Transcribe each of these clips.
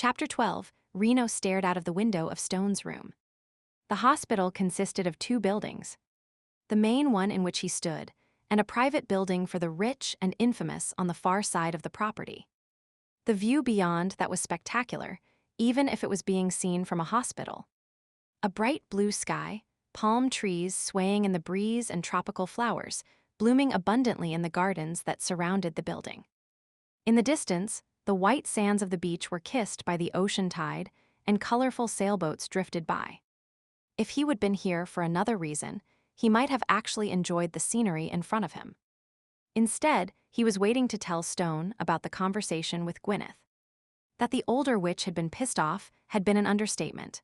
Chapter 12. Reno stared out of the window of Stone's room. The hospital consisted of two buildings. The main one in which he stood, and a private building for the rich and infamous on the far side of the property. The view beyond that was spectacular, even if it was being seen from a hospital. A bright blue sky, palm trees swaying in the breeze and tropical flowers, blooming abundantly in the gardens that surrounded the building. In the distance, the white sands of the beach were kissed by the ocean tide, and colorful sailboats drifted by. If he would been here for another reason, he might have actually enjoyed the scenery in front of him. Instead, he was waiting to tell Stone about the conversation with Gwyneth. That the older witch had been pissed off had been an understatement.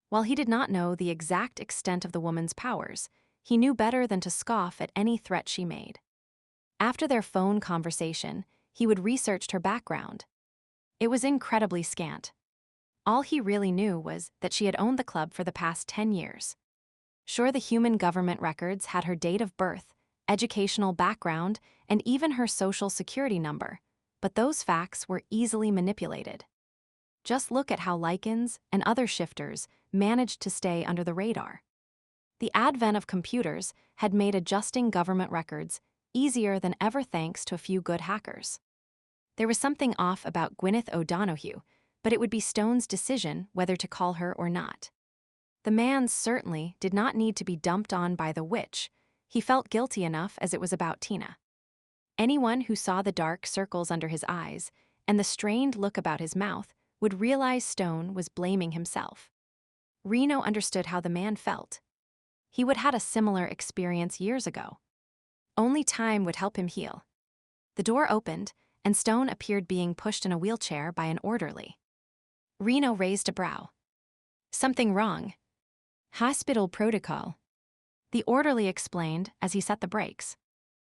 While he did not know the exact extent of the woman's powers, he knew better than to scoff at any threat she made. After their phone conversation, he would research her background. It was incredibly scant. All he really knew was that she had owned the club for the past 10 years. Sure, the human government records had her date of birth, educational background, and even her social security number, but those facts were easily manipulated. Just look at how Lycans and other shifters managed to stay under the radar. The advent of computers had made adjusting government records easier than ever thanks to a few good hackers. There was something off about Gwyneth O'Donoghue, but it would be Stone's decision whether to call her or not. The man certainly did not need to be dumped on by the witch. He felt guilty enough as it was about Tina. Anyone who saw the dark circles under his eyes and the strained look about his mouth would realize Stone was blaming himself. Reno understood how the man felt. He would had a similar experience years ago. Only time would help him heal. The door opened, and Stone appeared being pushed in a wheelchair by an orderly. Reno raised a brow. Something wrong. Hospital protocol. The orderly explained as he set the brakes.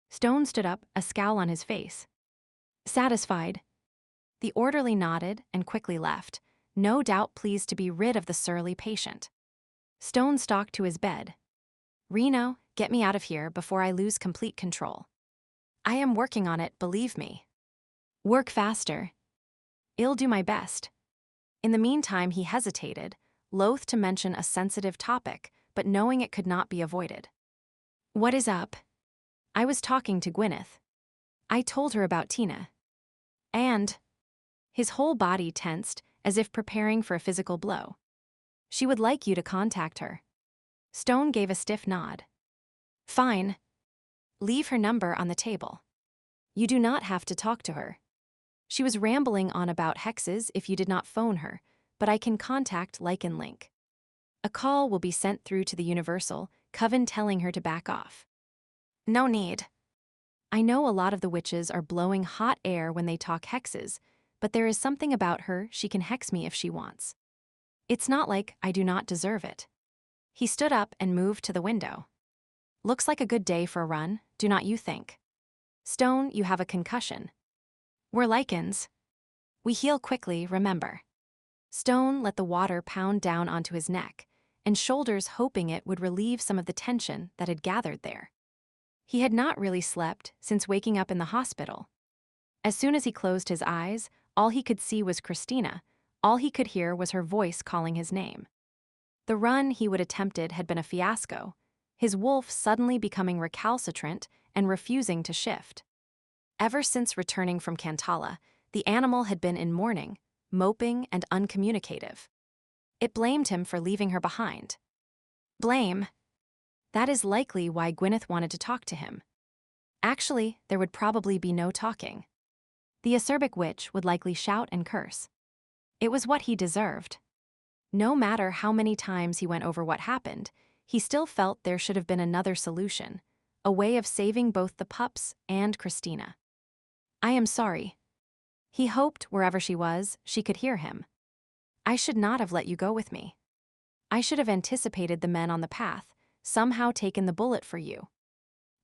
Stone stood up, a scowl on his face. Satisfied. The orderly nodded and quickly left, no doubt pleased to be rid of the surly patient. Stone stalked to his bed. Reno, get me out of here before I lose complete control. I am working on it, believe me. Work faster. I'll do my best. In the meantime, he hesitated, loath to mention a sensitive topic, but knowing it could not be avoided. What is up? I was talking to Gwyneth. I told her about Tina. And his whole body tensed, as if preparing for a physical blow. She would like you to contact her. Stone gave a stiff nod. Fine. Leave her number on the table. You do not have to talk to her. She was rambling on about hexes if you did not phone her, but I can contact Lycan Link. A call will be sent through to the Universal, Coven telling her to back off. No need. I know a lot of the witches are blowing hot air when they talk hexes, but there is something about her she can hex me if she wants. It's not like I do not deserve it. He stood up and moved to the window. Looks like a good day for a run, do not you think? Stone, you have a concussion. We're Lycans. We heal quickly, remember. Stone let the water pound down onto his neck and shoulders, hoping it would relieve some of the tension that had gathered there. He had not really slept since waking up in the hospital. As soon as he closed his eyes, all he could see was Christina. All he could hear was her voice calling his name. The run he would attempted had been a fiasco, his wolf suddenly becoming recalcitrant and refusing to shift. Ever since returning from Cantala, the animal had been in mourning, moping and uncommunicative. It blamed him for leaving her behind. Blame? That is likely why Gwyneth wanted to talk to him. Actually, there would probably be no talking. The acerbic witch would likely shout and curse. It was what he deserved. No matter how many times he went over what happened, he still felt there should have been another solution, a way of saving both the pups and Christina. I am sorry. He hoped wherever she was, she could hear him. I should not have let you go with me. I should have anticipated the men on the path, somehow taken the bullet for you.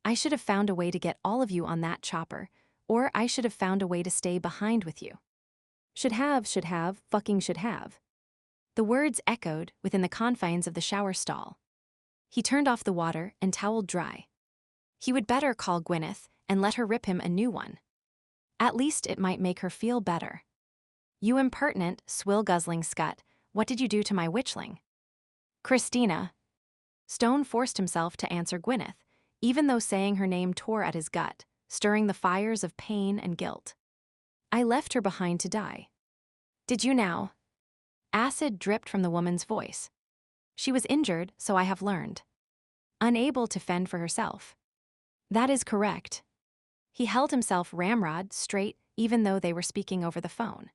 I should have found a way to get all of you on that chopper, or I should have found a way to stay behind with you. Should have, fucking should have. The words echoed within the confines of the shower stall. He turned off the water and toweled dry. He would better call Gwyneth and let her rip him a new one. At least it might make her feel better. You impertinent, swill-guzzling scut, what did you do to my witchling? Christina. Stone forced himself to answer Gwyneth, even though saying her name tore at his gut, stirring the fires of pain and guilt. I left her behind to die. Did you now? Acid dripped from the woman's voice. She was injured, so I have learned. Unable to fend for herself. That is correct. He held himself ramrod straight, even though they were speaking over the phone.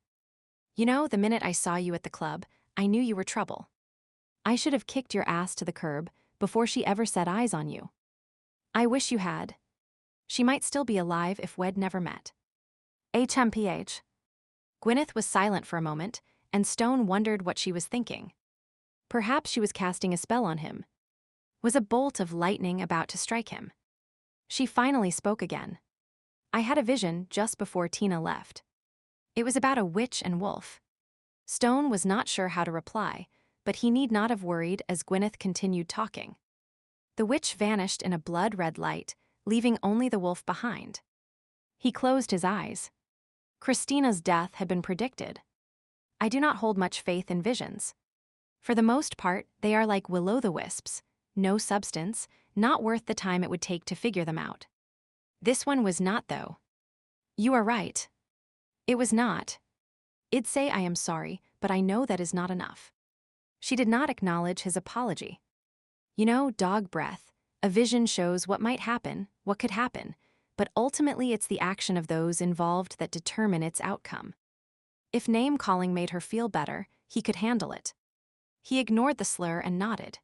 You know, the minute I saw you at the club, I knew you were trouble. I should have kicked your ass to the curb before she ever set eyes on you. I wish you had. She might still be alive if we'd never met. HMPH. Gwyneth was silent for a moment, and Stone wondered what she was thinking. Perhaps she was casting a spell on him. Was a bolt of lightning about to strike him? She finally spoke again. I had a vision just before Tina left. It was about a witch and wolf. Stone was not sure how to reply, but he need not have worried as Gwyneth continued talking. The witch vanished in a blood-red light, leaving only the wolf behind. He closed his eyes. Christina's death had been predicted. I do not hold much faith in visions. For the most part, they are like will-o'-the-wisps, no substance, not worth the time it would take to figure them out. This one was not, though. You are right. It was not. I'd say I am sorry, but I know that is not enough. She did not acknowledge his apology. You know, dog breath, a vision shows what might happen, what could happen, but ultimately it's the action of those involved that determine its outcome. If name-calling made her feel better, he could handle it. He ignored the slur and nodded.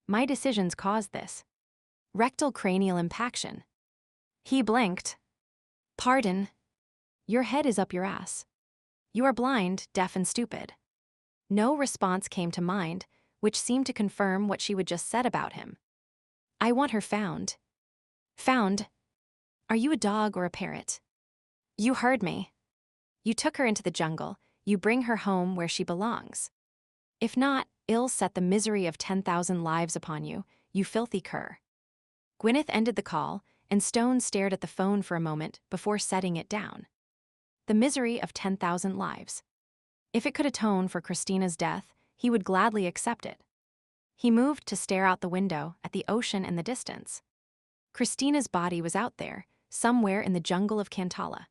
My decisions caused this. Rectal cranial impaction. He blinked. Pardon. Your head is up your ass. You are blind, deaf, and stupid. No response came to mind, which seemed to confirm what she would just said about him. I want her found. Found? Are you a dog or a parrot? You heard me. You took her into the jungle, you bring her home where she belongs. If not, ill set the misery of 10,000 lives upon you, you filthy cur. Gwyneth ended the call, and Stone stared at the phone for a moment before setting it down. The misery of 10,000 lives. If it could atone for Christina's death, he would gladly accept it. He moved to stare out the window at the ocean in the distance. Christina's body was out there, somewhere in the jungle of Cantala.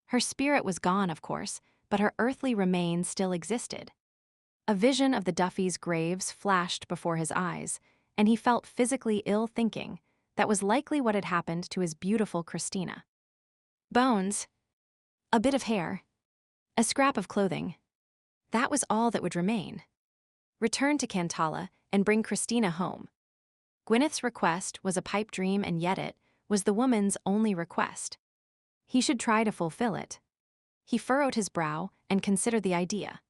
Her spirit was gone, of course, but her earthly remains still existed. A vision of the Duffys' graves flashed before his eyes, and he felt physically ill thinking that was likely what had happened to his beautiful Christina. Bones. A bit of hair. A scrap of clothing. That was all that would remain. Return to Cantala and bring Christina home. Gwyneth's request was a pipe dream, and yet it was the woman's only request. He should try to fulfill it. He furrowed his brow and considered the idea.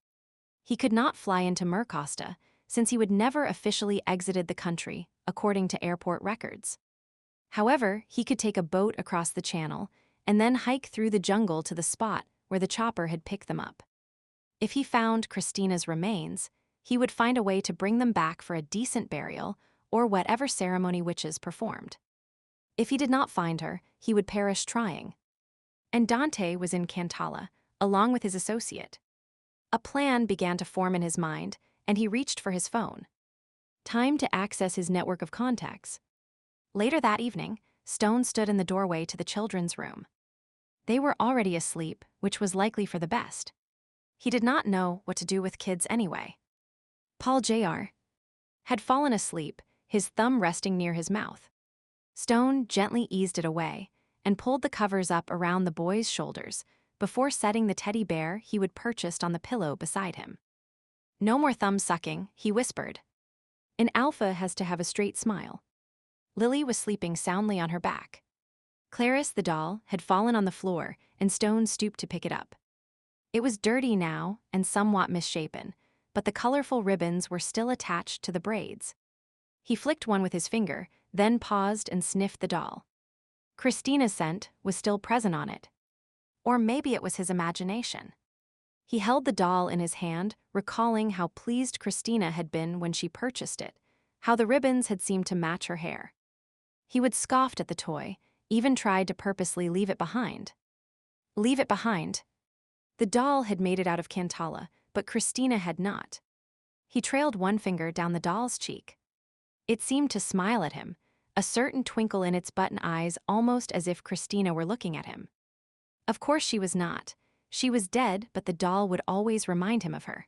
He could not fly into Mercosta, since he would never officially exited the country, according to airport records. However, he could take a boat across the channel and then hike through the jungle to the spot where the chopper had picked them up. If he found Christina's remains, he would find a way to bring them back for a decent burial or whatever ceremony witches performed. If he did not find her, he would perish trying. And Dante was in Cantala, along with his associate. A plan began to form in his mind, and he reached for his phone. Time to access his network of contacts. Later that evening, Stone stood in the doorway to the children's room. They were already asleep, which was likely for the best. He did not know what to do with kids anyway. Paul Jr. had fallen asleep, his thumb resting near his mouth. Stone gently eased it away and pulled the covers up around the boy's shoulders before setting the teddy bear he would purchased on the pillow beside him. No more thumb sucking, he whispered. An alpha has to have a straight smile. Lily was sleeping soundly on her back. Clarice, the doll, had fallen on the floor, and Stone stooped to pick it up. It was dirty now and somewhat misshapen, but the colorful ribbons were still attached to the braids. He flicked one with his finger, then paused and sniffed the doll. Christina's scent was still present on it. Or maybe it was his imagination. He held the doll in his hand, recalling how pleased Christina had been when she purchased it, how the ribbons had seemed to match her hair. He would scoffed at the toy, even tried to purposely leave it behind. Leave it behind. The doll had made it out of Cantala, but Christina had not. He trailed one finger down the doll's cheek. It seemed to smile at him, a certain twinkle in its button eyes, almost as if Christina were looking at him. Of course she was not. She was dead, but the doll would always remind him of her.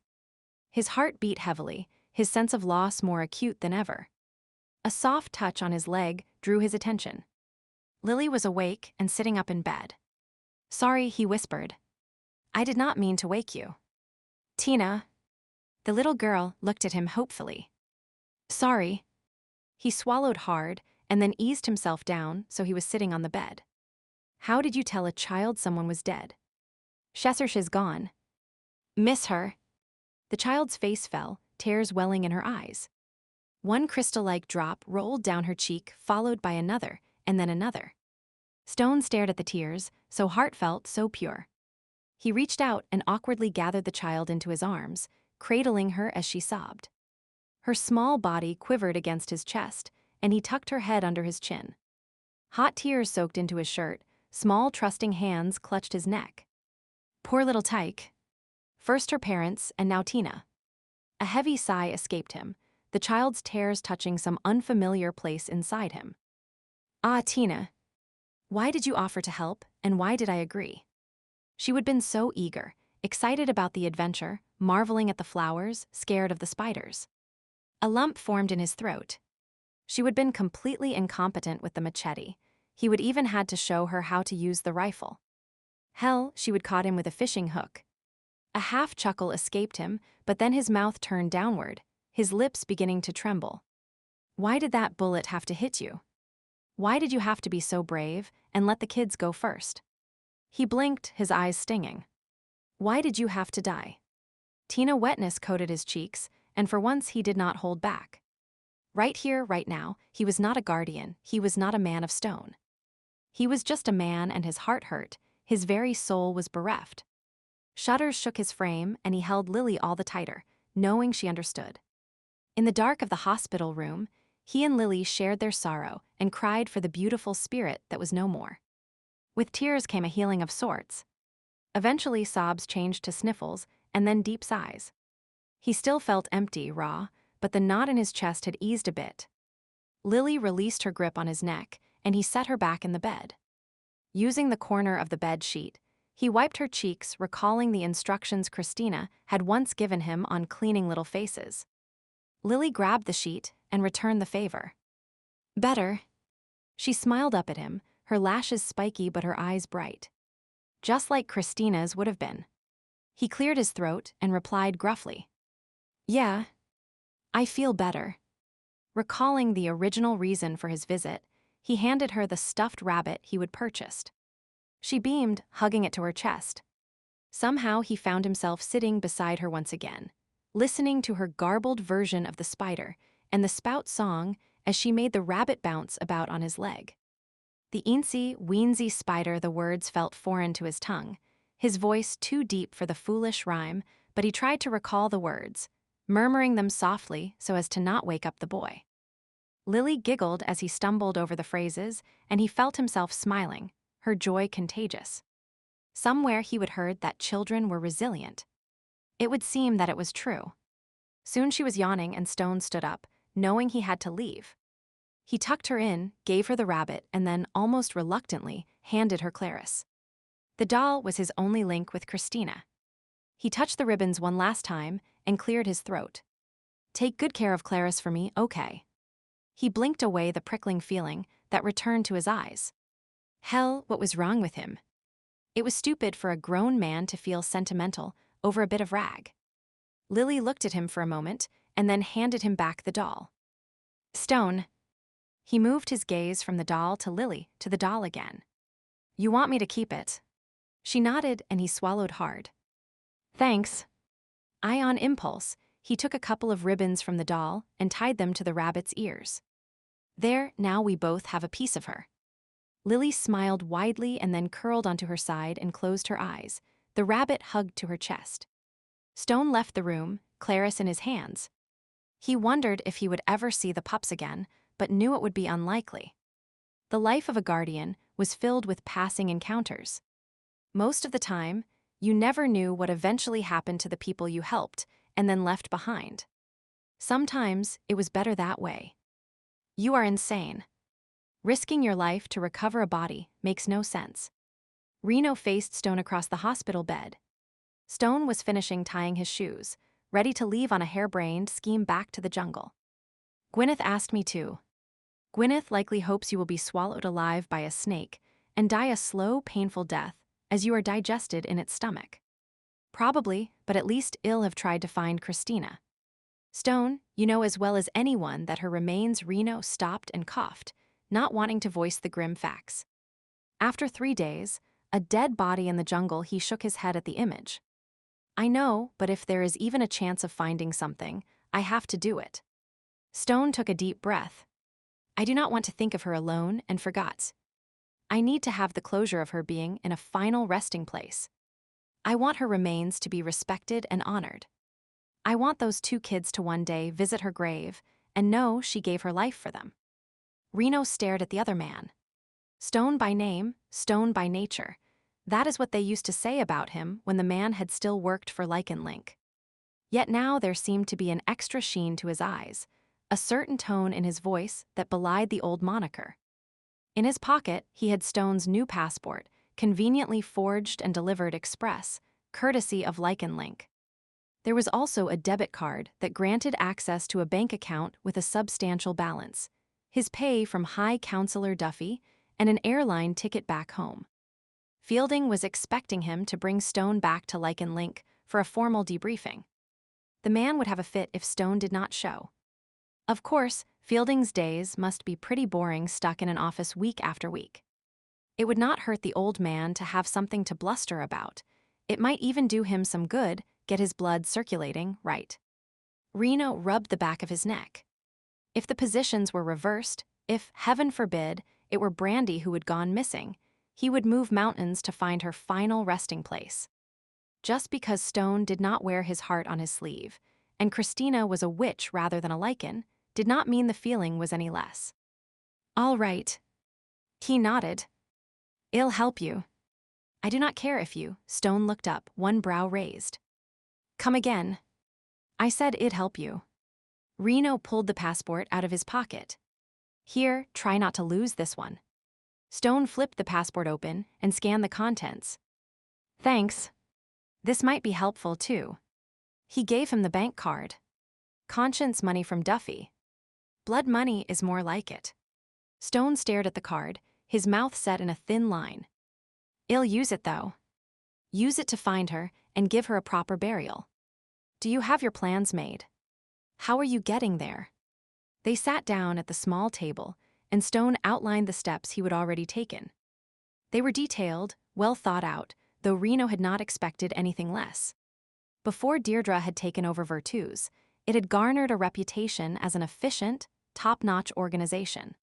His heart beat heavily, his sense of loss more acute than ever. A soft touch on his leg drew his attention. Lily was awake and sitting up in bed. "Sorry," he whispered. "I did not mean to wake you." "Tina." The little girl looked at him hopefully. "Sorry." He swallowed hard and then eased himself down so he was sitting on the bed. "How did you tell a child someone was dead?" "She's gone." "Miss her." The child's face fell, tears welling in her eyes. One crystal-like drop rolled down her cheek, followed by another, and then another. Stone stared at the tears, so heartfelt, so pure. He reached out and awkwardly gathered the child into his arms, cradling her as she sobbed. Her small body quivered against his chest, and he tucked her head under his chin. Hot tears soaked into his shirt, small trusting hands clutched his neck. Poor little Tyke. First her parents, and now Tina. A heavy sigh escaped him, the child's tears touching some unfamiliar place inside him. "Ah, Tina. Why did you offer to help, and why did I agree?" She would been so eager, excited about the adventure, marveling at the flowers, scared of the spiders. A lump formed in his throat. She would been completely incompetent with the machete. He would even had to show her how to use the rifle. Hell, she would caught him with a fishing hook. A half chuckle escaped him, but then his mouth turned downward, his lips beginning to tremble. "Why did that bullet have to hit you? Why did you have to be so brave and let the kids go first?" He blinked, his eyes stinging. "Why did you have to die?" Tina wetness coated his cheeks, and for once he did not hold back. Right here, right now, he was not a guardian, he was not a man of stone. He was just a man, and his heart hurt, his very soul was bereft. Shudders shook his frame, and he held Lily all the tighter, knowing she understood. In the dark of the hospital room, he and Lily shared their sorrow and cried for the beautiful spirit that was no more. With tears came a healing of sorts. Eventually sobs changed to sniffles, and then deep sighs. He still felt empty, raw, but the knot in his chest had eased a bit. Lily released her grip on his neck, and he set her back in the bed. Using the corner of the bed sheet, he wiped her cheeks, recalling the instructions Christina had once given him on cleaning little faces. Lily grabbed the sheet and returned the favor. "Better." She smiled up at him, her lashes spiky but her eyes bright. Just like Christina's would have been. He cleared his throat and replied gruffly. "Yeah. I feel better." Recalling the original reason for his visit, he handed her the stuffed rabbit he would purchased. She beamed, hugging it to her chest. Somehow he found himself sitting beside her once again, listening to her garbled version of the spider and the spout song as she made the rabbit bounce about on his leg. The eensy, weensy spider, the words felt foreign to his tongue, his voice too deep for the foolish rhyme, but he tried to recall the words, murmuring them softly so as to not wake up the boy. Lily giggled as he stumbled over the phrases, and he felt himself smiling, her joy contagious. Somewhere he would heard that children were resilient. It would seem that it was true. Soon she was yawning and Stone stood up, knowing he had to leave. He tucked her in, gave her the rabbit, and then, almost reluctantly, handed her Clarice. The doll was his only link with Christina. He touched the ribbons one last time and cleared his throat. "Take good care of Clarice for me, okay?" He blinked away the prickling feeling that returned to his eyes. Hell, what was wrong with him? It was stupid for a grown man to feel sentimental over a bit of rag. Lily looked at him for a moment and then handed him back the doll. "Stone." He moved his gaze from the doll to Lily to the doll again. "You want me to keep it?" She nodded and he swallowed hard. "Thanks." On impulse, he took a couple of ribbons from the doll and tied them to the rabbit's ears. "There, now we both have a piece of her." Lily smiled widely and then curled onto her side and closed her eyes, the rabbit hugged to her chest. Stone left the room, Clarice in his hands. He wondered if he would ever see the pups again, but knew it would be unlikely. The life of a guardian was filled with passing encounters. Most of the time, You never knew what eventually happened to the people you helped and then left behind. Sometimes it was better that way. You are insane. Risking your life to recover a body makes no sense. Reno faced Stone across the hospital bed. Stone was finishing tying his shoes, ready to leave on a harebrained scheme back to the jungle. Gwyneth asked me to. Gwyneth likely hopes you will be swallowed alive by a snake and die a slow, painful death as you are digested in its stomach. Probably, but at least I'll have tried to find Christina. Stone, you know as well as anyone that her remains. Reno stopped and coughed, not wanting to voice the grim facts. After 3 days, a dead body in the jungle, he shook his head at the image. I know, but if there is even a chance of finding something, I have to do it. Stone took a deep breath. I do not want to think of her alone and forgot. I need to have the closure of her being in a final resting place. I want her remains to be respected and honored. I want those 2 kids to one day visit her grave and know she gave her life for them. Reno stared at the other man. Stone by name, stone by nature. That is what they used to say about him when the man had still worked for Lycan. Yet now there seemed to be an extra sheen to his eyes, a certain tone in his voice that belied the old moniker. In his pocket, he had Stone's new passport, conveniently forged and delivered express, courtesy of Lycan. There was also a debit card that granted access to a bank account with a substantial balance, his pay from High Counselor Duffy, and an airline ticket back home. Fielding was expecting him to bring Stone back to Lycan for a formal debriefing. The man would have a fit if Stone did not show. Of course, Fielding's days must be pretty boring stuck in an office week after week. It would not hurt the old man to have something to bluster about. It might even do him some good, get his blood circulating right. Reno rubbed the back of his neck. If the positions were reversed, if, heaven forbid, it were Brandy who had gone missing, he would move mountains to find her final resting place. Just because Stone did not wear his heart on his sleeve, and Christina was a witch rather than a Lycan, did not mean the feeling was any less. All right. He nodded. I'll help you. I do not care if you. Stone looked up, one brow raised. Come again. I said I'd help you. Reno pulled the passport out of his pocket. Here, try not to lose this one. Stone flipped the passport open and scanned the contents. Thanks. This might be helpful too. He gave him the bank card. Conscience money from Duffy. Blood money is more like it. Stone stared at the card, his mouth set in a thin line. I'll use it though. Use it to find her and give her a proper burial. Do you have your plans made? How are you getting there? They sat down at the small table, and Stone outlined the steps he would already taken. They were detailed, well thought out, though Reno had not expected anything less. Before Deirdre had taken over Virtus, it had garnered a reputation as an efficient, top-notch organization.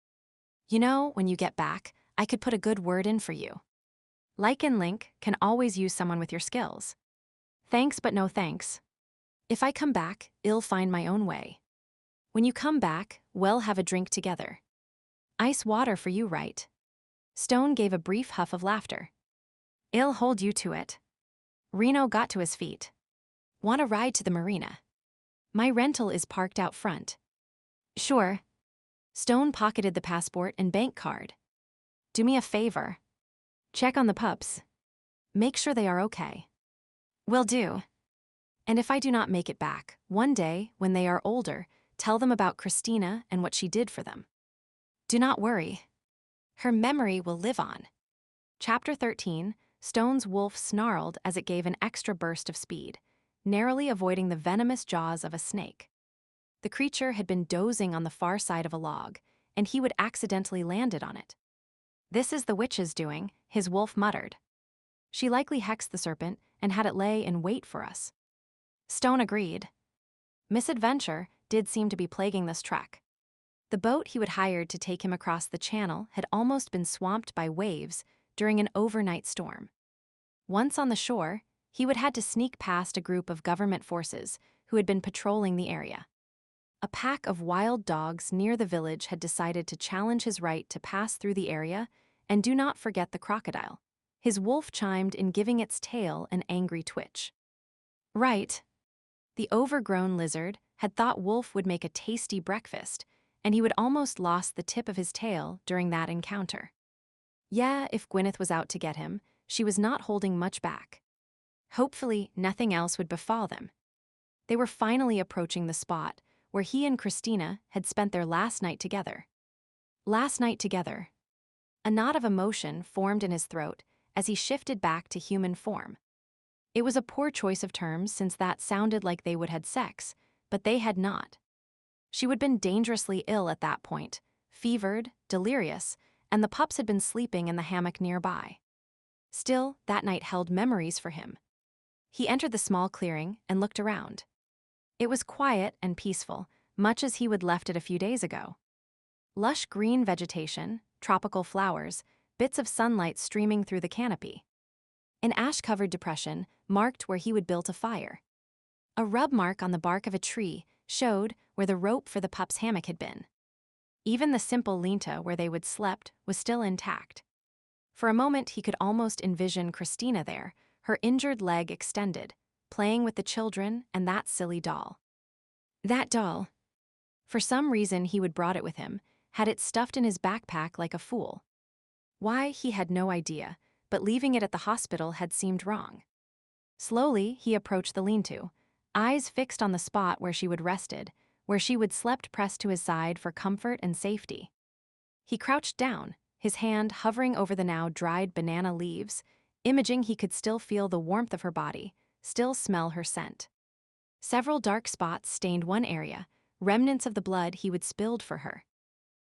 You know, when you get back, I could put a good word in for you. Lycan can always use someone with your skills. Thanks but no thanks. If I come back, I'll find my own way. When you come back, we'll have a drink together. Ice water for you, right? Stone gave a brief huff of laughter. I'll hold you to it. Reno got to his feet. Want a ride to the marina? My rental is parked out front. Sure. Stone pocketed the passport and bank card. Do me a favor. Check on the pups. Make sure they are okay. Will do. And if I do not make it back, one day, when they are older, tell them about Christina and what she did for them. Do not worry. Her memory will live on. Chapter 13, Stone's wolf snarled as it gave an extra burst of speed, narrowly avoiding the venomous jaws of a snake. The creature had been dozing on the far side of a log, and he would accidentally landed on it. This is the witch's doing, his wolf muttered. She likely hexed the serpent and had it lay in wait for us. Stone agreed. Misadventure did seem to be plaguing this trek. The boat he would hired to take him across the channel had almost been swamped by waves during an overnight storm. Once on the shore, he would had to sneak past a group of government forces who had been patrolling the area. A pack of wild dogs near the village had decided to challenge his right to pass through the area, and do not forget the crocodile. His wolf chimed in, giving its tail an angry twitch. Right. The overgrown lizard had thought Wolf would make a tasty breakfast, and he would almost lost the tip of his tail during that encounter. Yeah, if Gwyneth was out to get him, she was not holding much back. Hopefully, nothing else would befall them. They were finally approaching the spot where he and Christina had spent their last night together. Last night together. A knot of emotion formed in his throat as he shifted back to human form. It was a poor choice of terms since that sounded like they would had sex, but they had not. She would been dangerously ill at that point, fevered, delirious, and the pups had been sleeping in the hammock nearby. Still, that night held memories for him. He entered the small clearing and looked around. It was quiet and peaceful, much as he would left it a few days ago. Lush green vegetation, tropical flowers, bits of sunlight streaming through the canopy. An ash-covered depression marked where he would build a fire. A rub mark on the bark of a tree showed where the rope for the pup's hammock had been. Even the simple linta where they would slept was still intact. For a moment he could almost envision Christina there, her injured leg extended, playing with the children and that silly doll. That doll. For some reason he would brought it with him, had it stuffed in his backpack like a fool. Why, he had no idea, but leaving it at the hospital had seemed wrong. Slowly, he approached the lean-to, eyes fixed on the spot where she would rested, where she would slept pressed to his side for comfort and safety. He crouched down, his hand hovering over the now dried banana leaves, imaging he could still feel the warmth of her body, still smell her scent. Several dark spots stained one area, remnants of the blood he would spilled for her.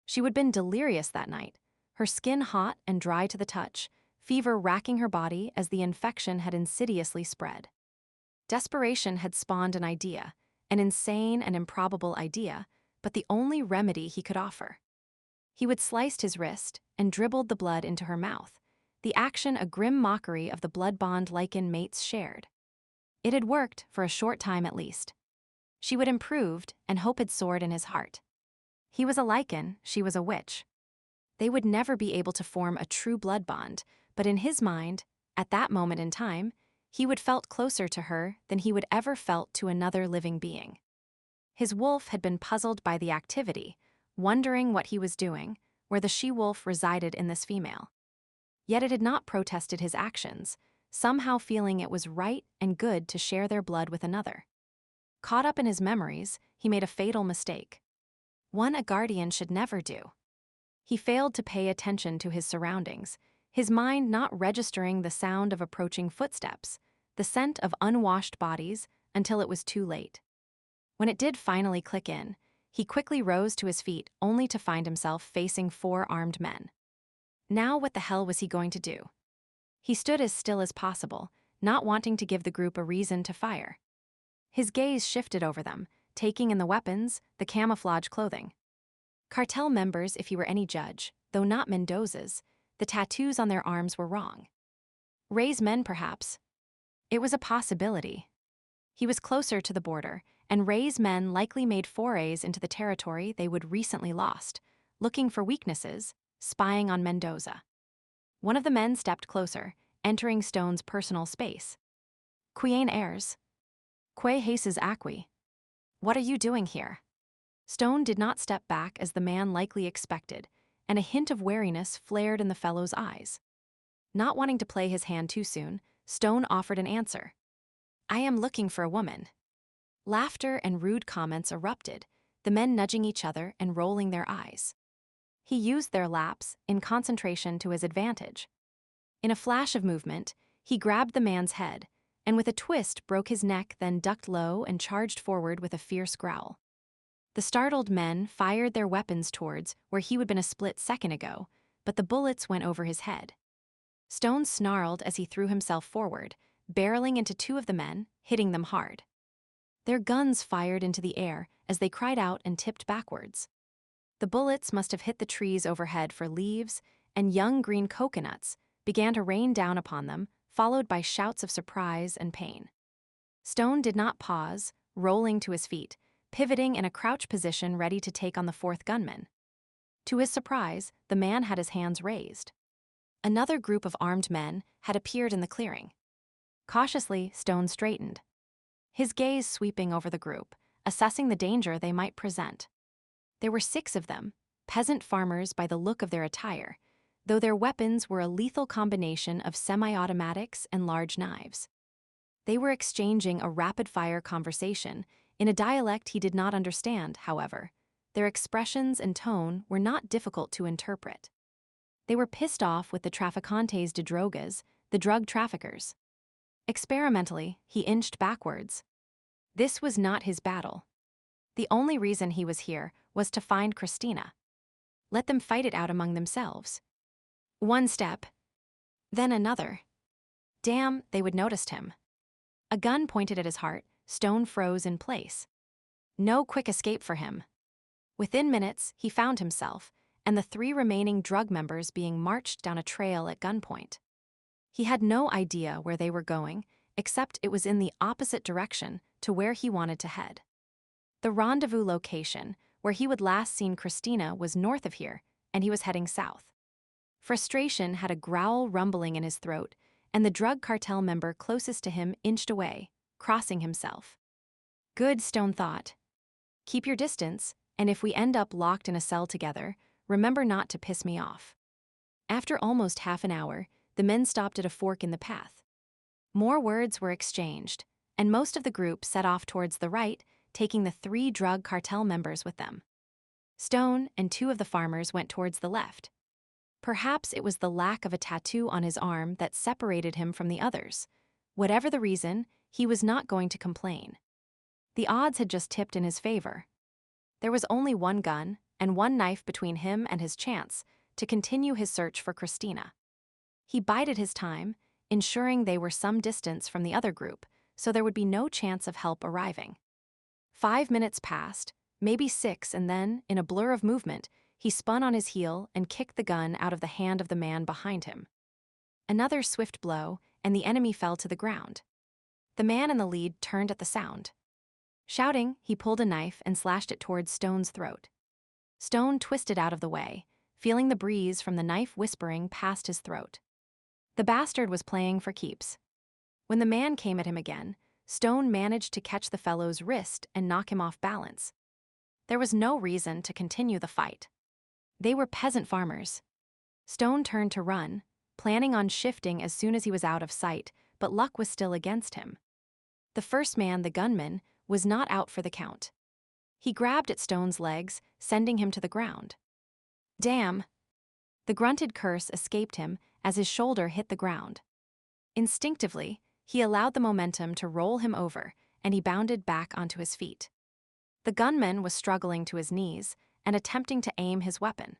She would been delirious that night, her skin hot and dry to the touch, fever racking her body as the infection had insidiously spread. Desperation had spawned an idea, an insane and improbable idea, but the only remedy he could offer. He would sliced his wrist and dribbled the blood into her mouth, the action a grim mockery of the blood bond Lycan mates shared. It had worked for a short time at least. She would improved, and hope had soared in his heart. He was a Lycan, she was a witch. They would never be able to form a true blood bond, but in his mind, at that moment in time, he would felt closer to her than he would ever felt to another living being. His wolf had been puzzled by the activity, wondering what he was doing, where the she-wolf resided in this female. Yet it had not protested his actions, somehow feeling it was right and good to share their blood with another. Caught up in his memories, he made a fatal mistake. One a guardian should never do. He failed to pay attention to his surroundings, his mind not registering the sound of approaching footsteps, the scent of unwashed bodies, until it was too late. When it did finally click in, he quickly rose to his feet only to find himself facing 4 armed men. Now what the hell was he going to do? He stood as still as possible, not wanting to give the group a reason to fire. His gaze shifted over them, taking in the weapons, the camouflage clothing. Cartel members if he were any judge, though not Mendoza's, the tattoos on their arms were wrong. Ray's men, perhaps. It was a possibility. He was closer to the border, and Ray's men likely made forays into the territory they would recently lost, looking for weaknesses, spying on Mendoza. One of the men stepped closer, entering Stone's personal space. Quien heirs. Que haces aqui? What are you doing here? Stone did not step back as the man likely expected, and a hint of wariness flared in the fellow's eyes. Not wanting to play his hand too soon, Stone offered an answer. I am looking for a woman. Laughter and rude comments erupted, the men nudging each other and rolling their eyes. He used their lapse in concentration to his advantage. In a flash of movement, he grabbed the man's head, and with a twist broke his neck, then ducked low and charged forward with a fierce growl. The startled men fired their weapons towards where he would been a split second ago, but the bullets went over his head. Stone snarled as he threw himself forward, barreling into 2 of the men, hitting them hard. Their guns fired into the air as they cried out and tipped backwards. The bullets must have hit the trees overhead, for leaves and young green coconuts began to rain down upon them, followed by shouts of surprise and pain. Stone did not pause, rolling to his feet, pivoting in a crouch position ready to take on the 4th gunman. To his surprise, the man had his hands raised. Another group of armed men had appeared in the clearing. Cautiously, Stone straightened, his gaze sweeping over the group, assessing the danger they might present. There were 6 of them, peasant farmers by the look of their attire, though their weapons were a lethal combination of semi-automatics and large knives. They were exchanging a rapid-fire conversation in a dialect he did not understand, however. Their expressions and tone were not difficult to interpret. They were pissed off with the traficantes de drogas, the drug traffickers. Experimentally, he inched backwards. This was not his battle. The only reason he was here was to find Christina. Let them fight it out among themselves. One step, then another. Damn, they would notice him. A gun pointed at his heart, Stone froze in place. No quick escape for him. Within minutes, he found himself, and the 3 remaining drug members being marched down a trail at gunpoint. He had no idea where they were going, except it was in the opposite direction to where he wanted to head. The rendezvous location, where he would last seen Christina, was north of here, and he was heading south. Frustration had a growl rumbling in his throat, and the drug cartel member closest to him inched away, crossing himself. Good, Stone thought. Keep your distance, and if we end up locked in a cell together, remember not to piss me off. After almost half an hour, the men stopped at a fork in the path. More words were exchanged, and most of the group set off towards the right, taking the 3 drug cartel members with them. Stone and 2 of the farmers went towards the left. Perhaps it was the lack of a tattoo on his arm that separated him from the others. Whatever the reason, he was not going to complain. The odds had just tipped in his favor. There was only 1 gun and 1 knife between him and his chance to continue his search for Christina. He bided his time, ensuring they were some distance from the other group, so there would be no chance of help arriving. 5 minutes passed, maybe 6, and then, in a blur of movement, he spun on his heel and kicked the gun out of the hand of the man behind him. Another swift blow, and the enemy fell to the ground. The man in the lead turned at the sound. Shouting, he pulled a knife and slashed it towards Stone's throat. Stone twisted out of the way, feeling the breeze from the knife whispering past his throat. The bastard was playing for keeps. When the man came at him again, Stone managed to catch the fellow's wrist and knock him off balance. There was no reason to continue the fight. They were peasant farmers. Stone turned to run, planning on shifting as soon as he was out of sight, but luck was still against him. The first man, the gunman, was not out for the count. He grabbed at Stone's legs, sending him to the ground. Damn! The grunted curse escaped him as his shoulder hit the ground. Instinctively, he allowed the momentum to roll him over, and he bounded back onto his feet. The gunman was struggling to his knees and attempting to aim his weapon.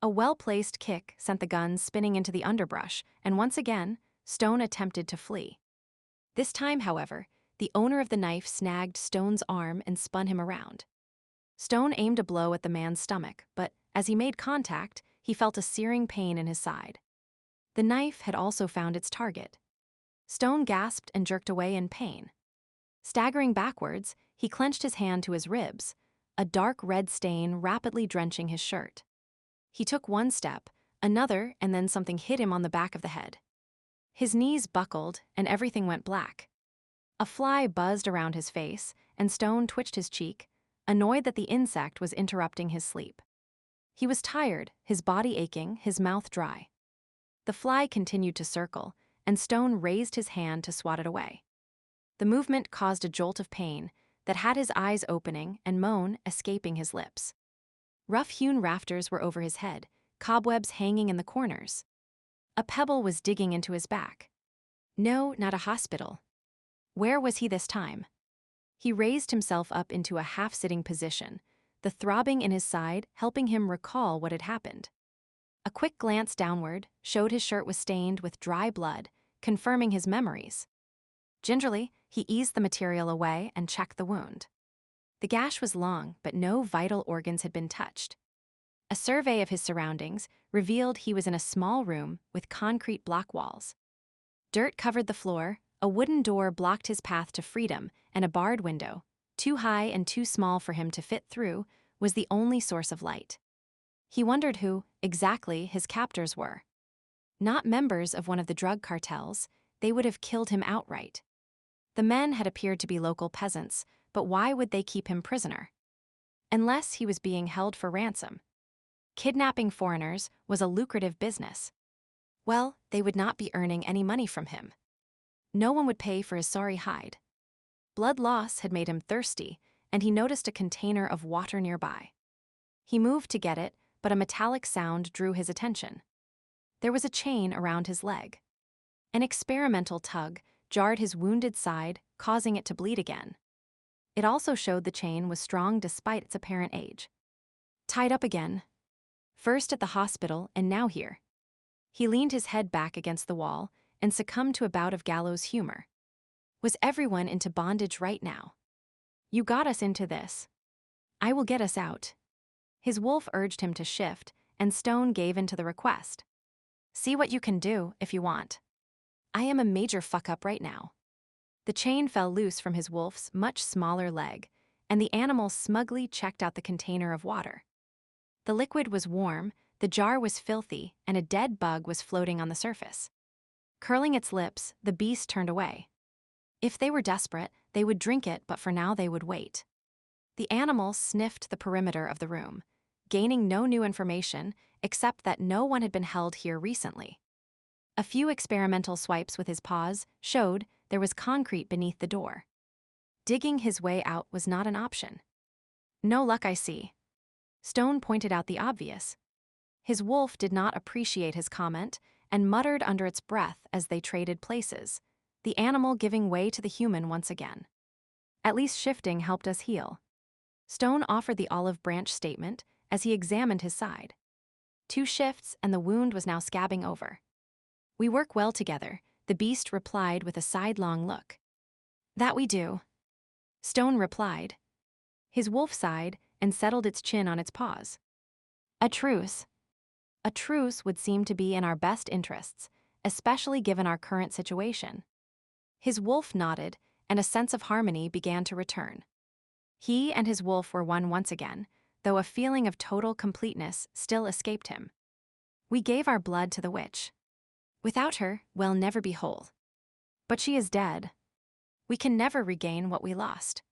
A well-placed kick sent the gun spinning into the underbrush, and once again, Stone attempted to flee. This time, however, the owner of the knife snagged Stone's arm and spun him around. Stone aimed a blow at the man's stomach, but as he made contact, he felt a searing pain in his side. The knife had also found its target. Stone gasped and jerked away in pain. Staggering backwards, he clenched his hand to his ribs, a dark red stain rapidly drenching his shirt. He took one step, another, and then something hit him on the back of the head. His knees buckled, and everything went black. A fly buzzed around his face, and Stone twitched his cheek, annoyed that the insect was interrupting his sleep. He was tired, his body aching, his mouth dry. The fly continued to circle, and Stone raised his hand to swat it away. The movement caused a jolt of pain that had his eyes opening and moan escaping his lips. Rough-hewn rafters were over his head, cobwebs hanging in the corners. A pebble was digging into his back. No, not a hospital. Where was he this time? He raised himself up into a half-sitting position, the throbbing in his side helping him recall what had happened. A quick glance downward showed his shirt was stained with dry blood, confirming his memories. Gingerly, he eased the material away and checked the wound. The gash was long, but no vital organs had been touched. A survey of his surroundings revealed he was in a small room with concrete block walls. Dirt covered the floor, a wooden door blocked his path to freedom, and a barred window, too high and too small for him to fit through, was the only source of light. He wondered who, exactly, his captors were. Not members of one of the drug cartels, they would have killed him outright. The men had appeared to be local peasants, but why would they keep him prisoner? Unless he was being held for ransom. Kidnapping foreigners was a lucrative business. Well, they would not be earning any money from him. No one would pay for his sorry hide. Blood loss had made him thirsty, and he noticed a container of water nearby. He moved to get it, but a metallic sound drew his attention. There was a chain around his leg. An experimental tug jarred his wounded side, causing it to bleed again. It also showed the chain was strong despite its apparent age. Tied up again. First at the hospital and now here. He leaned his head back against the wall and succumbed to a bout of gallows humor. Was everyone into bondage right now? You got us into this. I will get us out. His wolf urged him to shift, and Stone gave in to the request. See what you can do if you want. I am a major fuck-up right now. The chain fell loose from his wolf's much smaller leg, and the animal smugly checked out the container of water. The liquid was warm, the jar was filthy, and a dead bug was floating on the surface. Curling its lips, the beast turned away. If they were desperate, they would drink it, but for now they would wait. The animal sniffed the perimeter of the room, gaining no new information except that no one had been held here recently. A few experimental swipes with his paws showed there was concrete beneath the door. Digging his way out was not an option. No luck, I see. Stone pointed out the obvious. His wolf did not appreciate his comment and muttered under its breath as they traded places, the animal giving way to the human once again. At least shifting helped us heal. Stone offered the olive branch statement as he examined his side. 2 shifts and the wound was now scabbing over. We work well together, the beast replied with a sidelong look. That we do. Stone replied. His wolf sighed and settled its chin on its paws. A truce. A truce would seem to be in our best interests, especially given our current situation. His wolf nodded, and a sense of harmony began to return. He and his wolf were one once again, though a feeling of total completeness still escaped him. We gave our blood to the witch. Without her, we'll never be whole. But she is dead. We can never regain what we lost.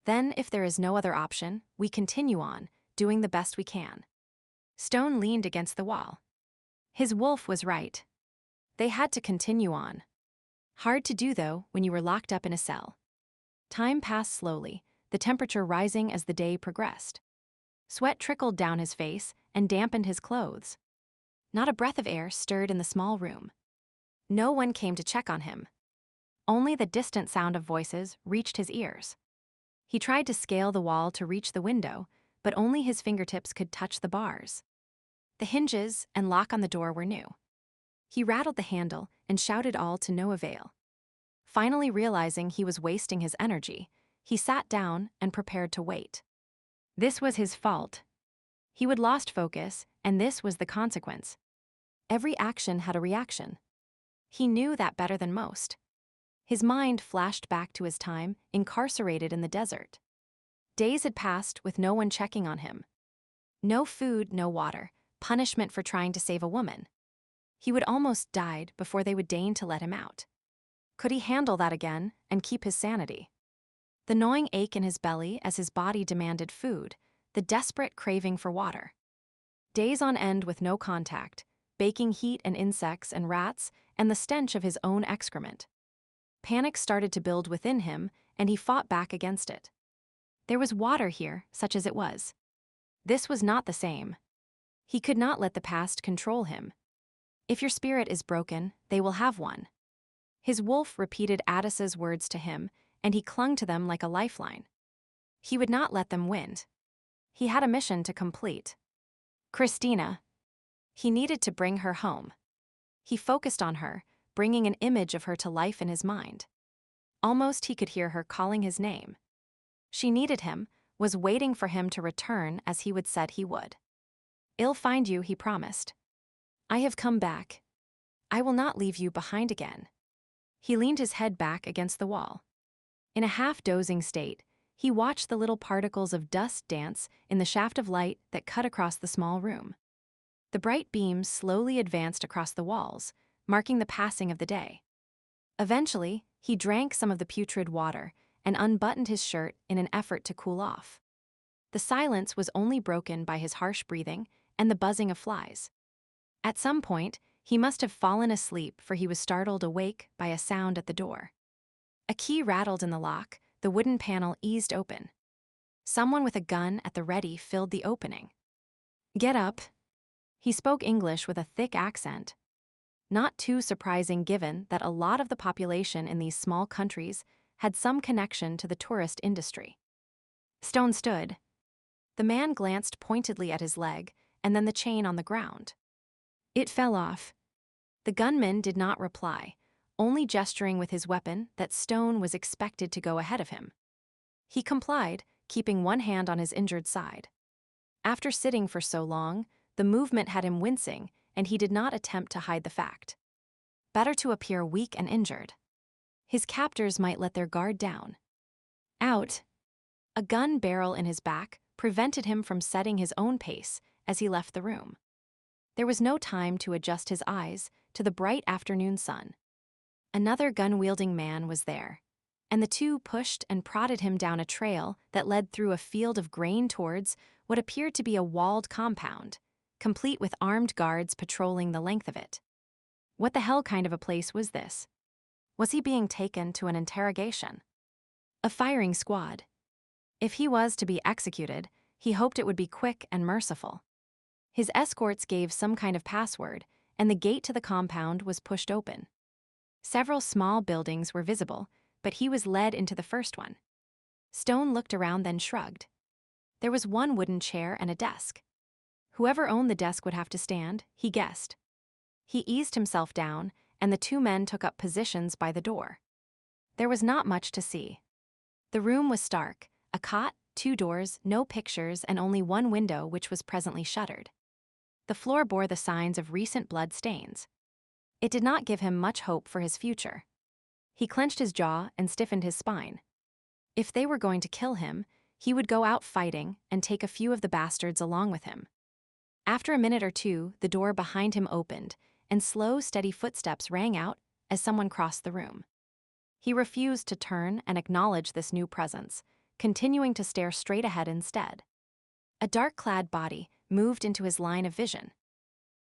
Then, if there is no other option, we continue on, doing the best we can. Stone leaned against the wall. His wolf was right. They had to continue on. Hard to do, though, when you were locked up in a cell. Time passed slowly, the temperature rising as the day progressed. Sweat trickled down his face and dampened his clothes. Not a breath of air stirred in the small room. No one came to check on him. Only the distant sound of voices reached his ears. He tried to scale the wall to reach the window, but only his fingertips could touch the bars. The hinges and lock on the door were new. He rattled the handle and shouted, all to no avail. Finally realizing he was wasting his energy, he sat down and prepared to wait. This was his fault. He would lost focus, and this was the consequence. Every action had a reaction. He knew that better than most. His mind flashed back to his time incarcerated in the desert. Days had passed with no one checking on him. No food, no water, punishment for trying to save a woman. He would almost died before they would deign to let him out. Could he handle that again and keep his sanity? The gnawing ache in his belly as his body demanded food, the desperate craving for water. Days on end with no contact, baking heat and insects and rats, and the stench of his own excrement. Panic started to build within him, and he fought back against it. There was water here, such as it was. This was not the same. He could not let the past control him. If your spirit is broken, they will have one. His wolf repeated Addis's words to him, and he clung to them like a lifeline. He would not let them win. He had a mission to complete. Christina. He needed to bring her home. He focused on her, bringing an image of her to life in his mind. Almost he could hear her calling his name. She needed him, was waiting for him to return as he would said he would. I'll find you, he promised. I have come back. I will not leave you behind again. He leaned his head back against the wall. In a half-dozing state, he watched the little particles of dust dance in the shaft of light that cut across the small room. The bright beams slowly advanced across the walls, marking the passing of the day. Eventually, he drank some of the putrid water and unbuttoned his shirt in an effort to cool off. The silence was only broken by his harsh breathing and the buzzing of flies. At some point, he must have fallen asleep, for he was startled awake by a sound at the door. A key rattled in the lock, the wooden panel eased open. Someone with a gun at the ready filled the opening. "Get up." He spoke English with a thick accent. Not too surprising given that a lot of the population in these small countries had some connection to the tourist industry. Stone stood. The man glanced pointedly at his leg and then the chain on the ground. It fell off. The gunman did not reply, only gesturing with his weapon that Stone was expected to go ahead of him. He complied, keeping one hand on his injured side. After sitting for so long, the movement had him wincing, and he did not attempt to hide the fact. Better to appear weak and injured. His captors might let their guard down. Out. A gun barrel in his back prevented him from setting his own pace as he left the room. There was no time to adjust his eyes to the bright afternoon sun. Another gun-wielding man was there, and the two pushed and prodded him down a trail that led through a field of grain towards what appeared to be a walled compound, complete with armed guards patrolling the length of it. What the hell kind of a place was this? Was he being taken to an interrogation? A firing squad. If he was to be executed, he hoped it would be quick and merciful. His escorts gave some kind of password, and the gate to the compound was pushed open. Several small buildings were visible, but he was led into the first one. Stone looked around, then shrugged. There was one wooden chair and a desk. Whoever owned the desk would have to stand, he guessed. He eased himself down, and the two men took up positions by the door. There was not much to see. The room was stark, a cot, 2 doors, no pictures, and only one window which was presently shuttered. The floor bore the signs of recent blood stains. It did not give him much hope for his future. He clenched his jaw and stiffened his spine. If they were going to kill him, he would go out fighting and take a few of the bastards along with him. After a minute or two, the door behind him opened, and slow, steady footsteps rang out as someone crossed the room. He refused to turn and acknowledge this new presence, continuing to stare straight ahead instead. A dark-clad body moved into his line of vision.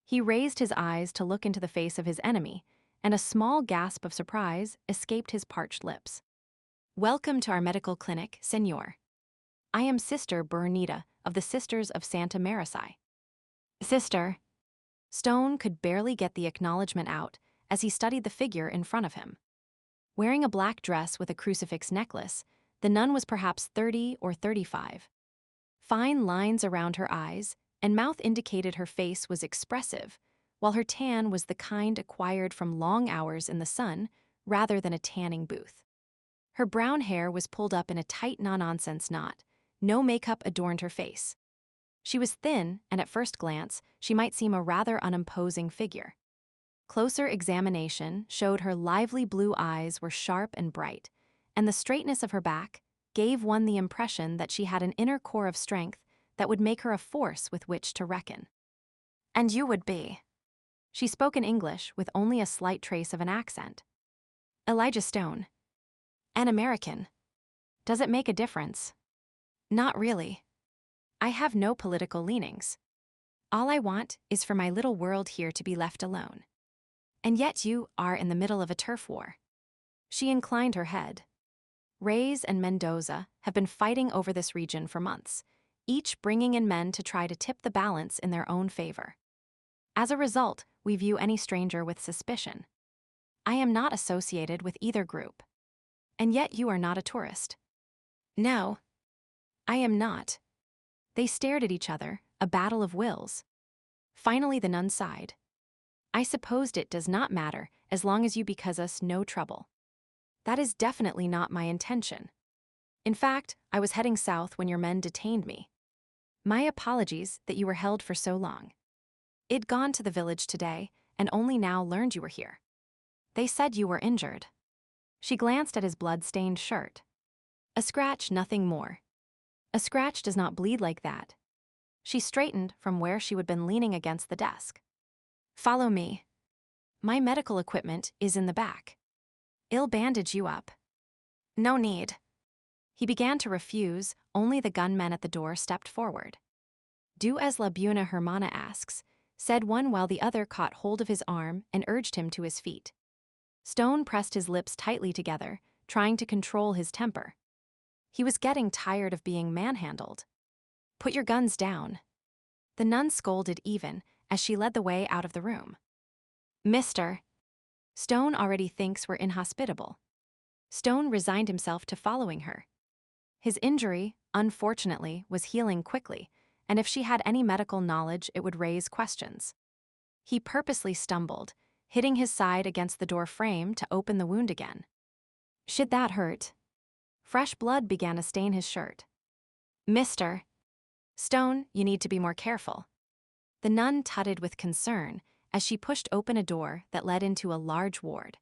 He raised his eyes to look into the face of his enemy, and a small gasp of surprise escaped his parched lips. "Welcome to our medical clinic, Senor. I am Sister Bernita of the Sisters of Santa Marisi." "Sister." Stone could barely get the acknowledgement out as he studied the figure in front of him. Wearing a black dress with a crucifix necklace, the nun was perhaps 30 or 35. Fine lines around her eyes and mouth indicated her face was expressive, while her tan was the kind acquired from long hours in the sun rather than a tanning booth. Her brown hair was pulled up in a tight no-nonsense knot. No makeup adorned her face. She was thin, and at first glance, she might seem a rather unimposing figure. Closer examination showed her lively blue eyes were sharp and bright, and the straightness of her back gave one the impression that she had an inner core of strength that would make her a force with which to reckon. "And you would be." She spoke in English with only a slight trace of an accent. "Elijah Stone. An American. Does it make a difference?" "Not really. I have no political leanings. All I want is for my little world here to be left alone. And yet you are in the middle of a turf war." She inclined her head. Reyes and Mendoza have been fighting over this region for months, each bringing in men to try to tip the balance in their own favor. As a result, we view any stranger with suspicion. I am not associated with either group. And yet you are not a tourist. "No, I am not." They stared at each other, a battle of wills. Finally the nun sighed. "I supposed it does not matter as long as you cause us no trouble. That is definitely not my intention. In fact, I was heading south when your men detained me. My apologies that you were held for so long. I'd gone to the village today and only now learned you were here. They said you were injured." She glanced at his blood-stained shirt. "A scratch, nothing more. A scratch does not bleed like that." She straightened from where she had been leaning against the desk. Follow me. My medical equipment is in the back. I'll bandage you up. No need. He began to refuse, only the gunmen at the door stepped forward. Do as La Buna Hermana asks, said one while the other caught hold of his arm and urged him to his feet. Stone pressed his lips tightly together, trying to control his temper. He was getting tired of being manhandled. Put your guns down. The nun scolded even as she led the way out of the room. Mister. Stone already thinks we're inhospitable. Stone resigned himself to following her. His injury, unfortunately, was healing quickly, and if she had any medical knowledge, it would raise questions. He purposely stumbled, hitting his side against the door frame to open the wound again. Should that hurt? Fresh blood began to stain his shirt. Mister. Stone, you need to be more careful. The nun tutted with concern as she pushed open a door that led into a large ward.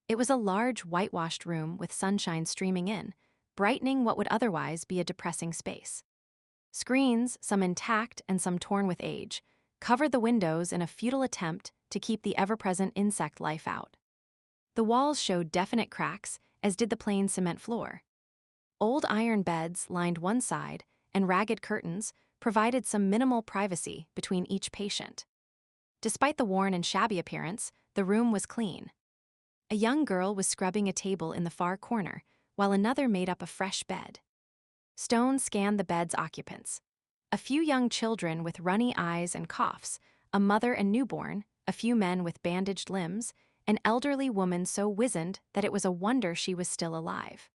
It was a large, whitewashed room with sunshine streaming in, brightening what would otherwise be a depressing space. Screens, some intact and some torn with age, covered the windows in a futile attempt to keep the ever-present insect life out. The walls showed definite cracks, as did the plain cement floor. Old iron beds lined one side, and ragged curtains provided some minimal privacy between each patient. Despite the worn and shabby appearance, the room was clean. A young girl was scrubbing a table in the far corner, while another made up a fresh bed. Stone scanned the bed's occupants. A few young children with runny eyes and coughs, a mother and newborn, a few men with bandaged limbs, an elderly woman so wizened that it was a wonder she was still alive.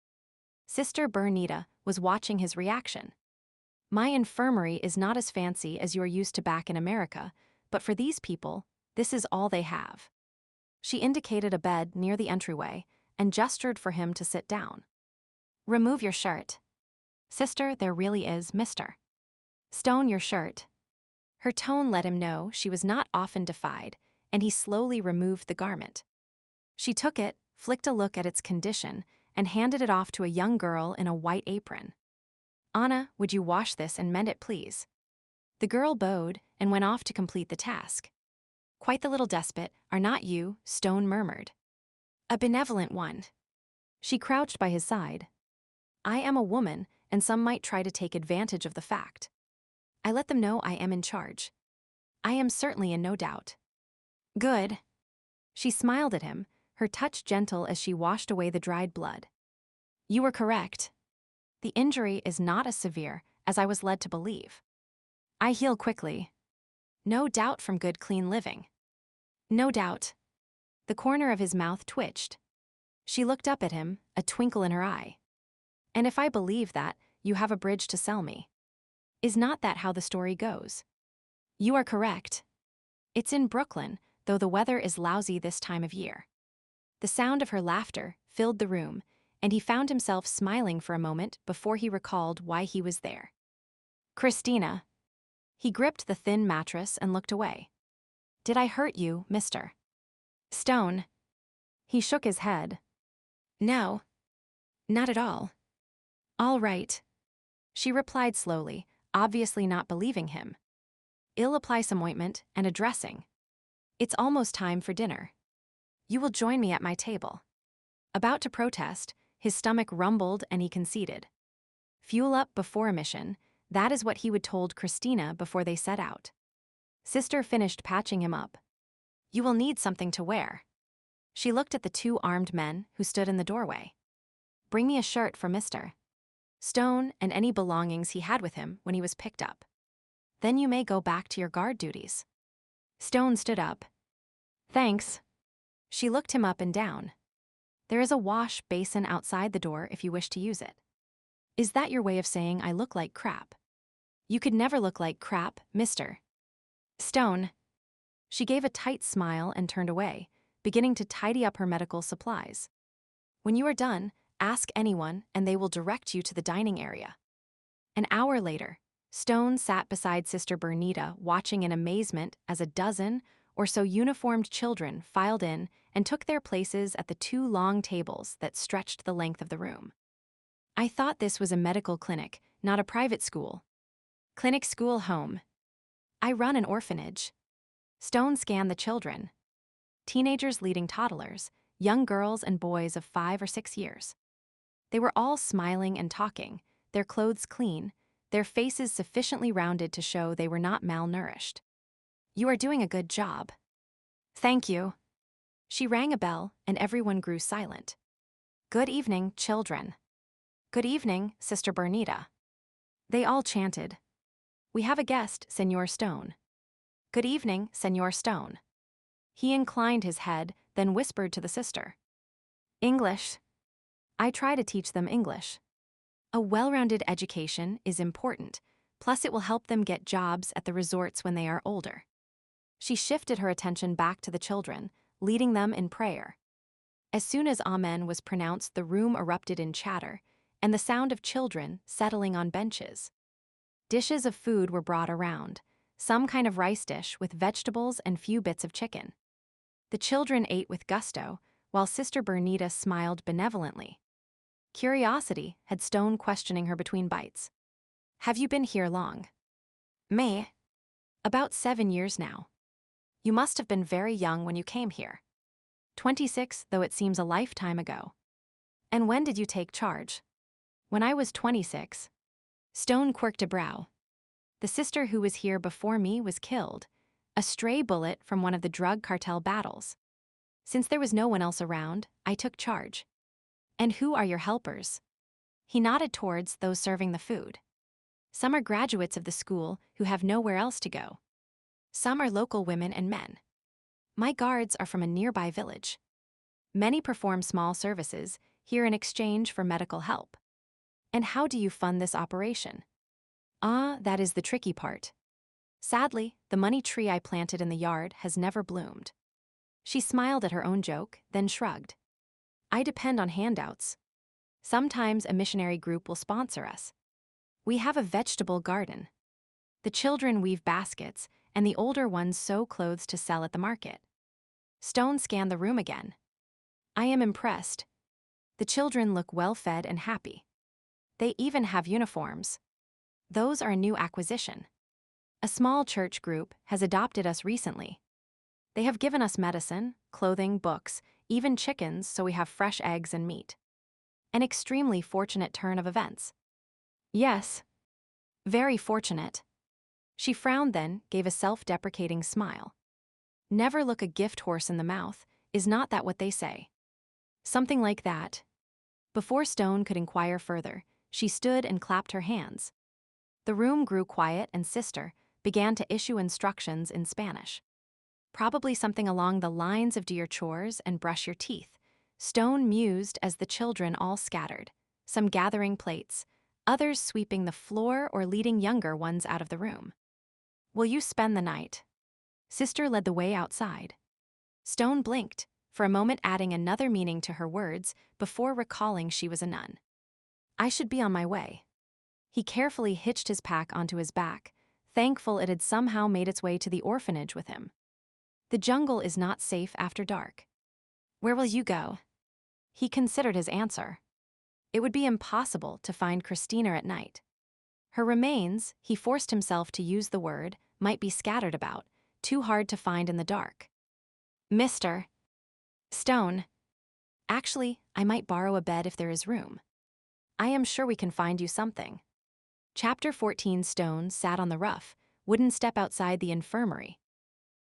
Sister Bernita was watching his reaction. My infirmary is not as fancy as you're used to back in America, but for these people, this is all they have. She indicated a bed near the entryway and gestured for him to sit down. Remove your shirt. Sister, there really is, mister. Stone your shirt. Her tone let him know she was not often defied, and he slowly removed the garment. She took it, flicked a look at its condition, and handed it off to a young girl in a white apron. Anna, would you wash this and mend it, please? The girl bowed and went off to complete the task. Quite the little despot, are not you? Stone murmured. A benevolent one. She crouched by his side. I am a woman, and some might try to take advantage of the fact. I let them know I am in charge. I am certainly in no doubt. Good. She smiled at him, her touch gentle as she washed away the dried blood. You were correct. The injury is not as severe as I was led to believe. I heal quickly. No doubt from good clean living. No doubt. The corner of his mouth twitched. She looked up at him, a twinkle in her eye. And if I believe that, you have a bridge to sell me. Is not that how the story goes? You are correct. It's in Brooklyn, though the weather is lousy this time of year. The sound of her laughter filled the room, and he found himself smiling for a moment before he recalled why he was there. Christina. He gripped the thin mattress and looked away. Did I hurt you, mister? Stone. He shook his head. No. Not at all. All right. She replied slowly, obviously not believing him. I'll apply some ointment and a dressing. It's almost time for dinner. You will join me at my table. About to protest, his stomach rumbled and he conceded. Fuel up before a mission, that is what he would told Christina before they set out. Sister finished patching him up. You will need something to wear. She looked at the two armed men who stood in the doorway. Bring me a shirt for Mr. Stone and any belongings he had with him when he was picked up. Then you may go back to your guard duties. Stone stood up. Thanks. She looked him up and down. There is a wash basin outside the door if you wish to use it. Is that your way of saying I look like crap? You could never look like crap, mister. Stone. She gave a tight smile and turned away, beginning to tidy up her medical supplies. When you are done, ask anyone and they will direct you to the dining area. An hour later, Stone sat beside Sister Bernita watching in amazement as a dozen or so uniformed children filed in and took their places at the two long tables that stretched the length of the room. I thought this was a medical clinic, not a private school. Clinic, school, home. I run an orphanage. Stone scanned the children. Teenagers leading toddlers, young girls and boys of 5 or 6 years. They were all smiling and talking, their clothes clean, their faces sufficiently rounded to show they were not malnourished. You are doing a good job. Thank you. She rang a bell, and everyone grew silent. Good evening, children. Good evening, Sister Bernita. They all chanted. We have a guest, Senor Stone. Good evening, Senor Stone. He inclined his head, then whispered to the sister. English. I try to teach them English. A well-rounded education is important, plus it will help them get jobs at the resorts when they are older. She shifted her attention back to the children, leading them in prayer. As soon as Amen was pronounced, the room erupted in chatter, and the sound of children settling on benches. Dishes of food were brought around, some kind of rice dish with vegetables and few bits of chicken. The children ate with gusto, while Sister Bernita smiled benevolently. Curiosity had Stone questioning her between bites. Have you been here long? Me? About 7 years now. You must have been very young when you came here. 26, though it seems a lifetime ago. And when did you take charge? When I was 26. Stone quirked a brow. The sister who was here before me was killed, a stray bullet from one of the drug cartel battles. Since there was no one else around, I took charge. And who are your helpers? He nodded towards those serving the food. Some are graduates of the school who have nowhere else to go. Some are local women and men. My guards are from a nearby village. Many perform small services here in exchange for medical help. And how do you fund this operation? Ah, that is the tricky part. Sadly, the money tree I planted in the yard has never bloomed. She smiled at her own joke, then shrugged. I depend on handouts. Sometimes a missionary group will sponsor us. We have a vegetable garden. The children weave baskets, and the older ones sew clothes to sell at the market. Stone scanned the room again. I am impressed. The children look well-fed and happy. They even have uniforms. Those are a new acquisition. A small church group has adopted us recently. They have given us medicine, clothing, books, even chickens, so we have fresh eggs and meat. An extremely fortunate turn of events. Yes. Very fortunate. She frowned, then gave a self-deprecating smile. Never look a gift horse in the mouth, is not that what they say? Something like that. Before Stone could inquire further, she stood and clapped her hands. The room grew quiet, and Sister began to issue instructions in Spanish. Probably something along the lines of do your chores and brush your teeth. Stone mused as the children all scattered, some gathering plates, others sweeping the floor or leading younger ones out of the room. Will you spend the night? Sister led the way outside. Stone blinked, for a moment adding another meaning to her words before recalling she was a nun. I should be on my way. He carefully hitched his pack onto his back, thankful it had somehow made its way to the orphanage with him. The jungle is not safe after dark. Where will you go? He considered his answer. It would be impossible to find Christina at night. Her remains, he forced himself to use the word, might be scattered about, too hard to find in the dark. Mr. Stone. Actually, I might borrow a bed if there is room. I am sure we can find you something. Chapter 14. Stone sat on the rough, wooden step outside the infirmary.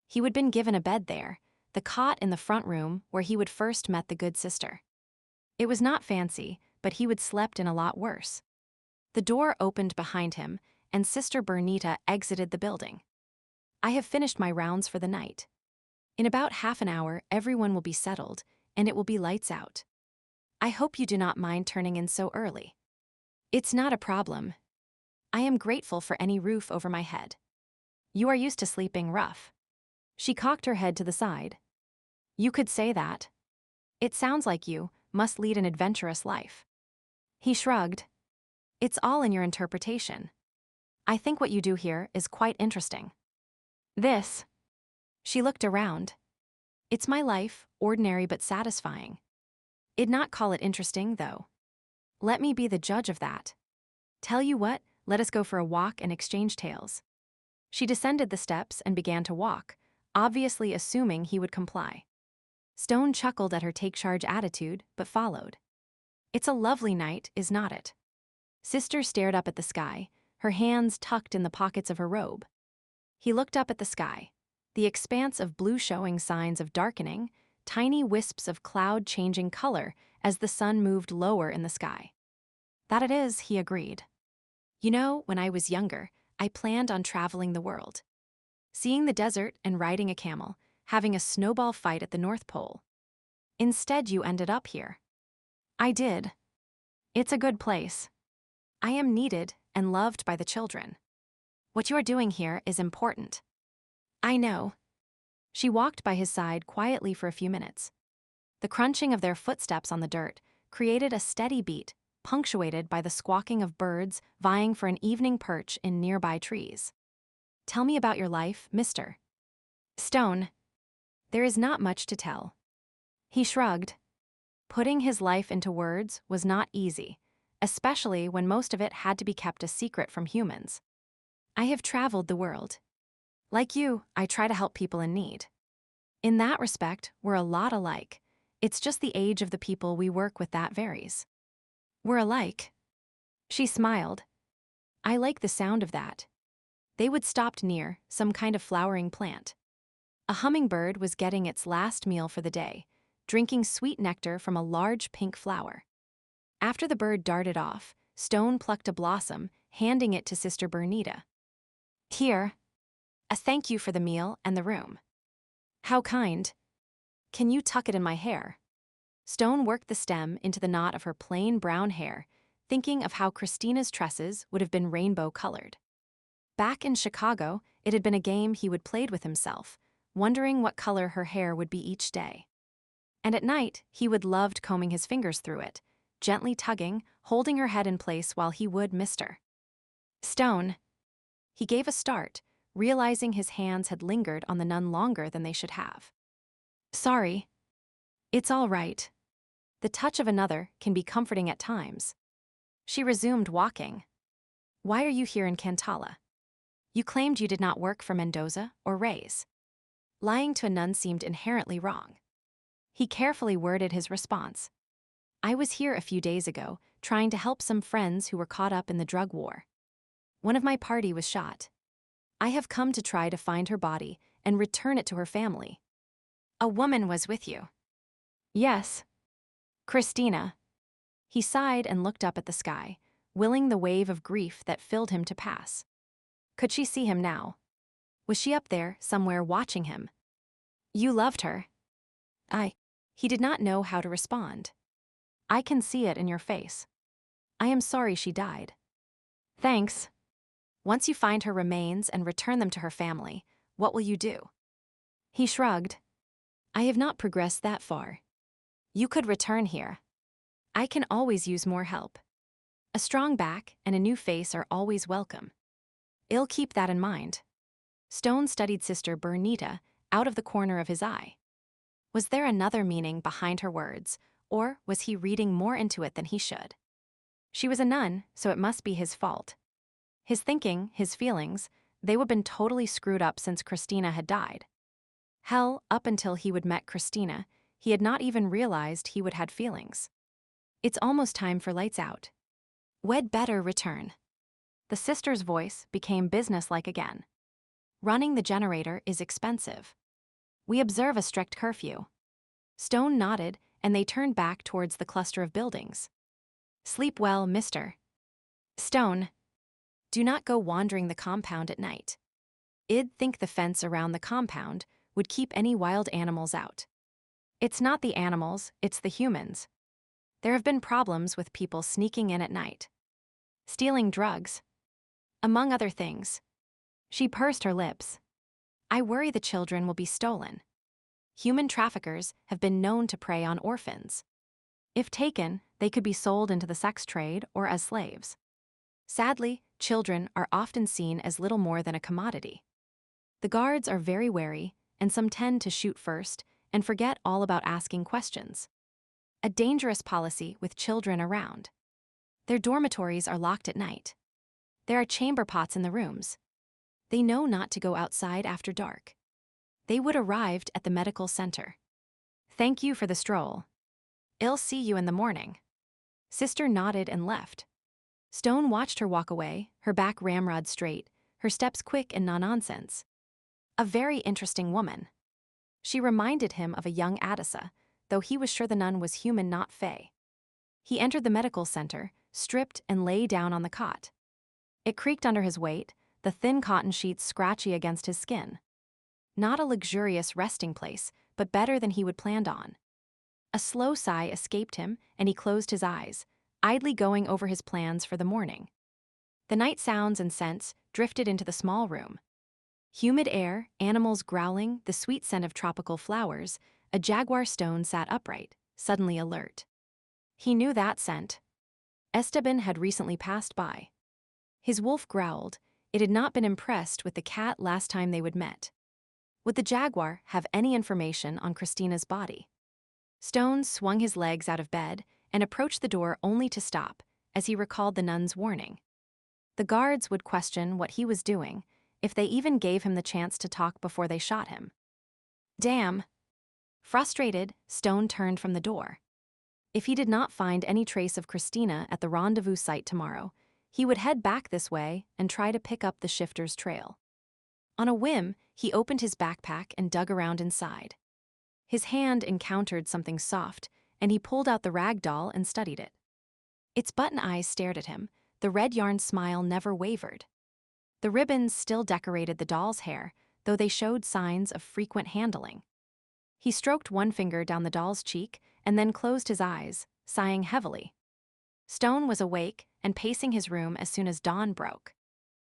He would been given a bed there, the cot in the front room where he would first met the good sister. It was not fancy, but he would slept in a lot worse. The door opened behind him, and Sister Bernita exited the building. I have finished my rounds for the night. In about half an hour, everyone will be settled, and it will be lights out. I hope you do not mind turning in so early. It's not a problem. I am grateful for any roof over my head. You are used to sleeping rough. She cocked her head to the side. You could say that. It sounds like you must lead an adventurous life. He shrugged. It's all in your interpretation. I think what you do here is quite interesting. This. She looked around. It's my life, ordinary but satisfying. I'd not call it interesting, though. Let me be the judge of that. Tell you what, let us go for a walk and exchange tales." She descended the steps and began to walk, obviously assuming he would comply. Stone chuckled at her take-charge attitude, but followed. "It's a lovely night, is not it?" Sister stared up at the sky, her hands tucked in the pockets of her robe. He looked up at the sky, the expanse of blue showing signs of darkening, tiny wisps of cloud changing color as the sun moved lower in the sky. "That it is," he agreed. "You know, when I was younger, I planned on traveling the world. Seeing the desert and riding a camel, having a snowball fight at the North Pole. Instead, you ended up here." "I did. It's a good place. I am needed and loved by the children. What you are doing here is important." "I know." She walked by his side quietly for a few minutes. The crunching of their footsteps on the dirt created a steady beat, punctuated by the squawking of birds vying for an evening perch in nearby trees. "Tell me about your life, Mr. Stone." "There is not much to tell." He shrugged. Putting his life into words was not easy, especially when most of it had to be kept a secret from humans. "I have traveled the world. Like you, I try to help people in need. In that respect, we're a lot alike. It's just the age of the people we work with that varies." "We're alike." She smiled. "I like the sound of that." They would stopped near some kind of flowering plant. A hummingbird was getting its last meal for the day, drinking sweet nectar from a large pink flower. After the bird darted off, Stone plucked a blossom, handing it to Sister Bernita. "Here. A thank you for the meal and the room." "How kind. Can you tuck it in my hair?" Stone worked the stem into the knot of her plain brown hair, thinking of how Christina's tresses would have been rainbow-colored. Back in Chicago, it had been a game he would played with himself, wondering what color her hair would be each day. And at night, he would loved combing his fingers through it, gently tugging, holding her head in place while he would Mr. Stone. He gave a start, realizing his hands had lingered on the nun longer than they should have. "Sorry." "It's all right. The touch of another can be comforting at times." She resumed walking. "Why are you here in Cantala? You claimed you did not work for Mendoza or Reyes." Lying to a nun seemed inherently wrong. He carefully worded his response. "I was here a few days ago, trying to help some friends who were caught up in the drug war. One of my party was shot. I have come to try to find her body and return it to her family." "A woman was with you?" "Yes. Christina." He sighed and looked up at the sky, willing the wave of grief that filled him to pass. Could she see him now? Was she up there, somewhere, watching him? "You loved her." He did not know how to respond. "I can see it in your face. I am sorry she died." "Thanks. Once you find her remains and return them to her family, what will you do?" He shrugged. "I have not progressed that far. You could return here. I can always use more help. A strong back and a new face are always welcome. I'll keep that in mind." Stone studied Sister Bernita out of the corner of his eye. Was there another meaning behind her words, or was he reading more into it than he should? She was a nun, so it must be his fault. His thinking, his feelings, they would have been totally screwed up since Christina had died. Hell, up until he would met Christina, he had not even realized he would had feelings. "It's almost time for lights out. We'd better return." The sister's voice became businesslike again. "Running the generator is expensive. We observe a strict curfew." Stone nodded, and they turned back towards the cluster of buildings. "Sleep well, Mr. Stone. Do not go wandering the compound at night. I'd think the fence around the compound would keep any wild animals out. It's not the animals, it's the humans. There have been problems with people sneaking in at night. Stealing drugs. Among other things." She pursed her lips. "I worry the children will be stolen. Human traffickers have been known to prey on orphans. If taken, they could be sold into the sex trade or as slaves. Sadly, children are often seen as little more than a commodity. The guards are very wary, and some tend to shoot first and forget all about asking questions. A dangerous policy with children around. Their dormitories are locked at night. There are chamber pots in the rooms. They know not to go outside after dark. They would arrived at the medical center. Thank you for the stroll. I'll see you in the morning. Sister nodded and left. Stone watched her walk away, her back ramrod straight, her steps quick and no-nonsense. A very interesting woman. She reminded him of a young Addisa, though he was sure the nun was human, not fey. He entered the medical center, stripped and lay down on the cot. It creaked under his weight, the thin cotton sheets scratchy against his skin. Not a luxurious resting place, but better than he would planned on. A slow sigh escaped him, and he closed his eyes, idly going over his plans for the morning. The night sounds and scents drifted into the small room. Humid air, animals growling, the sweet scent of tropical flowers. A jaguar stone sat upright, suddenly alert. He knew that scent. Esteban had recently passed by. His wolf growled. It had not been impressed with the cat last time they would met. Would the jaguar have any information on Christina's body? Stone swung his legs out of bed and approached the door only to stop, as he recalled the nun's warning. The guards would question what he was doing, if they even gave him the chance to talk before they shot him. Damn! Frustrated, Stone turned from the door. If he did not find any trace of Christina at the rendezvous site tomorrow, he would head back this way and try to pick up the shifter's trail. On a whim, he opened his backpack and dug around inside. His hand encountered something soft, and he pulled out the rag doll and studied it. Its button eyes stared at him, the red yarn smile never wavered. The ribbons still decorated the doll's hair, though they showed signs of frequent handling. He stroked one finger down the doll's cheek and then closed his eyes, sighing heavily. Stone was awake and pacing his room as soon as dawn broke.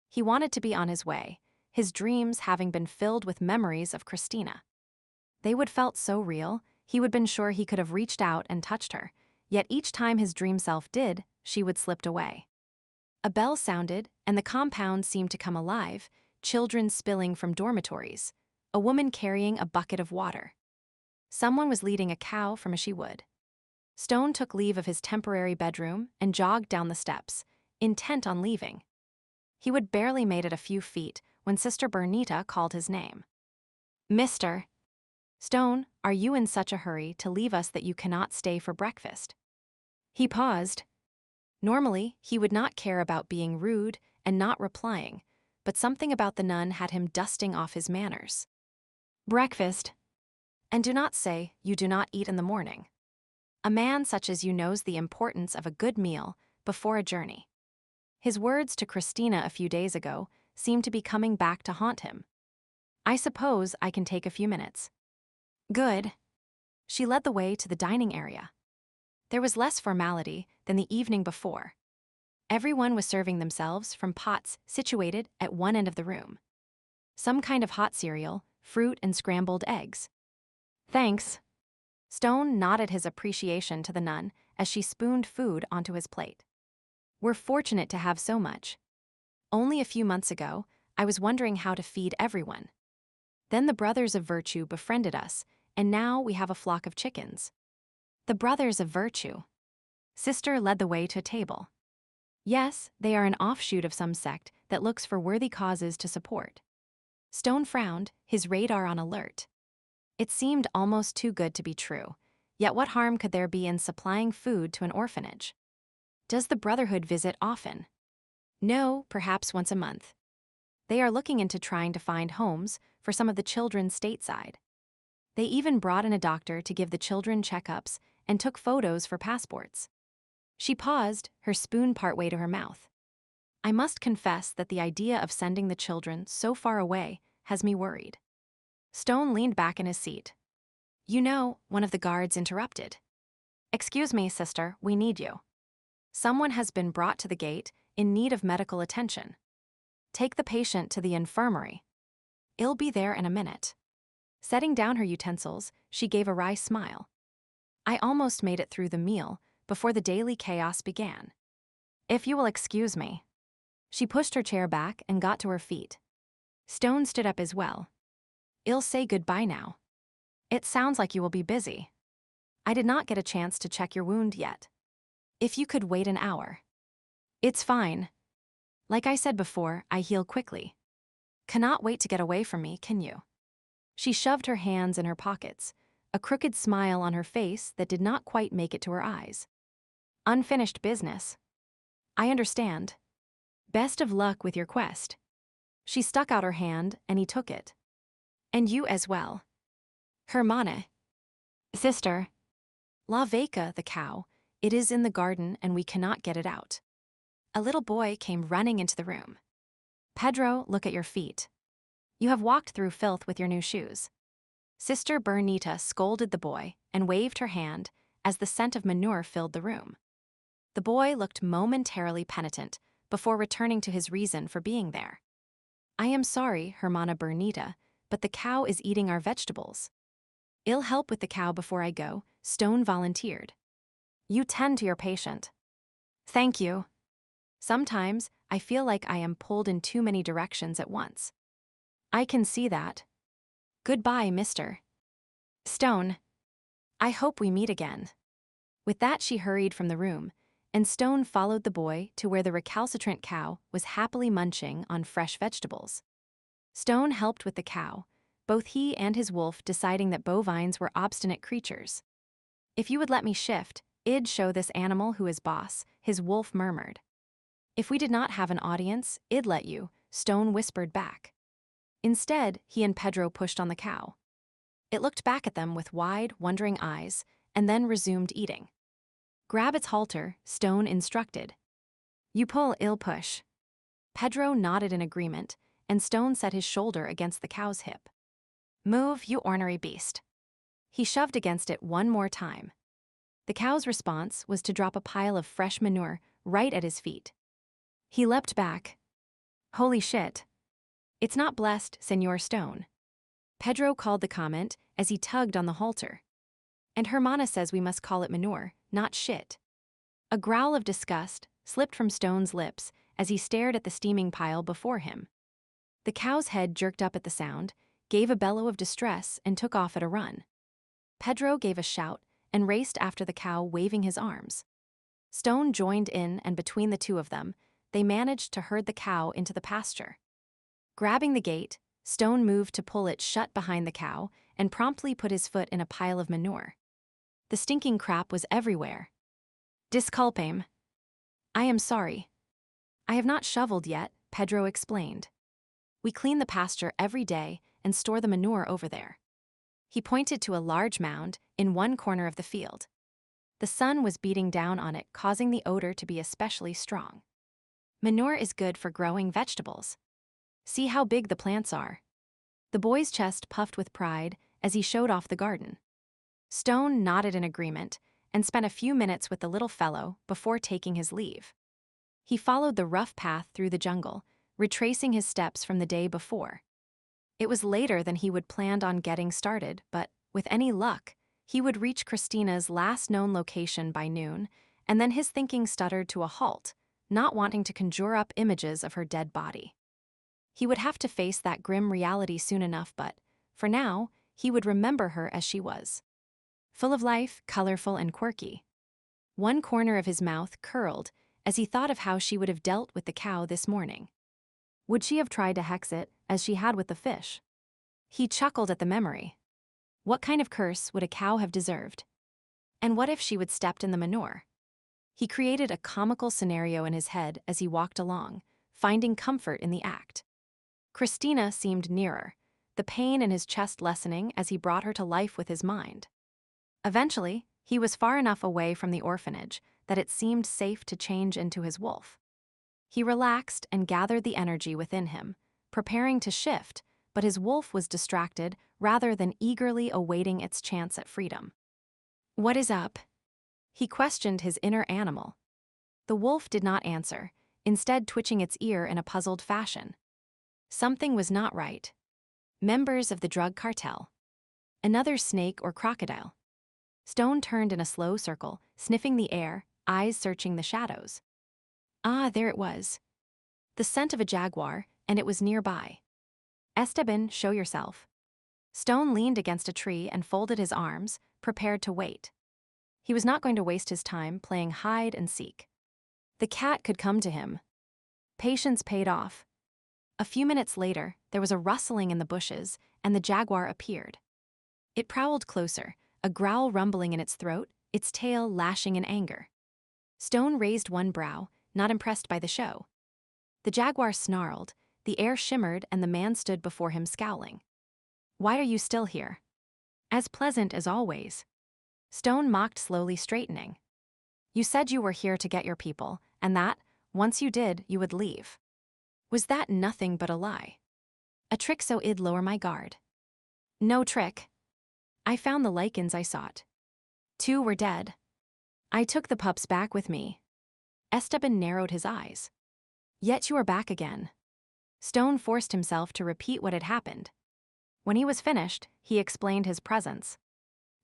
He wanted to be on his way, his dreams having been filled with memories of Christina. They would felt so real, he would been sure he could have reached out and touched her, yet each time his dream self did, she would slipped away. A bell sounded, and the compound seemed to come alive, children spilling from dormitories, a woman carrying a bucket of water. Someone was leading a cow from a she-wood. Stone took leave of his temporary bedroom and jogged down the steps, intent on leaving. He would barely made it a few feet when Sister Bernita called his name. Mister. Stone, are you in such a hurry to leave us that you cannot stay for breakfast? He paused. Normally, he would not care about being rude and not replying, but something about the nun had him dusting off his manners. Breakfast. And do not say you do not eat in the morning. A man such as you knows the importance of a good meal before a journey. His words to Christina a few days ago seemed to be coming back to haunt him. I suppose I can take a few minutes. Good. She led the way to the dining area. There was less formality than the evening before. Everyone was serving themselves from pots situated at one end of the room. Some kind of hot cereal, fruit, and scrambled eggs. Thanks. Stone nodded his appreciation to the nun as she spooned food onto his plate. We're fortunate to have so much. Only a few months ago, I was wondering how to feed everyone. Then the Brothers of Virtue befriended us, and now we have a flock of chickens. The Brothers of Virtue. Sister led the way to a table. Yes, they are an offshoot of some sect that looks for worthy causes to support. Stone frowned, his radar on alert. It seemed almost too good to be true, yet what harm could there be in supplying food to an orphanage? Does the Brotherhood visit often? No, perhaps once a month. They are looking into trying to find homes for some of the children stateside. They even brought in a doctor to give the children checkups and took photos for passports. She paused, her spoon partway to her mouth. I must confess that the idea of sending the children so far away has me worried. Stone leaned back in his seat. You know, one of the guards interrupted. Excuse me, sister, we need you. Someone has been brought to the gate in need of medical attention. Take the patient to the infirmary. I'll be there in a minute. Setting down her utensils, she gave a wry smile. I almost made it through the meal before the daily chaos began. If you will excuse me. She pushed her chair back and got to her feet. Stone stood up as well. I'll say goodbye now. It sounds like you will be busy. I did not get a chance to check your wound yet. If you could wait an hour. It's fine. Like I said before, I heal quickly. Cannot wait to get away from me, can you? She shoved her hands in her pockets, a crooked smile on her face that did not quite make it to her eyes. Unfinished business. I understand. Best of luck with your quest. She stuck out her hand, and he took it. And you as well. Hermana. Sister. La vaca, the cow. It is in the garden and we cannot get it out. A little boy came running into the room. Pedro, look at your feet. You have walked through filth with your new shoes. Sister Bernita scolded the boy and waved her hand as the scent of manure filled the room. The boy looked momentarily penitent before returning to his reason for being there. I am sorry, Hermana Bernita, but the cow is eating our vegetables. I'll help with the cow before I go, Stone volunteered. You tend to your patient. Thank you. Sometimes I feel like I am pulled in too many directions at once. I can see that. Goodbye, Mr. Stone. I hope we meet again. With that, she hurried from the room, and Stone followed the boy to where the recalcitrant cow was happily munching on fresh vegetables. Stone helped with the cow, both he and his wolf deciding that bovines were obstinate creatures. If you would let me shift, I'd show this animal who is boss, his wolf murmured. If we did not have an audience, I'd let you, Stone whispered back. Instead, he and Pedro pushed on the cow. It looked back at them with wide, wondering eyes, and then resumed eating. Grab its halter, Stone instructed. You pull, I'll push. Pedro nodded in agreement, and Stone set his shoulder against the cow's hip. Move, you ornery beast. He shoved against it one more time. The cow's response was to drop a pile of fresh manure right at his feet. He leapt back. Holy shit. It's not blessed, Senor Stone. Pedro called the comment as he tugged on the halter. And Hermana says we must call it manure, not shit. A growl of disgust slipped from Stone's lips as he stared at the steaming pile before him. The cow's head jerked up at the sound, gave a bellow of distress, and took off at a run. Pedro gave a shout and raced after the cow, waving his arms. Stone joined in, and between the two of them, they managed to herd the cow into the pasture. Grabbing the gate, Stone moved to pull it shut behind the cow and promptly put his foot in a pile of manure. The stinking crap was everywhere. Disculpame. I am sorry. I have not shoveled yet, Pedro explained. We clean the pasture every day and store the manure over there. He pointed to a large mound in one corner of the field. The sun was beating down on it, causing the odor to be especially strong. Manure is good for growing vegetables. See how big the plants are. The boy's chest puffed with pride as he showed off the garden. Stone nodded in agreement and spent a few minutes with the little fellow before taking his leave. He followed the rough path through the jungle, retracing his steps from the day before. It was later than he would planned on getting started, but, with any luck, he would reach Christina's last known location by noon, and then his thinking stuttered to a halt, not wanting to conjure up images of her dead body. He would have to face that grim reality soon enough, but, for now, he would remember her as she was. Full of life, colorful, and quirky. One corner of his mouth curled as he thought of how she would have dealt with the cow this morning. Would she have tried to hex it, as she had with the fish? He chuckled at the memory. What kind of curse would a cow have deserved? And what if she would stepped in the manure? He created a comical scenario in his head as he walked along, finding comfort in the act. Christina seemed nearer, the pain in his chest lessening as he brought her to life with his mind. Eventually, he was far enough away from the orphanage that it seemed safe to change into his wolf. He relaxed and gathered the energy within him, preparing to shift, but his wolf was distracted rather than eagerly awaiting its chance at freedom. What is up? He questioned his inner animal. The wolf did not answer, instead twitching its ear in a puzzled fashion. Something was not right. Members of the drug cartel. Another snake or crocodile. Stone turned in a slow circle, sniffing the air, eyes searching the shadows. Ah, there it was. The scent of a jaguar, and it was nearby. Esteban, show yourself. Stone leaned against a tree and folded his arms, prepared to wait. He was not going to waste his time playing hide and seek. The cat could come to him. Patience paid off. A few minutes later, there was a rustling in the bushes, and the jaguar appeared. It prowled closer, a growl rumbling in its throat, its tail lashing in anger. Stone raised one brow, not impressed by the show. The jaguar snarled, the air shimmered, and the man stood before him scowling. "Why are you still here?" "As pleasant as always." Stone mocked, slowly straightening. "You said you were here to get your people, and that, once you did, you would leave. Was that nothing but a lie? A trick so I'd lower my guard?" "No trick. I found the Lycans I sought. 2 were dead. I took the pups back with me." Esteban narrowed his eyes. "Yet you are back again." Stone forced himself to repeat what had happened. When he was finished, he explained his presence.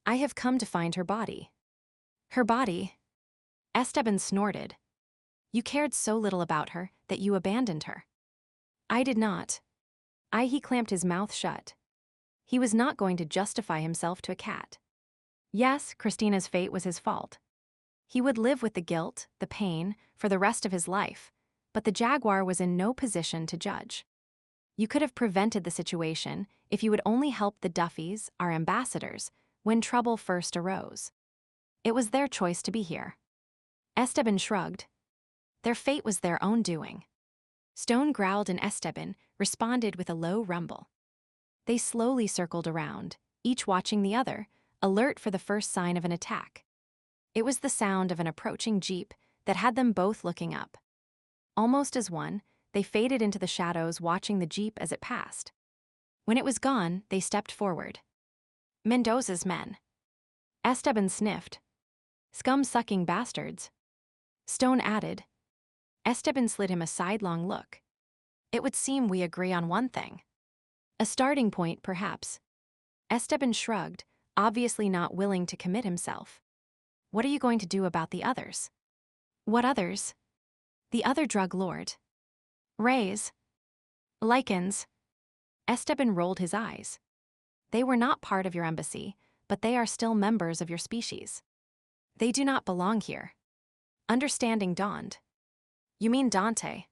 "I have come to find her body." "Her body?" Esteban snorted. "You cared so little about her that you abandoned her." "I did not." He clamped his mouth shut. He was not going to justify himself to a cat. Yes, Christina's fate was his fault. He would live with the guilt, the pain, for the rest of his life, but the jaguar was in no position to judge. You could have prevented the situation if you would only help the Duffys, our ambassadors, when trouble first arose. It was their choice to be here. Esteban shrugged. Their fate was their own doing. Stone growled and Esteban responded with a low rumble. They slowly circled around, each watching the other, alert for the first sign of an attack. It was the sound of an approaching jeep that had them both looking up. Almost as one, they faded into the shadows, watching the jeep as it passed. When it was gone, they stepped forward. "Mendoza's men." Esteban sniffed. "Scum-sucking bastards." Stone added. Esteban slid him a sidelong look. "It would seem we agree on one thing." "A starting point, perhaps." Esteban shrugged, obviously not willing to commit himself. "What are you going to do about the others?" "What others?" "The other drug lord." "Rays." "Lycans." Esteban rolled his eyes. "They were not part of your embassy, but they are still members of your species. They do not belong here." Understanding dawned. "You mean Dante?"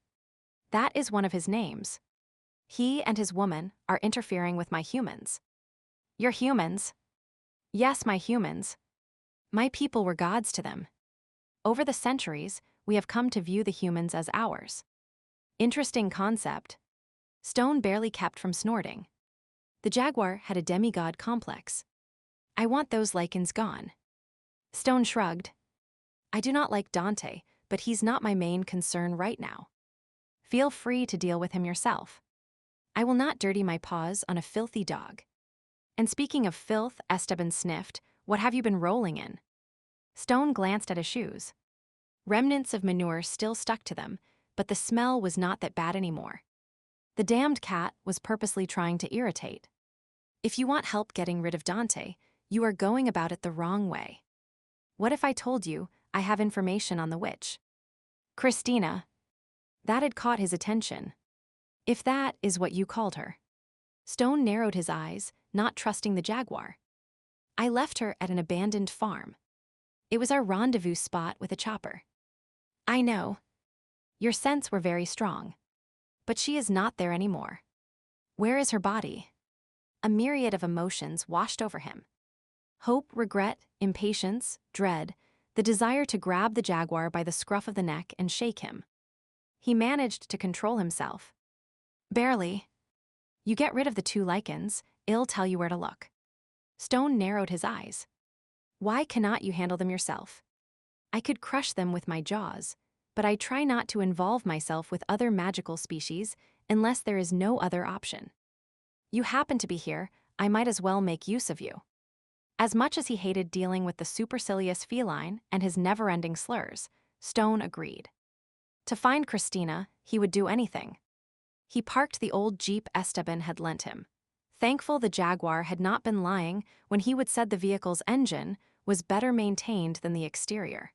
"That is one of his names. He and his woman are interfering with my humans." "Your humans?" "Yes, my humans. My people were gods to them. Over the centuries, we have come to view the humans as ours." Interesting concept. Stone barely kept from snorting. The jaguar had a demigod complex. "I want those Lycans gone." Stone shrugged. "I do not like Dante, but he's not my main concern right now. Feel free to deal with him yourself. I will not dirty my paws on a filthy dog." "And speaking of filth," Esteban sniffed, "what have you been rolling in?" Stone glanced at his shoes. Remnants of manure still stuck to them, but the smell was not that bad anymore. The damned cat was purposely trying to irritate. "If you want help getting rid of Dante, you are going about it the wrong way. What if I told you I have information on the witch?" "Christina." That had caught his attention. "If that is what you called her." Stone narrowed his eyes, not trusting the jaguar. "I left her at an abandoned farm. It was our rendezvous spot with a chopper." "I know. Your scents were very strong. But she is not there anymore." "Where is her body?" A myriad of emotions washed over him. Hope, regret, impatience, dread, the desire to grab the jaguar by the scruff of the neck and shake him. He managed to control himself. "Barely. You get rid of the 2 Lycans, I'll tell you where to look." Stone narrowed his eyes. "Why cannot you handle them yourself?" "I could crush them with my jaws, but I try not to involve myself with other magical species unless there is no other option. You happen to be here, I might as well make use of you." As much as he hated dealing with the supercilious feline and his never-ending slurs, Stone agreed. To find Christina, he would do anything. He parked the old Jeep Esteban had lent him, thankful the jaguar had not been lying when he would said the vehicle's engine was better maintained than the exterior.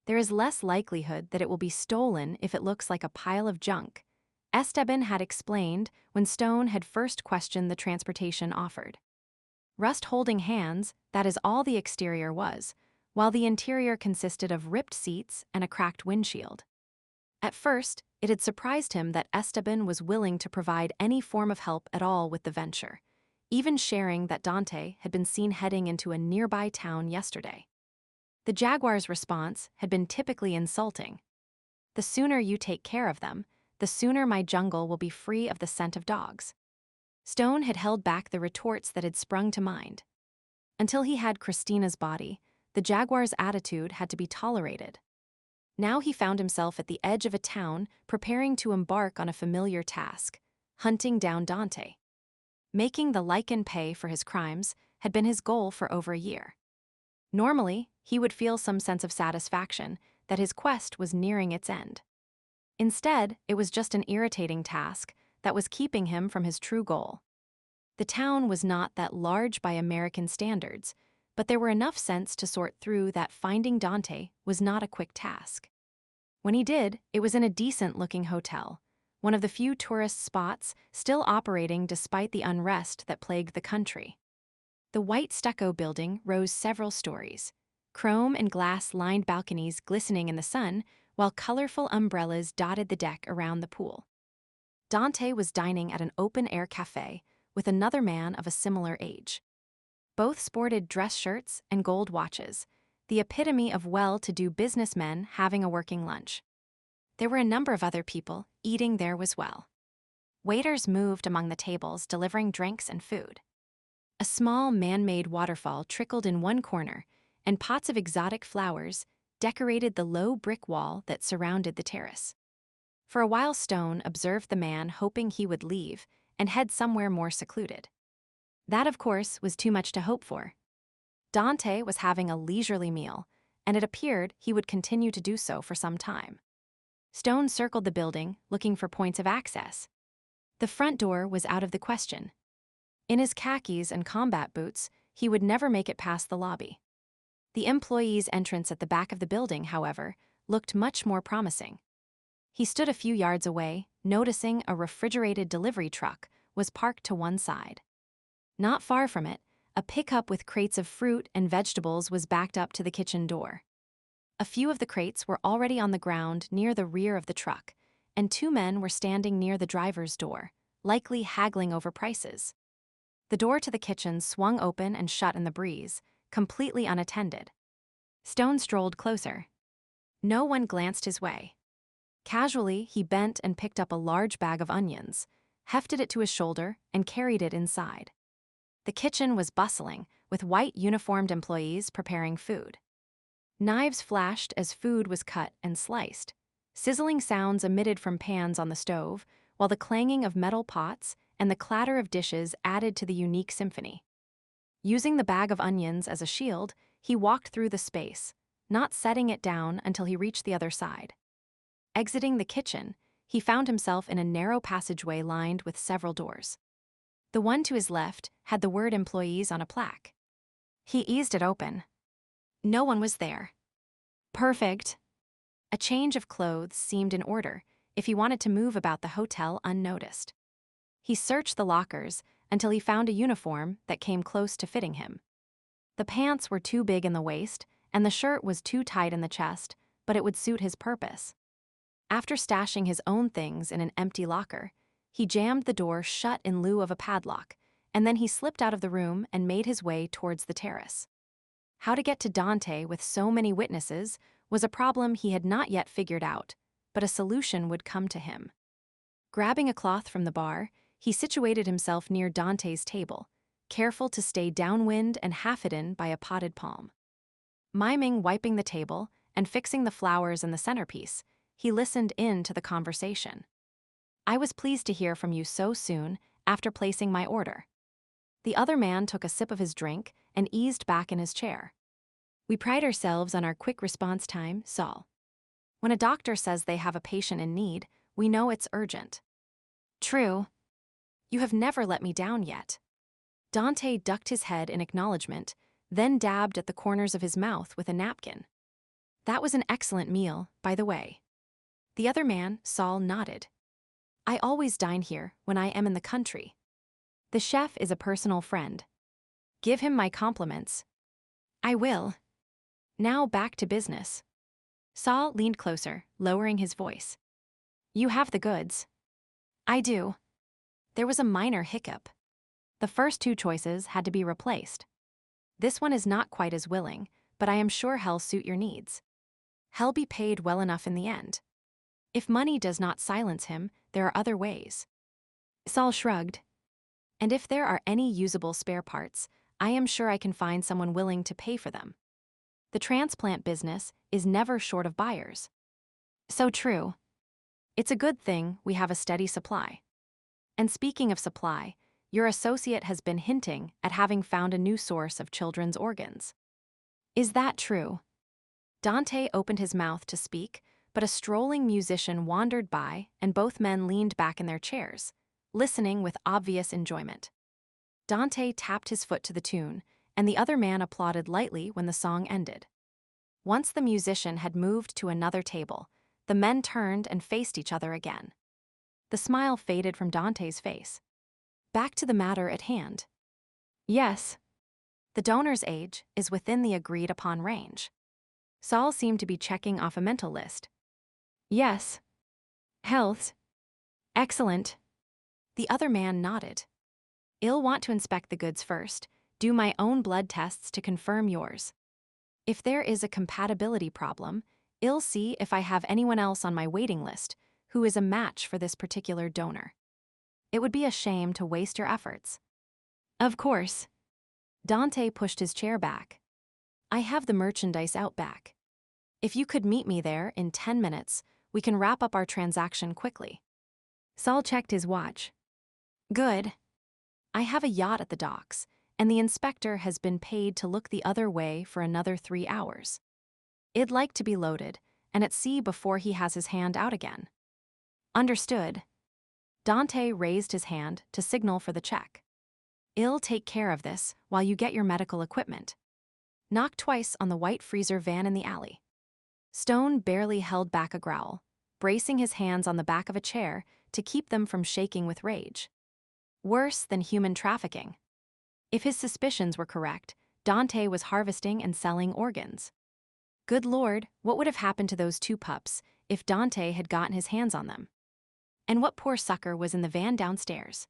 There is less likelihood that it will be stolen if it looks like a pile of junk, Esteban had explained when Stone had first questioned the transportation offered. Rust-holding hands, that is all the exterior was, while the interior consisted of ripped seats and a cracked windshield. At first, It had surprised him that Esteban was willing to provide any form of help at all with the venture, even sharing that Dante had been seen heading into a nearby town yesterday. The jaguar's response had been typically insulting. "The sooner you take care of them, the sooner my jungle will be free of the scent of dogs." Stone had held back the retorts that had sprung to mind. Until he had Christina's body, the jaguar's attitude had to be tolerated. Now he found himself at the edge of a town, preparing to embark on a familiar task: hunting down Dante. Making the Lycan pay for his crimes had been his goal for over a year. Normally, he would feel some sense of satisfaction that his quest was nearing its end. Instead, it was just an irritating task that was keeping him from his true goal. The town was not that large by American standards, but there were enough sense to sort through that finding Dante was not a quick task. When he did, it was in a decent-looking hotel, one of the few tourist spots still operating despite the unrest that plagued the country. The white stucco building rose several stories, chrome and glass-lined balconies glistening in the sun, while colorful umbrellas dotted the deck around the pool. Dante was dining at an open-air cafe with another man of a similar age. Both sported dress shirts and gold watches, the epitome of well-to-do businessmen having a working lunch. There were a number of other people eating there as well. Waiters moved among the tables delivering drinks and food. A small man-made waterfall trickled in one corner, and pots of exotic flowers decorated the low brick wall that surrounded the terrace. For a while Stone observed the man, hoping he would leave and head somewhere more secluded. That, of course, was too much to hope for. Dante was having a leisurely meal, and it appeared he would continue to do so for some time. Stone circled the building, looking for points of access. The front door was out of the question. In his khakis and combat boots, he would never make it past the lobby. The employee's entrance at the back of the building, however, looked much more promising. He stood a few yards away, noticing a refrigerated delivery truck was parked to one side. Not far from it, a pickup with crates of fruit and vegetables was backed up to the kitchen door. A few of the crates were already on the ground near the rear of the truck, and two men were standing near the driver's door, likely haggling over prices. The door to the kitchen swung open and shut in the breeze, completely unattended. Stone strolled closer. No one glanced his way. Casually, he bent and picked up a large bag of onions, hefted it to his shoulder, and carried it inside. The kitchen was bustling, with white uniformed employees preparing food. Knives flashed as food was cut and sliced. Sizzling sounds emitted from pans on the stove, while the clanging of metal pots and the clatter of dishes added to the unique symphony. Using the bag of onions as a shield, he walked through the space, not setting it down until he reached the other side. Exiting the kitchen, he found himself in a narrow passageway lined with several doors. The one to his left had the word employees on a plaque. He eased it open. No one was there. Perfect. A change of clothes seemed in order if he wanted to move about the hotel unnoticed. He searched the lockers until he found a uniform that came close to fitting him. The pants were too big in the waist, and the shirt was too tight in the chest, but it would suit his purpose. After stashing his own things in an empty locker, he jammed the door shut in lieu of a padlock, and then he slipped out of the room and made his way towards the terrace. How to get to Dante with so many witnesses was a problem he had not yet figured out, but a solution would come to him. Grabbing a cloth from the bar, he situated himself near Dante's table, careful to stay downwind and half hidden by a potted palm. Miming wiping the table and fixing the flowers in the centerpiece, he listened in to the conversation. "I was pleased to hear from you so soon after placing my order." The other man took a sip of his drink and eased back in his chair. "We pride ourselves on our quick response time, Saul. When a doctor says they have a patient in need, we know it's urgent." "True. You have never let me down yet." Dante ducked his head in acknowledgement, then dabbed at the corners of his mouth with a napkin. "That was an excellent meal, by the way." The other man, Saul, nodded. "I always dine here when I am in the country. The chef is a personal friend. Give him my compliments." "I will." "Now back to business." Saul leaned closer, lowering his voice. You have the goods. I do. There was a minor hiccup. The first two choices had to be replaced. This one is not quite as willing, but I am sure he'll suit your needs. He'll be paid well enough in the end. If money does not silence him, there are other ways. Saul shrugged. And if there are any usable spare parts, I am sure I can find someone willing to pay for them. The transplant business is never short of buyers. So true. It's a good thing we have a steady supply. And speaking of supply, your associate has been hinting at having found a new source of children's organs. Is that true? Dante opened his mouth to speak, but a strolling musician wandered by and both men leaned back in their chairs, listening with obvious enjoyment. Dante tapped his foot to the tune, and the other man applauded lightly when the song ended. Once the musician had moved to another table, the men turned and faced each other again. The smile faded from Dante's face. Back to the matter at hand. Yes. The donor's age is within the agreed-upon range. Saul seemed to be checking off a mental list. Yes. Health. Excellent. The other man nodded. I'll want to inspect the goods first, do my own blood tests to confirm yours. If there is a compatibility problem, I'll see if I have anyone else on my waiting list who is a match for this particular donor. It would be a shame to waste your efforts. Of course. Dante pushed his chair back. I have the merchandise out back. If you could meet me there in 10 minutes, we can wrap up our transaction quickly. Saul checked his watch. Good. I have a yacht at the docks, and the inspector has been paid to look the other way for another 3 hours. I'd like to be loaded and at sea before he has his hand out again. Understood. Dante raised his hand to signal for the check. I'll take care of this while you get your medical equipment. Knock twice on the white freezer van in the alley. Stone barely held back a growl, bracing his hands on the back of a chair to keep them from shaking with rage. Worse than human trafficking. If his suspicions were correct, Dante was harvesting and selling organs. Good Lord, what would have happened to those 2 pups if Dante had gotten his hands on them? And what poor sucker was in the van downstairs?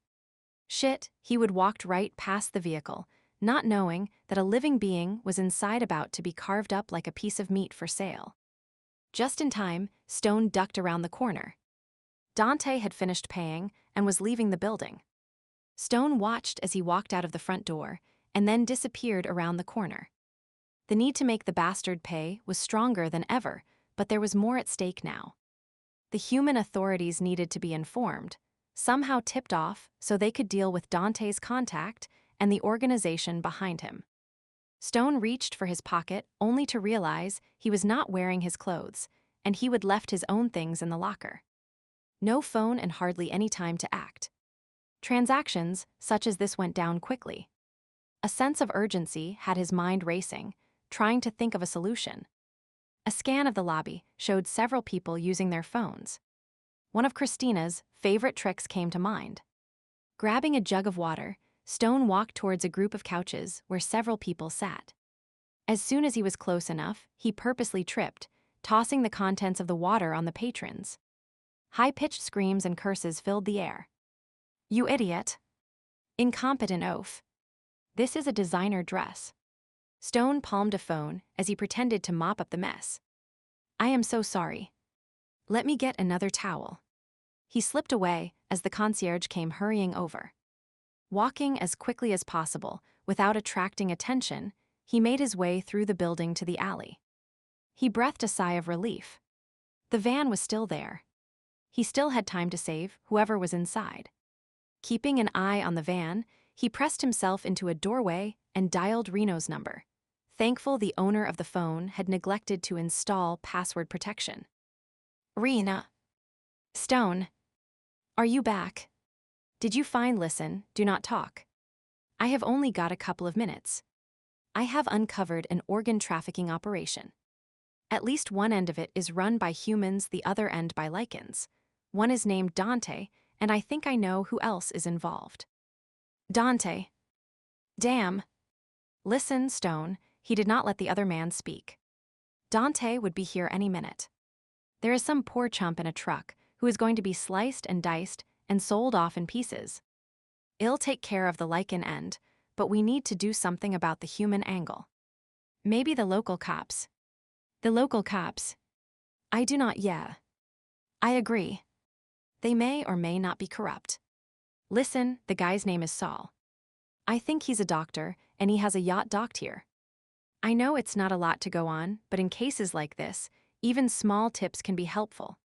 Shit, he would walked right past the vehicle, not knowing that a living being was inside about to be carved up like a piece of meat for sale. Just in time, Stone ducked around the corner. Dante had finished paying and was leaving the building. Stone watched as he walked out of the front door and then disappeared around the corner. The need to make the bastard pay was stronger than ever, but there was more at stake now. The human authorities needed to be informed, somehow tipped off so they could deal with Dante's contact and the organization behind him. Stone reached for his pocket only to realize he was not wearing his clothes, and he had left his own things in the locker. No phone and hardly any time to act. Transactions such as this went down quickly. A sense of urgency had his mind racing, trying to think of a solution. A scan of the lobby showed several people using their phones. One of Christina's favorite tricks came to mind. Grabbing a jug of water, Stone walked towards a group of couches where several people sat. As soon as he was close enough, he purposely tripped, tossing the contents of the water on the patrons. High-pitched screams and curses filled the air. You idiot. Incompetent oaf. This is a designer dress. Stone palmed a phone as he pretended to mop up the mess. I am so sorry. Let me get another towel. He slipped away as the concierge came hurrying over. Walking as quickly as possible, without attracting attention, he made his way through the building to the alley. He breathed a sigh of relief. The van was still there. He still had time to save whoever was inside. Keeping an eye on the van, he pressed himself into a doorway and dialed Reno's number, thankful the owner of the phone had neglected to install password protection. Rena. Stone. Are you back? Did you find Listen, Do Not Talk? I have only got a couple of minutes. I have uncovered an organ trafficking operation. At least one end of it is run by humans, the other end by Lycans. One is named Dante, and I think I know who else is involved. Dante. Damn. Listen, Stone, he did not let the other man speak. Dante would be here any minute. There is some poor chump in a truck who is going to be sliced and diced and sold off in pieces. I'll take care of the Lycan end, but we need to do something about the human angle. Maybe the local cops. The local cops. I do not, yeah. I agree. They may or may not be corrupt. Listen, the guy's name is Saul. I think he's a doctor, and he has a yacht docked here. I know it's not a lot to go on, but in cases like this, even small tips can be helpful.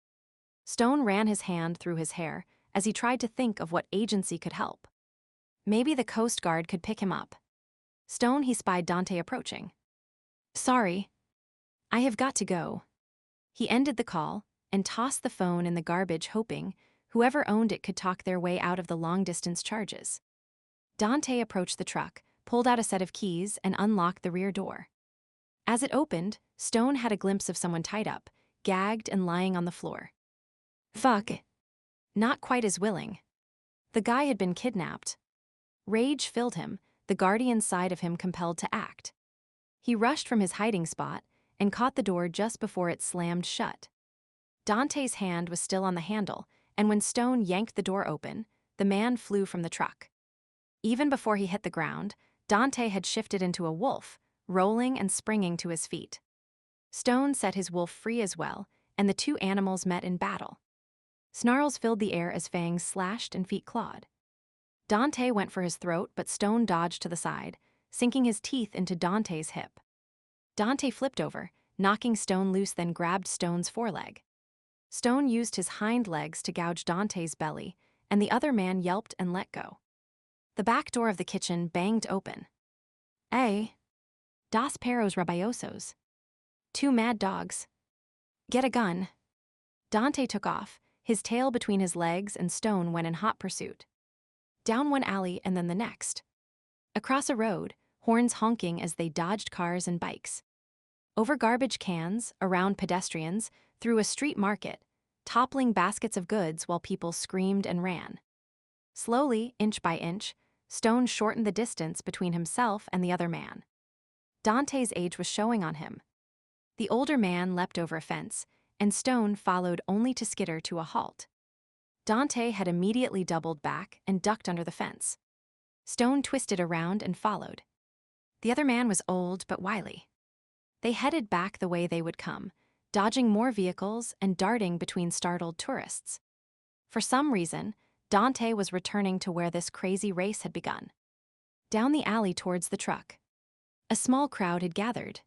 Stone ran his hand through his hair as he tried to think of what agency could help. Maybe the Coast Guard could pick him up. Stone, he spied Dante approaching. Sorry. I have got to go. He ended the call and tossed the phone in the garbage, hoping whoever owned it could talk their way out of the long-distance charges. Dante approached the truck, pulled out a set of keys, and unlocked the rear door. As it opened, Stone had a glimpse of someone tied up, gagged and lying on the floor. Fuck. Not quite as willing. The guy had been kidnapped. Rage filled him, the guardian side of him compelled to act. He rushed from his hiding spot and caught the door just before it slammed shut. Dante's hand was still on the handle, and when Stone yanked the door open, the man flew from the truck. Even before he hit the ground, Dante had shifted into a wolf, rolling and springing to his feet. Stone set his wolf free as well, and the two animals met in battle. Snarls filled the air as fangs slashed and feet clawed. Dante went for his throat, but Stone dodged to the side, sinking his teeth into Dante's hip. Dante flipped over, knocking Stone loose, then grabbed Stone's foreleg. Stone used his hind legs to gouge Dante's belly, and the other man yelped and let go. The back door of the kitchen banged open. Dos perros rabiosos. Two mad dogs. Get a gun. Dante took off, his tail between his legs, and Stone went in hot pursuit. Down one alley and then the next. Across a road, horns honking as they dodged cars and bikes. Over garbage cans, around pedestrians, through a street market, toppling baskets of goods while people screamed and ran. Slowly, inch by inch, Stone shortened the distance between himself and the other man. Dante's age was showing on him. The older man leapt over a fence, and Stone followed only to skitter to a halt. Dante had immediately doubled back and ducked under the fence. Stone twisted around and followed. The other man was old but wily. They headed back the way they would come, dodging more vehicles and darting between startled tourists. For some reason, Dante was returning to where this crazy race had begun. Down the alley towards the truck. A small crowd had gathered.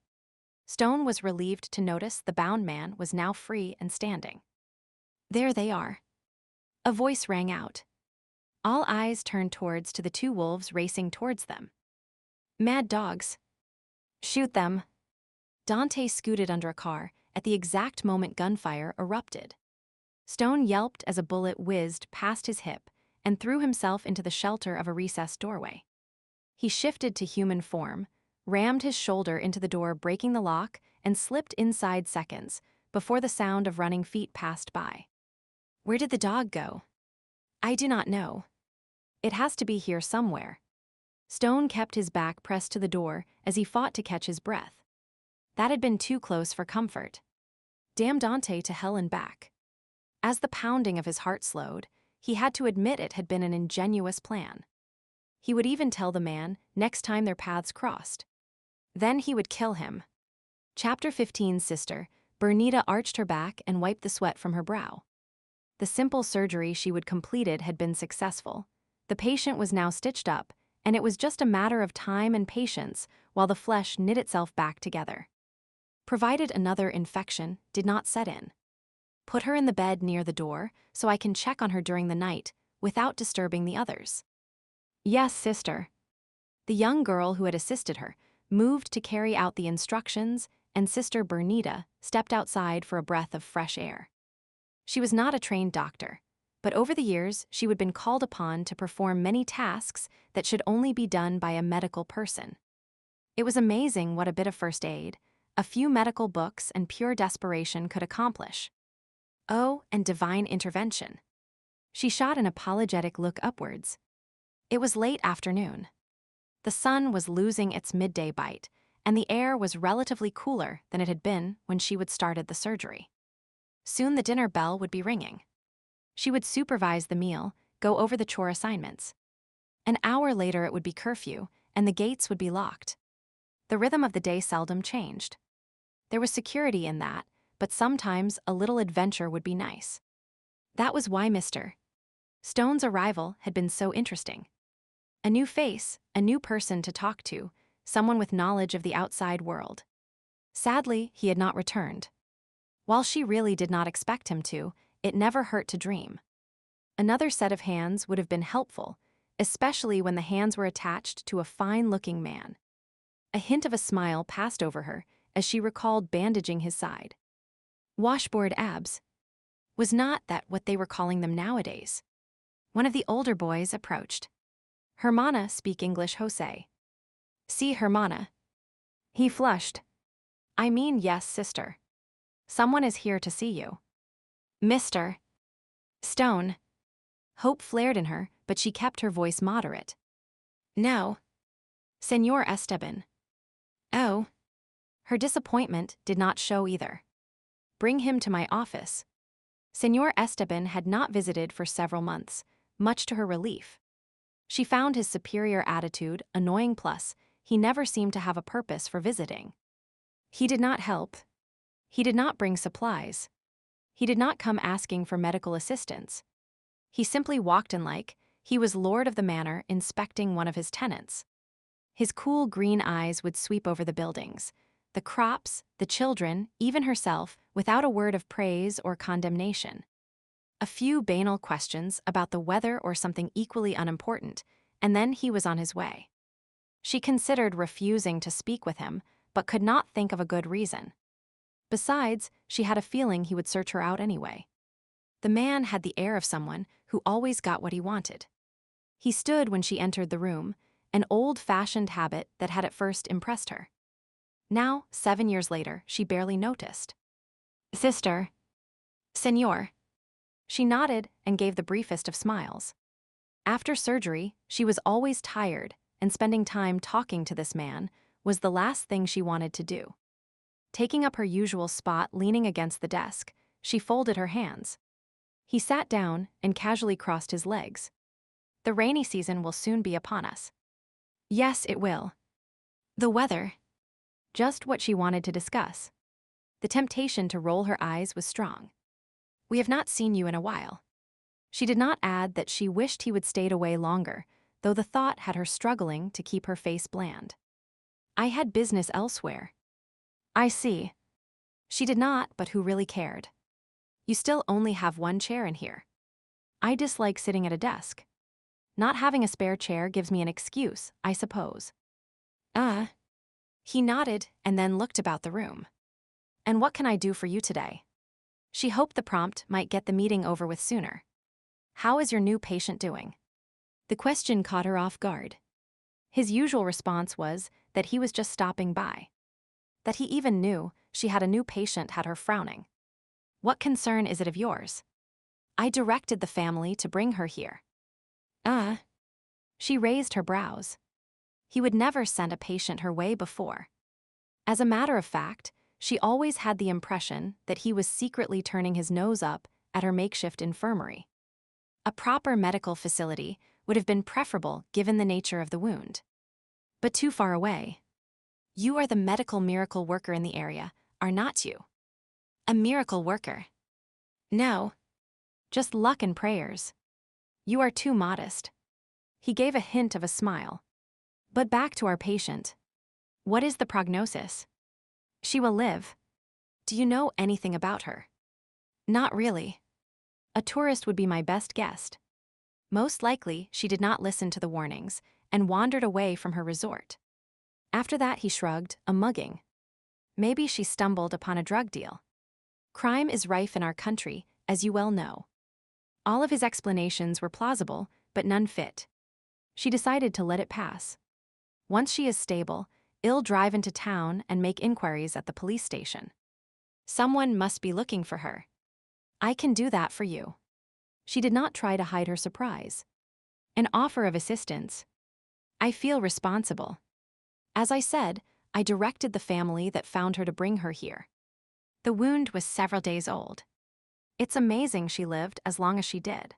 Stone was relieved to notice the bound man was now free and standing. There they are. A voice rang out. All eyes turned towards to the two wolves racing towards them. Mad dogs. Shoot them. Dante scooted under a car at the exact moment gunfire erupted. Stone yelped as a bullet whizzed past his hip and threw himself into the shelter of a recessed doorway. He shifted to human form, rammed his shoulder into the door, breaking the lock, and slipped inside seconds before the sound of running feet passed by. Where did the dog go? I do not know. It has to be here somewhere. Stone kept his back pressed to the door as he fought to catch his breath. That had been too close for comfort. Damn Dante to hell and back. As the pounding of his heart slowed, he had to admit it had been an ingenious plan. He would even tell the man next time their paths crossed. Then he would kill him. Chapter 15's sister, Bernita, arched her back and wiped the sweat from her brow. The simple surgery she would completed had been successful. The patient was now stitched up, and it was just a matter of time and patience while the flesh knit itself back together. Provided another infection did not set in. Put her in the bed near the door so I can check on her during the night without disturbing the others. Yes, sister. The young girl who had assisted her moved to carry out the instructions, and Sister Bernita stepped outside for a breath of fresh air. She was not a trained doctor, but over the years she had been called upon to perform many tasks that should only be done by a medical person. It was amazing what a bit of first aid, a few medical books, and pure desperation could accomplish. Oh, and divine intervention. She shot an apologetic look upwards. It was late afternoon. The sun was losing its midday bite, and the air was relatively cooler than it had been when she would started the surgery. Soon the dinner bell would be ringing. She would supervise the meal, go over the chore assignments. An hour later it would be curfew, and the gates would be locked. The rhythm of the day seldom changed. There was security in that, but sometimes a little adventure would be nice. That was why Mr. Stone's arrival had been so interesting. A new face, a new person to talk to, someone with knowledge of the outside world. Sadly, he had not returned. While she really did not expect him to, it never hurt to dream. Another set of hands would have been helpful, especially when the hands were attached to a fine-looking man. A hint of a smile passed over her as she recalled bandaging his side. Washboard abs. Was not that what they were calling them nowadays? One of the older boys approached. Hermana, speak English, Jose. See, Hermana. He flushed. I mean, yes, sister. Someone is here to see you. Mr. Stone. Hope flared in her, but she kept her voice moderate. No. Señor Esteban. Oh. Her disappointment did not show either. Bring him to my office. Señor Esteban had not visited for several months, much to her relief. She found his superior attitude annoying, plus he never seemed to have a purpose for visiting. He did not help. He did not bring supplies. He did not come asking for medical assistance. He simply walked in like he was lord of the manor inspecting one of his tenants. His cool green eyes would sweep over the buildings, the crops, the children, even herself, without a word of praise or condemnation. A few banal questions about the weather or something equally unimportant, and then he was on his way. She considered refusing to speak with him, but could not think of a good reason. Besides, she had a feeling he would search her out anyway. The man had the air of someone who always got what he wanted. He stood when she entered the room, an old-fashioned habit that had at first impressed her. Now, 7 years later, she barely noticed. Sister. Señor. She nodded and gave the briefest of smiles. After surgery, she was always tired, and spending time talking to this man was the last thing she wanted to do. Taking up her usual spot leaning against the desk, she folded her hands. He sat down and casually crossed his legs. The rainy season will soon be upon us. Yes, it will. The weather. Just what she wanted to discuss. The temptation to roll her eyes was strong. We have not seen you in a while. She did not add that she wished he would stayed away longer, though the thought had her struggling to keep her face bland. I had business elsewhere. I see. She did not, but who really cared? You still only have one chair in here. I dislike sitting at a desk. Not having a spare chair gives me an excuse, I suppose. He nodded and then looked about the room. And what can I do for you today? She hoped the prompt might get the meeting over with sooner. How is your new patient doing? The question caught her off guard. His usual response was that he was just stopping by. That he even knew she had a new patient had her frowning. What concern is it of yours? I directed the family to bring her here. She raised her brows. He would never send a patient her way before. As a matter of fact, she always had the impression that he was secretly turning his nose up at her makeshift infirmary. A proper medical facility would have been preferable given the nature of the wound. But too far away. You are the medical miracle worker in the area, are not you? A miracle worker? No. Just luck and prayers. You are too modest. He gave a hint of a smile. But back to our patient. What is the prognosis? She will live. Do you know anything about her? Not really. A tourist would be my best guess. Most likely, she did not listen to the warnings and wandered away from her resort. After that, he shrugged, a mugging. Maybe she stumbled upon a drug deal. Crime is rife in our country, as you well know. All of his explanations were plausible, but none fit. She decided to let it pass. Once she is stable, I'll drive into town and make inquiries at the police station. Someone must be looking for her. I can do that for you. She did not try to hide her surprise. An offer of assistance. I feel responsible. As I said, I directed the family that found her to bring her here. The wound was several days old. It's amazing she lived as long as she did.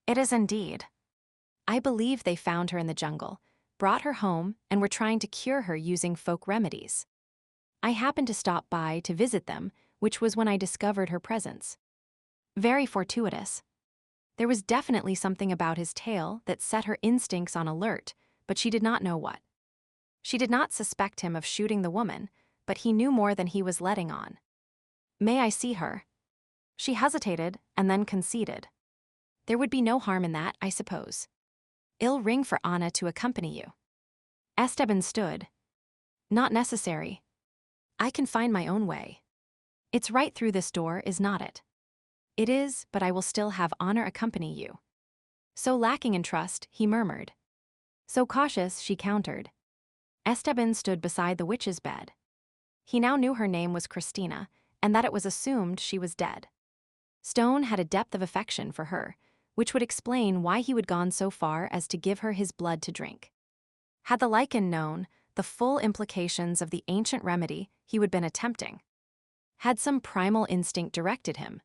It is indeed. I believe they found her in the jungle, brought her home, and were trying to cure her using folk remedies. I happened to stop by to visit them, which was when I discovered her presence. Very fortuitous. There was definitely something about his tale that set her instincts on alert, but she did not know what. She did not suspect him of shooting the woman, but he knew more than he was letting on. May I see her? She hesitated and then conceded. There would be no harm in that, I suppose. I'll ring for Anna to accompany you. Esteban stood. Not necessary. I can find my own way. It's right through this door, is not it? It is, but I will still have Anna accompany you. So lacking in trust, he murmured. So cautious, she countered. Esteban stood beside the witch's bed. He now knew her name was Christina, and that it was assumed she was dead. Stone had a depth of affection for her, which would explain why he would gone so far as to give her his blood to drink. Had the Lycan known the full implications of the ancient remedy he would been attempting? Had some primal instinct directed him?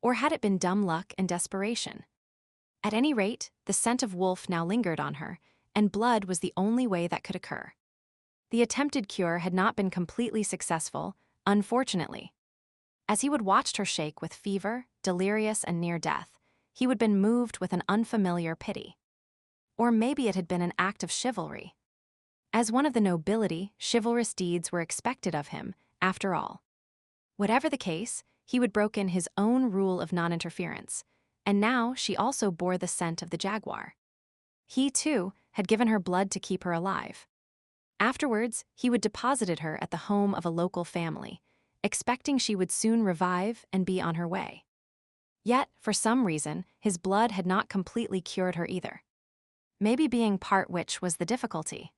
Or had it been dumb luck and desperation? At any rate, the scent of wolf now lingered on her, and blood was the only way that could occur. The attempted cure had not been completely successful, unfortunately. As he would watched her shake with fever, delirious and near death, he would been moved with an unfamiliar pity. Or maybe it had been an act of chivalry. As one of the nobility, chivalrous deeds were expected of him, after all. Whatever the case, he would broken his own rule of non-interference, and now she also bore the scent of the jaguar. He, too, had given her blood to keep her alive. Afterwards, he would deposited her at the home of a local family, expecting she would soon revive and be on her way. Yet, for some reason, his blood had not completely cured her either. Maybe being part witch was the difficulty.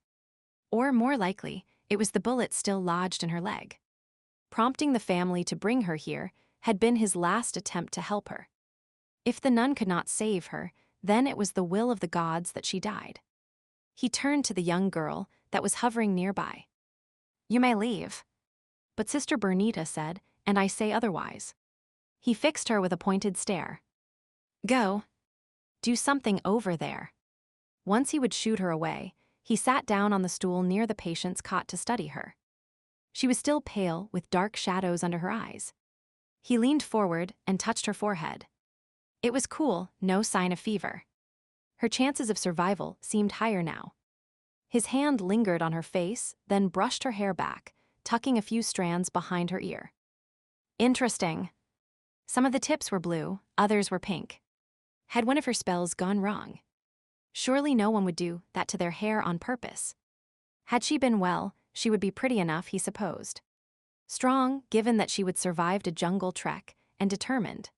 Or, more likely, it was the bullet still lodged in her leg. Prompting the family to bring her here had been his last attempt to help her. If the nun could not save her, then it was the will of the gods that she died. He turned to the young girl that was hovering nearby. You may leave. But Sister Bernita said, and I say otherwise. He fixed her with a pointed stare. Go. Do something over there. Once he would shoot her away, he sat down on the stool near the patient's cot to study her. She was still pale, with dark shadows under her eyes. He leaned forward and touched her forehead. It was cool, no sign of fever. Her chances of survival seemed higher now. His hand lingered on her face, then brushed her hair back, tucking a few strands behind her ear. Interesting. Some of the tips were blue, others were pink. Had one of her spells gone wrong? Surely no one would do that to their hair on purpose. Had she been well, she would be pretty enough, he supposed. Strong, given that she would survived a jungle trek, and determined.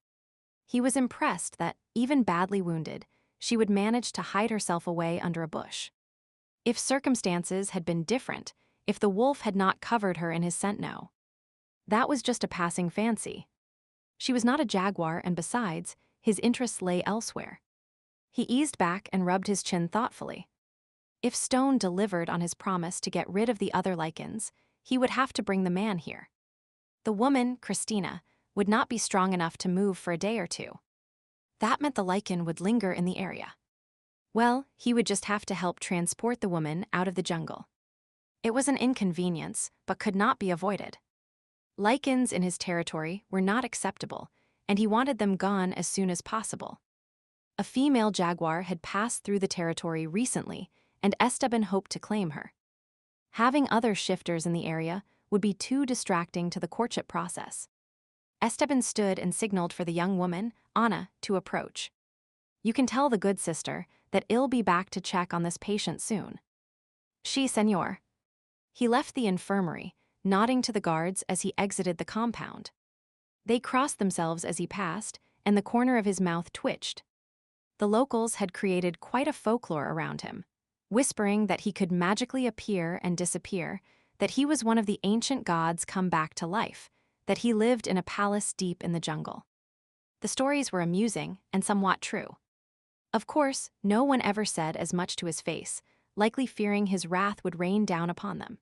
He was impressed that, even badly wounded, she would manage to hide herself away under a bush. If circumstances had been different, if the wolf had not covered her in his scent no. That was just a passing fancy. She was not a jaguar, and besides, his interests lay elsewhere. He eased back and rubbed his chin thoughtfully. If Stone delivered on his promise to get rid of the other Lycans, he would have to bring the man here. The woman, Christina, would not be strong enough to move for a day or two. That meant the Lycan would linger in the area. Well, he would just have to help transport the woman out of the jungle. It was an inconvenience, but could not be avoided. Lycans in his territory were not acceptable, and he wanted them gone as soon as possible. A female jaguar had passed through the territory recently, and Esteban hoped to claim her. Having other shifters in the area would be too distracting to the courtship process. Esteban stood and signaled for the young woman, Anna, to approach. You can tell the good sister that I'll be back to check on this patient soon. Si, senor. He left the infirmary, nodding to the guards as he exited the compound. They crossed themselves as he passed, and the corner of his mouth twitched. The locals had created quite a folklore around him, whispering that he could magically appear and disappear, that he was one of the ancient gods come back to life, that he lived in a palace deep in the jungle. The stories were amusing and somewhat true. Of course, no one ever said as much to his face, likely fearing his wrath would rain down upon them.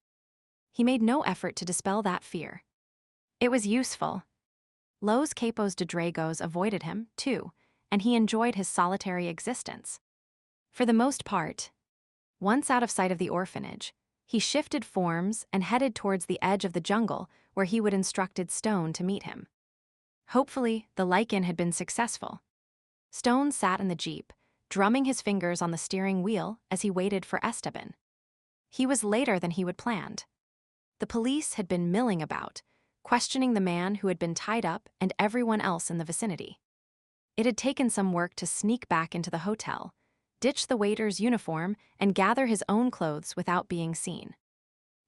He made no effort to dispel that fear. It was useful. Los Capos de Dragos avoided him, too, and he enjoyed his solitary existence. For the most part, once out of sight of the orphanage, he shifted forms and headed towards the edge of the jungle where he would instructed Stone to meet him. Hopefully, the Lycan had been successful. Stone sat in the jeep, drumming his fingers on the steering wheel as he waited for Esteban. He was later than he would planned. The police had been milling about, questioning the man who had been tied up and everyone else in the vicinity. It had taken some work to sneak back into the hotel, ditch the waiter's uniform, and gather his own clothes without being seen.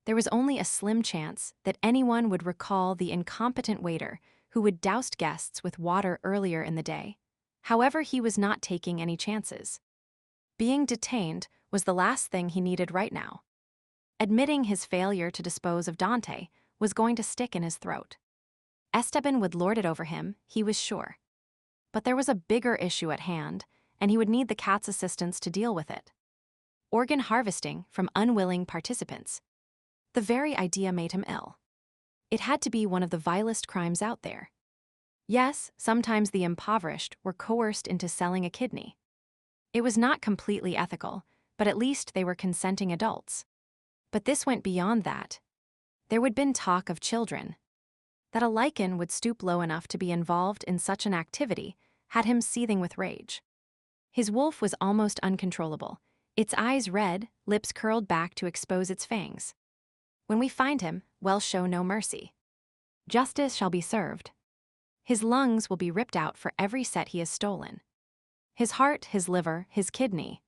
There was only a slim chance that anyone would recall the incompetent waiter who had doused guests with water earlier in the day. However, he was not taking any chances. Being detained was the last thing he needed right now. Admitting his failure to dispose of Dante was going to stick in his throat. Esteban would lord it over him, he was sure. But there was a bigger issue at hand, and he would need the cat's assistance to deal with it. Organ harvesting from unwilling participants. The very idea made him ill. It had to be one of the vilest crimes out there. Yes, sometimes the impoverished were coerced into selling a kidney. It was not completely ethical, but at least they were consenting adults. But this went beyond that. There would been talk of children. That a Lycan would stoop low enough to be involved in such an activity had him seething with rage. His wolf was almost uncontrollable, its eyes red, lips curled back to expose its fangs. When we find him, we'll show no mercy. Justice shall be served. His lungs will be ripped out for every set he has stolen. His heart, his liver, his kidney.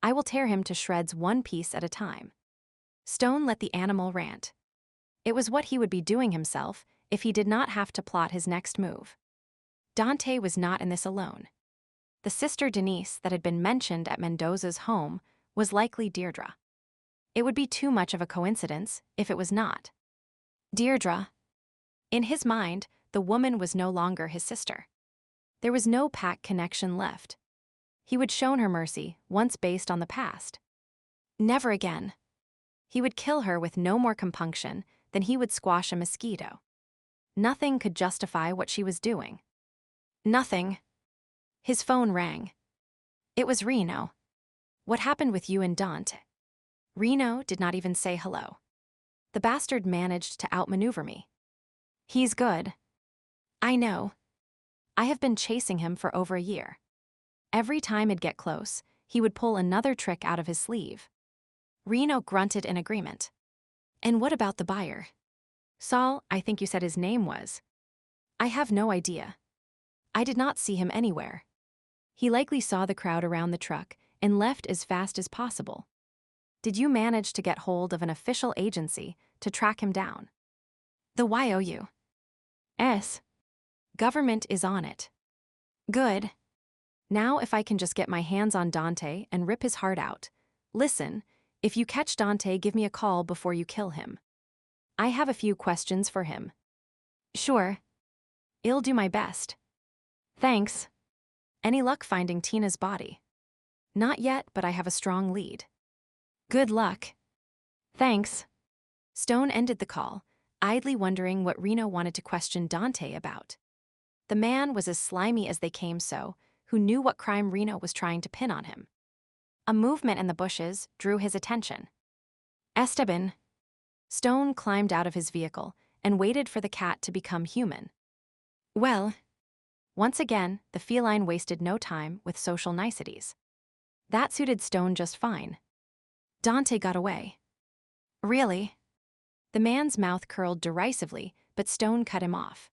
I will tear him to shreds one piece at a time. Stone let the animal rant. It was what he would be doing himself if he did not have to plot his next move. Dante was not in this alone. The sister Denise that had been mentioned at Mendoza's home was likely Deirdre. It would be too much of a coincidence if it was not. Deirdre. In his mind, the woman was no longer his sister. There was no pack connection left. He would shown her mercy once based on the past. Never again. He would kill her with no more compunction than he would squash a mosquito. Nothing could justify what she was doing. Nothing. His phone rang. It was Reno. What happened with you and Dante? Reno did not even say hello. The bastard managed to outmaneuver me. He's good. I know. I have been chasing him for over a year. Every time I'd get close, he would pull another trick out of his sleeve. Reno grunted in agreement. And what about the buyer? Saul, I think you said his name was. I have no idea. I did not see him anywhere. He likely saw the crowd around the truck and left as fast as possible. Did you manage to get hold of an official agency to track him down? The YOU. S. Government is on it. Good. Now if I can just get my hands on Dante and rip his heart out. Listen, if you catch Dante, give me a call before you kill him. I have a few questions for him. Sure. I'll do my best. Thanks. Any luck finding Tina's body? Not yet, but I have a strong lead. Good luck. Thanks. Stone ended the call, idly wondering what Reno wanted to question Dante about. The man was as slimy as they came who knew what crime Reno was trying to pin on him. A movement in the bushes drew his attention. Esteban. Stone climbed out of his vehicle and waited for the cat to become human. Well, once again, the feline wasted no time with social niceties. That suited Stone just fine. Dante got away. Really? The man's mouth curled derisively, but Stone cut him off.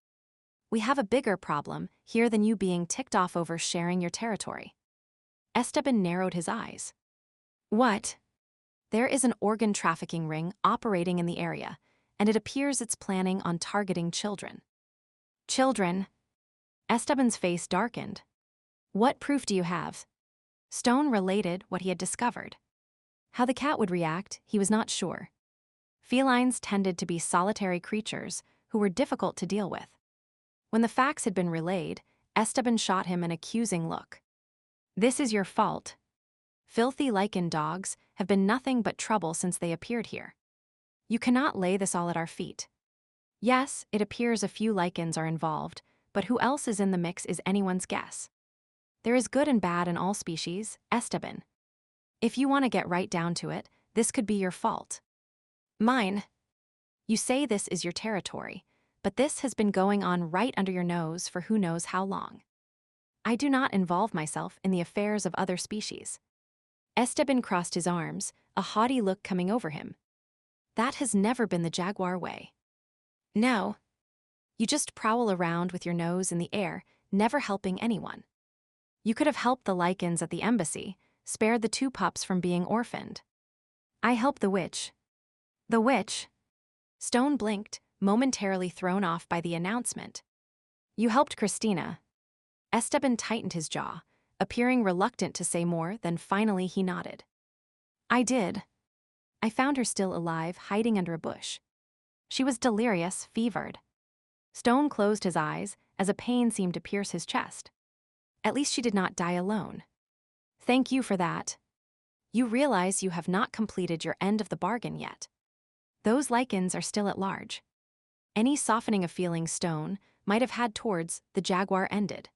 We have a bigger problem here than you being ticked off over sharing your territory. Esteban narrowed his eyes. What? There is an organ trafficking ring operating in the area, and it appears it's planning on targeting children. Children? Esteban's face darkened. What proof do you have? Stone related what he had discovered. How the cat would react, he was not sure. Felines tended to be solitary creatures who were difficult to deal with. When the facts had been relayed, Esteban shot him an accusing look. This is your fault. Filthy Lycan dogs have been nothing but trouble since they appeared here. You cannot lay this all at our feet. Yes, it appears a few Lycans are involved, but who else is in the mix is anyone's guess. There is good and bad in all species, Esteban. If you want to get right down to it, this could be your fault. Mine. You say this is your territory, but this has been going on right under your nose for who knows how long. I do not involve myself in the affairs of other species. Esteban crossed his arms, a haughty look coming over him. That has never been the jaguar way. No. You just prowl around with your nose in the air, never helping anyone. You could have helped the Lycans at the embassy, spared the 2 pups from being orphaned. I helped the witch. The witch? Stone blinked, momentarily thrown off by the announcement. You helped Christina. Esteban tightened his jaw, appearing reluctant to say more, then finally he nodded. I did. I found her still alive, hiding under a bush. She was delirious, fevered. Stone closed his eyes as a pain seemed to pierce his chest. At least she did not die alone. Thank you for that. You realize you have not completed your end of the bargain yet. Those Lycans are still at large. Any softening of feeling Stone might have had towards the jaguar ended.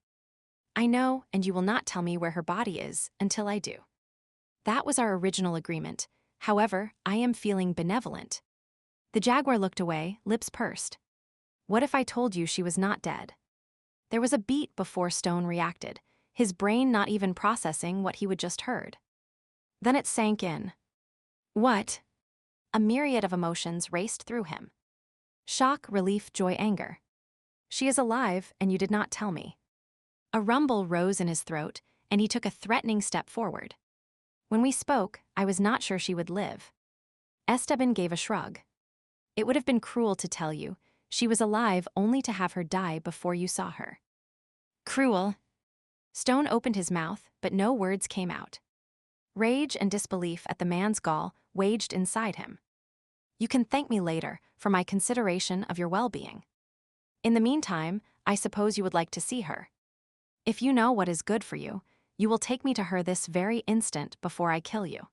I know, and you will not tell me where her body is until I do. That was our original agreement. However, I am feeling benevolent. The jaguar looked away, lips pursed. What if I told you she was not dead? There was a beat before Stone reacted, his brain not even processing what he would just heard. Then it sank in. What? A myriad of emotions raced through him. Shock, relief, joy, anger. She is alive, and you did not tell me. A rumble rose in his throat, and he took a threatening step forward. When we spoke, I was not sure she would live. Esteban gave a shrug. It would have been cruel to tell you. She was alive only to have her die before you saw her. Cruel. Stone opened his mouth, but no words came out. Rage and disbelief at the man's gall waged inside him. You can thank me later for my consideration of your well-being. In the meantime, I suppose you would like to see her. If you know what is good for you, you will take me to her this very instant before I kill you.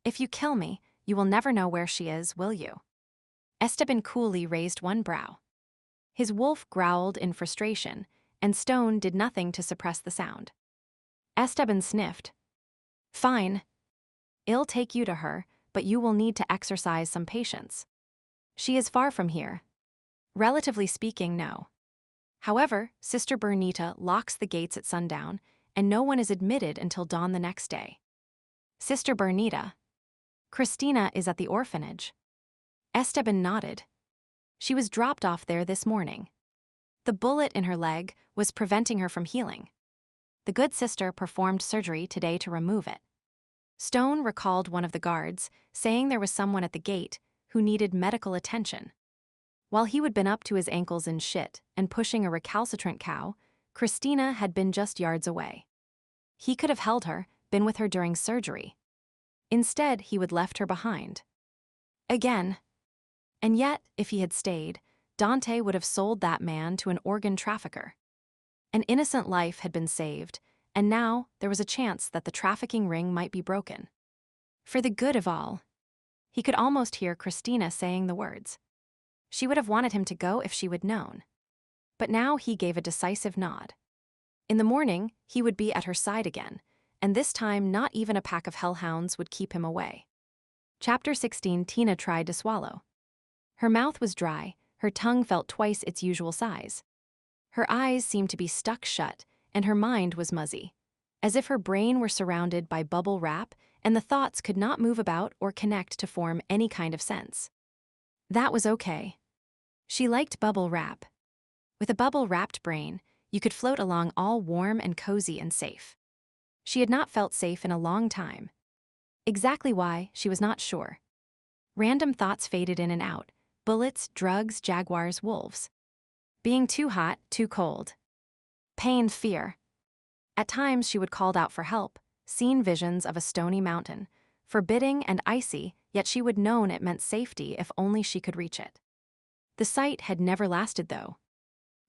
If you kill me, you will never know where she is, will you? Esteban coolly raised one brow. His wolf growled in frustration, and Stone did nothing to suppress the sound. Esteban sniffed. Fine. I'll take you to her, but you will need to exercise some patience. She is far from here. Relatively speaking, no. However, Sister Bernita locks the gates at sundown, and no one is admitted until dawn the next day. Sister Bernita. Christina is at the orphanage. Esteban nodded. She was dropped off there this morning. The bullet in her leg was preventing her from healing. The good sister performed surgery today to remove it. Stone recalled one of the guards, saying there was someone at the gate who needed medical attention. While he had been up to his ankles in shit and pushing a recalcitrant cow, Christina had been just yards away. He could have held her, been with her during surgery. Instead, he would left her behind. Again. And yet, if he had stayed, Dante would have sold that man to an organ trafficker. An innocent life had been saved, and now there was a chance that the trafficking ring might be broken. For the good of all. He could almost hear Christina saying the words. She would have wanted him to go if she would known. But now he gave a decisive nod. In the morning, he would be at her side again, and this time not even a pack of hellhounds would keep him away. Chapter 16. Tina tried to swallow. Her mouth was dry, her tongue felt twice its usual size. Her eyes seemed to be stuck shut, and her mind was muzzy, as if her brain were surrounded by bubble wrap and the thoughts could not move about or connect to form any kind of sense. That was okay. She liked bubble wrap. With a bubble-wrapped brain, you could float along all warm and cozy and safe. She had not felt safe in a long time. Exactly why, she was not sure. Random thoughts faded in and out. Bullets, drugs, jaguars, wolves. Being too hot, too cold. Pain, fear. At times she would call out for help, seen visions of a stony mountain, forbidding and icy, yet she would known it meant safety if only she could reach it. The sight had never lasted, though.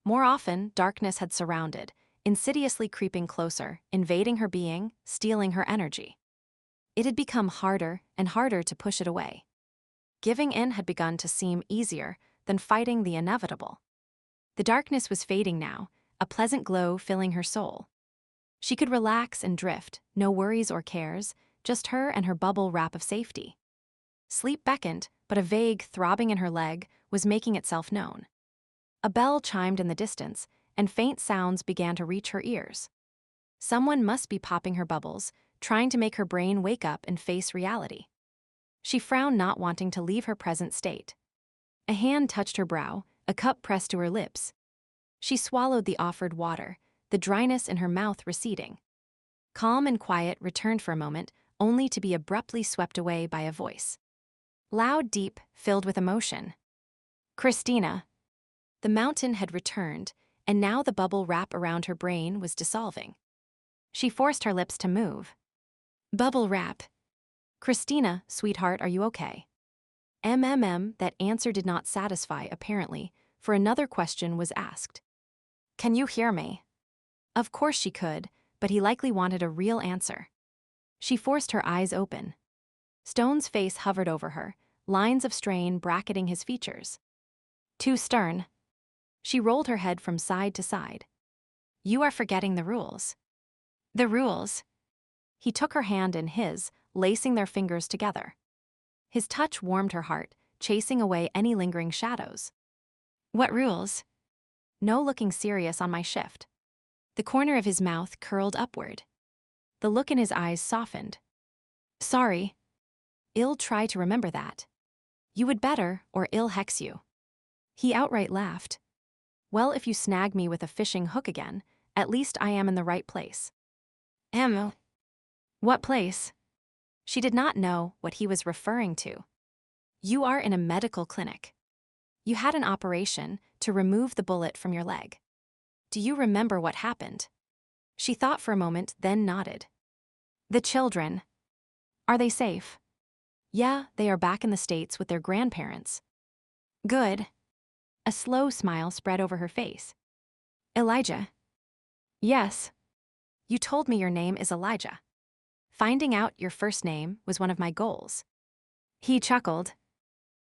More often, darkness had surrounded, insidiously creeping closer, invading her being, stealing her energy. It had become harder and harder to push it away. Giving in had begun to seem easier than fighting the inevitable. The darkness was fading now, a pleasant glow filling her soul. She could relax and drift, no worries or cares, just her and her bubble wrap of safety. Sleep beckoned, but a vague throbbing in her leg was making itself known. A bell chimed in the distance, and faint sounds began to reach her ears. Someone must be popping her bubbles, trying to make her brain wake up and face reality. She frowned, not wanting to leave her present state. A hand touched her brow, a cup pressed to her lips. She swallowed the offered water, the dryness in her mouth receding. Calm and quiet returned for a moment, only to be abruptly swept away by a voice. Loud, deep, filled with emotion. Christina. The mountain had returned, and now the bubble wrap around her brain was dissolving. She forced her lips to move. Bubble wrap. Christina, sweetheart, are you okay? That answer did not satisfy, apparently, for another question was asked. Can you hear me? Of course she could, but he likely wanted a real answer. She forced her eyes open. Stone's face hovered over her, lines of strain bracketing his features. Too stern. She rolled her head from side to side. You are forgetting the rules. The rules? He took her hand in his, lacing their fingers together. His touch warmed her heart, chasing away any lingering shadows. What rules? No looking serious on my shift. The corner of his mouth curled upward. The look in his eyes softened. Sorry. I'll try to remember that. You would better, or I'll hex you. He outright laughed. Well, if you snag me with a fishing hook again, at least I am in the right place. What place? She did not know what he was referring to. You are in a medical clinic. You had an operation to remove the bullet from your leg. Do you remember what happened? She thought for a moment, then nodded. The children. Are they safe? Yeah, they are back in the States with their grandparents. Good. A slow smile spread over her face. Elijah. Yes. You told me your name is Elijah. Finding out your first name was one of my goals. He chuckled.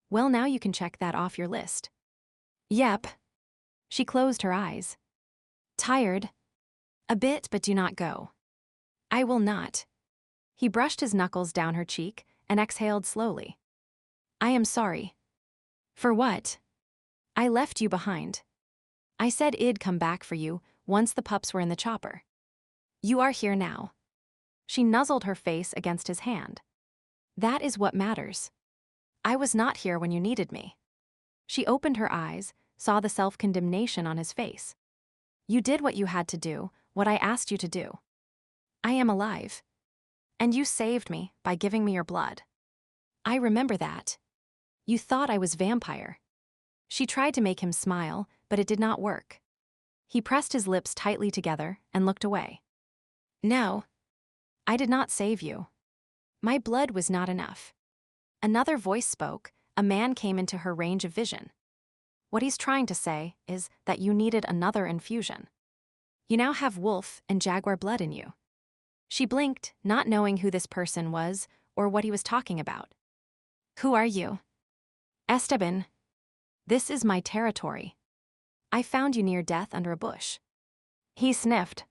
Well, now you can check that off your list. Yep. She closed her eyes. Tired? A bit, but do not go. I will not. He brushed his knuckles down her cheek and exhaled slowly. I am sorry. For what? I left you behind. I said I'd come back for you once the pups were in the chopper. You are here now. She nuzzled her face against his hand. That is what matters. I was not here when you needed me. She opened her eyes, saw the self-condemnation on his face. You did what you had to do, what I asked you to do. I am alive. And you saved me by giving me your blood. I remember that. You thought I was vampire. She tried to make him smile, but it did not work. He pressed his lips tightly together and looked away. No. I did not save you. My blood was not enough. Another voice spoke, a man came into her range of vision. What he's trying to say is that you needed another infusion. You now have wolf and jaguar blood in you. She blinked, not knowing who this person was or what he was talking about. Who are you? Esteban. This is my territory. I found you near death under a bush. He sniffed.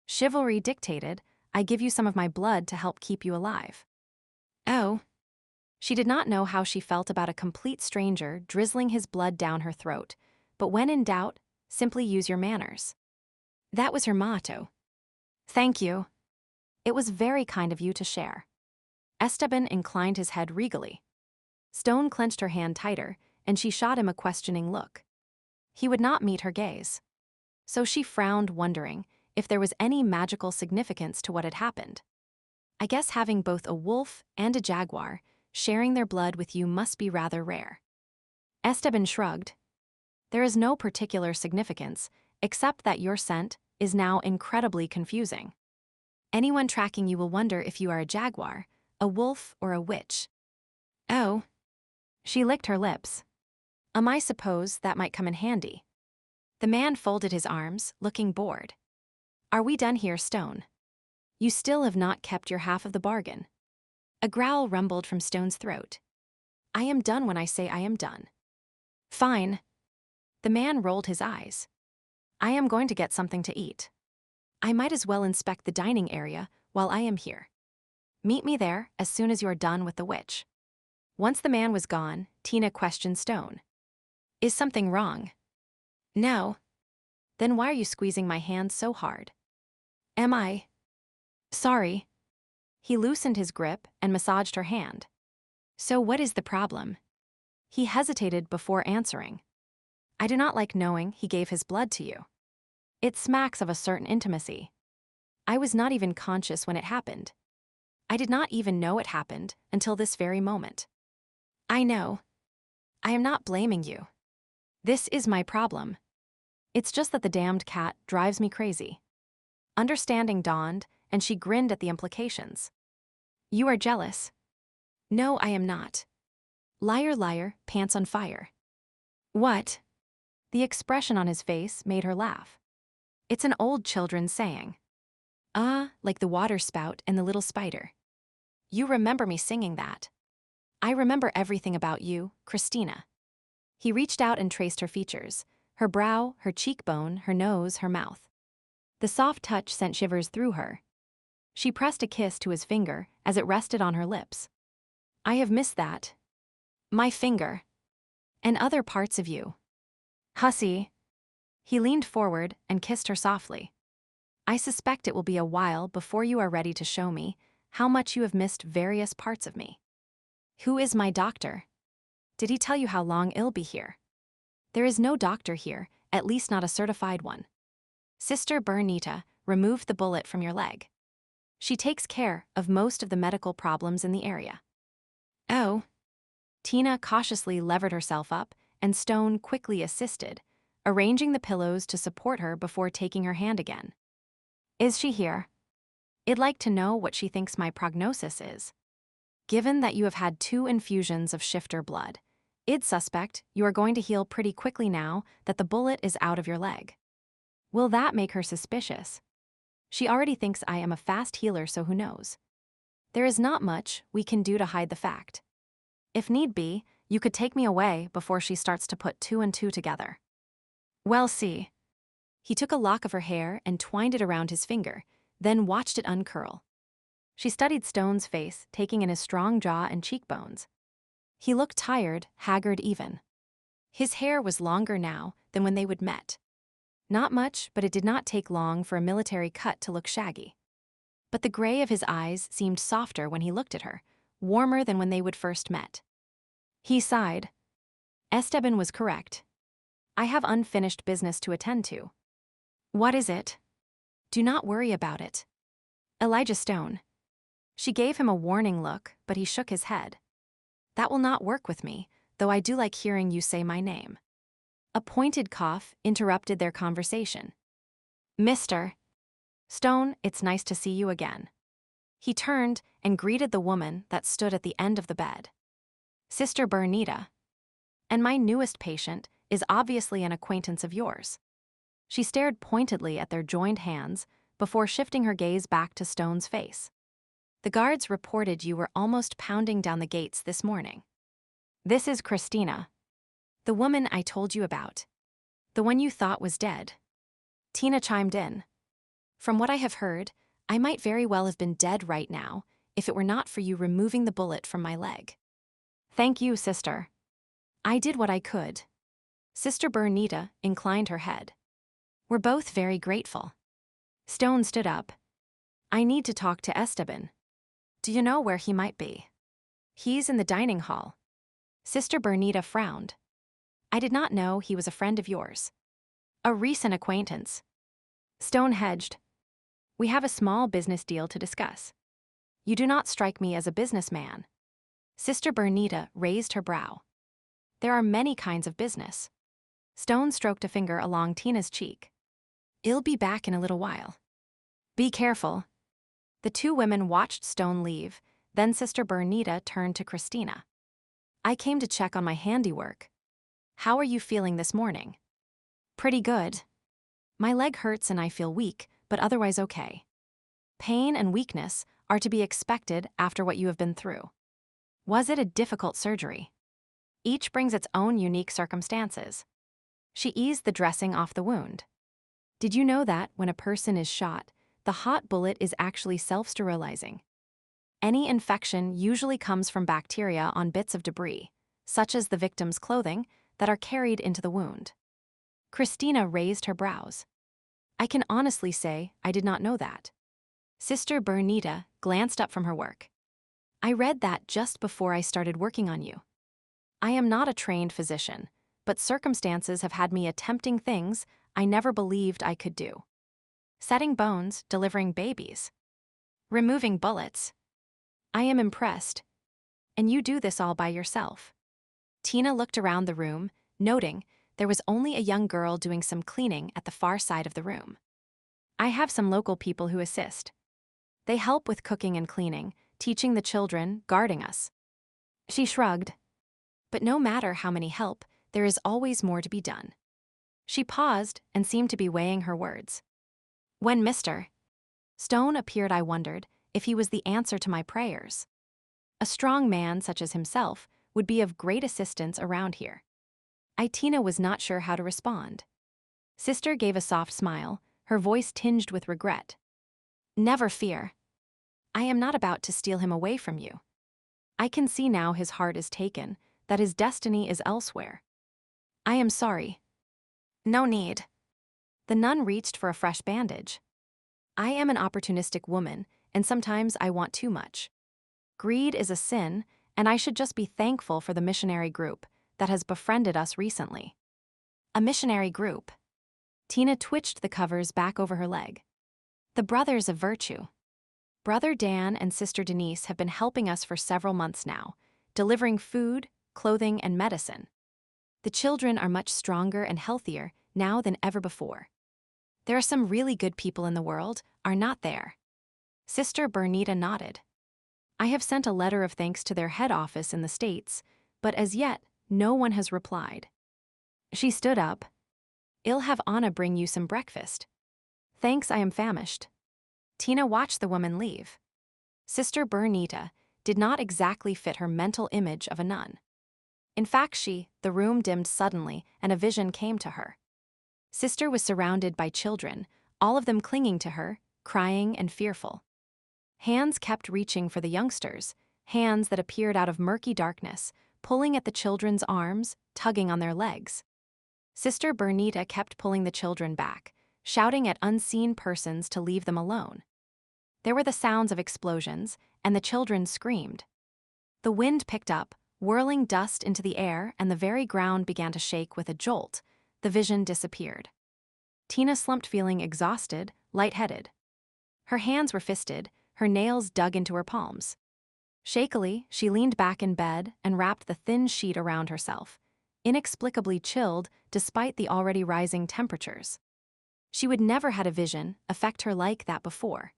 Chivalry dictated, I give you some of my blood to help keep you alive. Oh. She did not know how she felt about a complete stranger drizzling his blood down her throat, but when in doubt, simply use your manners. That was her motto. Thank you. It was very kind of you to share. Esteban inclined his head regally. Stone clenched her hand tighter, and she shot him a questioning look. He would not meet her gaze. So she frowned, wondering if there was any magical significance to what had happened. I guess having both a wolf and a jaguar sharing their blood with you must be rather rare. Esteban shrugged. There is no particular significance, except that your scent is now incredibly confusing. Anyone tracking you will wonder if you are a jaguar, a wolf, or a witch. Oh. She licked her lips. I suppose that might come in handy. The man folded his arms, looking bored. Are we done here, Stone? You still have not kept your half of the bargain. A growl rumbled from Stone's throat. I am done when I say I am done. Fine. The man rolled his eyes. I am going to get something to eat. I might as well inspect the dining area while I am here. Meet me there as soon as you are done with the witch. Once the man was gone, Tina questioned Stone. Is something wrong? No. Then why are you squeezing my hand so hard? Am I? Sorry. He loosened his grip and massaged her hand. So what is the problem? He hesitated before answering. I do not like knowing he gave his blood to you. It smacks of a certain intimacy. I was not even conscious when it happened. I did not even know it happened until this very moment. I know. I am not blaming you. This is my problem. It's just that the damned cat drives me crazy. Understanding dawned, and she grinned at the implications. You are jealous. No, I am not. Liar, liar, pants on fire. What? The expression on his face made her laugh. It's an old children's saying. Like the water spout and the little spider. You remember me singing that. I remember everything about you, Christina. He reached out and traced her features, her brow, her cheekbone, her nose, her mouth. The soft touch sent shivers through her. She pressed a kiss to his finger as it rested on her lips. I have missed that. My finger. And other parts of you. Hussy. He leaned forward and kissed her softly. I suspect it will be a while before you are ready to show me how much you have missed various parts of me. Who is my doctor? Did he tell you how long I'll be here? There is no doctor here, at least not a certified one. Sister Bernita removed the bullet from your leg. She takes care of most of the medical problems in the area. Oh. Tina cautiously levered herself up, and Stone quickly assisted, arranging the pillows to support her before taking her hand again. Is she here? I'd like to know what she thinks my prognosis is. Given that you have had 2 infusions of shifter blood, I'd suspect you are going to heal pretty quickly now that the bullet is out of your leg. Will that make her suspicious? She already thinks I am a fast healer, so who knows? There is not much we can do to hide the fact. If need be, you could take me away before she starts to put 2 and 2 together. Well, see. He took a lock of her hair and twined it around his finger, then watched it uncurl. She studied Stone's face, taking in his strong jaw and cheekbones. He looked tired, haggard even. His hair was longer now than when they would met. Not much, but it did not take long for a military cut to look shaggy. But the gray of his eyes seemed softer when he looked at her, warmer than when they would first met. He sighed. Esteban was correct. I have unfinished business to attend to. What is it? Do not worry about it. Elijah Stone. She gave him a warning look, but he shook his head. That will not work with me, though I do like hearing you say my name. A pointed cough interrupted their conversation. Mr. Stone, it's nice to see you again. He turned and greeted the woman that stood at the end of the bed. Sister Bernita. And my newest patient is obviously an acquaintance of yours. She stared pointedly at their joined hands before shifting her gaze back to Stone's face. The guards reported you were almost pounding down the gates this morning. This is Christina. The woman I told you about. The one you thought was dead. Tina chimed in. From what I have heard, I might very well have been dead right now if it were not for you removing the bullet from my leg. Thank you, sister. I did what I could. Sister Bernita inclined her head. We're both very grateful. Stone stood up. I need to talk to Esteban. Do you know where he might be? He's in the dining hall. Sister Bernita frowned. I did not know he was a friend of yours. A recent acquaintance. Stone hedged. We have a small business deal to discuss. You do not strike me as a businessman. Sister Bernita raised her brow. There are many kinds of business. Stone stroked a finger along Tina's cheek. I'll be back in a little while. Be careful. The 2 women watched Stone leave, then Sister Bernita turned to Christina. I came to check on my handiwork. How are you feeling this morning? Pretty good. My leg hurts and I feel weak, but otherwise okay. Pain and weakness are to be expected after what you have been through. Was it a difficult surgery? Each brings its own unique circumstances. She eased the dressing off the wound. Did you know that when a person is shot, the hot bullet is actually self-sterilizing? Any infection usually comes from bacteria on bits of debris, such as the victim's clothing, that are carried into the wound. Christina raised her brows. I can honestly say I did not know that. Sister Bernita glanced up from her work. I read that just before I started working on you. I am not a trained physician, but circumstances have had me attempting things I never believed I could do. Setting bones, delivering babies, removing bullets. I am impressed. And you do this all by yourself. Tina looked around the room, noting there was only a young girl doing some cleaning at the far side of the room. I have some local people who assist. They help with cooking and cleaning, teaching the children, guarding us. She shrugged. But no matter how many help, there is always more to be done. She paused and seemed to be weighing her words. When Mr. Stone appeared, I wondered if he was the answer to my prayers. A strong man such as himself would be of great assistance around here. Tina was not sure how to respond. Sister gave a soft smile, her voice tinged with regret. Never fear. I am not about to steal him away from you. I can see now his heart is taken, that his destiny is elsewhere. I am sorry. No need. The nun reached for a fresh bandage. I am an opportunistic woman, and sometimes I want too much. Greed is a sin, and I should just be thankful for the missionary group that has befriended us recently. A missionary group. Tina twitched the covers back over her leg. The Brothers of Virtue. Brother Dan and Sister Denise have been helping us for several months now, delivering food, clothing, and medicine. The children are much stronger and healthier now than ever before. There are some really good people in the world, are not there? Sister Bernita nodded. I have sent a letter of thanks to their head office in the States, but as yet, no one has replied. She stood up. I'll have Anna bring you some breakfast. Thanks, I am famished. Tina watched the woman leave. Sister Bernita did not exactly fit her mental image of a nun. In fact, the room dimmed suddenly and a vision came to her. Sister was surrounded by children, all of them clinging to her, crying and fearful. Hands kept reaching for the youngsters, hands that appeared out of murky darkness, pulling at the children's arms, tugging on their legs. Sister Bernita kept pulling the children back, shouting at unseen persons to leave them alone. There were the sounds of explosions, and the children screamed. The wind picked up, whirling dust into the air, and the very ground began to shake with a jolt. The vision disappeared. Tina slumped, feeling exhausted, lightheaded. Her hands were fisted, her nails dug into her palms. Shakily, she leaned back in bed and wrapped the thin sheet around herself, inexplicably chilled despite the already rising temperatures. She would never had a vision affect her like that before.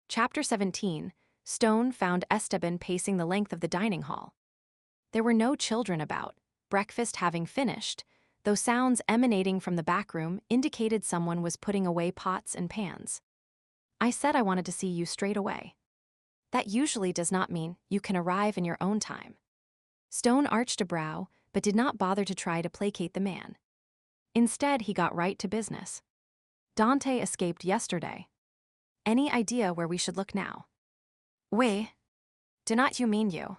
Chapter 17, Stone found Esteban pacing the length of the dining hall. There were no children about, breakfast having finished, though sounds emanating from the back room indicated someone was putting away pots and pans. I said I wanted to see you straight away. That usually does not mean you can arrive in your own time. Stone arched a brow, but did not bother to try to placate the man. Instead, he got right to business. Dante escaped yesterday. Any idea where we should look now? We? Do not you mean you?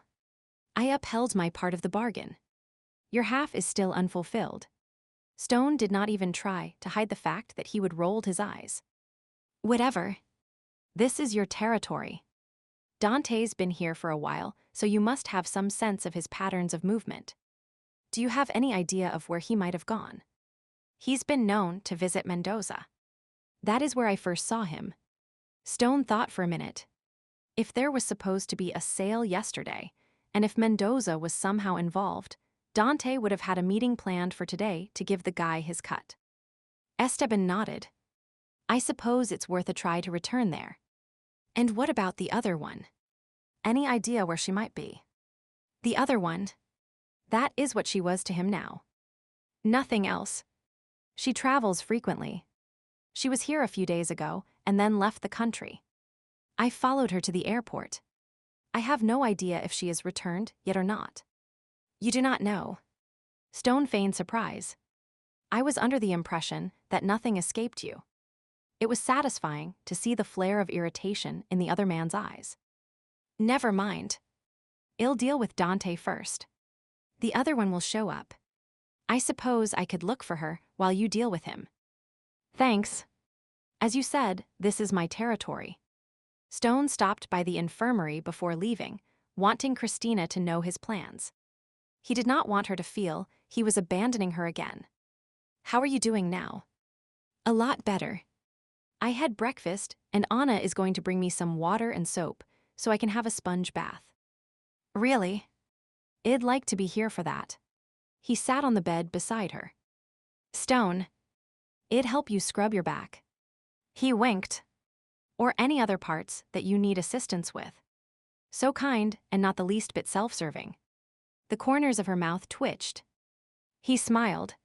I upheld my part of the bargain. Your half is still unfulfilled. Stone did not even try to hide the fact that he would rolled his eyes. Whatever. This is your territory. Dante's been here for a while, so you must have some sense of his patterns of movement. Do you have any idea of where he might have gone? He's been known to visit Mendoza. That is where I first saw him. Stone thought for a minute. If there was supposed to be a sale yesterday, and if Mendoza was somehow involved, Dante would have had a meeting planned for today to give the guy his cut. Esteban nodded. I suppose it's worth a try to return there. And what about the other one? Any idea where she might be? The other one? That is what she was to him now. Nothing else. She travels frequently. She was here a few days ago and then left the country. I followed her to the airport. I have no idea if she has returned yet or not. You do not know? Stone feigned surprise. I was under the impression that nothing escaped you. It was satisfying to see the flare of irritation in the other man's eyes. Never mind. I'll deal with Dante first. The other one will show up. I suppose I could look for her while you deal with him. Thanks. As you said, this is my territory. Stone stopped by the infirmary before leaving, wanting Christina to know his plans. He did not want her to feel he was abandoning her again. How are you doing now? A lot better. I had breakfast, and Anna is going to bring me some water and soap so I can have a sponge bath. Really? I'd like to be here for that. He sat on the bed beside her. Stone. I'd help you scrub your back. He winked. Or any other parts that you need assistance with. So kind and not the least bit self-serving. The corners of her mouth twitched. He smiled.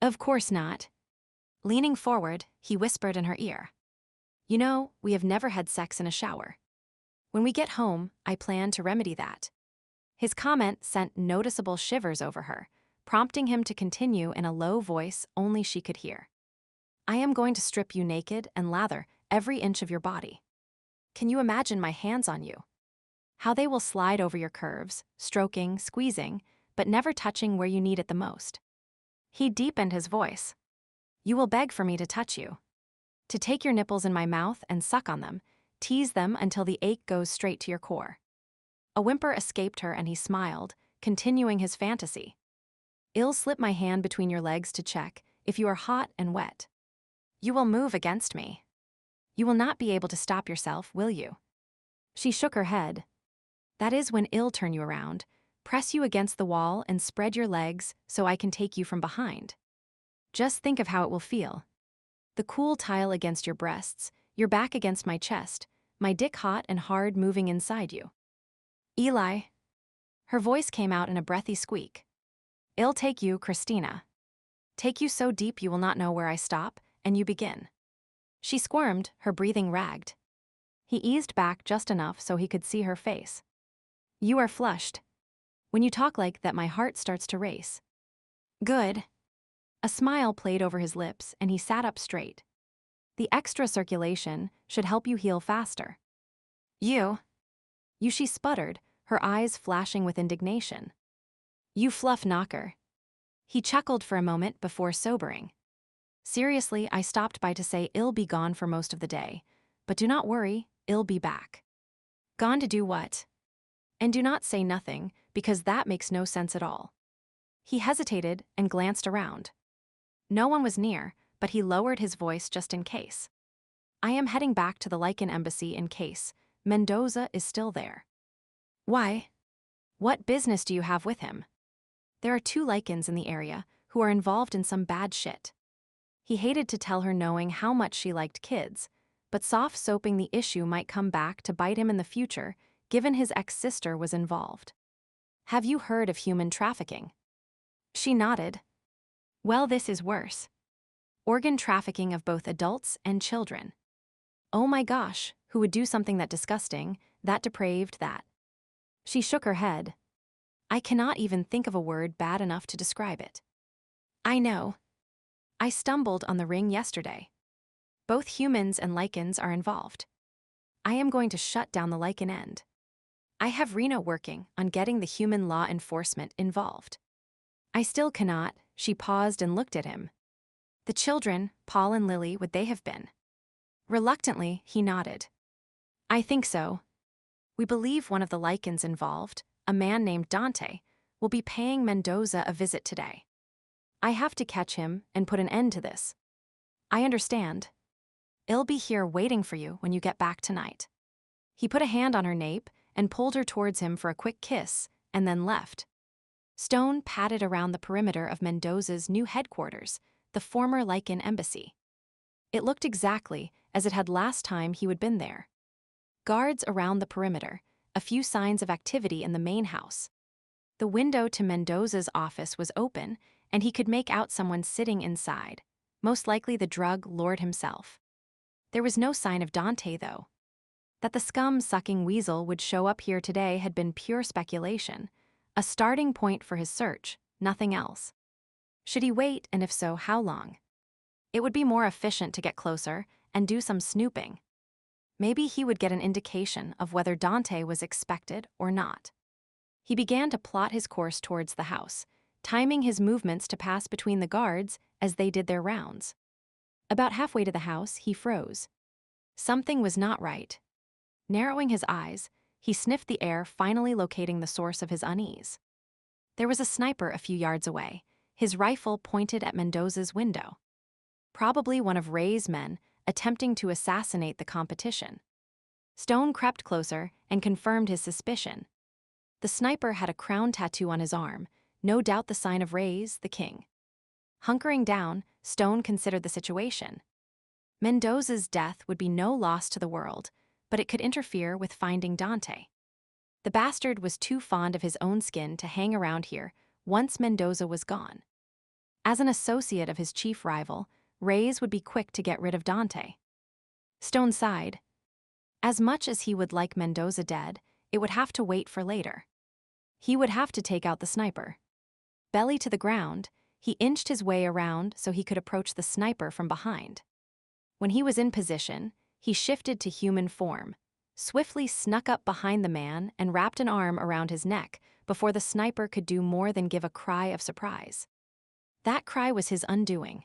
Of course not. Leaning forward, he whispered in her ear. You know, we have never had sex in a shower. When we get home, I plan to remedy that. His comment sent noticeable shivers over her, prompting him to continue in a low voice only she could hear. I am going to strip you naked and lather every inch of your body. Can you imagine my hands on you? How they will slide over your curves, stroking, squeezing, but never touching where you need it the most. He deepened his voice. You will beg for me to touch you. To take your nipples in my mouth and suck on them, tease them until the ache goes straight to your core. A whimper escaped her and he smiled, continuing his fantasy. I'll slip my hand between your legs to check if you are hot and wet. You will move against me. You will not be able to stop yourself, will you? She shook her head. That is when I'll turn you around, press you against the wall and spread your legs so I can take you from behind. Just think of how it will feel. The cool tile against your breasts, your back against my chest, my dick hot and hard moving inside you. Eli. Her voice came out in a breathy squeak. I'll take you, Christina. Take you so deep you will not know where I stop, and you begin. She squirmed, her breathing ragged. He eased back just enough so he could see her face. You are flushed. When you talk like that, my heart starts to race. Good. A smile played over his lips, and he sat up straight. The extra circulation should help you heal faster. You, she sputtered, her eyes flashing with indignation. You fluff knocker. He chuckled for a moment before sobering. Seriously, I stopped by to say I'll be gone for most of the day, but do not worry, I'll be back. Gone to do what? And do not say nothing, because that makes no sense at all. He hesitated and glanced around. No one was near, but he lowered his voice just in case. I am heading back to the Lycan embassy in case Mendoza is still there. Why? What business do you have with him? There are 2 Lycans in the area who are involved in some bad shit. He hated to tell her knowing how much she liked kids, but soft-soaping the issue might come back to bite him in the future, given his ex-sister was involved. Have you heard of human trafficking? She nodded. Well, this is worse. Organ trafficking of both adults and children. Oh my gosh, who would do something that disgusting, that depraved, that? She shook her head. I cannot even think of a word bad enough to describe it. I know. I stumbled on the ring yesterday. Both humans and Lycans are involved. I am going to shut down the Lycan end. I have Reno working on getting the human law enforcement involved. I still cannot. She paused and looked at him. The children, Paul and Lily, would they have been? Reluctantly, he nodded. I think so. We believe one of the Lycans involved, a man named Dante, will be paying Mendoza a visit today. I have to catch him and put an end to this. I understand. I'll be here waiting for you when you get back tonight. He put a hand on her nape and pulled her towards him for a quick kiss, and then left. Stone padded around the perimeter of Mendoza's new headquarters, the former Lycan embassy. It looked exactly as it had last time he had been there. Guards around the perimeter, a few signs of activity in the main house. The window to Mendoza's office was open, and he could make out someone sitting inside, most likely the drug lord himself. There was no sign of Dante, though. That the scum-sucking weasel would show up here today had been pure speculation, a starting point for his search, nothing else. Should he wait, and if so, how long? It would be more efficient to get closer and do some snooping. Maybe he would get an indication of whether Dante was expected or not. He began to plot his course towards the house, timing his movements to pass between the guards as they did their rounds. About halfway to the house, he froze. Something was not right. Narrowing his eyes, he sniffed the air, finally locating the source of his unease. There was a sniper a few yards away, his rifle pointed at Mendoza's window. Probably one of Ray's men attempting to assassinate the competition. Stone crept closer and confirmed his suspicion. The sniper had a crown tattoo on his arm, no doubt the sign of Ray's, the king. Hunkering down, Stone considered the situation. Mendoza's death would be no loss to the world, but it could interfere with finding Dante. The bastard was too fond of his own skin to hang around here once Mendoza was gone. As an associate of his chief rival, Ray's would be quick to get rid of Dante. Stone sighed. As much as he would like Mendoza dead, it would have to wait for later. He would have to take out the sniper. Belly to the ground, he inched his way around so he could approach the sniper from behind. When he was in position, he shifted to human form, swiftly snuck up behind the man and wrapped an arm around his neck before the sniper could do more than give a cry of surprise. That cry was his undoing.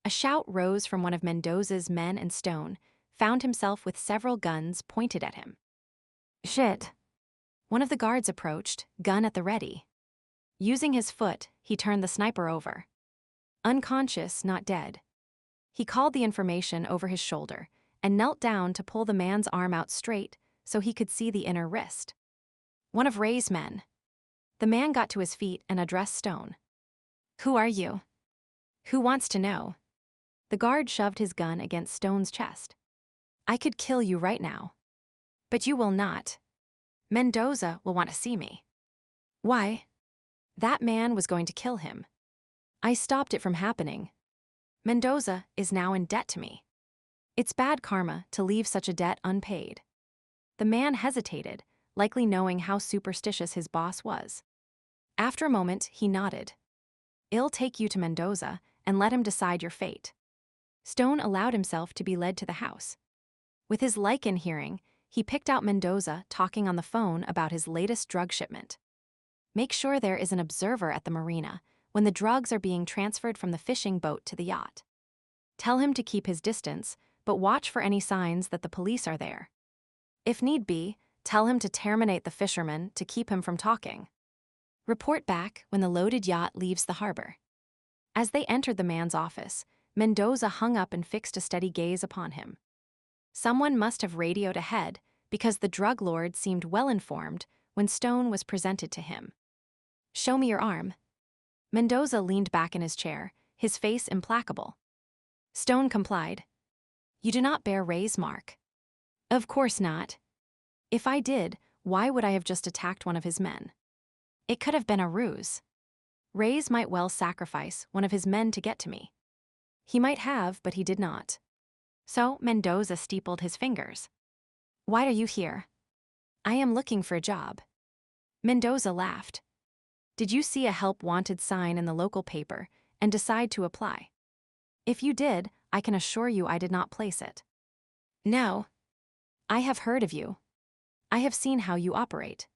A shout rose from one of Mendoza's men, and Stone found himself with several guns pointed at him. Shit. One of the guards approached, gun at the ready. Using his foot, he turned the sniper over. Unconscious, not dead. He called the information over his shoulder and knelt down to pull the man's arm out straight so he could see the inner wrist. One of Ray's men. The man got to his feet and addressed Stone. Who are you? Who wants to know? The guard shoved his gun against Stone's chest. I could kill you right now. But you will not. Mendoza will want to see me. Why? That man was going to kill him. I stopped it from happening. Mendoza is now in debt to me. It's bad karma to leave such a debt unpaid. The man hesitated, likely knowing how superstitious his boss was. After a moment, he nodded. I'll take you to Mendoza and let him decide your fate. Stone allowed himself to be led to the house. With his Lycan hearing, he picked out Mendoza talking on the phone about his latest drug shipment. Make sure there is an observer at the marina when the drugs are being transferred from the fishing boat to the yacht. Tell him to keep his distance, but watch for any signs that the police are there. If need be, tell him to terminate the fisherman to keep him from talking. Report back when the loaded yacht leaves the harbor. As they entered the man's office, Mendoza hung up and fixed a steady gaze upon him. Someone must have radioed ahead because the drug lord seemed well informed when Stone was presented to him. Show me your arm. Mendoza leaned back in his chair, his face implacable. Stone complied. You do not bear Ray's mark. Of course not. If I did, why would I have just attacked one of his men? It could have been a ruse. Ray's might well sacrifice one of his men to get to me. He might have, but he did not. So Mendoza steepled his fingers. Why are you here? I am looking for a job. Mendoza laughed. Did you see a help wanted sign in the local paper and decide to apply? If you did, I can assure you I did not place it. No. I have heard of you. I have seen how you operate.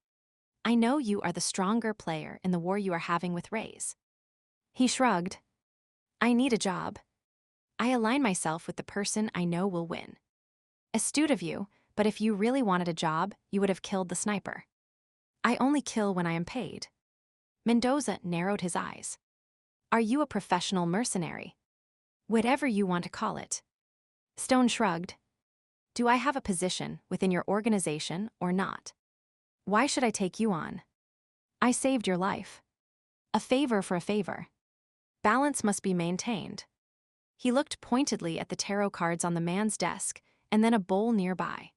I know you are the stronger player in the war you are having with Ray's. He shrugged. I need a job. I align myself with the person I know will win. Astute of you, but if you really wanted a job, you would have killed the sniper. I only kill when I am paid. Mendoza narrowed his eyes. Are you a professional mercenary? Whatever you want to call it. Stone shrugged. Do I have a position within your organization or not? Why should I take you on? I saved your life. A favor for a favor. Balance must be maintained. He looked pointedly at the tarot cards on the man's desk and then a bowl nearby.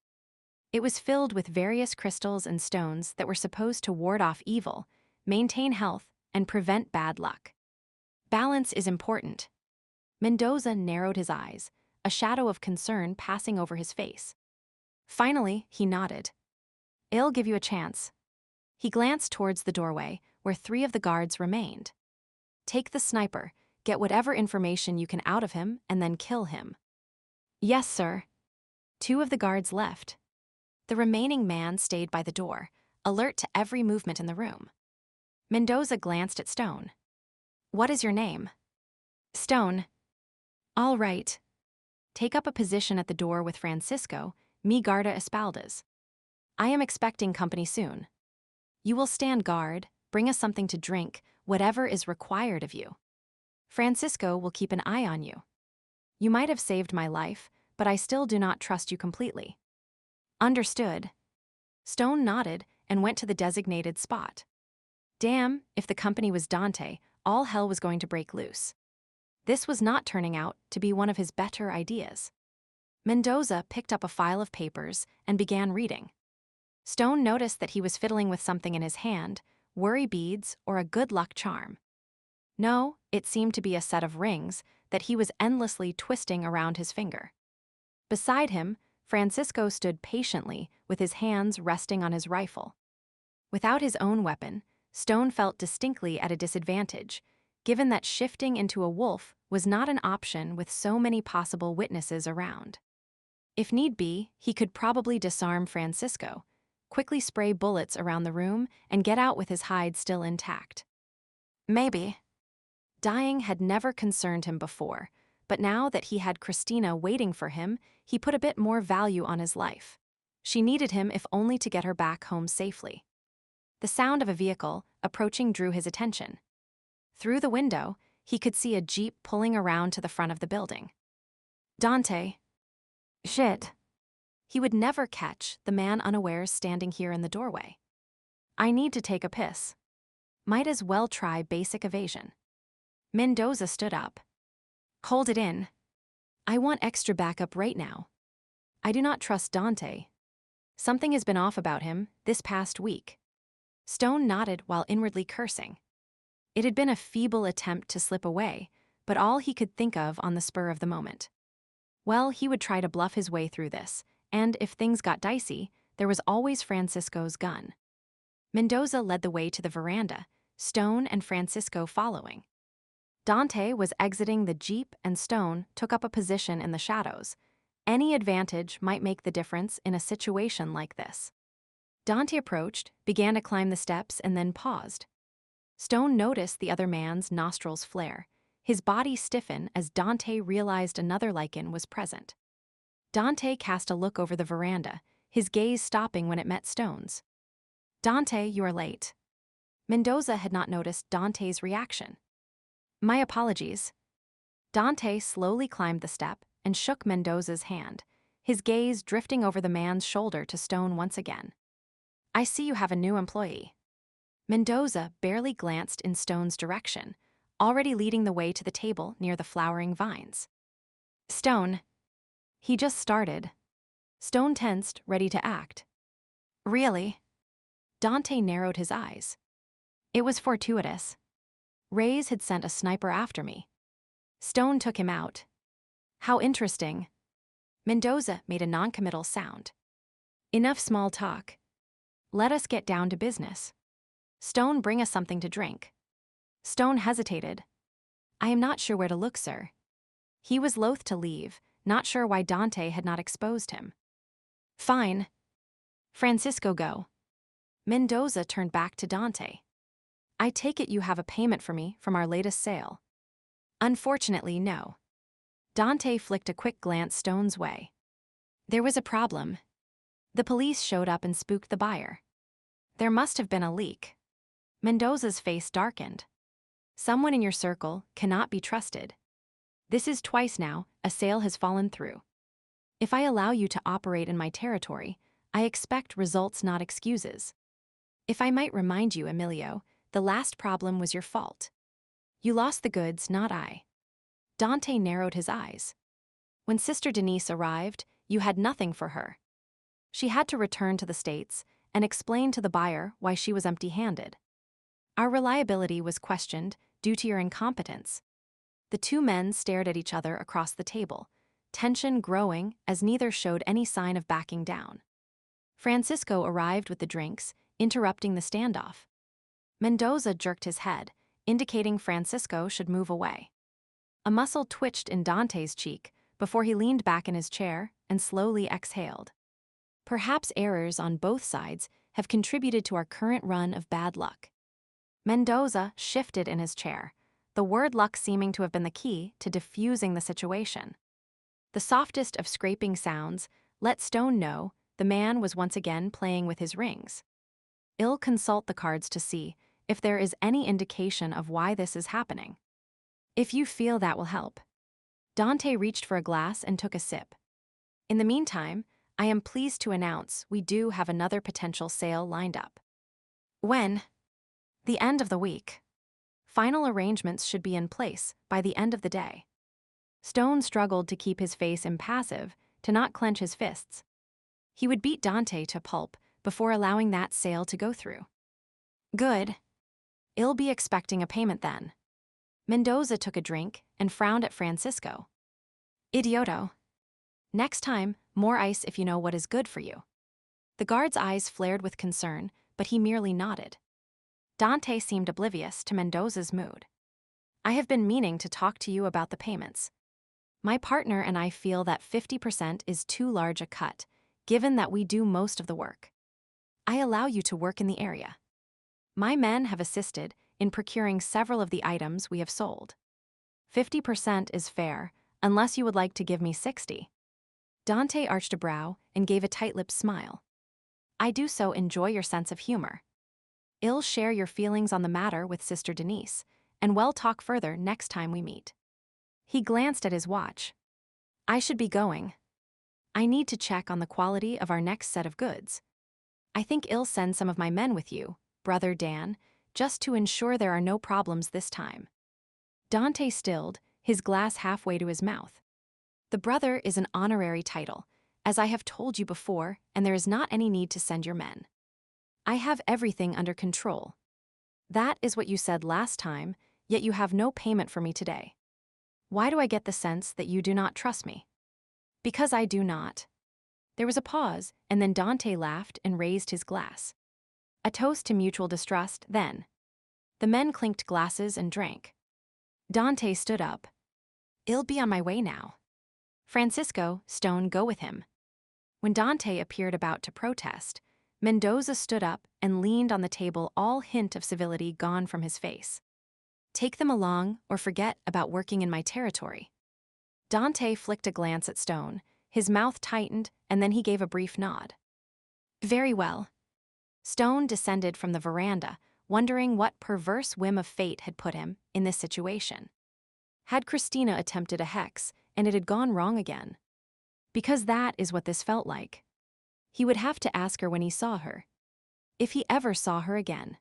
It was filled with various crystals and stones that were supposed to ward off evil, maintain health, and prevent bad luck. Balance is important. Mendoza narrowed his eyes, a shadow of concern passing over his face. Finally, he nodded. I'll give you a chance. He glanced towards the doorway, where 3 of the guards remained. Take the sniper, get whatever information you can out of him, and then kill him. Yes, sir. Two of the guards left. The remaining man stayed by the door, alert to every movement in the room. Mendoza glanced at Stone. What is your name? Stone. All right. Take up a position at the door with Francisco, mi guarda espaldas. I am expecting company soon. You will stand guard, bring us something to drink, whatever is required of you. Francisco will keep an eye on you. You might have saved my life, but I still do not trust you completely. Understood. Stone nodded and went to the designated spot. Damn, if the company was Dante, all hell was going to break loose. This was not turning out to be one of his better ideas. Mendoza picked up a file of papers and began reading. Stone noticed that he was fiddling with something in his hand, worry beads or a good luck charm. No, it seemed to be a set of rings that he was endlessly twisting around his finger. Beside him, Francisco stood patiently with his hands resting on his rifle. Without his own weapon, Stone felt distinctly at a disadvantage, given that shifting into a wolf was not an option with so many possible witnesses around. If need be, he could probably disarm Francisco, quickly spray bullets around the room, and get out with his hide still intact. Maybe. Dying had never concerned him before, but now that he had Christina waiting for him, he put a bit more value on his life. She needed him if only to get her back home safely. The sound of a vehicle approaching drew his attention. Through the window, he could see a jeep pulling around to the front of the building. Dante. Shit. He would never catch the man unawares standing here in the doorway. I need to take a piss. Might as well try basic evasion. Mendoza stood up. Hold it in. I want extra backup right now. I do not trust Dante. Something has been off about him this past week. Stone nodded while inwardly cursing. It had been a feeble attempt to slip away, but all he could think of on the spur of the moment. Well, he would try to bluff his way through this, and if things got dicey, there was always Francisco's gun. Mendoza led the way to the veranda, Stone and Francisco following. Dante was exiting the jeep and Stone took up a position in the shadows. Any advantage might make the difference in a situation like this. Dante approached, began to climb the steps, and then paused. Stone noticed the other man's nostrils flare, his body stiffen as Dante realized another Lycan was present. Dante cast a look over the veranda, his gaze stopping when it met Stone's. Dante, you are late. Mendoza had not noticed Dante's reaction. My apologies. Dante slowly climbed the step and shook Mendoza's hand, his gaze drifting over the man's shoulder to Stone once again. I see you have a new employee. Mendoza barely glanced in Stone's direction, already leading the way to the table near the flowering vines. Stone. He just started. Stone tensed, ready to act. Really? Dante narrowed his eyes. It was fortuitous. Reyes had sent a sniper after me. Stone took him out. How interesting. Mendoza made a noncommittal sound. Enough small talk. Let us get down to business. Stone, bring us something to drink. Stone hesitated. I am not sure where to look, sir. He was loath to leave, not sure why Dante had not exposed him. Fine. Francisco, go. Mendoza turned back to Dante. I take it you have a payment for me from our latest sale. Unfortunately, no. Dante flicked a quick glance Stone's way. There was a problem. The police showed up and spooked the buyer. There must have been a leak. Mendoza's face darkened. Someone in your circle cannot be trusted. This is twice now a sale has fallen through. If I allow you to operate in my territory, I expect results, not excuses. If I might remind you, Emilio, the last problem was your fault. You lost the goods, not I. Dante narrowed his eyes. When Sister Denise arrived, you had nothing for her. She had to return to the States and explain to the buyer why she was empty-handed. Our reliability was questioned due to your incompetence. The two men stared at each other across the table, tension growing as neither showed any sign of backing down. Francisco arrived with the drinks, interrupting the standoff. Mendoza jerked his head, indicating Francisco should move away. A muscle twitched in Dante's cheek, before he leaned back in his chair and slowly exhaled. Perhaps errors on both sides have contributed to our current run of bad luck. Mendoza shifted in his chair, the word luck seeming to have been the key to diffusing the situation. The softest of scraping sounds let Stone know the man was once again playing with his rings. I'll consult the cards to see if there is any indication of why this is happening. If you feel that will help. Dante reached for a glass and took a sip. In the meantime, I am pleased to announce we do have another potential sale lined up. When? The end of the week. Final arrangements should be in place by the end of the day. Stone struggled to keep his face impassive, to not clench his fists. He would beat Dante to pulp before allowing that sale to go through. Good. I'll be expecting a payment then. Mendoza took a drink and frowned at Francisco. Idioto. Next time, more ice if you know what is good for you. The guard's eyes flared with concern, but he merely nodded. Dante seemed oblivious to Mendoza's mood. I have been meaning to talk to you about the payments. My partner and I feel that 50% is too large a cut, given that we do most of the work. I allow you to work in the area. My men have assisted in procuring several of the items we have sold. 50% is fair, unless you would like to give me 60. Dante arched a brow and gave a tight-lipped smile. I do so enjoy your sense of humor. I'll share your feelings on the matter with Sister Denise, and we'll talk further next time we meet. He glanced at his watch. I should be going. I need to check on the quality of our next set of goods. I think I'll send some of my men with you, Brother Dan, just to ensure there are no problems this time. Dante stilled, his glass halfway to his mouth. The brother is an honorary title, as I have told you before, and there is not any need to send your men. I have everything under control. That is what you said last time, yet you have no payment for me today. Why do I get the sense that you do not trust me? Because I do not. There was a pause, and then Dante laughed and raised his glass. A toast to mutual distrust, then. The men clinked glasses and drank. Dante stood up. I'll be on my way now. Francisco, Stone, go with him. When Dante appeared about to protest, Mendoza stood up and leaned on the table, all hint of civility gone from his face. Take them along or forget about working in my territory. Dante flicked a glance at Stone, his mouth tightened, and then he gave a brief nod. Very well. Stone descended from the veranda, wondering what perverse whim of fate had put him in this situation. Had Christina attempted a hex, and it had gone wrong again? Because that is what this felt like. He would have to ask her when he saw her. If he ever saw her again.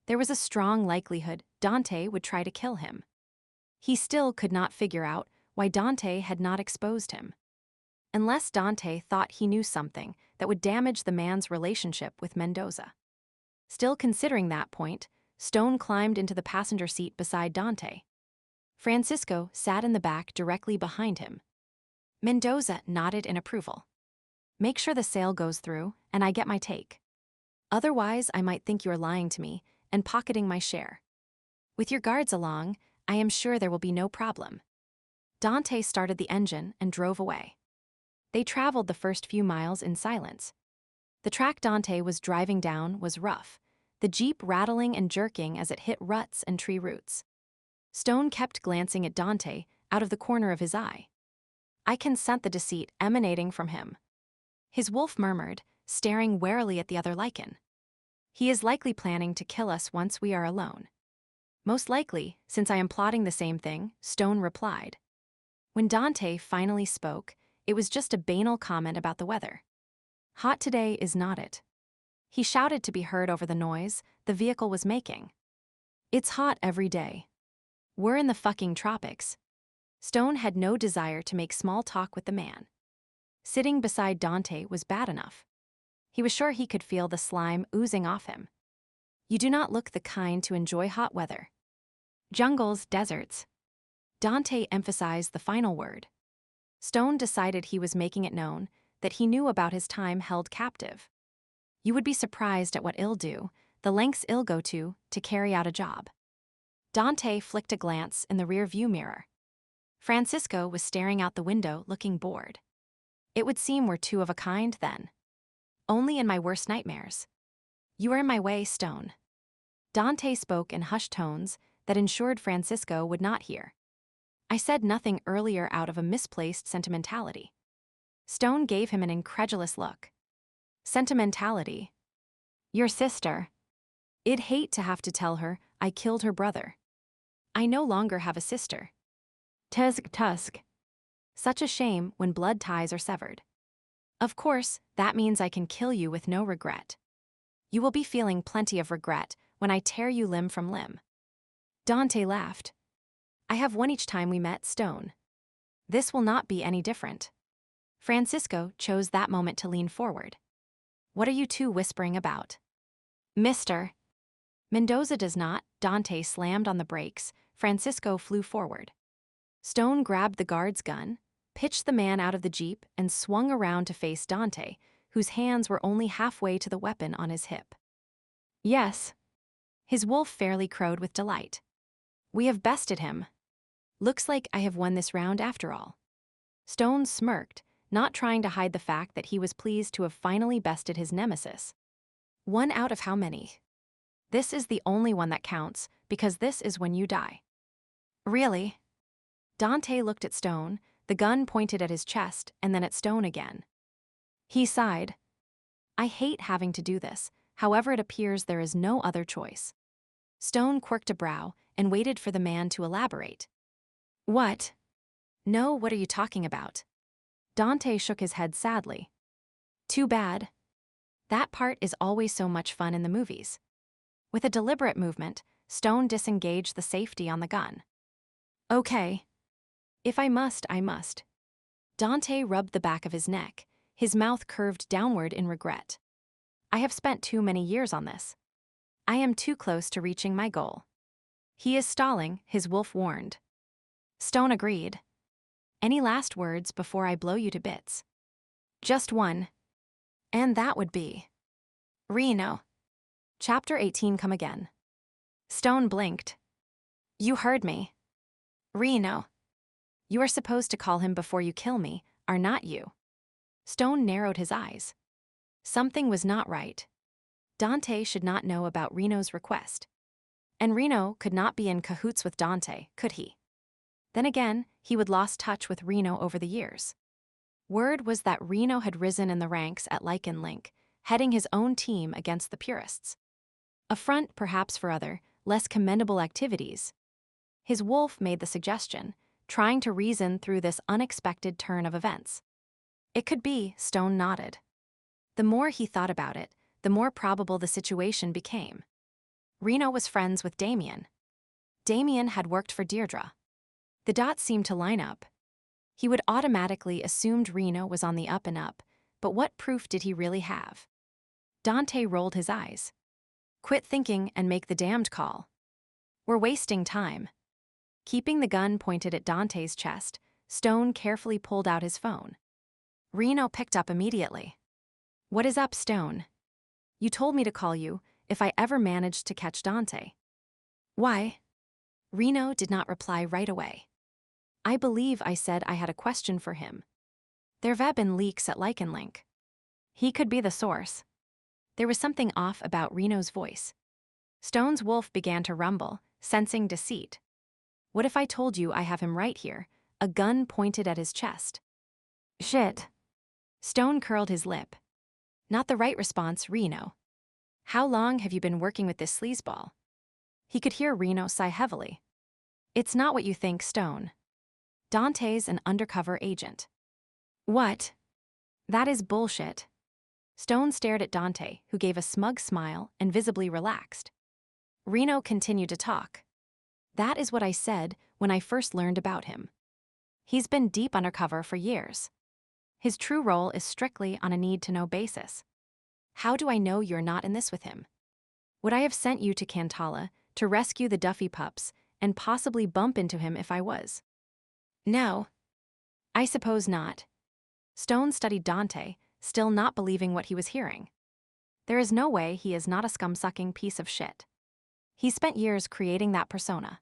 There was a strong likelihood Dante would try to kill him. He still could not figure out why Dante had not exposed him. Unless Dante thought he knew something that would damage the man's relationship with Mendoza. Still considering that point, Stone climbed into the passenger seat beside Dante. Francisco sat in the back directly behind him. Mendoza nodded in approval. Make sure the sale goes through, and I get my take. Otherwise, I might think you're lying to me and pocketing my share. With your guards along, I am sure there will be no problem. Dante started the engine and drove away. They traveled the first few miles in silence. The track Dante was driving down was rough, the Jeep rattling and jerking as it hit ruts and tree roots. Stone kept glancing at Dante out of the corner of his eye. I can scent the deceit emanating from him. His wolf murmured, staring warily at the other Lycan. He is likely planning to kill us once we are alone. Most likely, since I am plotting the same thing, Stone replied. When Dante finally spoke, it was just a banal comment about the weather. Hot today is not it. He shouted to be heard over the noise the vehicle was making. It's hot every day. We're in the fucking tropics. Stone had no desire to make small talk with the man. Sitting beside Dante was bad enough. He was sure he could feel the slime oozing off him. You do not look the kind to enjoy hot weather. Jungles, deserts. Dante emphasized the final word. Stone decided he was making it known that he knew about his time held captive. You would be surprised at what I'll do, the lengths I'll go to carry out a job. Dante flicked a glance in the rear view mirror. Francisco was staring out the window, looking bored. It would seem we're two of a kind, then. Only in my worst nightmares. You are in my way, Stone. Dante spoke in hushed tones that ensured Francisco would not hear. I said nothing earlier out of a misplaced sentimentality. Stone gave him an incredulous look. Sentimentality? Your sister. I'd hate to have to tell her I killed her brother. I no longer have a sister. Tusk. Such a shame when blood ties are severed. Of course, that means I can kill you with no regret. You will be feeling plenty of regret when I tear you limb from limb. Dante laughed. I have one each time we met, Stone. This will not be any different. Francisco chose that moment to lean forward. What are you two whispering about? Mr. Mendoza does not. Dante slammed on the brakes. Francisco flew forward. Stone grabbed the guard's gun, pitched the man out of the jeep, and swung around to face Dante, whose hands were only halfway to the weapon on his hip. Yes. His wolf fairly crowed with delight. We have bested him. Looks like I have won this round after all. Stone smirked, not trying to hide the fact that he was pleased to have finally bested his nemesis. One out of how many? This is the only one that counts, because this is when you die. Really? Dante looked at Stone, the gun pointed at his chest and then at Stone again. He sighed. I hate having to do this, however it appears there is no other choice. Stone quirked a brow and waited for the man to elaborate. What? No, what are you talking about? Dante shook his head sadly. Too bad. That part is always so much fun in the movies. With a deliberate movement, Stone disengaged the safety on the gun. Okay. If I must, I must. Dante rubbed the back of his neck, his mouth curved downward in regret. I have spent too many years on this. I am too close to reaching my goal. He is stalling, his wolf warned. Stone agreed. Any last words before I blow you to bits? Just one. And that would be... Reno. Chapter 18 come again. Stone blinked. You heard me. Reno. You are supposed to call him before you kill me, are not you? Stone narrowed his eyes. Something was not right. Dante should not know about Reno's request. And Reno could not be in cahoots with Dante, could he? Then again, he would lost touch with Reno over the years. Word was that Reno had risen in the ranks at Lycan Link, heading his own team against the purists. A front perhaps for other, less commendable activities. His wolf made the suggestion, trying to reason through this unexpected turn of events. It could be, Stone nodded. The more he thought about it, the more probable the situation became. Reno was friends with Damien. Damien had worked for Deirdre. The dots seemed to line up. He would automatically assumed Reno was on the up and up, but what proof did he really have? Dante rolled his eyes. Quit thinking and make the damned call. We're wasting time. Keeping the gun pointed at Dante's chest, Stone carefully pulled out his phone. Reno picked up immediately. What is up, Stone? You told me to call you if I ever managed to catch Dante. Why? Reno did not reply right away. I believe I said I had a question for him. There have been leaks at Lycan Link. He could be the source. There was something off about Reno's voice. Stone's wolf began to rumble, sensing deceit. What if I told you I have him right here, a gun pointed at his chest? Shit. Stone curled his lip. Not the right response, Reno. How long have you been working with this sleazeball? He could hear Reno sigh heavily. It's not what you think, Stone. Dante's an undercover agent. What? That is bullshit. Stone stared at Dante, who gave a smug smile and visibly relaxed. Reno continued to talk. That is what I said when I first learned about him. He's been deep undercover for years. His true role is strictly on a need-to-know basis. How do I know you're not in this with him? Would I have sent you to Cantala to rescue the Duffy pups and possibly bump into him if I was? No. I suppose not. Stone studied Dante, still not believing what he was hearing. There is no way he is not a scum-sucking piece of shit. He spent years creating that persona.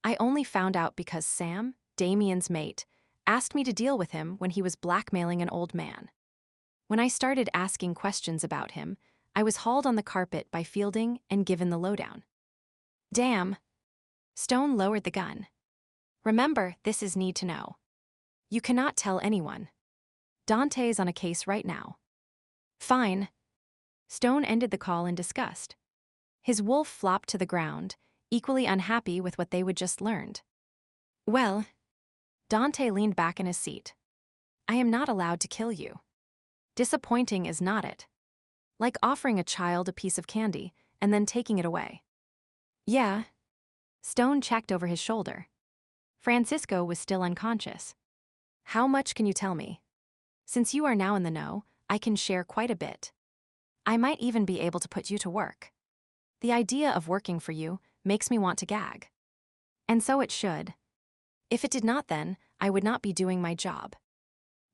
I only found out because Sam, Damien's mate, asked me to deal with him when he was blackmailing an old man. When I started asking questions about him, I was hauled on the carpet by Fielding and given the lowdown. Damn. Stone lowered the gun. Remember, this is need to know. You cannot tell anyone. Dante's on a case right now. Fine. Stone ended the call in disgust. His wolf flopped to the ground, equally unhappy with what they would just learned. Well, Dante leaned back in his seat. I am not allowed to kill you. Disappointing is not it. Like offering a child a piece of candy and then taking it away. Yeah. Stone checked over his shoulder. Francisco was still unconscious. How much can you tell me? Since you are now in the know, I can share quite a bit. I might even be able to put you to work. The idea of working for you makes me want to gag. And so it should. If it did not, then I would not be doing my job.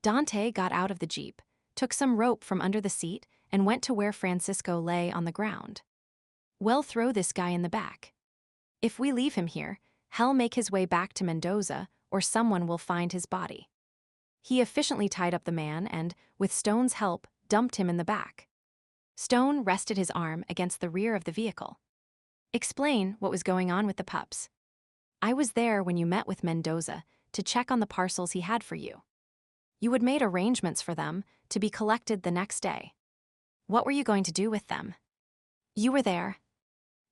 Dante got out of the Jeep, took some rope from under the seat, and went to where Francisco lay on the ground. We'll throw this guy in the back. If we leave him here, he'll make his way back to Mendoza, or someone will find his body. He efficiently tied up the man and, with Stone's help, dumped him in the back. Stone rested his arm against the rear of the vehicle. Explain what was going on with the pups. I was there when you met with Mendoza to check on the parcels he had for you. You had made arrangements for them to be collected the next day. What were you going to do with them? You were there.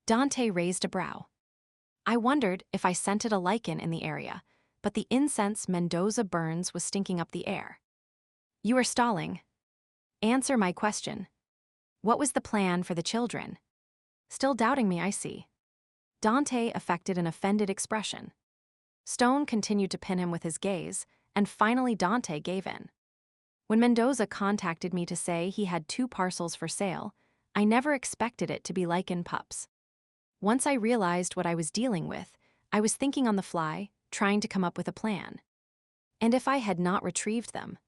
Dante raised a brow. I wondered if I scented a lichen in the area, but the incense Mendoza burns was stinking up the air. You are stalling. Answer my question. What was the plan for the children? Still doubting me, I see. Dante affected an offended expression. Stone continued to pin him with his gaze, and finally Dante gave in. When Mendoza contacted me to say he had 2 parcels for sale, I never expected it to be lichen pups. Once I realized what I was dealing with, I was thinking on the fly, trying to come up with a plan. And if I had not retrieved them?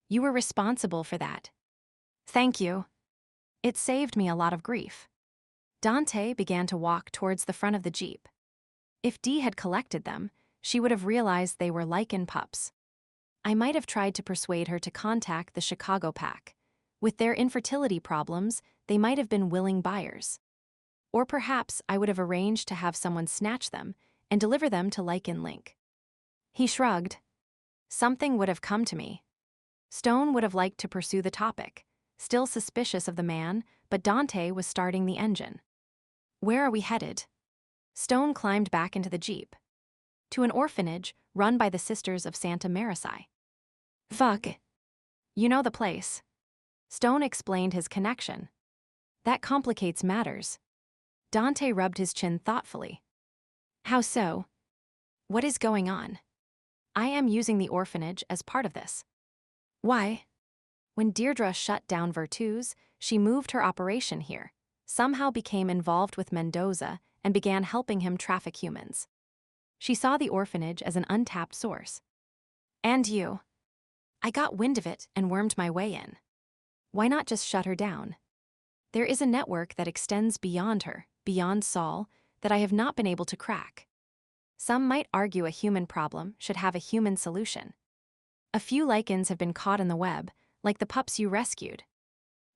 You were responsible for that. Thank you. It saved me a lot of grief. Dante began to walk towards the front of the Jeep. If Dee had collected them, she would have realized they were lichen pups. I might have tried to persuade her to contact the Chicago pack. With their infertility problems, they might have been willing buyers. Or perhaps I would have arranged to have someone snatch them and deliver them to Lycan Link. He shrugged. Something would have come to me. Stone would have liked to pursue the topic, still suspicious of the man, but Dante was starting the engine. Where are we headed? Stone climbed back into the Jeep. To an orphanage run by the Sisters of Santa Marisa. Fuck. You know the place. Stone explained his connection. That complicates matters. Dante rubbed his chin thoughtfully. How so? What is going on? I am using the orphanage as part of this. Why? When Deirdre shut down Virtus, she moved her operation here, somehow became involved with Mendoza, and began helping him traffic humans. She saw the orphanage as an untapped source. And you. I got wind of it and wormed my way in. Why not just shut her down? There is a network that extends beyond her, beyond Saul, that I have not been able to crack. Some might argue a human problem should have a human solution. A few Lycans have been caught in the web, like the pups you rescued.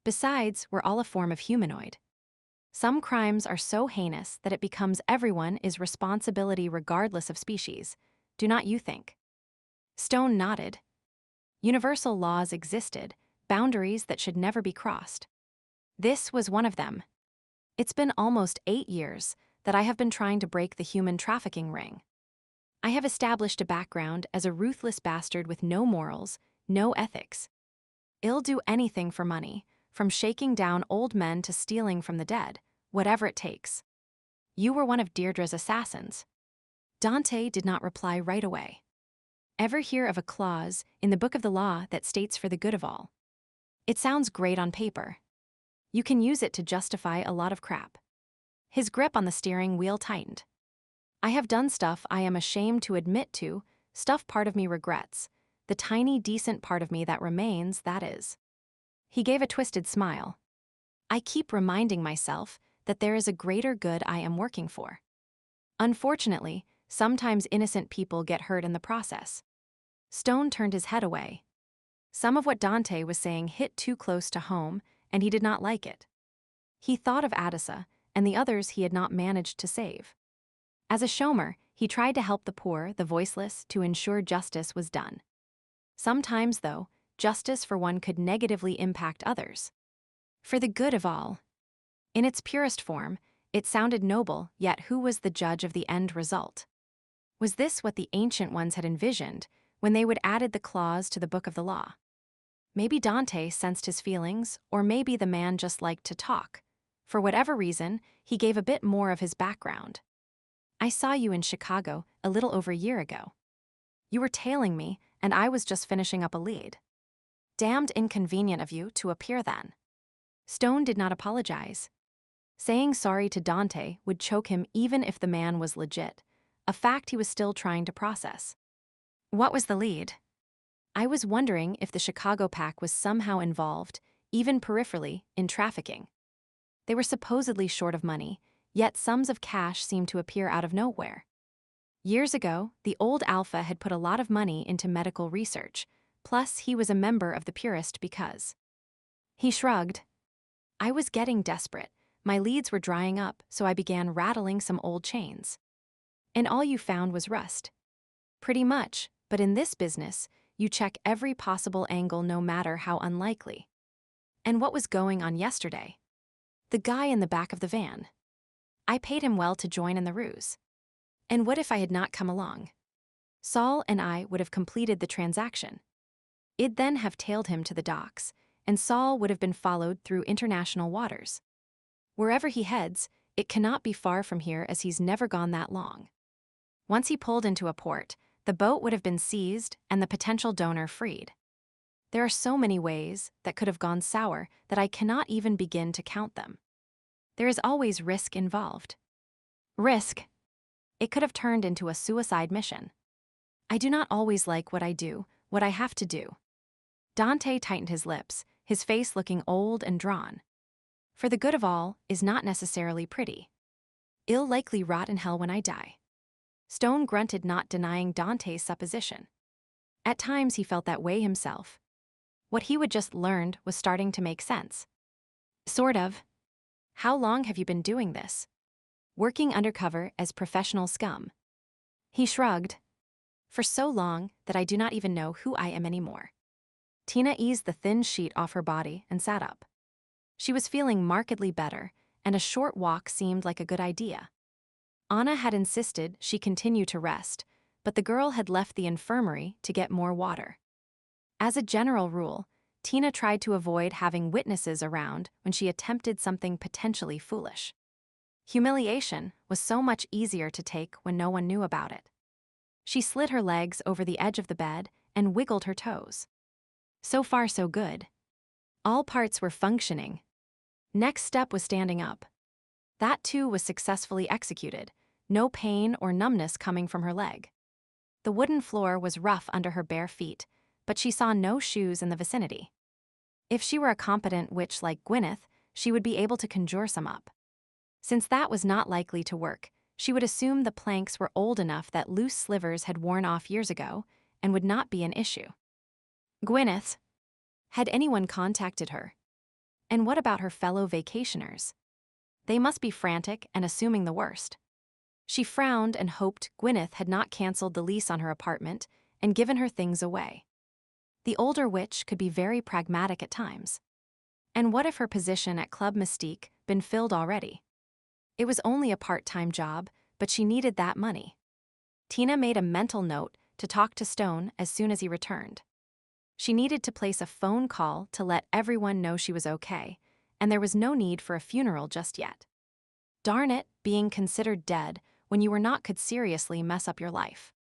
Besides, we're all a form of humanoid. Some crimes are so heinous that it becomes everyone is responsibility regardless of species. Do not you think? Stone nodded. Universal laws existed, boundaries that should never be crossed. This was one of them. It's been almost 8 years that I have been trying to break the human trafficking ring. I have established a background as a ruthless bastard with no morals, no ethics. I'll do anything for money, from shaking down old men to stealing from the dead, whatever it takes. You were one of Deirdre's assassins. Dante did not reply right away. Ever hear of a clause in the book of the law that states for the good of all? It sounds great on paper. You can use it to justify a lot of crap. His grip on the steering wheel tightened. I have done stuff I am ashamed to admit to, stuff part of me regrets, the tiny decent part of me that remains, that is. He gave a twisted smile. I keep reminding myself that there is a greater good I am working for. Unfortunately, Sometimes innocent people get hurt in the process. Stone turned his head away. Some of what Dante was saying hit too close to home, and he did not like it. He thought of Adisa and the others he had not managed to save. As a Shomer, he tried to help the poor, the voiceless, to ensure justice was done. Sometimes, though, justice for one could negatively impact others. For the good of all. In its purest form, it sounded noble, yet who was the judge of the end result? Was this what the ancient ones had envisioned when they would added the clause to the Book of the Law? Maybe Dante sensed his feelings, or maybe the man just liked to talk. For whatever reason, he gave a bit more of his background. I saw you in Chicago a little over a year ago. You were tailing me, and I was just finishing up a lead. Damned inconvenient of you to appear then. Stone did not apologize. Saying sorry to Dante would choke him even if the man was legit, a fact he was still trying to process. What was the lead? I was wondering if the Chicago pack was somehow involved, even peripherally, in trafficking. They were supposedly short of money, yet sums of cash seemed to appear out of nowhere. Years ago, the old Alpha had put a lot of money into medical research, plus he was a member of the Purist because. He shrugged. I was getting desperate. My leads were drying up, so I began rattling some old chains. And all you found was rust. Pretty much, but in this business, you check every possible angle no matter how unlikely. And what was going on yesterday? The guy in the back of the van. I paid him well to join in the ruse. And what if I had not come along? Saul and I would have completed the transaction. It'd then have tailed him to the docks, and Saul would have been followed through international waters. Wherever he heads, it cannot be far from here as he's never gone that long. Once he pulled into a port, the boat would have been seized and the potential donor freed. There are so many ways that could have gone sour that I cannot even begin to count them. There is always risk involved. Risk. It could have turned into a suicide mission. I do not always like what I do, what I have to do. Dante tightened his lips, his face looking old and drawn. For the good of all is not necessarily pretty. I'll likely rot in hell when I die. Stone grunted, not denying Dante's supposition. At times he felt that way himself. What he would just learned was starting to make sense. Sort of. How long have you been doing this? Working undercover as professional scum. He shrugged. For so long that I do not even know who I am anymore. Tina eased the thin sheet off her body and sat up. She was feeling markedly better, and a short walk seemed like a good idea. Anna had insisted she continue to rest, but the girl had left the infirmary to get more water. As a general rule, Tina tried to avoid having witnesses around when she attempted something potentially foolish. Humiliation was so much easier to take when no one knew about it. She slid her legs over the edge of the bed and wiggled her toes. So far, so good. All parts were functioning. Next step was standing up. That too was successfully executed, no pain or numbness coming from her leg. The wooden floor was rough under her bare feet, but she saw no shoes in the vicinity. If she were a competent witch like Gwyneth, she would be able to conjure some up. Since that was not likely to work, she would assume the planks were old enough that loose slivers had worn off years ago and would not be an issue. Gwyneth. Had anyone contacted her? And what about her fellow vacationers? They must be frantic and assuming the worst. She frowned and hoped Gwyneth had not canceled the lease on her apartment and given her things away. The older witch could be very pragmatic at times. And what if her position at Club Mystique been filled already? It was only a part-time job, but she needed that money. Tina made a mental note to talk to Stone as soon as he returned. She needed to place a phone call to let everyone know she was okay, and there was no need for a funeral just yet. Darn it, being considered dead when you were not could seriously mess up your life.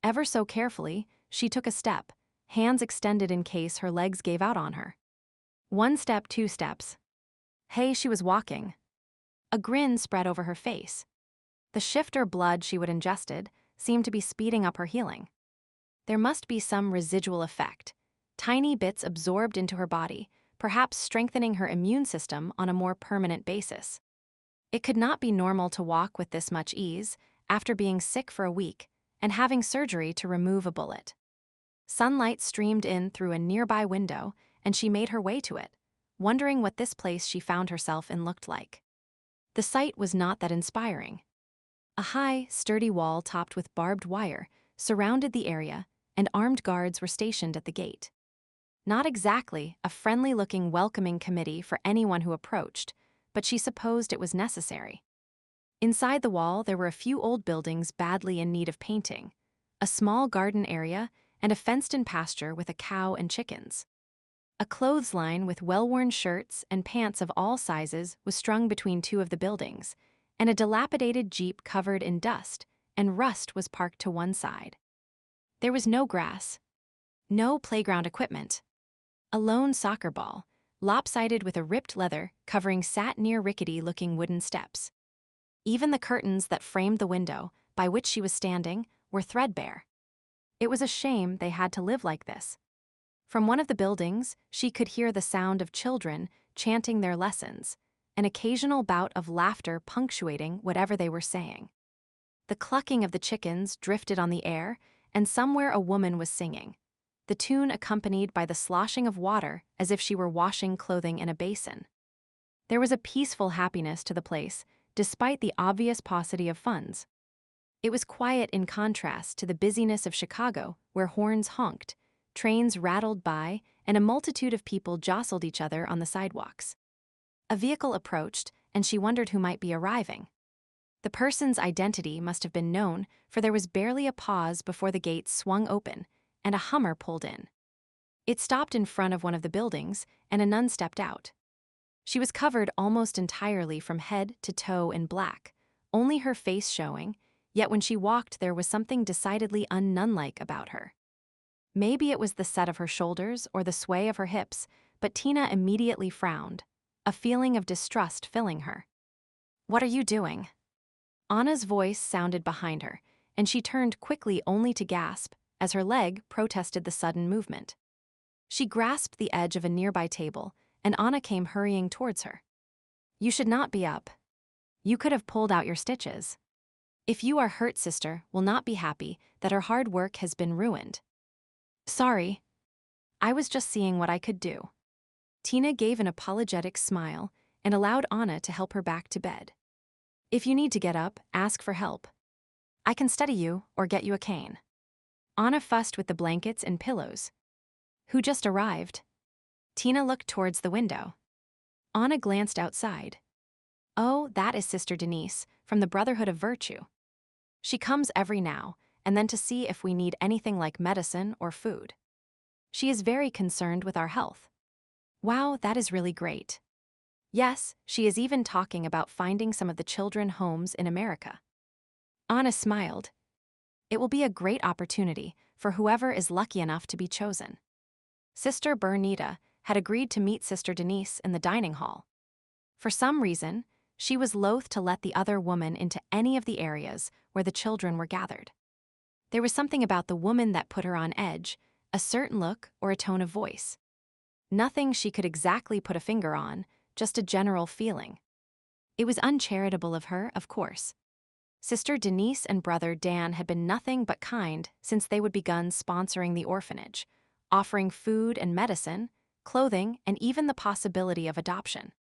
Ever so carefully, she took a step, hands extended in case her legs gave out on her. 1 step, 2 steps. Hey, she was walking. A grin spread over her face. The shifter blood she would ingested seemed to be speeding up her healing. There must be some residual effect, tiny bits absorbed into her body, perhaps strengthening her immune system on a more permanent basis. It could not be normal to walk with this much ease, after being sick for a week and having surgery to remove a bullet. Sunlight streamed in through a nearby window, and she made her way to it, wondering what this place she found herself in looked like. The sight was not that inspiring. A high, sturdy wall topped with barbed wire surrounded the area, and armed guards were stationed at the gate. Not exactly a friendly-looking welcoming committee for anyone who approached, but she supposed it was necessary. Inside the wall, there were a few old buildings badly in need of painting, a small garden area, and a fenced-in pasture with a cow and chickens. A clothesline with well-worn shirts and pants of all sizes was strung between two of the buildings, and a dilapidated Jeep covered in dust and rust was parked to one side. There was no grass, no playground equipment. A lone soccer ball, lopsided with a ripped leather covering, sat near rickety-looking wooden steps. Even the curtains that framed the window by which she was standing were threadbare. It was a shame they had to live like this. From one of the buildings, she could hear the sound of children chanting their lessons, an occasional bout of laughter punctuating whatever they were saying. The clucking of the chickens drifted on the air, and somewhere a woman was singing, the tune accompanied by the sloshing of water as if she were washing clothing in a basin. There was a peaceful happiness to the place, despite the obvious paucity of funds. It was quiet in contrast to the busyness of Chicago, where horns honked, trains rattled by, and a multitude of people jostled each other on the sidewalks. A vehicle approached, and she wondered who might be arriving. The person's identity must have been known, for there was barely a pause before the gates swung open, and a Hummer pulled in. It stopped in front of one of the buildings, and a nun stepped out. She was covered almost entirely from head to toe in black, only her face showing, yet when she walked there was something decidedly un-nun-like about her. Maybe it was the set of her shoulders or the sway of her hips, but Tina immediately frowned, a feeling of distrust filling her. "What are you doing?" Anna's voice sounded behind her, and she turned quickly only to gasp as her leg protested the sudden movement. She grasped the edge of a nearby table, and Anna came hurrying towards her. "You should not be up. You could have pulled out your stitches. If you are hurt, sister will not be happy that her hard work has been ruined." "Sorry. I was just seeing what I could do." Tina gave an apologetic smile and allowed Anna to help her back to bed. "If you need to get up, ask for help. I can steady you or get you a cane." Anna fussed with the blankets and pillows. "Who just arrived?" Tina looked towards the window. Anna glanced outside. "Oh, that is Sister Denise, from the Brotherhood of Virtue. She comes every now and then to see if we need anything like medicine or food. She is very concerned with our health." "Wow, that is really great." "Yes, she is even talking about finding some of the children homes in America." Anna smiled. "It will be a great opportunity for whoever is lucky enough to be chosen." Sister Bernita had agreed to meet Sister Denise in the dining hall. For some reason, she was loath to let the other woman into any of the areas where the children were gathered. There was something about the woman that put her on edge, a certain look or a tone of voice. Nothing she could exactly put a finger on, just a general feeling. It was uncharitable of her, of course. Sister Denise and Brother Dan had been nothing but kind since they would begun sponsoring the orphanage, offering food and medicine, clothing, and even the possibility of adoption.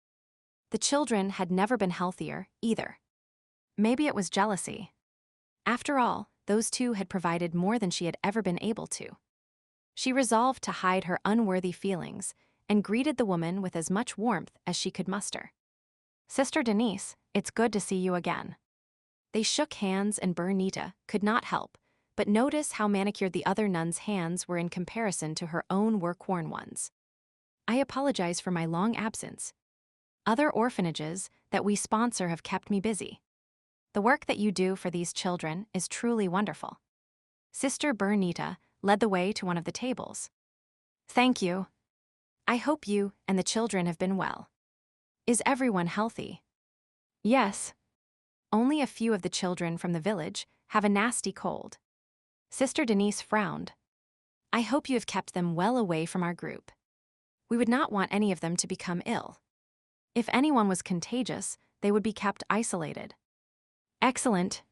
The children had never been healthier, either. Maybe it was jealousy. After all, those two had provided more than she had ever been able to. She resolved to hide her unworthy feelings and greeted the woman with as much warmth as she could muster. "Sister Denise, it's good to see you again." They shook hands, and Bernita could not help but notice how manicured the other nun's hands were in comparison to her own work-worn ones. "I apologize for my long absence. Other orphanages that we sponsor have kept me busy. The work that you do for these children is truly wonderful." Sister Bernita led the way to one of the tables. "Thank you. I hope you and the children have been well. Is everyone healthy?" "Yes. Only a few of the children from the village have a nasty cold." Sister Denise frowned. "I hope you have kept them well away from our group. We would not want any of them to become ill. If anyone was contagious, they would be kept isolated." "Excellent.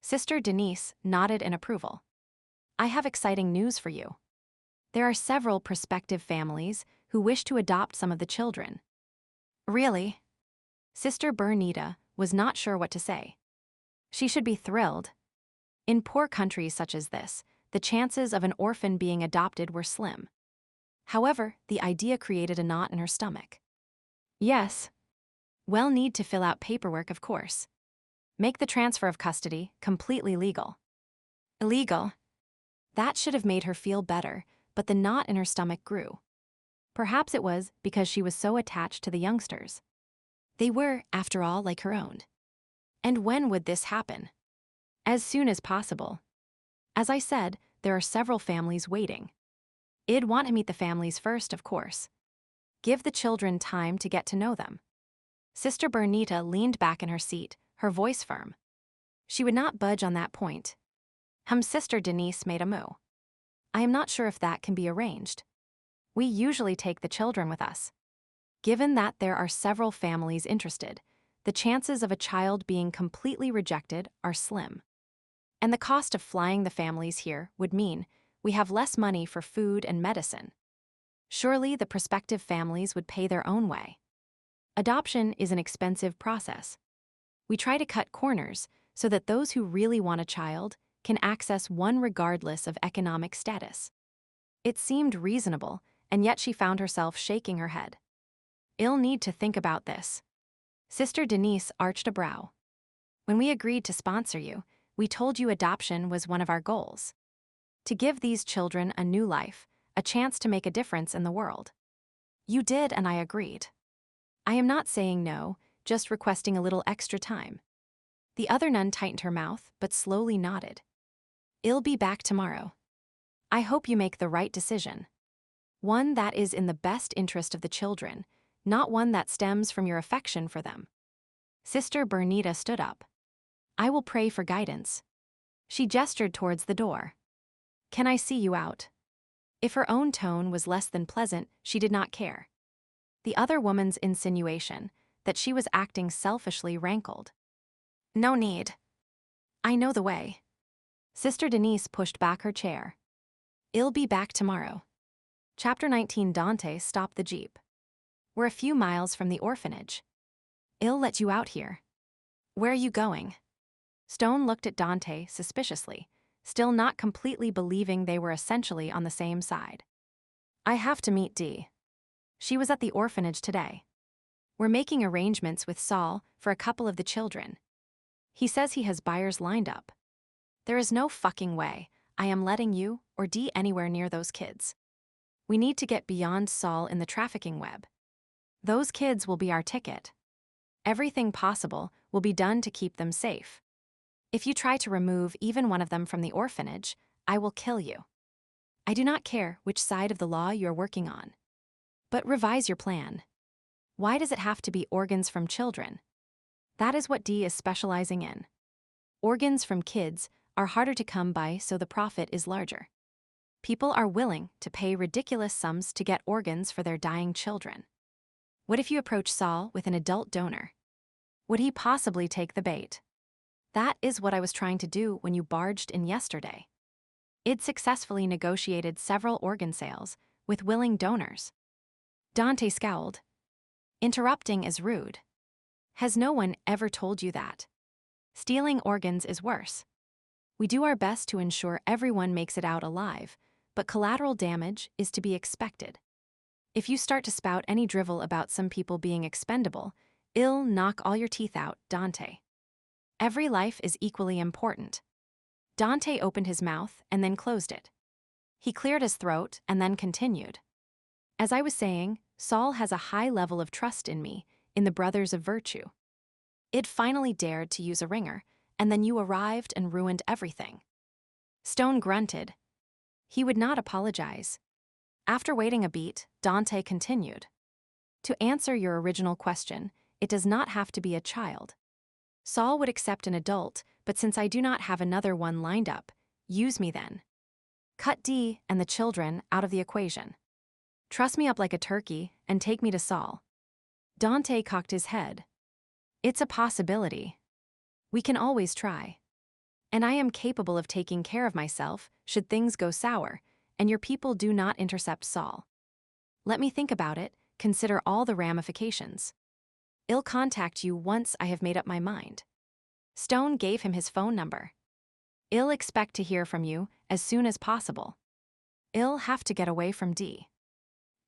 Sister Denise nodded in approval. I have exciting news for you. There are several prospective families who wish to adopt some of the children. Really? Sister Bernita was not sure what to say. She should be thrilled. In poor countries such as this, the chances of an orphan being adopted were slim. However, the idea created a knot in her stomach. Yes. We'll need to fill out paperwork, of course. Make the transfer of custody completely legal. Illegal? That should have made her feel better, but the knot in her stomach grew. Perhaps it was because she was so attached to the youngsters. They were, after all, like her own. And when would this happen? As soon as possible. As I said, there are several families waiting. I'd want to meet the families first, of course. Give the children time to get to know them. Sister Bernita leaned back in her seat, her voice firm. She would not budge on that point. Sister Denise made a moo. I am not sure if that can be arranged. We usually take the children with us. Given that there are several families interested, the chances of a child being completely rejected are slim. And the cost of flying the families here would mean we have less money for food and medicine. Surely the prospective families would pay their own way. Adoption is an expensive process. We try to cut corners so that those who really want a child can access one regardless of economic status. It seemed reasonable, and yet she found herself shaking her head. I'll need to think about this. Sister Denise arched a brow. When we agreed to sponsor you, we told you adoption was one of our goals. To give these children a new life, a chance to make a difference in the world. You did, and I agreed. I am not saying no, just requesting a little extra time. The other nun tightened her mouth, but slowly nodded. I'll be back tomorrow. I hope you make the right decision. One that is in the best interest of the children, not one that stems from your affection for them. Sister Bernita stood up. I will pray for guidance. She gestured towards the door. Can I see you out? If her own tone was less than pleasant, she did not care. The other woman's insinuation, that she was acting selfishly, rankled. No need. I know the way. Sister Denise pushed back her chair. I'll be back tomorrow. Chapter 19. Dante stopped the jeep. We're a few miles from the orphanage. I'll let you out here. Where are you going? Stone looked at Dante suspiciously, still not completely believing they were essentially on the same side. I have to meet Dee. She was at the orphanage today. We're making arrangements with Saul for a couple of the children. He says he has buyers lined up. There is no fucking way I am letting you or Dee anywhere near those kids. We need to get beyond Saul in the trafficking web. Those kids will be our ticket. Everything possible will be done to keep them safe. If you try to remove even one of them from the orphanage, I will kill you. I do not care which side of the law you are working on. But revise your plan. Why does it have to be organs from children? That is what Dee is specializing in. Organs from kids are harder to come by, so the profit is larger. People are willing to pay ridiculous sums to get organs for their dying children. What if you approach Saul with an adult donor? Would he possibly take the bait? That is what I was trying to do when you barged in yesterday. I'd successfully negotiated several organ sales with willing donors. Dante scowled. Interrupting is rude. Has no one ever told you that? Stealing organs is worse. We do our best to ensure everyone makes it out alive, but collateral damage is to be expected. If you start to spout any drivel about some people being expendable, I'll knock all your teeth out, Dante. Every life is equally important. Dante opened his mouth and then closed it. He cleared his throat and then continued. As I was saying, Saul has a high level of trust in me, in the Brothers of Virtue. It finally dared to use a ringer, and then you arrived and ruined everything. Stone grunted. He would not apologize. After waiting a beat, Dante continued. To answer your original question, it does not have to be a child. Saul would accept an adult, but since I do not have another one lined up, use me then. Cut Dee and the children out of the equation. Truss me up like a turkey and take me to Saul. Dante cocked his head. It's a possibility. We can always try. And I am capable of taking care of myself should things go sour, and your people do not intercept Saul. Let me think about it, consider all the ramifications. I'll contact you once I have made up my mind. Stone gave him his phone number. I'll expect to hear from you as soon as possible. I'll have to get away from D.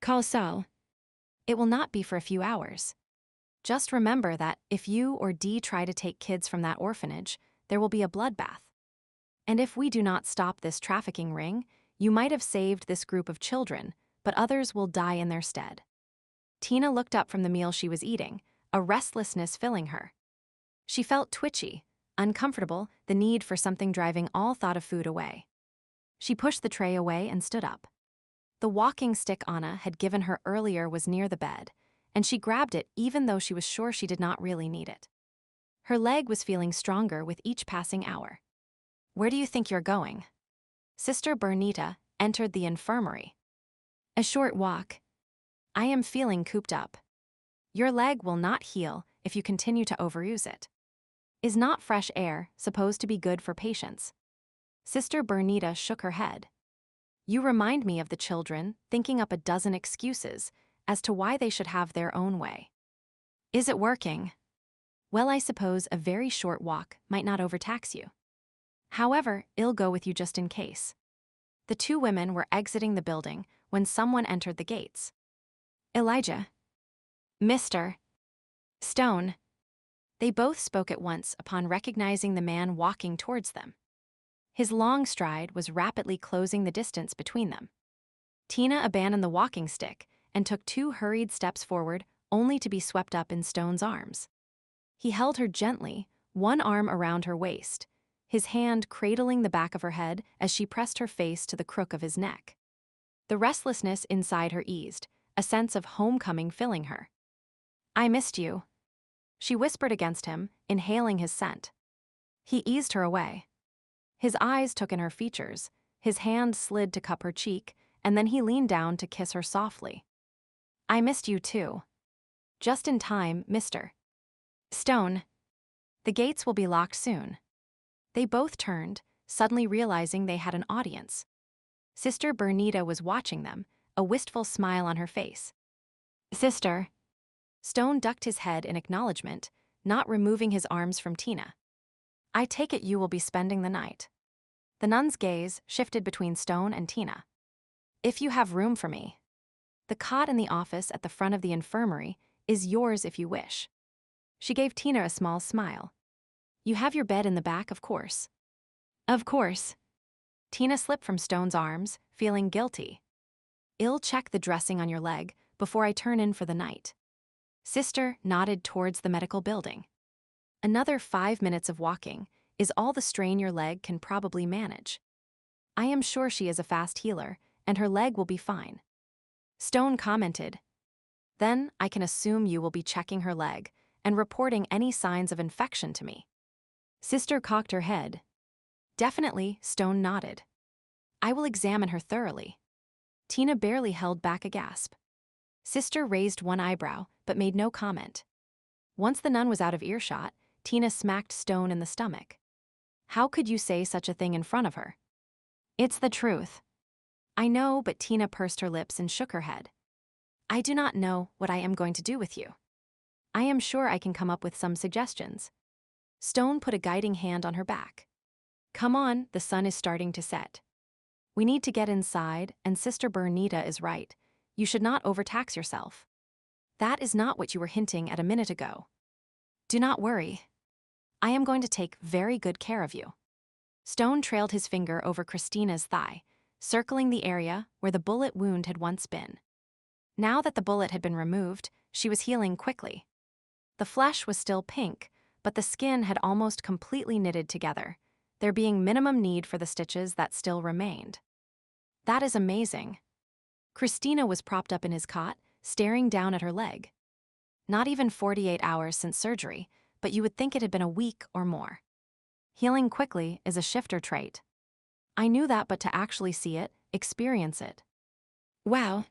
Call Saul. It will not be for a few hours. Just remember that if you or D try to take kids from that orphanage, there will be a bloodbath. And if we do not stop this trafficking ring, you might have saved this group of children, but others will die in their stead. Tina looked up from the meal she was eating, a restlessness filling her. She felt twitchy, uncomfortable, the need for something driving all thought of food away. She pushed the tray away and stood up. The walking stick Anna had given her earlier was near the bed, and she grabbed it even though she was sure she did not really need it. Her leg was feeling stronger with each passing hour. Where do you think you're going? Sister Bernita entered the infirmary. A short walk. I am feeling cooped up. Your leg will not heal if you continue to overuse it. Is not fresh air supposed to be good for patients? Sister Bernita shook her head. You remind me of the children thinking up a dozen excuses as to why they should have their own way. Is it working? Well, I suppose a very short walk might not overtax you. However, I'll go with you just in case. The two women were exiting the building when someone entered the gates. Elijah. Mr. Stone. They both spoke at once upon recognizing the man walking towards them. His long stride was rapidly closing the distance between them. Tina abandoned the walking stick and took 2 hurried steps forward, only to be swept up in Stone's arms. He held her gently, one arm around her waist, his hand cradling the back of her head as she pressed her face to the crook of his neck. The restlessness inside her eased, a sense of homecoming filling her. I missed you, she whispered against him, inhaling his scent. He eased her away. His eyes took in her features, his hand slid to cup her cheek, and then he leaned down to kiss her softly. I missed you too. Just in time, Mr. Stone. The gates will be locked soon. They both turned, suddenly realizing they had an audience. Sister Bernita was watching them, a wistful smile on her face. Sister. Stone ducked his head in acknowledgement, not removing his arms from Tina. I take it you will be spending the night. The nun's gaze shifted between Stone and Tina. If you have room for me. The cot in the office at the front of the infirmary is yours if you wish. She gave Tina a small smile. You have your bed in the back, of course. Of course. Tina slipped from Stone's arms, feeling guilty. I'll check the dressing on your leg before I turn in for the night. Sister nodded towards the medical building. Another 5 minutes of walking is all the strain your leg can probably manage. I am sure she is a fast healer, and her leg will be fine. Stone commented. Then I can assume you will be checking her leg and reporting any signs of infection to me. Sister cocked her head. Definitely, Stone nodded. I will examine her thoroughly. Tina barely held back a gasp. Sister raised one eyebrow, but made no comment. Once the nun was out of earshot, Tina smacked Stone in the stomach. How could you say such a thing in front of her? It's the truth. I know, but Tina pursed her lips and shook her head. I do not know what I am going to do with you. I am sure I can come up with some suggestions. Stone put a guiding hand on her back. Come on, the sun is starting to set. We need to get inside, and Sister Bernita is right. You should not overtax yourself. That is not what you were hinting at a minute ago. Do not worry. I am going to take very good care of you. Stone trailed his finger over Christina's thigh, circling the area where the bullet wound had once been. Now that the bullet had been removed, she was healing quickly. The flesh was still pink, but the skin had almost completely knitted together, there being minimum need for the stitches that still remained. That is amazing. Christina was propped up in his cot, staring down at her leg. Not even 48 hours since surgery, but you would think it had been a week or more. Healing quickly is a shifter trait. I knew that, but to actually see it, experience it. Wow.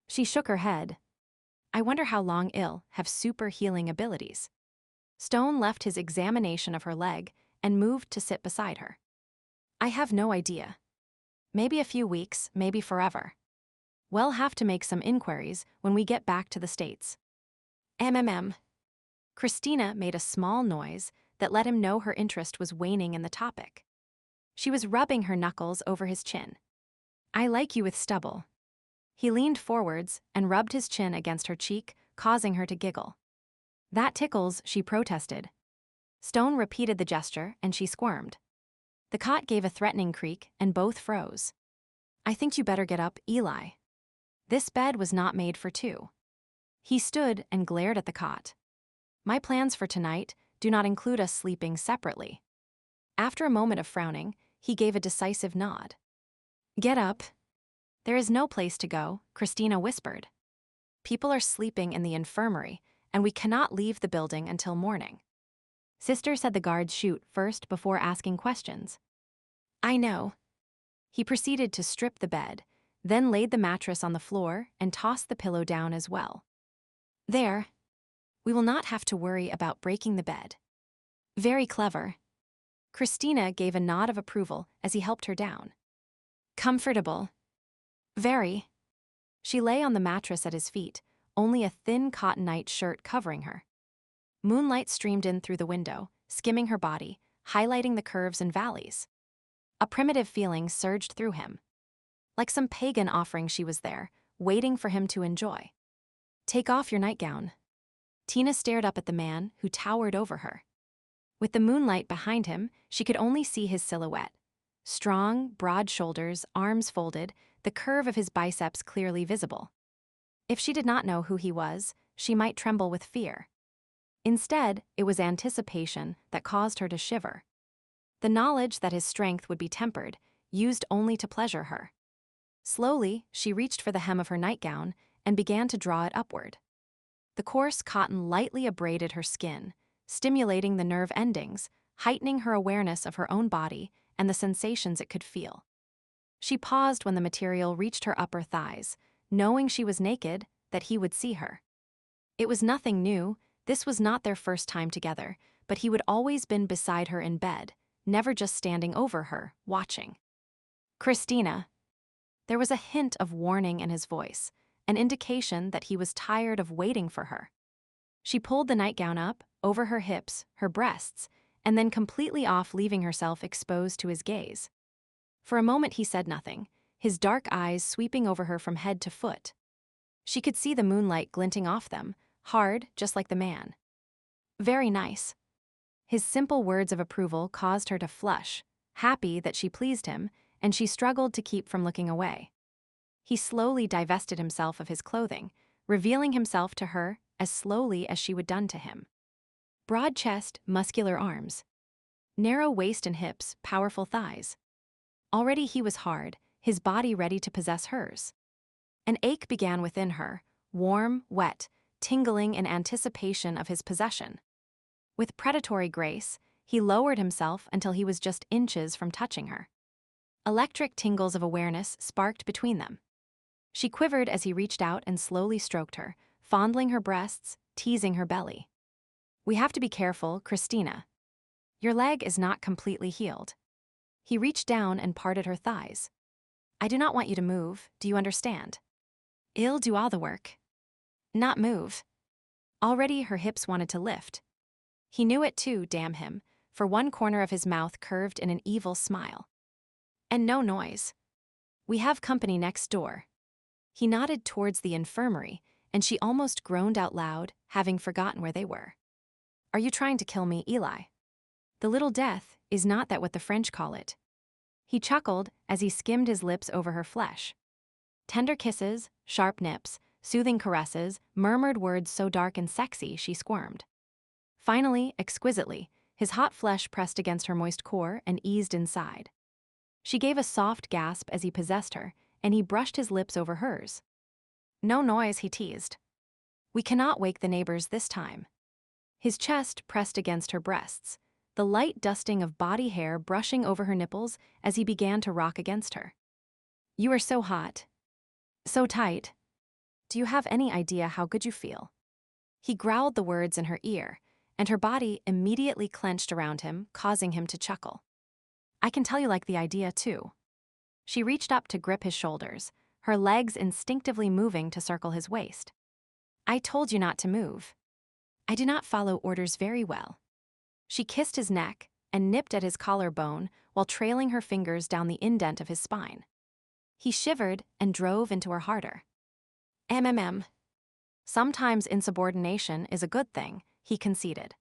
She shook her head. I wonder how long I'll have super healing abilities. Stone left his examination of her leg and moved to sit beside her. I have no idea. Maybe a few weeks, maybe forever. We'll have to make some inquiries when we get back to the States. Christina made a small noise that let him know her interest was waning in the topic. She was rubbing her knuckles over his chin. I like you with stubble. He leaned forwards and rubbed his chin against her cheek, causing her to giggle. That tickles, she protested. Stone repeated the gesture and she squirmed. The cot gave a threatening creak and both froze. I think you better get up, Eli. This bed was not made for two. He stood and glared at the cot. My plans for tonight do not include us sleeping separately. After a moment of frowning, he gave a decisive nod. Get up. There is no place to go, Christina whispered. People are sleeping in the infirmary, and we cannot leave the building until morning. Sister said the guards shoot first before asking questions. I know. He proceeded to strip the bed, then laid the mattress on the floor and tossed the pillow down as well. There. We will not have to worry about breaking the bed. Very clever. Christina gave a nod of approval as he helped her down. Comfortable. Very. She lay on the mattress at his feet, only a thin cotton night shirt covering her. Moonlight streamed in through the window, skimming her body, highlighting the curves and valleys. A primitive feeling surged through him. Like some pagan offering, she was there, waiting for him to enjoy. Take off your nightgown. Tina stared up at the man who towered over her. With the moonlight behind him, she could only see his silhouette. Strong, broad shoulders, arms folded, the curve of his biceps clearly visible. If she did not know who he was, she might tremble with fear. Instead, it was anticipation that caused her to shiver. The knowledge that his strength would be tempered, used only to pleasure her. Slowly, she reached for the hem of her nightgown and began to draw it upward. The coarse cotton lightly abraded her skin, stimulating the nerve endings, heightening her awareness of her own body and the sensations it could feel. She paused when the material reached her upper thighs, knowing she was naked, that he would see her. It was nothing new, this was not their first time together, but he would always been beside her in bed, never just standing over her, watching. Christina. There was a hint of warning in his voice, an indication that he was tired of waiting for her. She pulled the nightgown up, over her hips, her breasts, and then completely off, leaving herself exposed to his gaze. For a moment he said nothing, his dark eyes sweeping over her from head to foot. She could see the moonlight glinting off them, hard, just like the man. Very nice. His simple words of approval caused her to flush, happy that she pleased him, and she struggled to keep from looking away. He slowly divested himself of his clothing, revealing himself to her as slowly as she would done to him. Broad chest, muscular arms. Narrow waist and hips, powerful thighs. Already he was hard, his body ready to possess hers. An ache began within her, warm, wet, tingling in anticipation of his possession. With predatory grace, he lowered himself until he was just inches from touching her. Electric tingles of awareness sparked between them. She quivered as he reached out and slowly stroked her, fondling her breasts, teasing her belly. We have to be careful, Christina. Your leg is not completely healed. He reached down and parted her thighs. I do not want you to move, do you understand? I'll do all the work. Not move. Already her hips wanted to lift. He knew it too, damn him, for one corner of his mouth curved in an evil smile. And no noise. We have company next door. He nodded towards the infirmary, and she almost groaned out loud, having forgotten where they were. Are you trying to kill me, Eli? The little death, is not that what the French call it? He chuckled as he skimmed his lips over her flesh. Tender kisses, sharp nips, soothing caresses, murmured words so dark and sexy she squirmed. Finally, exquisitely, his hot flesh pressed against her moist core and eased inside. She gave a soft gasp as he possessed her, and he brushed his lips over hers. No noise, he teased. We cannot wake the neighbors this time. His chest pressed against her breasts, the light dusting of body hair brushing over her nipples as he began to rock against her. You are so hot. So tight. Do you have any idea how good you feel? He growled the words in her ear, and her body immediately clenched around him, causing him to chuckle. I can tell you like the idea, too. She reached up to grip his shoulders, her legs instinctively moving to circle his waist. I told you not to move. I do not follow orders very well. She kissed his neck and nipped at his collarbone while trailing her fingers down the indent of his spine. He shivered and drove into her harder. Sometimes insubordination is a good thing, he conceded.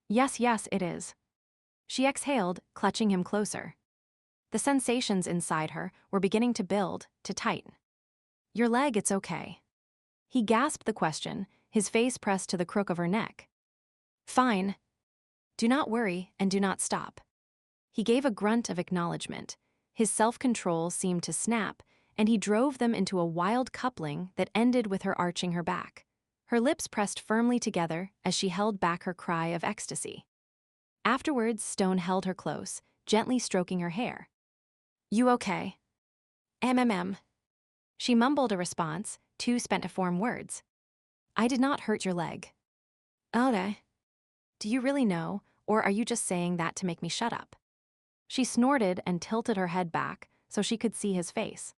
Yes, it is. She exhaled, clutching him closer. The sensations inside her were beginning to build, to tighten. Your leg, it's okay. He gasped the question, his face pressed to the crook of her neck. Fine. Do not worry and do not stop. He gave a grunt of acknowledgement. His self-control seemed to snap, and he drove them into a wild coupling that ended with her arching her back. Her lips pressed firmly together as she held back her cry of ecstasy. Afterwards, Stone held her close, gently stroking her hair. You okay? She mumbled a response, too spent to form words. I did not hurt your leg. Okay. Do you really know, or are you just saying that to make me shut up? She snorted and tilted her head back so she could see his face.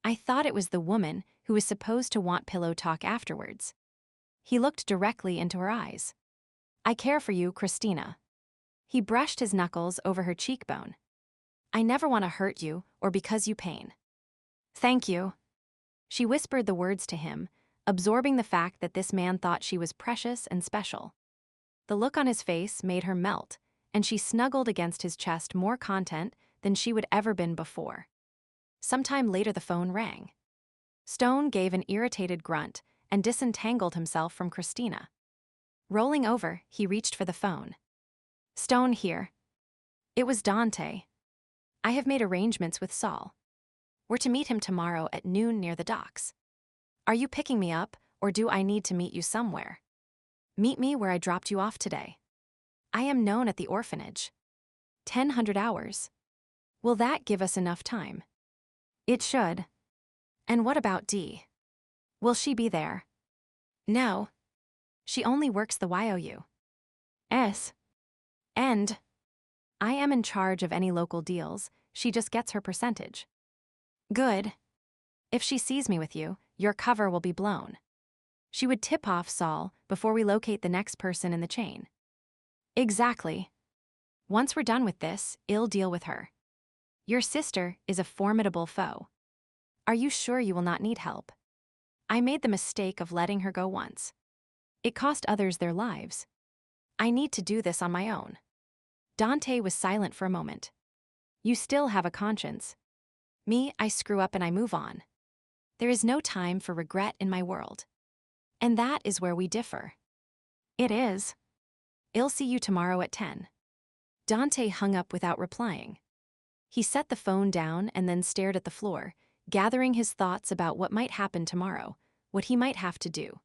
I thought it was the woman who was supposed to want pillow talk afterwards. He looked directly into her eyes. I care for you, Christina. He brushed his knuckles over her cheekbone. I never want to hurt you or because you pain. Thank you. She whispered the words to him, absorbing the fact that this man thought she was precious and special. The look on his face made her melt, and she snuggled against his chest more content than she would ever been before. Sometime later the phone rang. Stone gave an irritated grunt and disentangled himself from Christina. Rolling over, he reached for the phone. Stone here. It was Dante. I have made arrangements with Saul. We're to meet him tomorrow at noon near the docks. Are you picking me up, or do I need to meet you somewhere? Meet me where I dropped you off today. I am known at the orphanage. 100 hours. Will that give us enough time? It should. And what about Dee? Will she be there? No. She only works the YOU. And I am in charge of any local deals, she just gets her percentage. Good. If she sees me with you, your cover will be blown. She would tip off Saul before we locate the next person in the chain. Exactly. Once we're done with this, I'll deal with her. Your sister is a formidable foe. Are you sure you will not need help? I made the mistake of letting her go once. It cost others their lives. I need to do this on my own. Dante was silent for a moment. You still have a conscience. Me, I screw up and I move on. There is no time for regret in my world. And that is where we differ. It is. I'll see you tomorrow at 10. Dante hung up without replying. He set the phone down and then stared at the floor, gathering his thoughts about what might happen tomorrow, what he might have to do.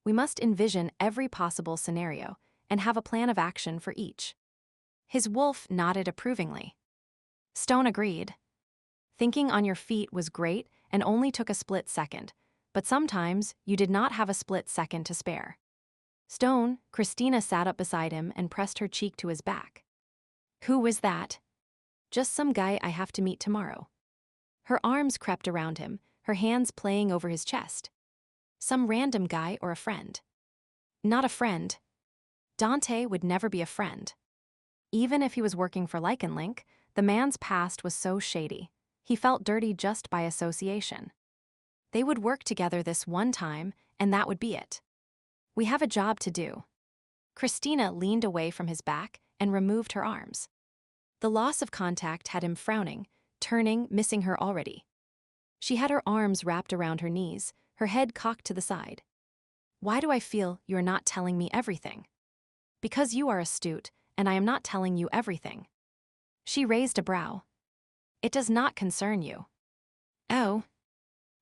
We must envision every possible scenario and have a plan of action for each. His wolf nodded approvingly. Stone agreed. Thinking on your feet was great and only took a split second, but sometimes you did not have a split second to spare. Stone, Christina sat up beside him and pressed her cheek to his back. Who was that? Just some guy I have to meet tomorrow. Her arms crept around him, her hands playing over his chest. Some random guy or a friend? Not a friend. Dante would never be a friend. Even if he was working for Lycan, the man's past was so shady. He felt dirty just by association. They would work together this one time, and that would be it. We have a job to do. Christina leaned away from his back and removed her arms. The loss of contact had him frowning, turning, missing her already. She had her arms wrapped around her knees, her head cocked to the side. Why do I feel you're not telling me everything? Because you are astute, and I am not telling you everything. She raised a brow. It does not concern you. Oh.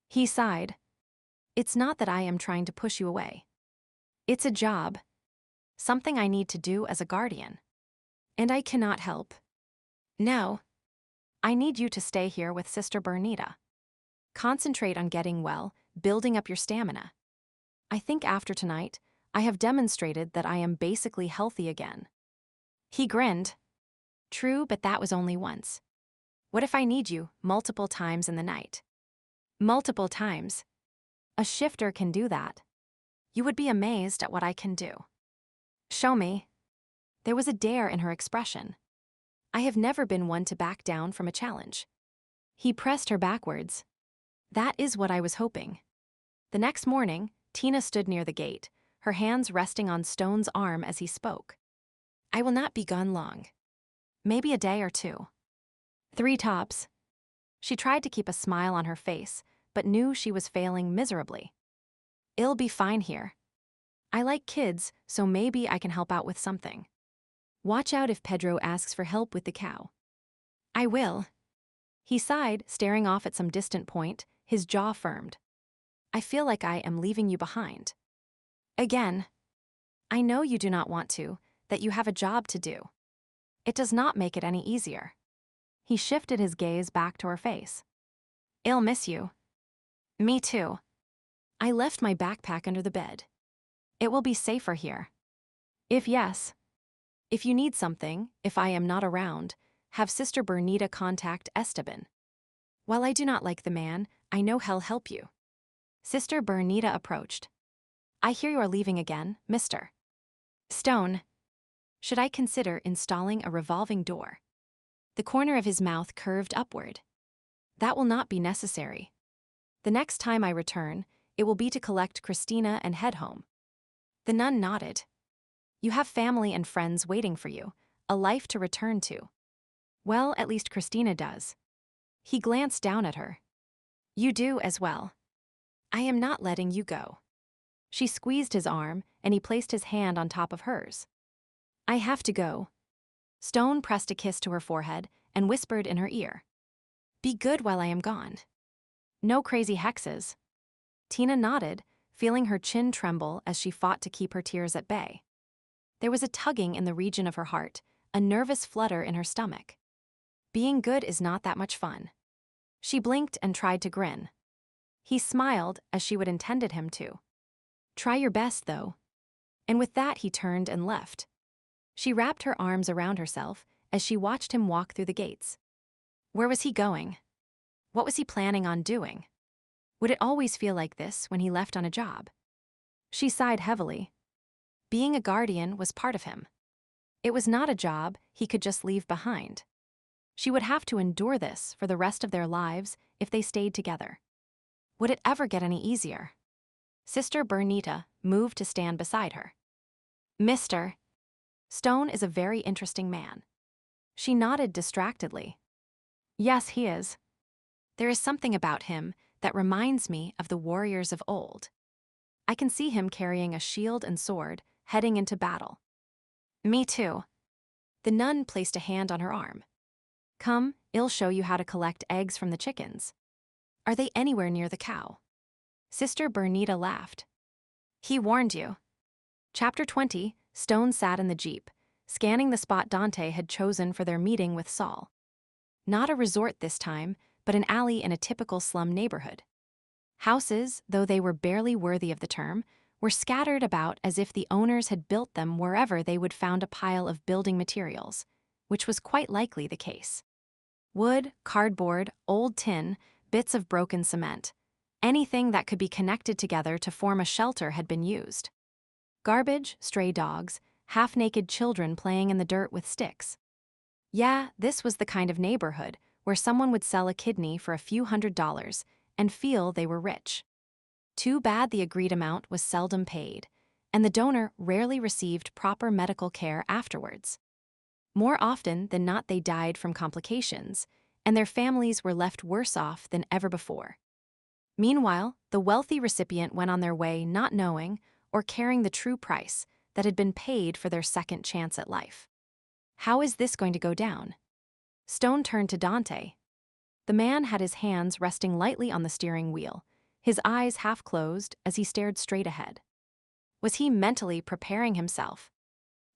He sighed. It's not that I am trying to push you away. It's a job. Something I need to do as a guardian. And I cannot help. No. I need you to stay here with Sister Bernita. Concentrate on getting well, building up your stamina. I think after tonight, I have demonstrated that I am basically healthy again." He grinned. "True, but that was only once. What if I need you multiple times in the night?" "Multiple times? A shifter can do that. You would be amazed at what I can do." "Show me." There was a dare in her expression. I have never been one to back down from a challenge. He pressed her backwards. "That is what I was hoping." The next morning, Tina stood near the gate, her hands resting on Stone's arm as he spoke. "I will not be gone long. Maybe a day or two. 3 tops." She tried to keep a smile on her face, but knew she was failing miserably. "It'll be fine here. I like kids, so maybe I can help out with something. Watch out if Pedro asks for help with the cow." "I will." He sighed, staring off at some distant point, his jaw firmed. "I feel like I am leaving you behind. Again. I know you do not want to, that you have a job to do. It does not make it any easier." He shifted his gaze back to her face. "I'll miss you." "Me too. I left my backpack under the bed. It will be safer here. If yes. If you need something, if I am not around, have Sister Bernita contact Esteban. While I do not like the man, I know he'll help you." Sister Bernita approached. "I hear you are leaving again, Mr. Stone. Should I consider installing a revolving door?" The corner of his mouth curved upward. "That will not be necessary. The next time I return, it will be to collect Christina and head home." The nun nodded. "You have family and friends waiting for you, a life to return to." "Well, at least Christina does." He glanced down at her. "You do as well. I am not letting you go." She squeezed his arm, and he placed his hand on top of hers. "I have to go." Stone pressed a kiss to her forehead and whispered in her ear. "Be good while I am gone. No crazy hexes." Tina nodded, feeling her chin tremble as she fought to keep her tears at bay. There was a tugging in the region of her heart, a nervous flutter in her stomach. Being good is not that much fun. She blinked and tried to grin. He smiled as she would intended him to. "Try your best, though." And with that he turned and left. She wrapped her arms around herself as she watched him walk through the gates. Where was he going? What was he planning on doing? Would it always feel like this when he left on a job? She sighed heavily. Being a guardian was part of him. It was not a job he could just leave behind. She would have to endure this for the rest of their lives if they stayed together. Would it ever get any easier? Sister Bernita moved to stand beside her. "Mr. Stone is a very interesting man." She nodded distractedly. "Yes, he is. There is something about him that reminds me of the warriors of old. I can see him carrying a shield and sword, heading into battle." "Me too." The nun placed a hand on her arm. "Come, I'll show you how to collect eggs from the chickens. Are they anywhere near the cow?" Sister Bernita laughed. "He warned you." Chapter 20, Stone sat in the Jeep, scanning the spot Dante had chosen for their meeting with Saul. Not a resort this time, but an alley in a typical slum neighborhood. Houses, though they were barely worthy of the term, were scattered about as if the owners had built them wherever they would found a pile of building materials, which was quite likely the case. Wood, cardboard, old tin, bits of broken cement. Anything that could be connected together to form a shelter had been used. Garbage, stray dogs, half-naked children playing in the dirt with sticks. Yeah, this was the kind of neighborhood where someone would sell a kidney for a few $100s and feel they were rich. Too bad the agreed amount was seldom paid, and the donor rarely received proper medical care afterwards. More often than not, they died from complications, and their families were left worse off than ever before. Meanwhile, the wealthy recipient went on their way not knowing or caring the true price that had been paid for their second chance at life. How is this going to go down? Stone turned to Dante. The man had his hands resting lightly on the steering wheel, his eyes half closed as he stared straight ahead. Was he mentally preparing himself?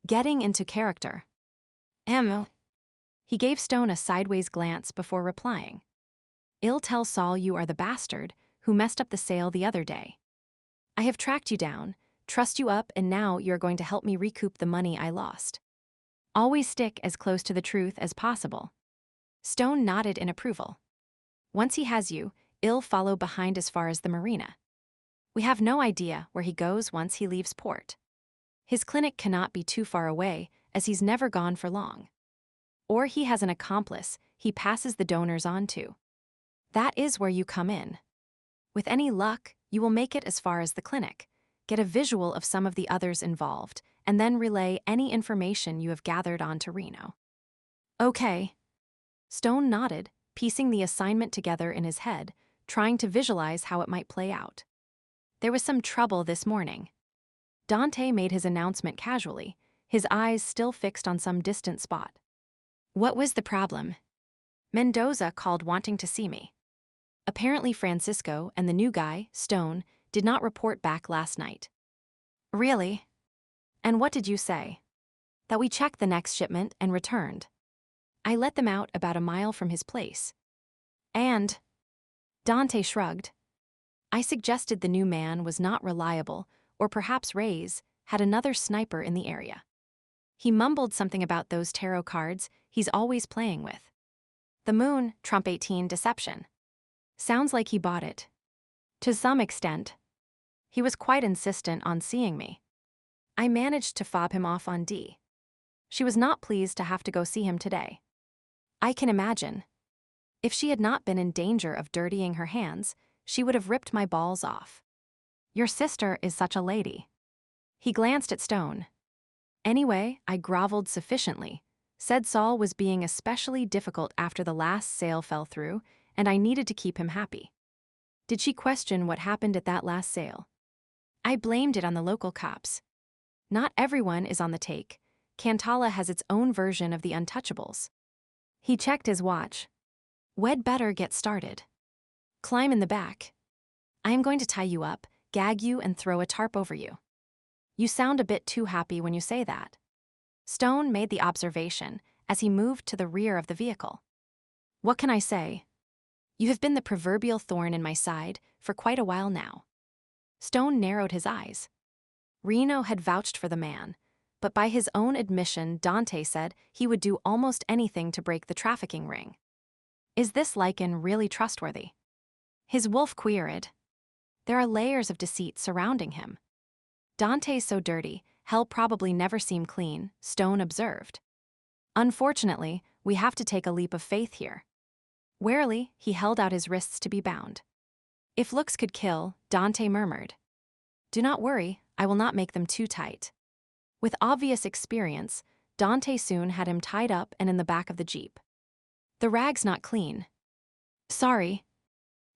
Getting into character? He gave Stone a sideways glance before replying. "I'll tell Saul you are the bastard who messed up the sale the other day. I have tracked you down, trust you up, and now you're going to help me recoup the money I lost. Always stick as close to the truth as possible." Stone nodded in approval. "Once he has you, he'll follow behind as far as the marina. We have no idea where he goes once he leaves port. His clinic cannot be too far away, as he's never gone for long. Or he has an accomplice he passes the donors on to. That is where you come in. With any luck, you will make it as far as the clinic, get a visual of some of the others involved, and then relay any information you have gathered on to Reno." "Okay." Stone nodded, piecing the assignment together in his head, trying to visualize how it might play out. There was some trouble this morning. Dante made his announcement casually, his eyes still fixed on some distant spot. "What was the problem?" "Mendoza called wanting to see me. Apparently Francisco and the new guy, Stone, did not report back last night." "Really? And what did you say?" "That we checked the next shipment and returned. I let them out about a mile from his place. And—" Dante shrugged. "I suggested the new man was not reliable, or perhaps Reyes had another sniper in the area. He mumbled something about those tarot cards he's always playing with. The moon, Trump 18 deception. Sounds like he bought it. To some extent. He was quite insistent on seeing me. I managed to fob him off on D. She was not pleased to have to go see him today. I can imagine. If she had not been in danger of dirtying her hands, she would have ripped my balls off. Your sister is such a lady." He glanced at Stone. "Anyway, I groveled sufficiently. Said Saul was being especially difficult after the last sale fell through, and I needed to keep him happy." "Did she question what happened at that last sale?" "I blamed it on the local cops. Not everyone is on the take. Cantala has its own version of the untouchables." He checked his watch. "We'd better get started. Climb in the back. I am going to tie you up, gag you, and throw a tarp over you." "You sound a bit too happy when you say that." Stone made the observation as he moved to the rear of the vehicle. "What can I say? You have been the proverbial thorn in my side for quite a while now." Stone narrowed his eyes. Reno had vouched for the man, but by his own admission, Dante said he would do almost anything to break the trafficking ring. Is this Lycan really trustworthy? His wolf queried. There are layers of deceit surrounding him. Dante's so dirty, he'll probably never seem clean, Stone observed. Unfortunately, we have to take a leap of faith here. Warily, he held out his wrists to be bound. If looks could kill, Dante murmured. Do not worry, I will not make them too tight. With obvious experience, Dante soon had him tied up and in the back of the Jeep. The rag's not clean. Sorry.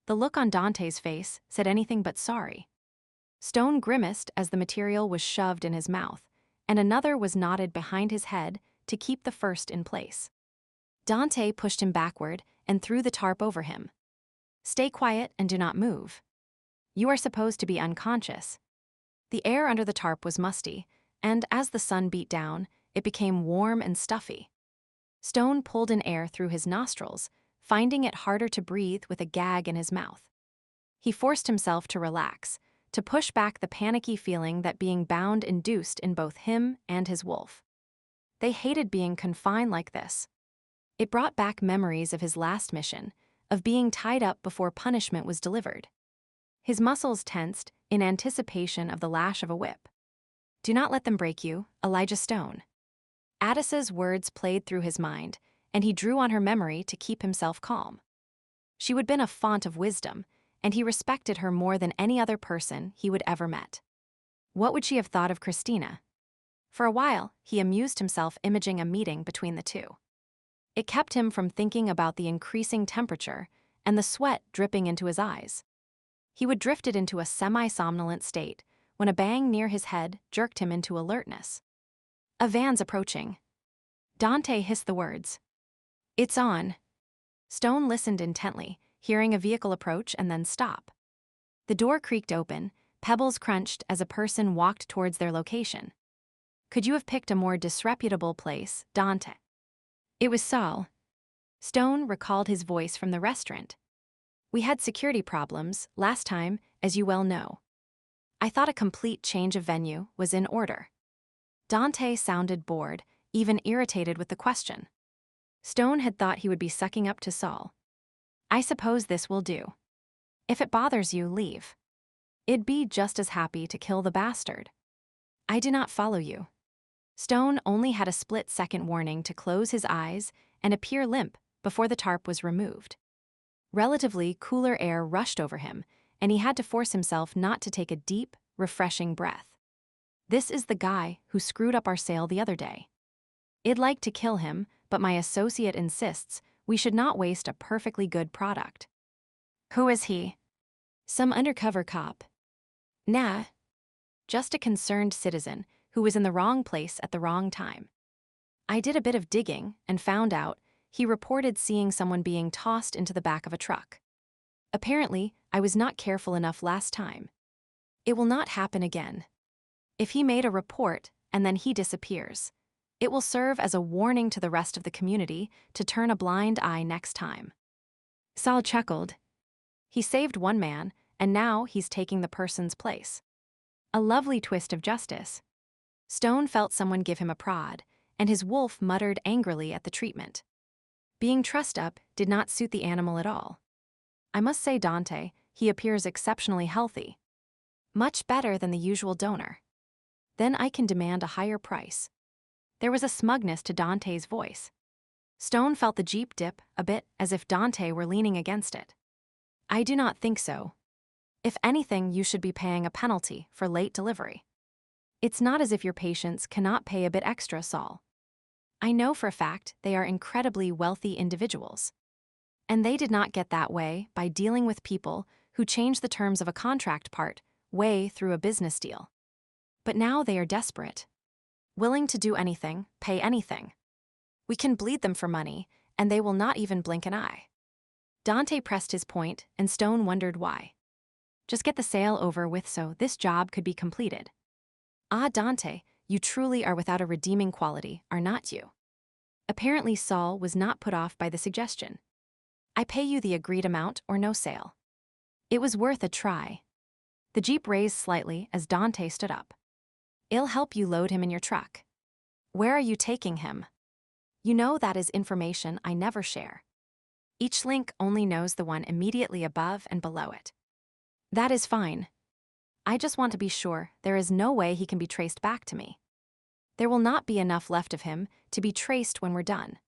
The look on Dante's face said anything but sorry. Stone grimaced as the material was shoved in his mouth, and another was knotted behind his head to keep the first in place. Dante pushed him backward and threw the tarp over him. Stay quiet and do not move. You are supposed to be unconscious. The air under the tarp was musty, and as the sun beat down, it became warm and stuffy. Stone pulled in air through his nostrils, finding it harder to breathe with a gag in his mouth. He forced himself to relax, to push back the panicky feeling that being bound induced in both him and his wolf. They hated being confined like this. It brought back memories of his last mission, of being tied up before punishment was delivered. His muscles tensed in anticipation of the lash of a whip. Do not let them break you, Elijah Stone. Addis's words played through his mind, and he drew on her memory to keep himself calm. She would been a font of wisdom, and he respected her more than any other person he would ever met. What would she have thought of Christina? For a while, he amused himself imaging a meeting between the two. It kept him from thinking about the increasing temperature and the sweat dripping into his eyes. He would drifted into a semi-somnolent state when a bang near his head jerked him into alertness. A van's approaching. Dante hissed the words. It's on. Stone listened intently, hearing a vehicle approach and then stop. The door creaked open, pebbles crunched as a person walked towards their location. Could you have picked a more disreputable place, Dante? It was Saul. Stone recalled his voice from the restaurant. We had security problems last time, as you well know. I thought a complete change of venue was in order. Dante sounded bored, even irritated with the question. Stone had thought he would be sucking up to Saul. I suppose this will do. If it bothers you, leave. I'd be just as happy to kill the bastard. I do not follow you. Stone only had a split-second warning to close his eyes and appear limp before the tarp was removed. Relatively cooler air rushed over him, and he had to force himself not to take a deep, refreshing breath. This is the guy who screwed up our sale the other day. I'd like to kill him, but my associate insists we should not waste a perfectly good product. Who is he? Some undercover cop. Nah. Just a concerned citizen who was in the wrong place at the wrong time. I did a bit of digging and found out he reported seeing someone being tossed into the back of a truck. Apparently, I was not careful enough last time. It will not happen again. If he made a report and then he disappears, it will serve as a warning to the rest of the community to turn a blind eye next time. Saul chuckled. He saved one man, and now he's taking the person's place. A lovely twist of justice. Stone felt someone give him a prod, and his wolf muttered angrily at the treatment. Being trussed up did not suit the animal at all. I must say, Dante, he appears exceptionally healthy. Much better than the usual donor. Then I can demand a higher price. There was a smugness to Dante's voice. Stone felt the jeep dip a bit as if Dante were leaning against it. I do not think so. If anything, you should be paying a penalty for late delivery. It's not as if your patients cannot pay a bit extra, Saul. I know for a fact they are incredibly wealthy individuals. And they did not get that way by dealing with people who changed the terms of a contract part way through a business deal. But now they are desperate. Willing to do anything, pay anything. We can bleed them for money, and they will not even blink an eye. Dante pressed his point, and Stone wondered why. Just get the sale over with so this job could be completed. Ah, Dante, you truly are without a redeeming quality, are not you? Apparently Saul was not put off by the suggestion. I pay you the agreed amount or no sale. It was worth a try. The jeep raised slightly as Dante stood up. I'll help you load him in your truck. Where are you taking him? You know that is information I never share. Each link only knows the one immediately above and below it. That is fine. I just want to be sure there is no way he can be traced back to me. There will not be enough left of him to be traced when we're done.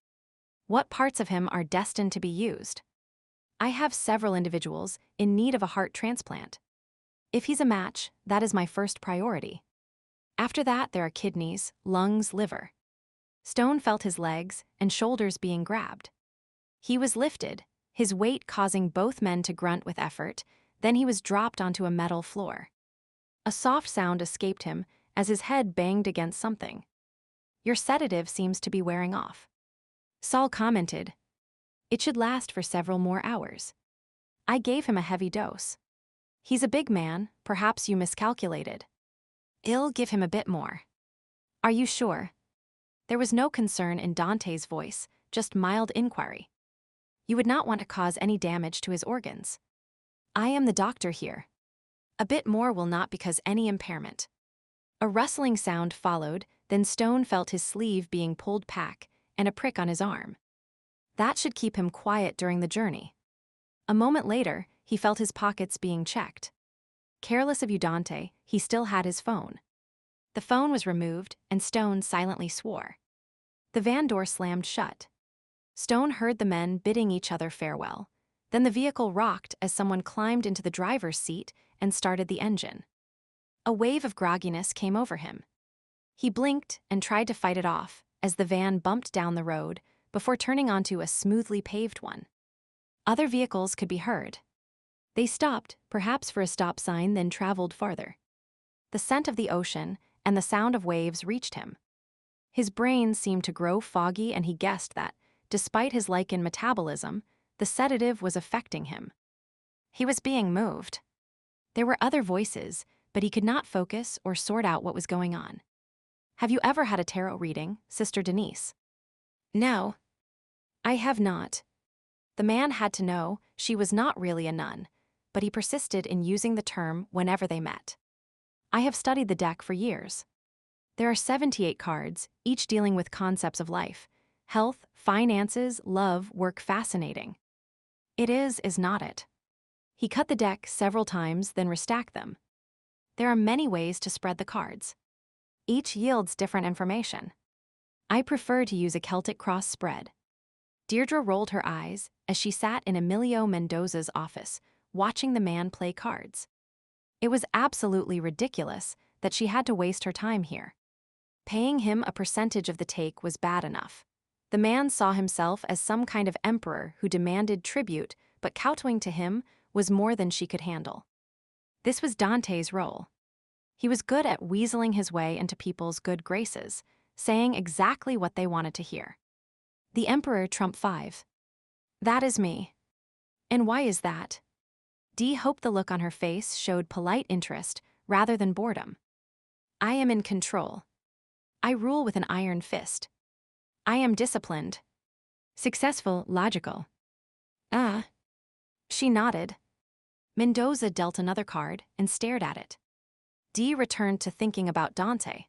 What parts of him are destined to be used? I have several individuals in need of a heart transplant. If he's a match, that is my first priority. After that, there are kidneys, lungs, liver. Stone felt his legs and shoulders being grabbed. He was lifted, his weight causing both men to grunt with effort, then he was dropped onto a metal floor. A soft sound escaped him as his head banged against something. Your sedative seems to be wearing off. Saul commented. It should last for several more hours. I gave him a heavy dose. He's a big man, perhaps you miscalculated. I'll give him a bit more. Are you sure? There was no concern in Dante's voice, just mild inquiry. You would not want to cause any damage to his organs. I am the doctor here. A bit more will not because any impairment. A rustling sound followed, then Stone felt his sleeve being pulled back and a prick on his arm. That should keep him quiet during the journey. A moment later, he felt his pockets being checked. Careless of you, Dante, he still had his phone. The phone was removed, and Stone silently swore. The van door slammed shut. Stone heard the men bidding each other farewell. Then the vehicle rocked as someone climbed into the driver's seat and started the engine. A wave of grogginess came over him. He blinked and tried to fight it off as the van bumped down the road before turning onto a smoothly paved one. Other vehicles could be heard. They stopped, perhaps for a stop sign, then traveled farther. The scent of the ocean and the sound of waves reached him. His brain seemed to grow foggy, and he guessed that, despite his Lycan metabolism, the sedative was affecting him. He was being moved. There were other voices, but he could not focus or sort out what was going on. Have you ever had a tarot reading, Sister Denise? No. I have not. The man had to know she was not really a nun, but he persisted in using the term whenever they met. I have studied the deck for years. There are 78 cards, each dealing with concepts of life, health, finances, love, work. Fascinating. It is not it? He cut the deck several times, then restacked them. There are many ways to spread the cards. Each yields different information. I prefer to use a Celtic cross spread. Deirdre rolled her eyes as she sat in Emilio Mendoza's office, watching the man play cards. It was absolutely ridiculous that she had to waste her time here. Paying him a percentage of the take was bad enough. The man saw himself as some kind of emperor who demanded tribute, but kowtowing to him was more than she could handle. This was Dante's role. He was good at weaseling his way into people's good graces, saying exactly what they wanted to hear. The Emperor Trump 5. That is me. And why is that? Dee hoped the look on her face showed polite interest rather than boredom. I am in control. I rule with an iron fist. I am disciplined. Successful, logical. She nodded. Mendoza dealt another card and stared at it. Dee returned to thinking about Dante.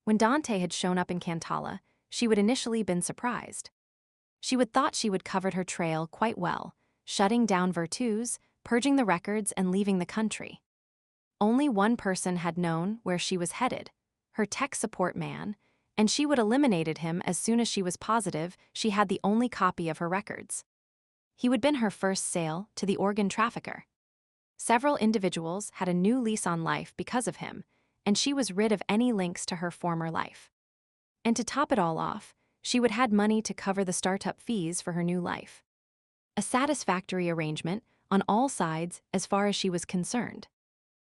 When Dante had shown up in Cantala, she would initially been surprised. She would thought she would covered her trail quite well, shutting down Virtus, purging the records and leaving the country. Only one person had known where she was headed, her tech support man, and she would eliminated him as soon as she was positive she had the only copy of her records. He would been her first sale to the organ trafficker. Several individuals had a new lease on life because of him, and she was rid of any links to her former life. And to top it all off, she would had money to cover the startup fees for her new life. A satisfactory arrangement on all sides as far as she was concerned.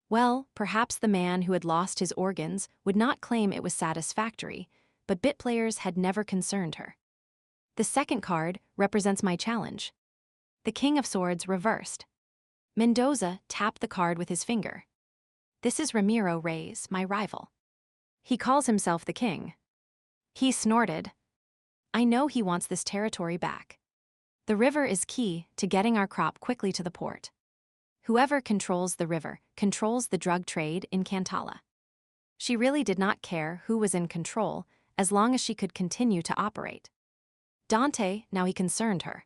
Well, perhaps the man who had lost his organs would not claim it was satisfactory, but bit players had never concerned her. The second card represents my challenge. The King of Swords reversed. Mendoza tapped the card with his finger. This is Ramiro Reyes, my rival. He calls himself the king. He snorted. I know he wants this territory back. The river is key to getting our crop quickly to the port. Whoever controls the river controls the drug trade in Cantala. She really did not care who was in control as long as she could continue to operate. Dante, now he concerned her.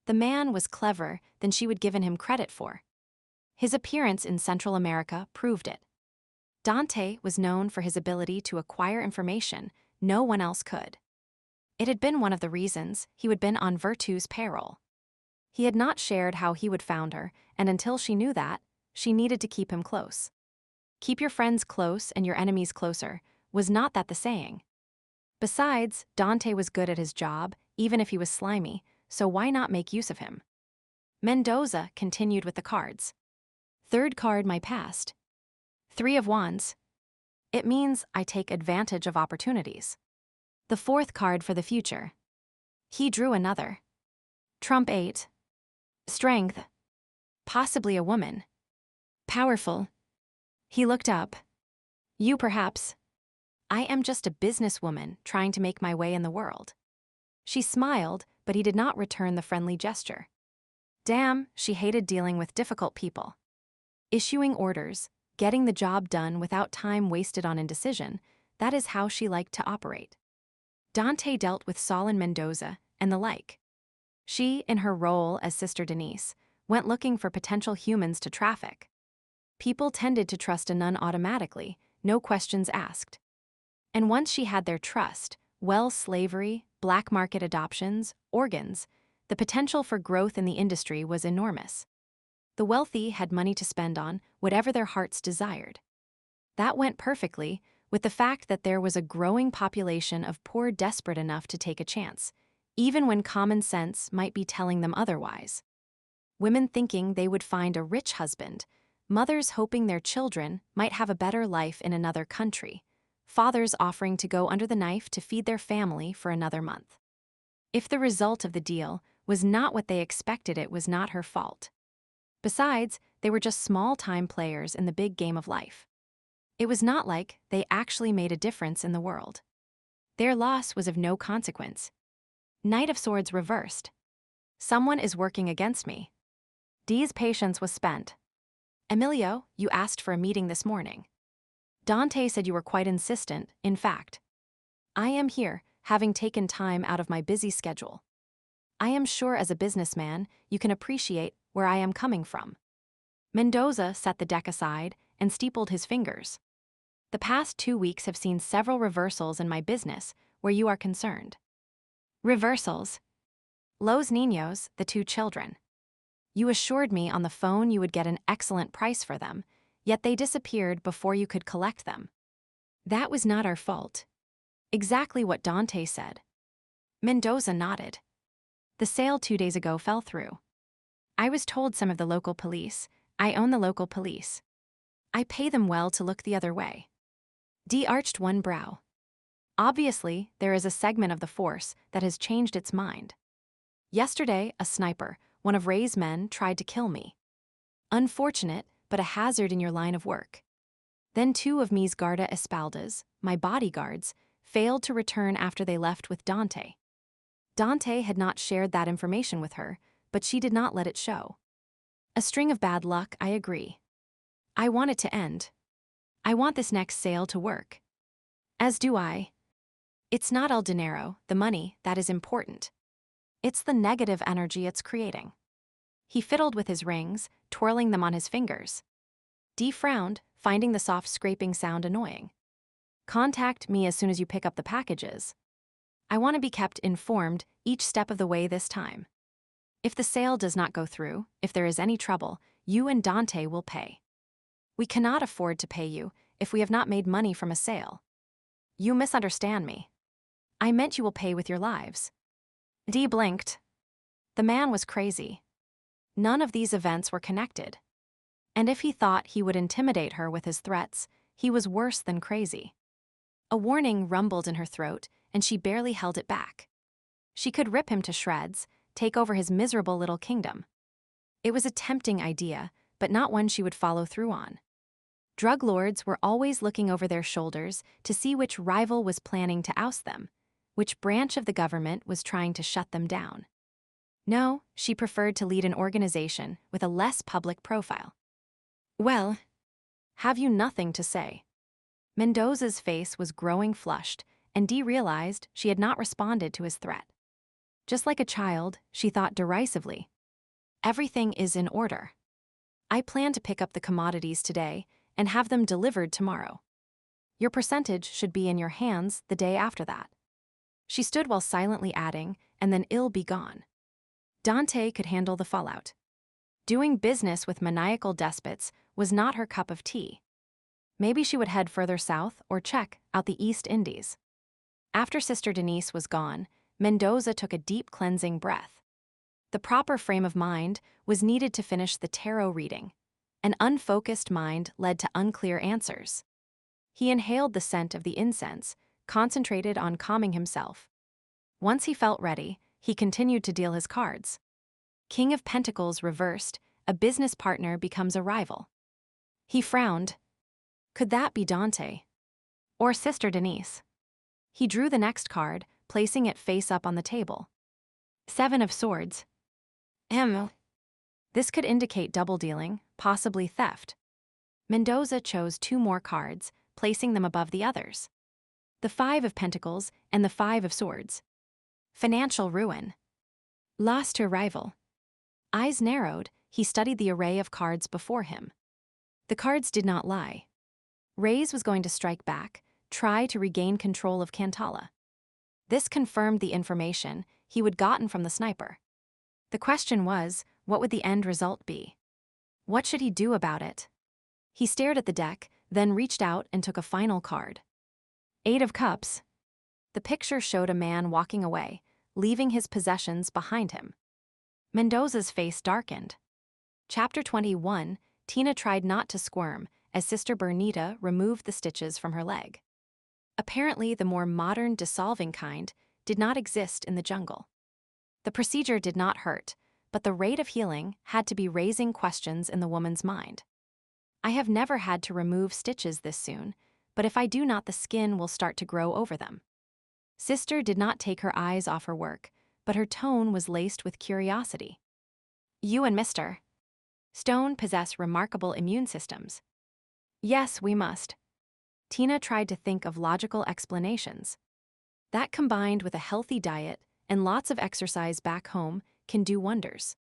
The man was cleverer than she would given him credit for. His appearance in Central America proved it. Dante was known for his ability to acquire information no one else could. It had been one of the reasons he would been on Virtu's payroll. He had not shared how he would found her, and until she knew that, she needed to keep him close. Keep your friends close and your enemies closer, was not that the saying? Besides, Dante was good at his job, even if he was slimy, so why not make use of him? Mendoza continued with the cards. Third card, my past. 3 of Wands. It means I take advantage of opportunities. The fourth card for the future. He drew another. Trump 8. Strength. Possibly a woman. Powerful. He looked up. You perhaps. I am just a businesswoman trying to make my way in the world. She smiled, but he did not return the friendly gesture. Damn, she hated dealing with difficult people. Issuing orders, getting the job done without time wasted on indecision, that is how she liked to operate. Dante dealt with Saul and Mendoza and the like. She, in her role as Sister Denise, went looking for potential humans to traffic. People tended to trust a nun automatically, no questions asked. And once she had their trust, well, slavery, black market adoptions, organs, the potential for growth in the industry was enormous. The wealthy had money to spend on whatever their hearts desired. That went perfectly with the fact that there was a growing population of poor desperate enough to take a chance, even when common sense might be telling them otherwise. Women thinking they would find a rich husband, mothers hoping their children might have a better life in another country, fathers offering to go under the knife to feed their family for another month. If the result of the deal was not what they expected, it was not her fault. Besides, they were just small-time players in the big game of life. It was not like they actually made a difference in the world. Their loss was of no consequence. Knight of Swords reversed. Someone is working against me. Dee's patience was spent. Emilio, you asked for a meeting this morning. Dante said you were quite insistent, in fact. I am here, having taken time out of my busy schedule. I am sure as a businessman, you can appreciate where I am coming from. Mendoza set the deck aside and steepled his fingers. The past 2 weeks have seen several reversals in my business where you are concerned. Reversals? Los Niños, the 2 children. You assured me on the phone you would get an excellent price for them, yet they disappeared before you could collect them. That was not our fault. Exactly what Dante said. Mendoza nodded. The sale 2 days ago fell through. I was told some of the local police. I own the local police. I pay them well to look the other way. D arched one brow. Obviously, there is a segment of the force that has changed its mind. Yesterday, a sniper, one of Ray's men, tried to kill me. Unfortunate, but a hazard in your line of work. Then 2 of mis guarda espaldas, my bodyguards, failed to return after they left with Dante. Dante had not shared that information with her, but she did not let it show. A string of bad luck, I agree. I want it to end. I want this next sale to work. As do I. It's not el dinero, the money, that is important. It's the negative energy it's creating. He fiddled with his rings, twirling them on his fingers. Dee frowned, finding the soft scraping sound annoying. Contact me as soon as you pick up the packages. I want to be kept informed each step of the way this time. If the sale does not go through, if there is any trouble, you and Dante will pay. We cannot afford to pay you if we have not made money from a sale. You misunderstand me. I meant you will pay with your lives. Dee blinked. The man was crazy. None of these events were connected. And if he thought he would intimidate her with his threats, he was worse than crazy. A warning rumbled in her throat, and she barely held it back. She could rip him to shreds, take over his miserable little kingdom. It was a tempting idea, but not one she would follow through on. Drug lords were always looking over their shoulders to see which rival was planning to oust them, which branch of the government was trying to shut them down. No, she preferred to lead an organization with a less public profile. Well, have you nothing to say? Mendoza's face was growing flushed, and Dee realized she had not responded to his threat. Just like a child, she thought derisively. Everything is in order. I plan to pick up the commodities today and have them delivered tomorrow. Your percentage should be in your hands the day after that. She stood while silently adding, and then ill be gone. Dante could handle the fallout. Doing business with maniacal despots was not her cup of tea. Maybe she would head further south or check out the East Indies. After Sister Denise was gone, Mendoza took a deep cleansing breath. The proper frame of mind was needed to finish the tarot reading. An unfocused mind led to unclear answers. He inhaled the scent of the incense, concentrated on calming himself. Once he felt ready, he continued to deal his cards. King of Pentacles reversed, a business partner becomes a rival. He frowned. Could that be Dante? Or Sister Denise? He drew the next card, placing it face up on the table. 7 of Swords. This could indicate double dealing, possibly theft. Mendoza chose 2 more cards, placing them above the others. The 5 of Pentacles and the 5 of Swords. Financial ruin. Lost to rival. Eyes narrowed, he studied the array of cards before him. The cards did not lie. Reyes was going to strike back, try to regain control of Cantala. This confirmed the information he would gotten from the sniper. The question was, what would the end result be? What should he do about it? He stared at the deck, then reached out and took a final card. 8 of Cups. The picture showed a man walking away, leaving his possessions behind him. Mendoza's face darkened. Chapter 21, Tina tried not to squirm as Sister Bernita removed the stitches from her leg. Apparently, the more modern dissolving kind did not exist in the jungle. The procedure did not hurt, but the rate of healing had to be raising questions in the woman's mind. I have never had to remove stitches this soon, but if I do not, the skin will start to grow over them. Sister did not take her eyes off her work, but her tone was laced with curiosity. You and Mr. Stone possess remarkable immune systems. Yes, we must. Tina tried to think of logical explanations. That combined with a healthy diet and lots of exercise back home can do wonders.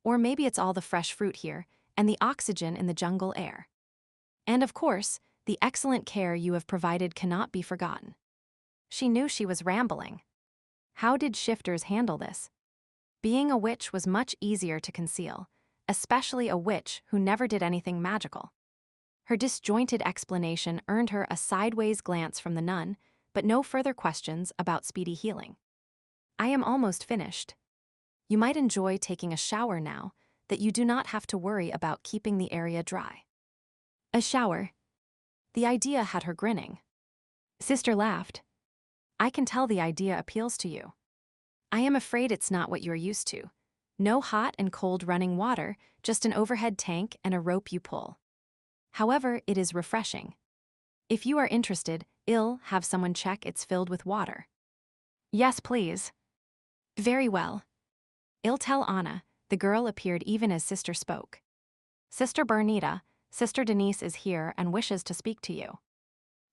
Or maybe it's all the fresh fruit here and the oxygen in the jungle air. And of course, the excellent care you have provided cannot be forgotten. She knew she was rambling. How did shifters handle this? Being a witch was much easier to conceal, especially a witch who never did anything magical. Her disjointed explanation earned her a sideways glance from the nun, but no further questions about speedy healing. I am almost finished. You might enjoy taking a shower now that you do not have to worry about keeping the area dry. A shower. The idea had her grinning. Sister laughed. I can tell the idea appeals to you. I am afraid it's not what you're used to. No hot and cold running water, just an overhead tank and a rope you pull. However, it is refreshing. If you are interested, I'll have someone check it's filled with water. Yes, please. Very well. I'll tell Anna. The girl appeared even as Sister spoke. Sister Bernita, Sister Denise is here and wishes to speak to you.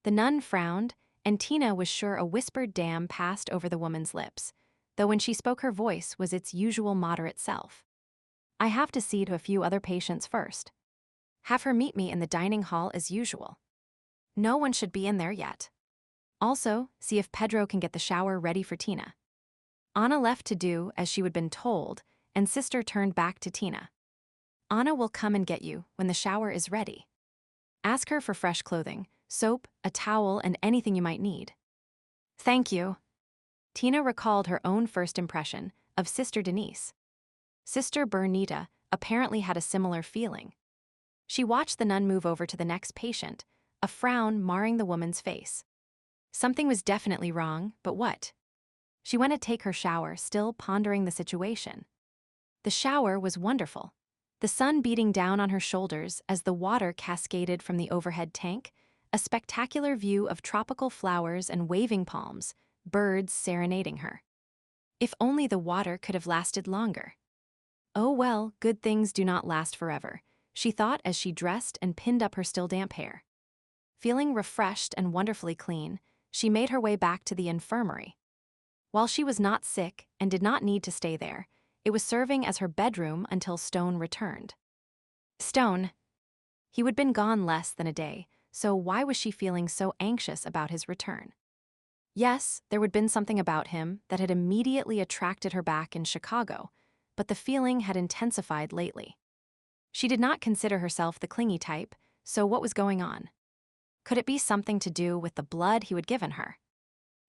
The nun frowned, and Tina was sure a whispered damn passed over the woman's lips, though when she spoke her voice was its usual moderate self. I have to see to a few other patients first. Have her meet me in the dining hall as usual. No one should be in there yet. Also, see if Pedro can get the shower ready for Tina. Anna left to do as she had been told, and Sister turned back to Tina. Anna will come and get you when the shower is ready. Ask her for fresh clothing, soap, a towel, and anything you might need. Thank you. Tina recalled her own first impression of Sister Denise. Sister Bernita apparently had a similar feeling. She watched the nun move over to the next patient, a frown marring the woman's face. Something was definitely wrong, but what? She went to take her shower, still pondering the situation. The shower was wonderful. The sun beating down on her shoulders as the water cascaded from the overhead tank, a spectacular view of tropical flowers and waving palms, birds serenading her. If only the water could have lasted longer. Oh well, good things do not last forever, she thought as she dressed and pinned up her still damp hair. Feeling refreshed and wonderfully clean, she made her way back to the infirmary. While she was not sick and did not need to stay there, it was serving as her bedroom until Stone returned. Stone. He would been gone less than a day, so why was she feeling so anxious about his return? Yes, there had been something about him that had immediately attracted her back in Chicago, but the feeling had intensified lately. She did not consider herself the clingy type, so what was going on? Could it be something to do with the blood he had given her?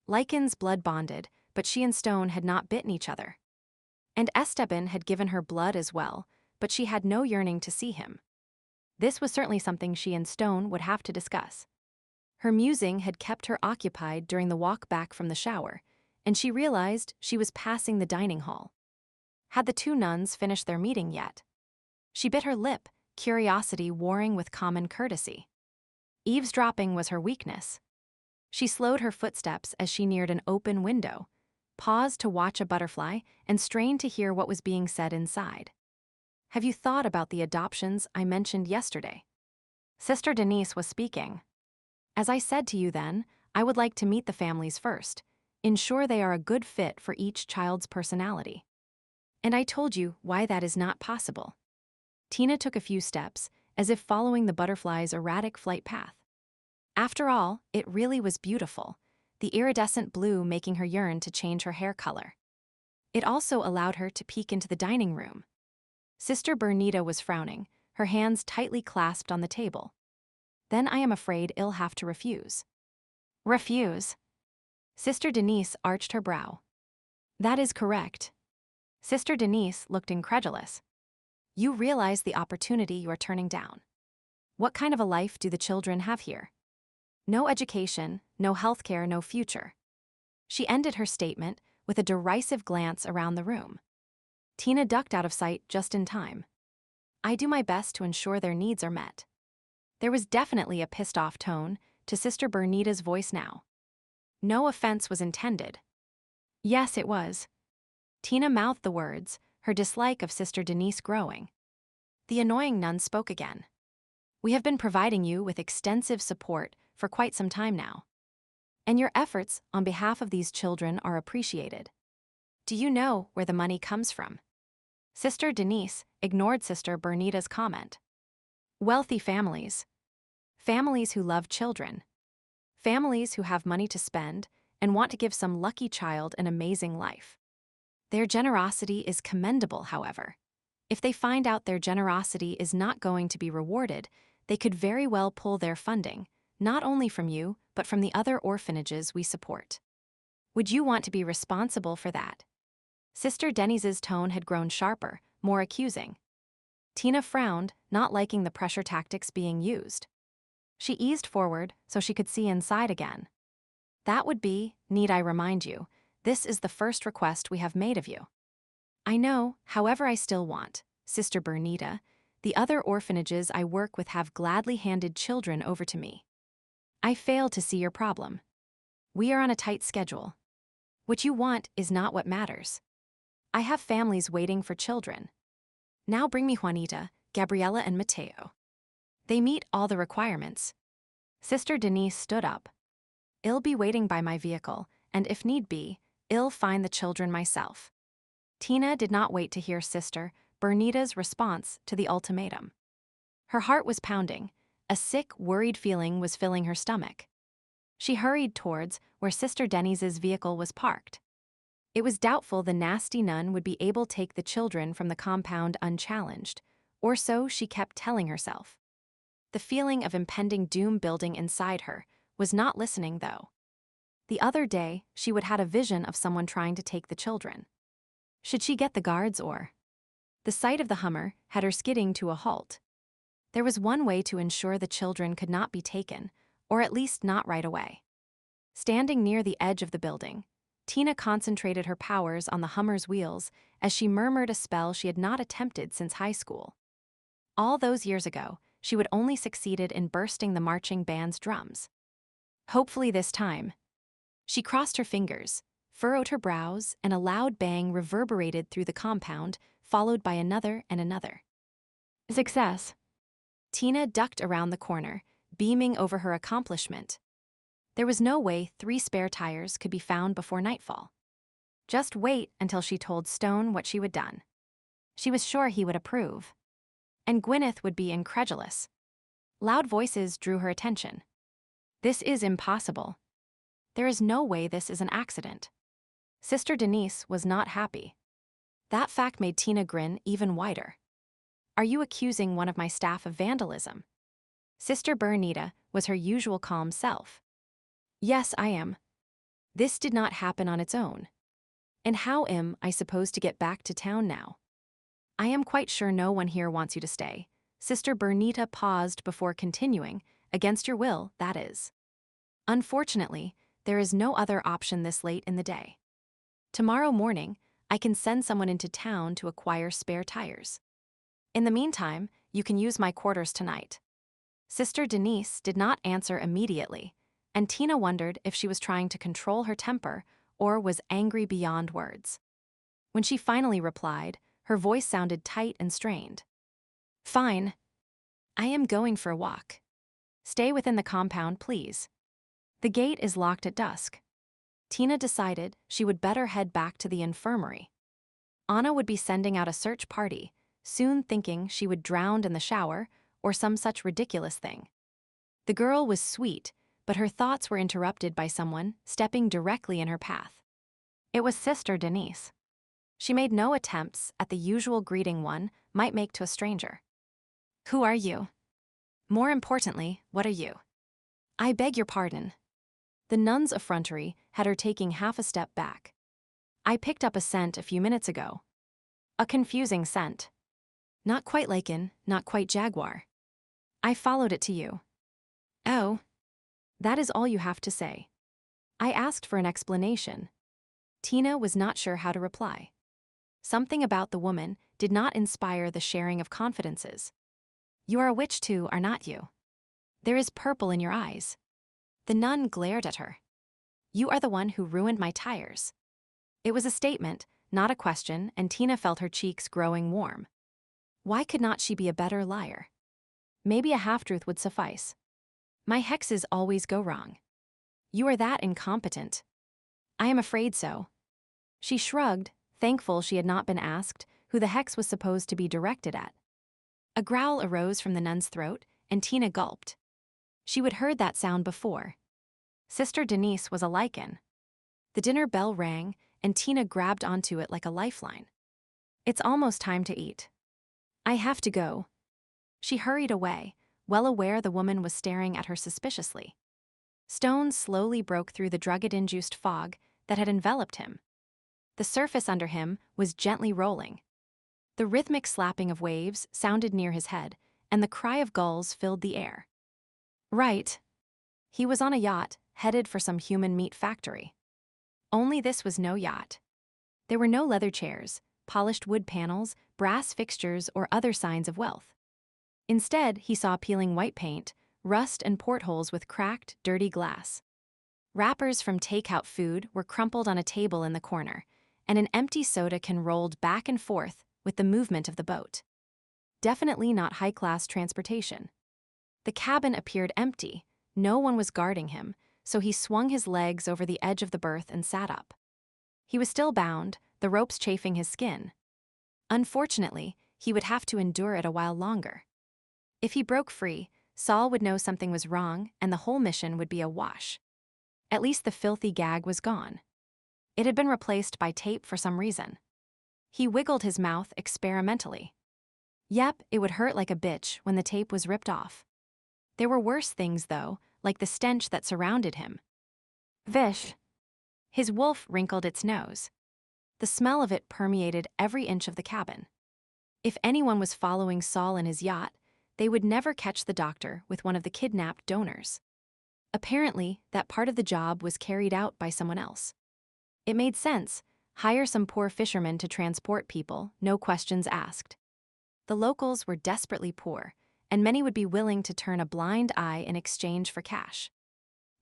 Lycans blood bonded, but she and Stone had not bitten each other. And Esteban had given her blood as well, but she had no yearning to see him. This was certainly something she and Stone would have to discuss. Her musing had kept her occupied during the walk back from the shower, and she realized she was passing the dining hall. Had the two nuns finished their meeting yet? She bit her lip, curiosity warring with common courtesy. Eavesdropping was her weakness. She slowed her footsteps as she neared an open window, paused to watch a butterfly, and strained to hear what was being said inside. Have you thought about the adoptions I mentioned yesterday? Sister Denise was speaking. As I said to you then, I would like to meet the families first, ensure they are a good fit for each child's personality. And I told you why that is not possible. Tina took a few steps, as if following the butterfly's erratic flight path. After all, it really was beautiful, the iridescent blue making her yearn to change her hair color. It also allowed her to peek into the dining room. Sister Bernita was frowning, her hands tightly clasped on the table. Then I am afraid I'll have to refuse. Refuse? Sister Denise arched her brow. That is correct. Sister Denise looked incredulous. You realize the opportunity you are turning down. What kind of a life do the children have here? No education, no healthcare, no future. She ended her statement with a derisive glance around the room. Tina ducked out of sight just in time. I do my best to ensure their needs are met. There was definitely a pissed-off tone to Sister Bernita's voice now. No offense was intended. Yes, it was. Tina mouthed the words, her dislike of Sister Denise growing. The annoying nun spoke again. We have been providing you with extensive support for quite some time now. And your efforts on behalf of these children are appreciated. Do you know where the money comes from? Sister Denise ignored Sister Bernita's comment. Wealthy families. Families who love children. Families who have money to spend and want to give some lucky child an amazing life. Their generosity is commendable, however. If they find out their generosity is not going to be rewarded, they could very well pull their funding, not only from you, but from the other orphanages we support. Would you want to be responsible for that? Sister Denise's tone had grown sharper, more accusing. Tina frowned, not liking the pressure tactics being used. She eased forward so she could see inside again. That would be, need I remind you, this is the first request we have made of you. I know, however, I still want, Sister Bernita, the other orphanages I work with have gladly handed children over to me. I fail to see your problem. We are on a tight schedule. What you want is not what matters. I have families waiting for children. Now bring me Juanita, Gabriela, and Mateo. They meet all the requirements. Sister Denise stood up. I'll be waiting by my vehicle, and if need be, I'll find the children myself. Tina did not wait to hear Sister Bernita's response to the ultimatum. Her heart was pounding. A sick, worried feeling was filling her stomach. She hurried towards where Sister Denise's vehicle was parked. It was doubtful the nasty nun would be able to take the children from the compound unchallenged, or so she kept telling herself. The feeling of impending doom building inside her was not listening, though. The other day, she would had a vision of someone trying to take the children. Should she get the guards or? The sight of the Hummer had her skidding to a halt. There was one way to ensure the children could not be taken, or at least not right away. Standing near the edge of the building, Tina concentrated her powers on the Hummer's wheels as she murmured a spell she had not attempted since high school. All those years ago, she would only succeeded in bursting the marching band's drums. Hopefully this time. She crossed her fingers, furrowed her brows, and a loud bang reverberated through the compound, followed by another and another. Success. Tina ducked around the corner, beaming over her accomplishment. There was no way 3 spare tires could be found before nightfall. Just wait until she told Stone what she had done. She was sure he would approve. And Gwyneth would be incredulous. Loud voices drew her attention. This is impossible. There is no way this is an accident. Sister Denise was not happy. That fact made Tina grin even wider. Are you accusing one of my staff of vandalism? Sister Bernita was her usual calm self. Yes, I am. This did not happen on its own. And how am I supposed to get back to town now? I am quite sure no one here wants you to stay. Sister Bernita paused before continuing, against your will, that is. Unfortunately, there is no other option this late in the day. Tomorrow morning, I can send someone into town to acquire spare tires. In the meantime, you can use my quarters tonight. Sister Denise did not answer immediately, and Tina wondered if she was trying to control her temper or was angry beyond words. When she finally replied, her voice sounded tight and strained. Fine. I am going for a walk. Stay within the compound, please. The gate is locked at dusk. Tina decided she would better head back to the infirmary. Anna would be sending out a search party, soon thinking she would drown in the shower or some such ridiculous thing. The girl was sweet, but her thoughts were interrupted by someone stepping directly in her path. It was Sister Denise. She made no attempts at the usual greeting one might make to a stranger. Who are you? More importantly, what are you? I beg your pardon. The nun's effrontery had her taking half a step back. I picked up a scent a few minutes ago. A confusing scent. Not quite Lycan, not quite Jaguar. I followed it to you. Oh. That is all you have to say. I asked for an explanation. Tina was not sure how to reply. Something about the woman did not inspire the sharing of confidences. You are a witch too, are not you? There is purple in your eyes. The nun glared at her. You are the one who ruined my tires. It was a statement, not a question, and Tina felt her cheeks growing warm. Why could not she be a better liar? Maybe a half-truth would suffice. My hexes always go wrong. You are that incompetent. I am afraid so. She shrugged, thankful she had not been asked who the hex was supposed to be directed at. A growl arose from the nun's throat, and Tina gulped. She would heard that sound before. Sister Denise was a Lycan. The dinner bell rang, and Tina grabbed onto it like a lifeline. It's almost time to eat. I have to go. She hurried away, well aware the woman was staring at her suspiciously. Stone slowly broke through the drug-induced fog that had enveloped him. The surface under him was gently rolling. The rhythmic slapping of waves sounded near his head, and the cry of gulls filled the air. Right. He was on a yacht, headed for some human meat factory. Only this was no yacht. There were no leather chairs, polished wood panels, brass fixtures, or other signs of wealth. Instead, he saw peeling white paint, rust, and portholes with cracked, dirty glass. Wrappers from takeout food were crumpled on a table in the corner, and an empty soda can rolled back and forth with the movement of the boat. Definitely not high-class transportation. The cabin appeared empty. No one was guarding him, so he swung his legs over the edge of the berth and sat up. He was still bound, the ropes chafing his skin. Unfortunately, he would have to endure it a while longer. If he broke free, Saul would know something was wrong and the whole mission would be a wash. At least the filthy gag was gone. It had been replaced by tape for some reason. He wiggled his mouth experimentally. Yep, it would hurt like a bitch when the tape was ripped off. There were worse things, though, like the stench that surrounded him. Vish. His wolf wrinkled its nose. The smell of it permeated every inch of the cabin. If anyone was following Saul in his yacht, they would never catch the doctor with one of the kidnapped donors. Apparently, that part of the job was carried out by someone else. It made sense. Hire some poor fishermen to transport people, no questions asked. The locals were desperately poor, and many would be willing to turn a blind eye in exchange for cash.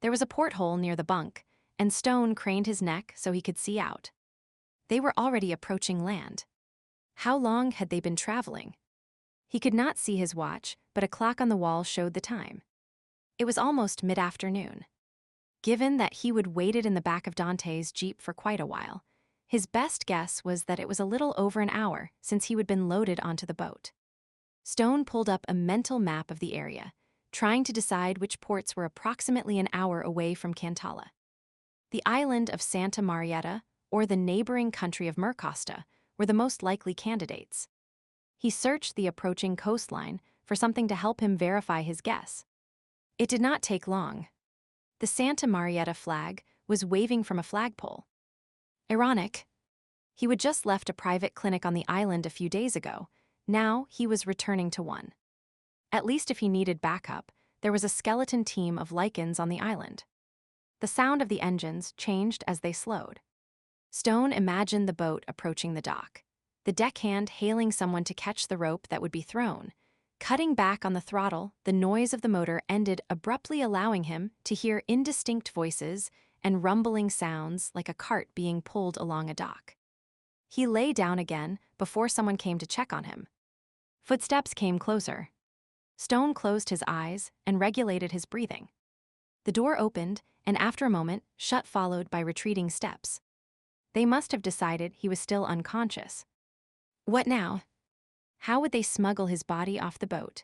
There was a porthole near the bunk, and Stone craned his neck so he could see out. They were already approaching land. How long had they been traveling? He could not see his watch, but a clock on the wall showed the time. It was almost mid-afternoon. Given that he would waited in the back of Dante's Jeep for quite a while, his best guess was that it was a little over an hour since he had been loaded onto the boat. Stone pulled up a mental map of the area, trying to decide which ports were approximately an hour away from Cantala. The island of Santa Marietta or the neighboring country of Mercosta were the most likely candidates. He searched the approaching coastline for something to help him verify his guess. It did not take long. The Santa Marietta flag was waving from a flagpole. Ironic. He had just left a private clinic on the island a few days ago. Now he was returning to one. At least if he needed backup, there was a skeleton team of Lycans on the island. The sound of the engines changed as they slowed. Stone imagined the boat approaching the dock, the deckhand hailing someone to catch the rope that would be thrown. Cutting back on the throttle, the noise of the motor ended abruptly, allowing him to hear indistinct voices and rumbling sounds like a cart being pulled along a dock. He lay down again before someone came to check on him. Footsteps came closer. Stone closed his eyes and regulated his breathing. The door opened, and after a moment, shut, followed by retreating steps. They must have decided he was still unconscious. What now? How would they smuggle his body off the boat?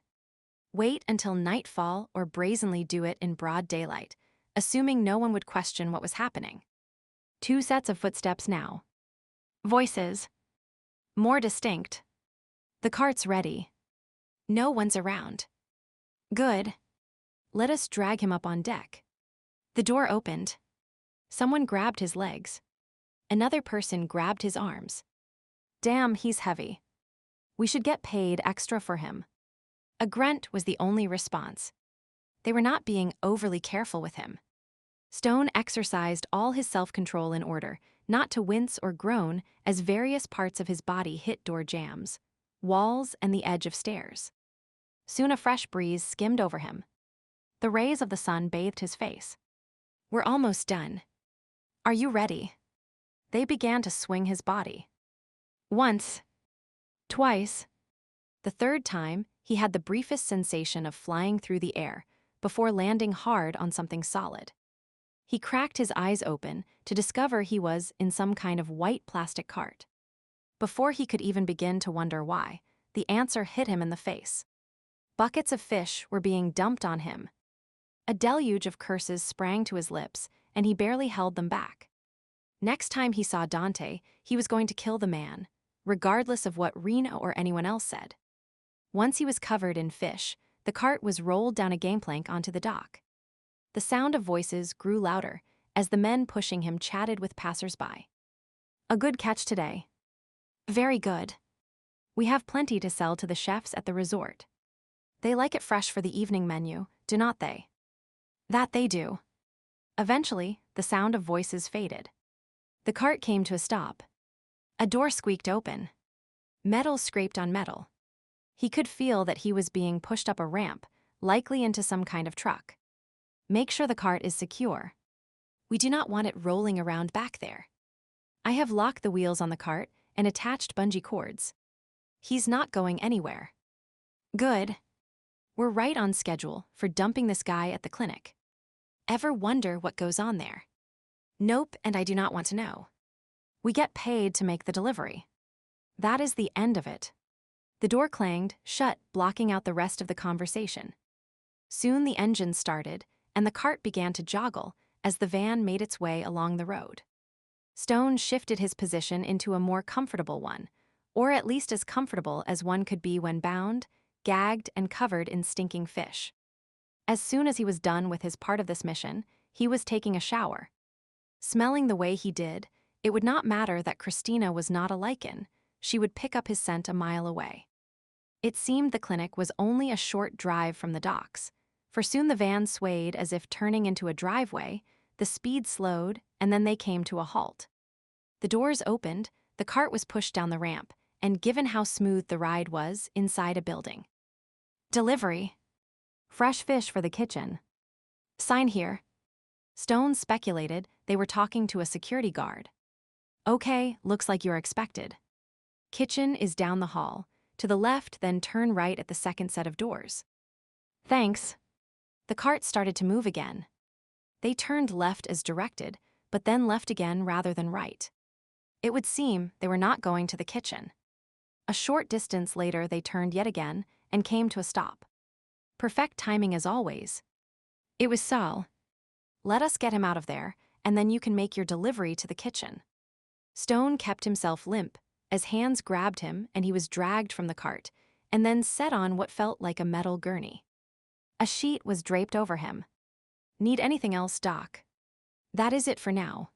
Wait until nightfall or brazenly do it in broad daylight, assuming no one would question what was happening. 2 sets of footsteps now. Voices. More distinct. The cart's ready. No one's around. Good. Let us drag him up on deck. The door opened. Someone grabbed his legs. Another person grabbed his arms. Damn, he's heavy. We should get paid extra for him. A grunt was the only response. They were not being overly careful with him. Stone exercised all his self-control in order not to wince or groan as various parts of his body hit door jambs, walls, and the edge of stairs. Soon a fresh breeze skimmed over him. The rays of the sun bathed his face. We're almost done. Are you ready? They began to swing his body. Once. Twice. The third time, he had the briefest sensation of flying through the air, before landing hard on something solid. He cracked his eyes open to discover he was in some kind of white plastic cart. Before he could even begin to wonder why, the answer hit him in the face. Buckets of fish were being dumped on him. A deluge of curses sprang to his lips, and he barely held them back. Next time he saw Dante, he was going to kill the man, regardless of what Rena or anyone else said. Once he was covered in fish, the cart was rolled down a gangplank onto the dock. The sound of voices grew louder as the men pushing him chatted with passers-by. "A good catch today." "Very good. We have plenty to sell to the chefs at the resort. They like it fresh for the evening menu, do not they?" "That they do." Eventually, the sound of voices faded. The cart came to a stop. A door squeaked open. Metal scraped on metal. He could feel that he was being pushed up a ramp, likely into some kind of truck. "Make sure the cart is secure. We do not want it rolling around back there. I have locked the wheels on the cart and attached bungee cords. He's not going anywhere." "Good. We're right on schedule for dumping this guy at the clinic. Ever wonder what goes on there?" "Nope, and I do not want to know. We get paid to make the delivery. That is the end of it." The door clanged shut, blocking out the rest of the conversation. Soon the engine started, and the cart began to joggle as the van made its way along the road. Stone shifted his position into a more comfortable one, or at least as comfortable as one could be when bound, gagged, and covered in stinking fish. As soon as he was done with his part of this mission, he was taking a shower. Smelling the way he did, it would not matter that Christina was not a Lycan. She would pick up his scent a mile away. It seemed the clinic was only a short drive from the docks, for soon the van swayed as if turning into a driveway, the speed slowed, and then they came to a halt. The doors opened, the cart was pushed down the ramp, and given how smooth the ride was, inside a building. "Delivery. Fresh fish for the kitchen. Sign here." Stone speculated they were talking to a security guard. "Okay, looks like you're expected. Kitchen is down the hall. To the left, then turn right at the second set of doors." "Thanks." The cart started to move again. They turned left as directed, but then left again rather than right. It would seem they were not going to the kitchen. A short distance later, they turned yet again and came to a stop. Perfect timing as always. It was Saul. "Let us get him out of there, and then you can make your delivery to the kitchen." Stone kept himself limp as hands grabbed him and he was dragged from the cart, and then set on what felt like a metal gurney. A sheet was draped over him. "Need anything else, Doc?" "That is it for now.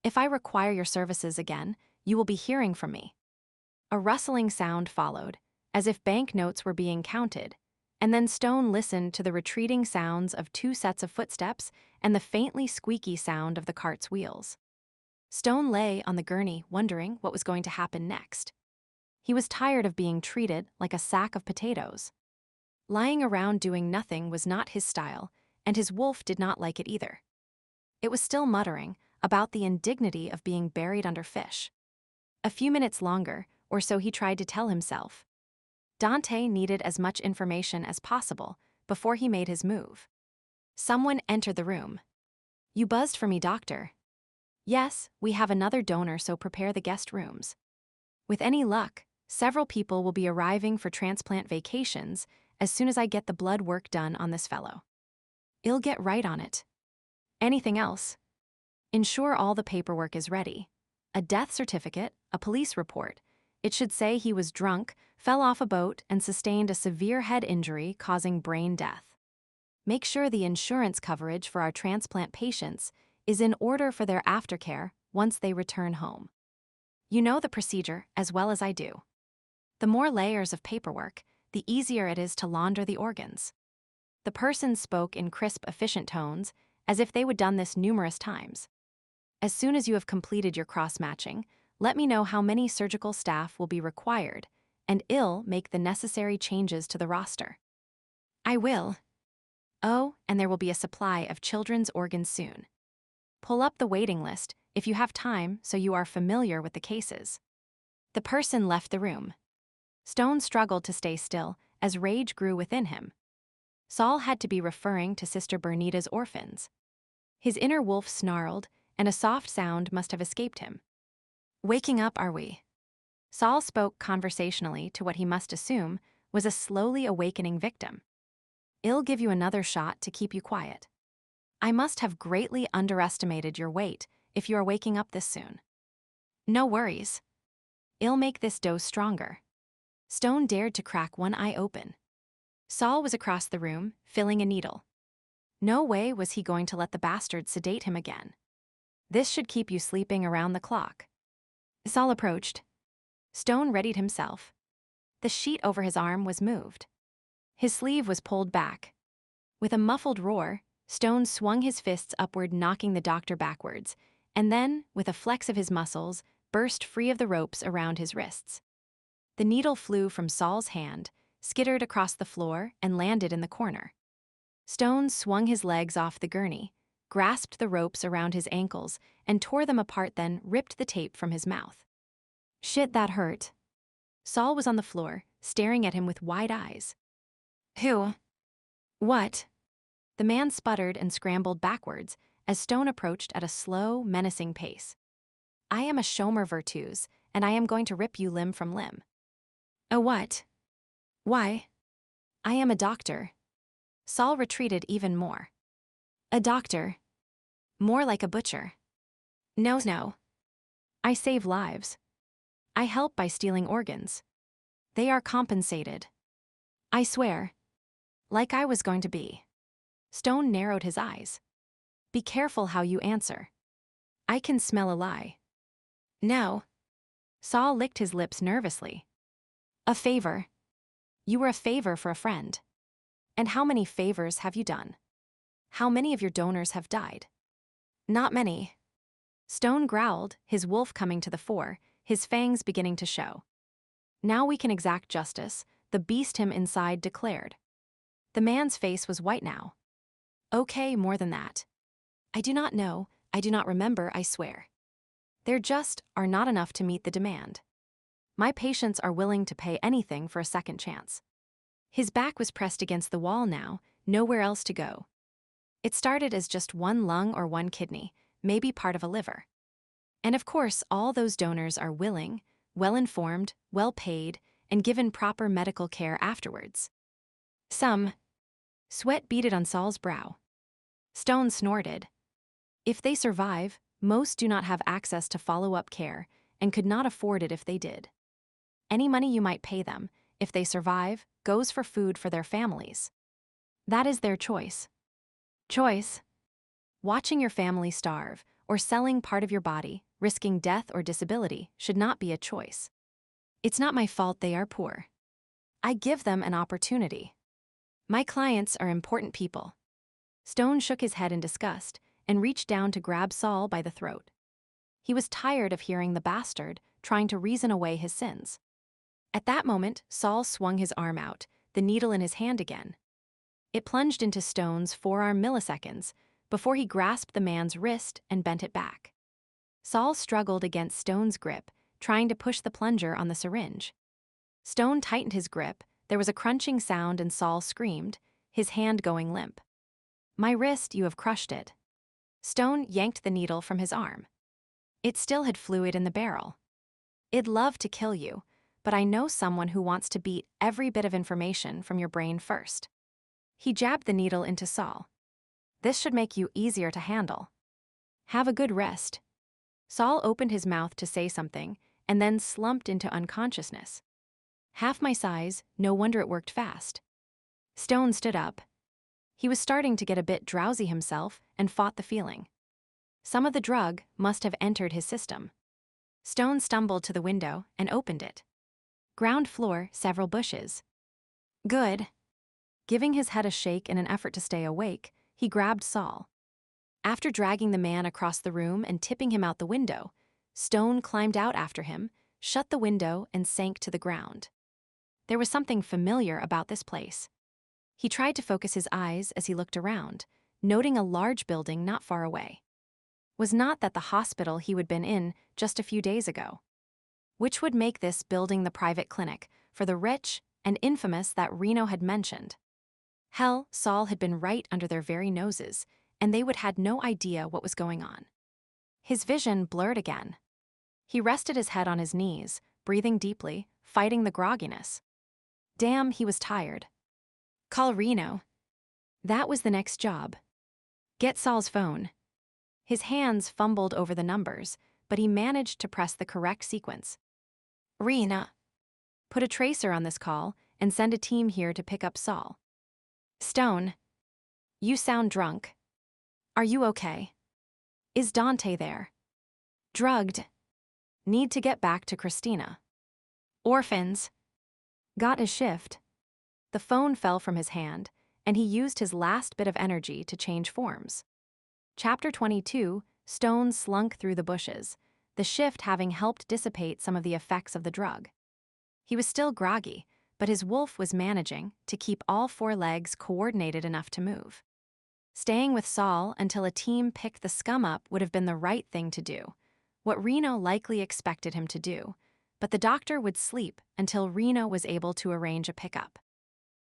If I require your services again, you will be hearing from me." A rustling sound followed, as if banknotes were being counted, and then Stone listened to the retreating sounds of 2 sets of footsteps and the faintly squeaky sound of the cart's wheels. Stone lay on the gurney wondering what was going to happen next. He was tired of being treated like a sack of potatoes. Lying around doing nothing was not his style, and his wolf did not like it either. It was still muttering about the indignity of being buried under fish. A few minutes longer, or so he tried to tell himself. Dante needed as much information as possible before he made his move. Someone entered the room. "You buzzed for me, doctor." "Yes, we have another donor, so prepare the guest rooms. With any luck, several people will be arriving for transplant vacations as soon as I get the blood work done on this fellow. I'll get right on it." "Anything else?" "Ensure all the paperwork is ready. A death certificate, a police report. It should say he was drunk, fell off a boat, and sustained a severe head injury causing brain death. Make sure the insurance coverage for our transplant patients is in order for their aftercare once they return home. You know the procedure as well as I do. The more layers of paperwork, the easier it is to launder the organs." The person spoke in crisp, efficient tones, as if they would done this numerous times. "As soon as you have completed your cross-matching, let me know how many surgical staff will be required, and I'll make the necessary changes to the roster." "I will." "Oh, and there will be a supply of children's organs soon. Pull up the waiting list if you have time so you are familiar with the cases." The person left the room. Stone struggled to stay still as rage grew within him. Saul had to be referring to Sister Bernita's orphans. His inner wolf snarled, and a soft sound must have escaped him. "Waking up, are we?" Saul spoke conversationally to what he must assume was a slowly awakening victim. "I'll give you another shot to keep you quiet. I must have greatly underestimated your weight if you are waking up this soon." "No worries. I'll make this dose stronger." Stone dared to crack one eye open. Saul was across the room, filling a needle. No way was he going to let the bastard sedate him again. "This should keep you sleeping around the clock." Saul approached. Stone readied himself. The sheet over his arm was moved. His sleeve was pulled back. With a muffled roar, Stone swung his fists upward, knocking the doctor backwards, and then, with a flex of his muscles, burst free of the ropes around his wrists. The needle flew from Saul's hand, skittered across the floor, and landed in the corner. Stone swung his legs off the gurney, grasped the ropes around his ankles, and tore them apart, then ripped the tape from his mouth. "Shit, that hurt." Saul was on the floor, staring at him with wide eyes. "Who? What?" The man sputtered and scrambled backwards as Stone approached at a slow, menacing pace. "I am a Schomer Virtus, and I am going to rip you limb from limb." "A what? Why?" "I am a doctor." Saul retreated even more. "A doctor? More like a butcher." No. I save lives. I help by stealing organs. They are compensated. I swear. Like I was going to be." Stone narrowed his eyes. "Be careful how you answer. I can smell a lie." "No." Saul licked his lips nervously. "A favor. You were a favor for a friend. And how many favors have you done? How many of your donors have died?" "Not many." Stone growled, his wolf coming to the fore, his fangs beginning to show. "Now we can exact justice," the beast him inside declared. The man's face was white now. "Okay, more than that. I do not know, I do not remember, I swear. There just are not enough to meet the demand. My patients are willing to pay anything for a second chance." His back was pressed against the wall now, nowhere else to go. It started as just one lung or one kidney, maybe part of a liver. And of course, all those donors are willing, well-informed, well-paid, and given proper medical care afterwards. Some. Sweat beaded on Saul's brow. Stone snorted. "If they survive, most do not have access to follow-up care and could not afford it if they did. Any money you might pay them, if they survive, goes for food for their families. That is their choice." "Choice?" "Watching your family starve, or selling part of your body, risking death or disability, should not be a choice. It's not my fault they are poor. I give them an opportunity. My clients are important people." Stone shook his head in disgust and reached down to grab Saul by the throat. He was tired of hearing the bastard trying to reason away his sins. At that moment, Saul swung his arm out, the needle in his hand again. It plunged into Stone's forearm milliseconds before he grasped the man's wrist and bent it back. Saul struggled against Stone's grip, trying to push the plunger on the syringe. Stone tightened his grip, there was a crunching sound, and Saul screamed, his hand going limp. "My wrist, you have crushed it." Stone yanked the needle from his arm. It still had fluid in the barrel. "I'd love to kill you, but I know someone who wants to beat every bit of information from your brain first." He jabbed the needle into Saul. "This should make you easier to handle. Have a good rest." Saul opened his mouth to say something, and then slumped into unconsciousness. "Half my size, no wonder it worked fast." Stone stood up. He was starting to get a bit drowsy himself and fought the feeling. Some of the drug must have entered his system. Stone stumbled to the window and opened it. Ground floor, several bushes. "Good." Giving his head a shake in an effort to stay awake, he grabbed Saul. After dragging the man across the room and tipping him out the window, Stone climbed out after him, shut the window, and sank to the ground. There was something familiar about this place. He tried to focus his eyes as he looked around, noting a large building not far away. Was not that the hospital he had been in just a few days ago? Which would make this building the private clinic for the rich and infamous that Reno had mentioned? Hell, Saul had been right under their very noses, and they would had no idea what was going on. His vision blurred again. He rested his head on his knees, breathing deeply, fighting the grogginess. Damn, he was tired. Call Reno. That was the next job. Get Saul's phone. His hands fumbled over the numbers, but he managed to press the correct sequence. Rena. Put a tracer on this call and send a team here to pick up Saul. Stone. You sound drunk. Are you okay? Is Dante there? Drugged. Need to get back to Christina. Orphans. Got a shift. The phone fell from his hand, and he used his last bit of energy to change forms. Chapter 22, Stone slunk through the bushes, the shift having helped dissipate some of the effects of the drug. He was still groggy, but his wolf was managing to keep all 4 legs coordinated enough to move. Staying with Saul until a team picked the scum up would have been the right thing to do, what Reno likely expected him to do, but the doctor would sleep until Reno was able to arrange a pickup.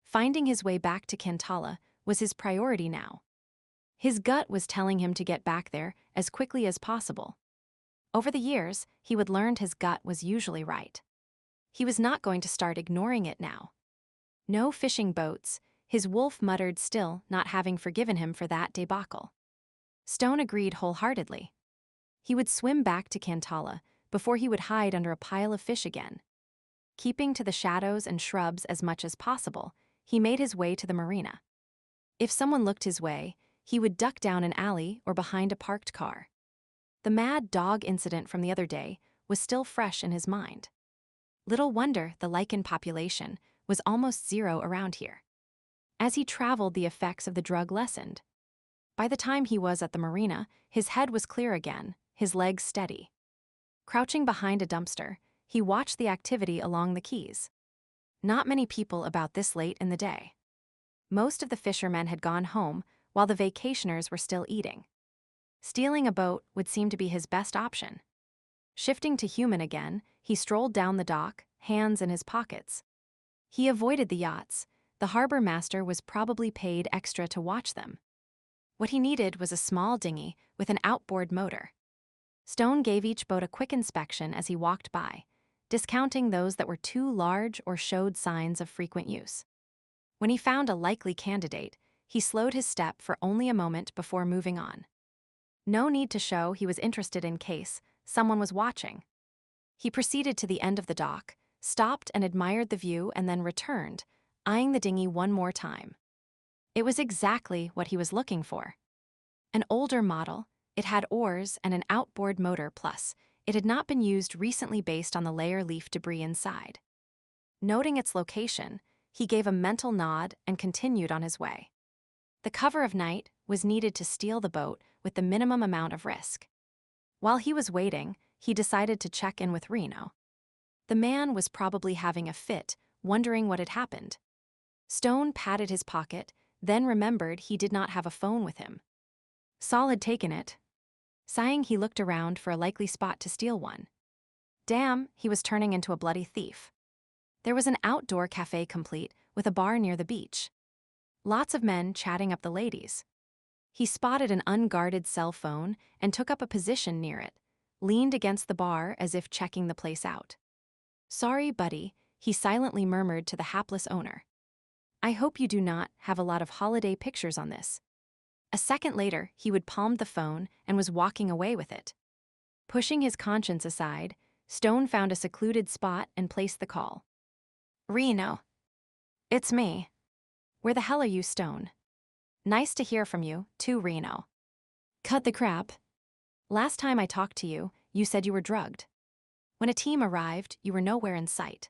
Finding his way back to Cantala was his priority now. His gut was telling him to get back there as quickly as possible. Over the years, he would learned his gut was usually right. He was not going to start ignoring it now. No fishing boats, his wolf muttered, still not having forgiven him for that debacle. Stone agreed wholeheartedly. He would swim back to Cantala before he would hide under a pile of fish again. Keeping to the shadows and shrubs as much as possible, he made his way to the marina. If someone looked his way, he would duck down an alley or behind a parked car. The mad dog incident from the other day was still fresh in his mind. Little wonder the Lycan population was almost zero around here. As he traveled, the effects of the drug lessened. By the time he was at the marina, his head was clear again, his legs steady. Crouching behind a dumpster, he watched the activity along the quays. Not many people about this late in the day. Most of the fishermen had gone home while the vacationers were still eating. Stealing a boat would seem to be his best option. Shifting to human again, he strolled down the dock, hands in his pockets. He avoided the yachts. The harbor master was probably paid extra to watch them. What he needed was a small dinghy with an outboard motor. Stone gave each boat a quick inspection as he walked by, discounting those that were too large or showed signs of frequent use. When he found a likely candidate, he slowed his step for only a moment before moving on. No need to show he was interested in case someone was watching. He proceeded to the end of the dock, stopped and admired the view, and then returned, eyeing the dinghy one more time. It was exactly what he was looking for. An older model, it had oars and an outboard motor, plus it had not been used recently based on the layer leaf debris inside. Noting its location, he gave a mental nod and continued on his way. The cover of night was needed to steal the boat with the minimum amount of risk. While he was waiting, he decided to check in with Reno. The man was probably having a fit, wondering what had happened. Stone patted his pocket, then remembered he did not have a phone with him. Saul had taken it. Sighing, he looked around for a likely spot to steal one. Damn, he was turning into a bloody thief. There was an outdoor cafe complete with a bar near the beach. Lots of men chatting up the ladies. He spotted an unguarded cell phone and took up a position near it, leaned against the bar as if checking the place out. Sorry, buddy, he silently murmured to the hapless owner. I hope you do not have a lot of holiday pictures on this. A second later, he would palmed the phone and was walking away with it. Pushing his conscience aside, Stone found a secluded spot and placed the call. Reno. It's me. Where the hell are you, Stone? Nice to hear from you, too, Reno. Cut the crap. Last time I talked to you, you said you were drugged. When a team arrived, you were nowhere in sight.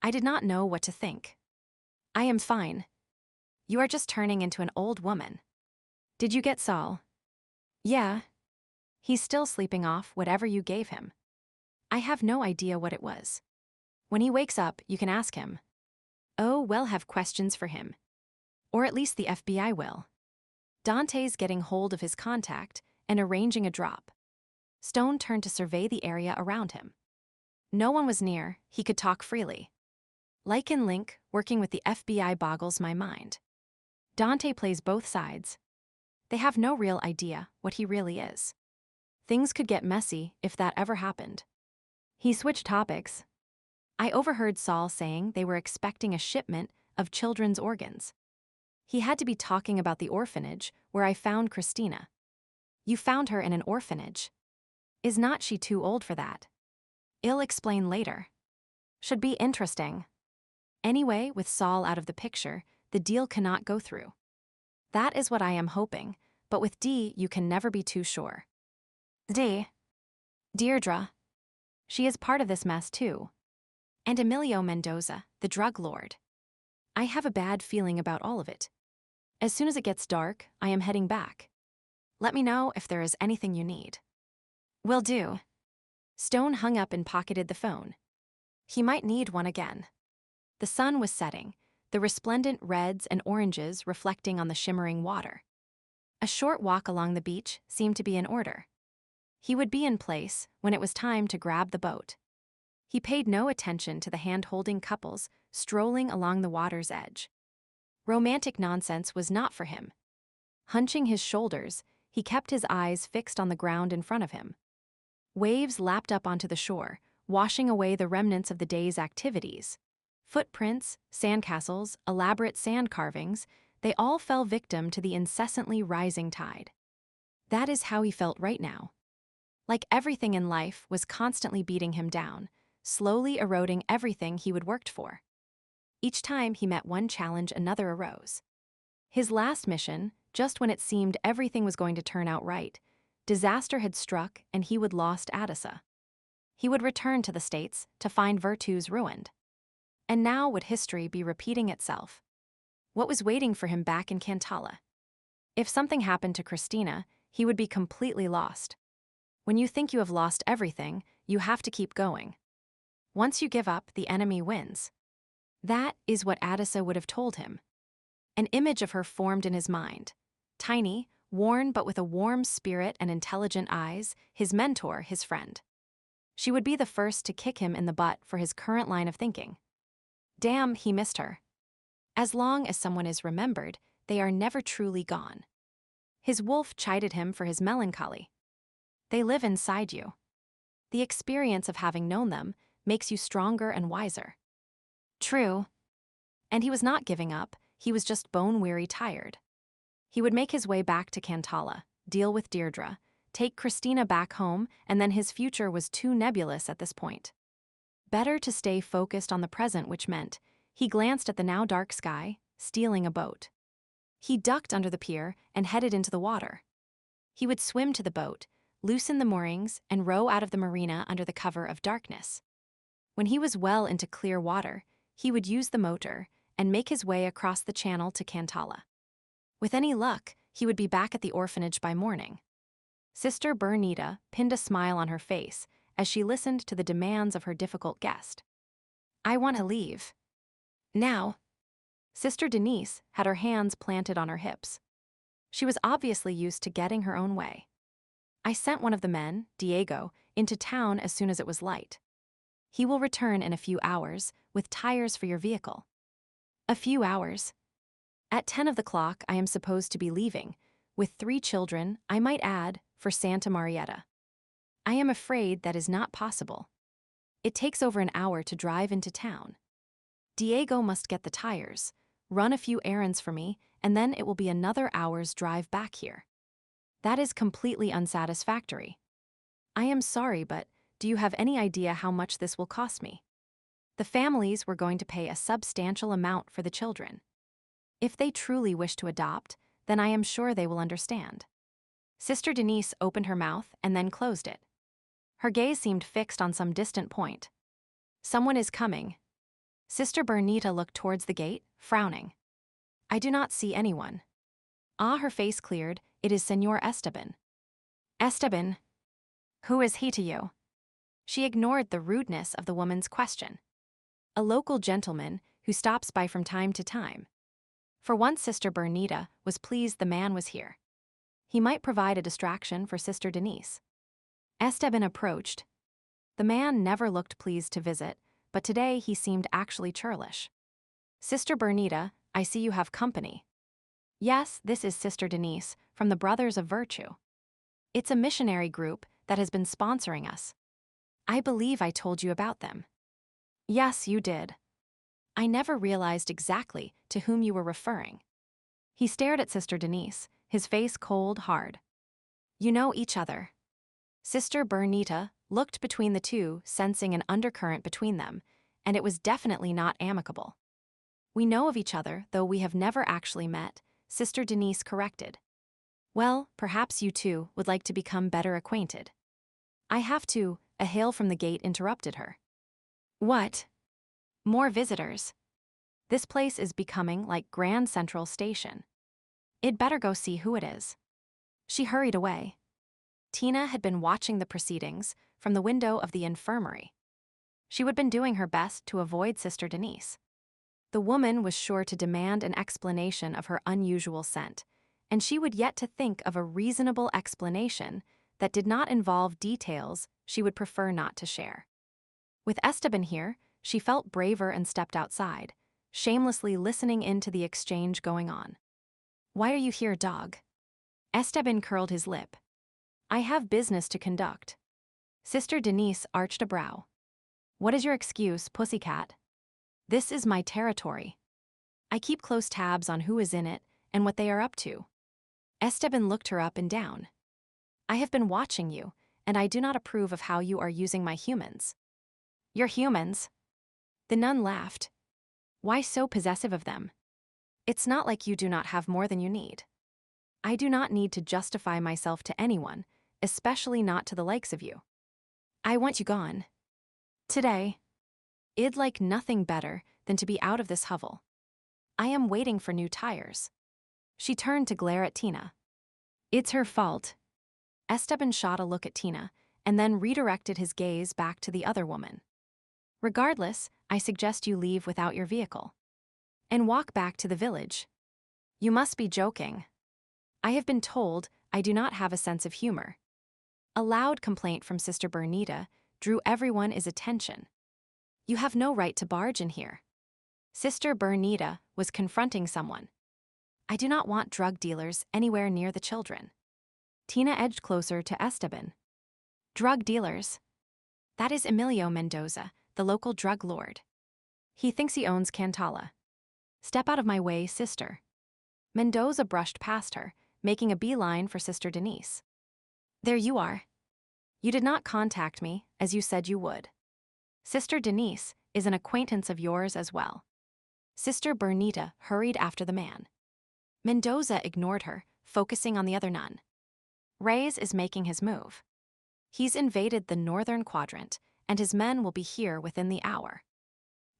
I did not know what to think. I am fine. You are just turning into an old woman. Did you get Saul? Yeah. He's still sleeping off whatever you gave him. I have no idea what it was. When he wakes up, you can ask him. Oh, we'll have questions for him. Or at least the FBI will. Dante's getting hold of his contact and arranging a drop. Stone turned to survey the area around him. No one was near, he could talk freely. Lycan link, working with the FBI boggles my mind. Dante plays both sides. They have no real idea what he really is. Things could get messy if that ever happened. He switched topics. I overheard Saul saying they were expecting a shipment of children's organs. He had to be talking about the orphanage where I found Christina. You found her in an orphanage. Is not she too old for that? I'll explain later. Should be interesting. Anyway, with Saul out of the picture, the deal cannot go through. That is what I am hoping, but with Dee, you can never be too sure. Deirdre. She is part of this mess too. And Emilio Mendoza, the drug lord. I have a bad feeling about all of it. As soon as it gets dark, I am heading back. Let me know if there is anything you need. Will do. Stone hung up and pocketed the phone. He might need one again. The sun was setting, the resplendent reds and oranges reflecting on the shimmering water. A short walk along the beach seemed to be in order. He would be in place when it was time to grab the boat. He paid no attention to the hand-holding couples strolling along the water's edge. Romantic nonsense was not for him. Hunching his shoulders, he kept his eyes fixed on the ground in front of him. Waves lapped up onto the shore, washing away the remnants of the day's activities. Footprints, sandcastles, elaborate sand carvings, they all fell victim to the incessantly rising tide. That is how he felt right now. Like everything in life was constantly beating him down, slowly eroding everything he would worked for. Each time he met one challenge, another arose. His last mission, just when it seemed everything was going to turn out right, disaster had struck and he would lost Addisa. He would return to the States to find Virtus ruined. And now would history be repeating itself? What was waiting for him back in Cantala? If something happened to Christina, he would be completely lost. When you think you have lost everything, you have to keep going. Once you give up, the enemy wins. That is what Addisa would have told him. An image of her formed in his mind. Tiny, worn but with a warm spirit and intelligent eyes, his mentor, his friend. She would be the first to kick him in the butt for his current line of thinking. Damn, he missed her. As long as someone is remembered, they are never truly gone. His wolf chided him for his melancholy. They live inside you. The experience of having known them makes you stronger and wiser. True. And he was not giving up, he was just bone-weary tired. He would make his way back to Cantala, deal with Deirdre, take Christina back home, and then his future was too nebulous at this point. Better to stay focused on the present, which meant he glanced at the now dark sky, stealing a boat. He ducked under the pier and headed into the water. He would swim to the boat, loosen the moorings, and row out of the marina under the cover of darkness. When he was well into clear water, he would use the motor and make his way across the channel to Cantala. With any luck, he would be back at the orphanage by morning. Sister Bernita pinned a smile on her face as she listened to the demands of her difficult guest. I want to leave. Now. Sister Denise had her hands planted on her hips. She was obviously used to getting her own way. I sent one of the men, Diego, into town as soon as it was light. He will return in a few hours with tires for your vehicle. A few hours. At 10 of the clock, I am supposed to be leaving, with 3 children, I might add, for Santa Marietta. I am afraid that is not possible. It takes over an hour to drive into town. Diego must get the tires, run a few errands for me, and then it will be another hour's drive back here. That is completely unsatisfactory. I am sorry, but do you have any idea how much this will cost me? The families were going to pay a substantial amount for the children. If they truly wish to adopt, then I am sure they will understand. Sister Denise opened her mouth and then closed it. Her gaze seemed fixed on some distant point. Someone is coming. Sister Bernita looked towards the gate, frowning. I do not see anyone. Ah, her face cleared. It is Señor Esteban. Esteban. Who is he to you? She ignored the rudeness of the woman's question. A local gentleman who stops by from time to time. For once, Sister Bernita was pleased the man was here. He might provide a distraction for Sister Denise. Esteban approached. The man never looked pleased to visit, but today he seemed actually churlish. Sister Bernita, I see you have company. Yes, this is Sister Denise from the Brothers of Virtue. It's a missionary group that has been sponsoring us. I believe I told you about them. Yes, you did. I never realized exactly to whom you were referring. He stared at Sister Denise, his face cold hard. You know each other. Sister Bernita looked between the two, sensing an undercurrent between them, and it was definitely not amicable. We know of each other, though we have never actually met, Sister Denise corrected. Well, perhaps you two would like to become better acquainted. I have to, a hail from the gate interrupted her. What? More visitors. This place is becoming like Grand Central Station. I'd better go see who it is. She hurried away. Tina had been watching the proceedings from the window of the infirmary. She would have been doing her best to avoid Sister Denise. The woman was sure to demand an explanation of her unusual scent, and she would yet to think of a reasonable explanation that did not involve details she would prefer not to share. With Esteban here, she felt braver and stepped outside, shamelessly listening in to the exchange going on. Why are you here, dog? Esteban curled his lip. I have business to conduct. Sister Denise arched a brow. What is your excuse, pussycat? This is my territory. I keep close tabs on who is in it and what they are up to. Esteban looked her up and down. I have been watching you, and I do not approve of how you are using my humans. Your humans? The nun laughed. Why so possessive of them? It's not like you do not have more than you need. I do not need to justify myself to anyone, especially not to the likes of you. I want you gone. Today. I'd like nothing better than to be out of this hovel. I am waiting for new tires. She turned to glare at Tina. It's her fault. Esteban shot a look at Tina and then redirected his gaze back to the other woman. Regardless, I suggest you leave without your vehicle. And walk back to the village. You must be joking. I have been told I do not have a sense of humor. A loud complaint from Sister Bernita drew everyone's attention. You have no right to barge in here. Sister Bernita was confronting someone. I do not want drug dealers anywhere near the children. Tina edged closer to Esteban. Drug dealers? That is Emilio Mendoza, the local drug lord. He thinks he owns Cantala. Step out of my way, sister. Mendoza brushed past her, making a beeline for Sister Denise. There you are. You did not contact me, as you said you would. Sister Denise is an acquaintance of yours as well. Sister Bernita hurried after the man. Mendoza ignored her, focusing on the other nun. Reyes is making his move. He's invaded the northern quadrant, and his men will be here within the hour.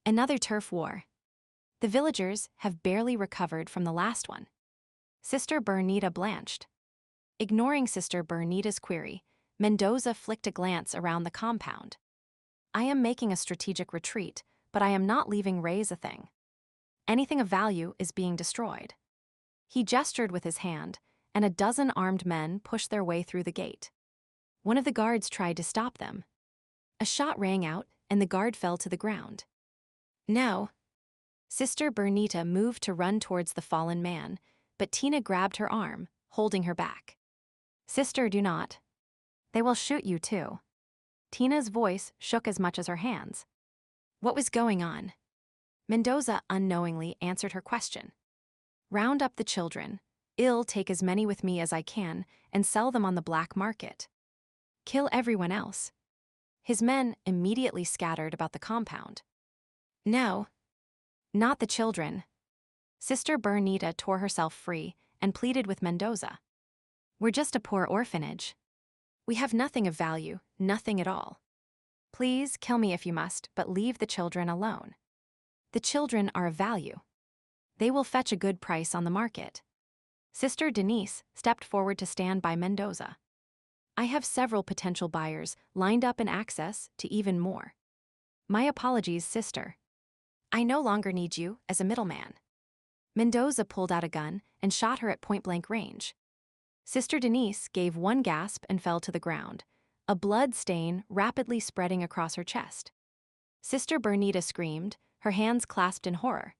Another turf war. The villagers have barely recovered from the last one. Sister Bernita blanched. Ignoring Sister Bernita's query, Mendoza flicked a glance around the compound. I am making a strategic retreat, but I am not leaving Reyes a thing. Anything of value is being destroyed. He gestured with his hand, and a dozen armed men pushed their way through the gate. One of the guards tried to stop them. A shot rang out, and the guard fell to the ground. No. Sister Bernita moved to run towards the fallen man, but Tina grabbed her arm, holding her back. Sister, do not. They will shoot you too. Tina's voice shook as much as her hands. What was going on? Mendoza unknowingly answered her question. Round up the children. I'll take as many with me as I can and sell them on the black market. Kill everyone else. His men immediately scattered about the compound. No. Not the children. Sister Bernita tore herself free and pleaded with Mendoza. We're just a poor orphanage. We have nothing of value, nothing at all. Please kill me if you must, but leave the children alone. The children are of value. They will fetch a good price on the market. Sister Denise stepped forward to stand by Mendoza. I have several potential buyers lined up in access to even more. My apologies, sister. I no longer need you as a middleman. Mendoza pulled out a gun and shot her at point-blank range. Sister Denise gave one gasp and fell to the ground, a blood stain rapidly spreading across her chest. Sister Bernita screamed, her hands clasped in horror.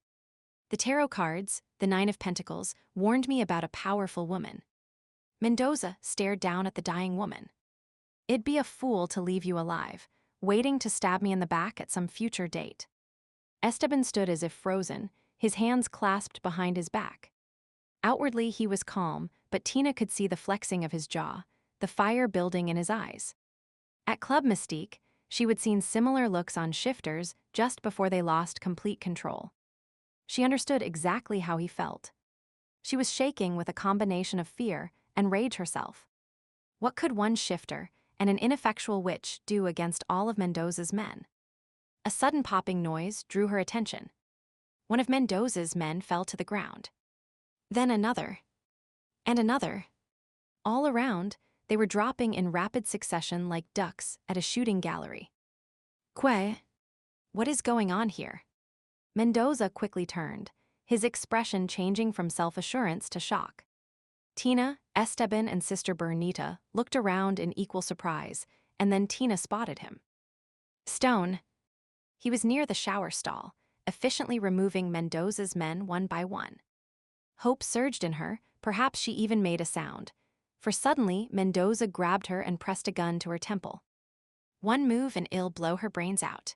The tarot cards, the Nine of Pentacles, warned me about a powerful woman. Mendoza stared down at the dying woman. It'd be a fool to leave you alive, waiting to stab me in the back at some future date. Esteban stood as if frozen, his hands clasped behind his back. Outwardly, he was calm, but Tina could see the flexing of his jaw, the fire building in his eyes. At Club Mystique, she would seen similar looks on shifters just before they lost complete control. She understood exactly how he felt. She was shaking with a combination of fear and rage herself. What could one shifter and an ineffectual witch do against all of Mendoza's men? A sudden popping noise drew her attention. One of Mendoza's men fell to the ground. Then another. And another. All around, they were dropping in rapid succession like ducks at a shooting gallery. What is going on here? Mendoza quickly turned, his expression changing from self-assurance to shock. Tina, Esteban, and Sister Bernita looked around in equal surprise, and then Tina spotted him. Stone. He was near the shower stall, efficiently removing Mendoza's men one by one. Hope surged in her, perhaps she even made a sound, for suddenly Mendoza grabbed her and pressed a gun to her temple. One move and it'll blow her brains out.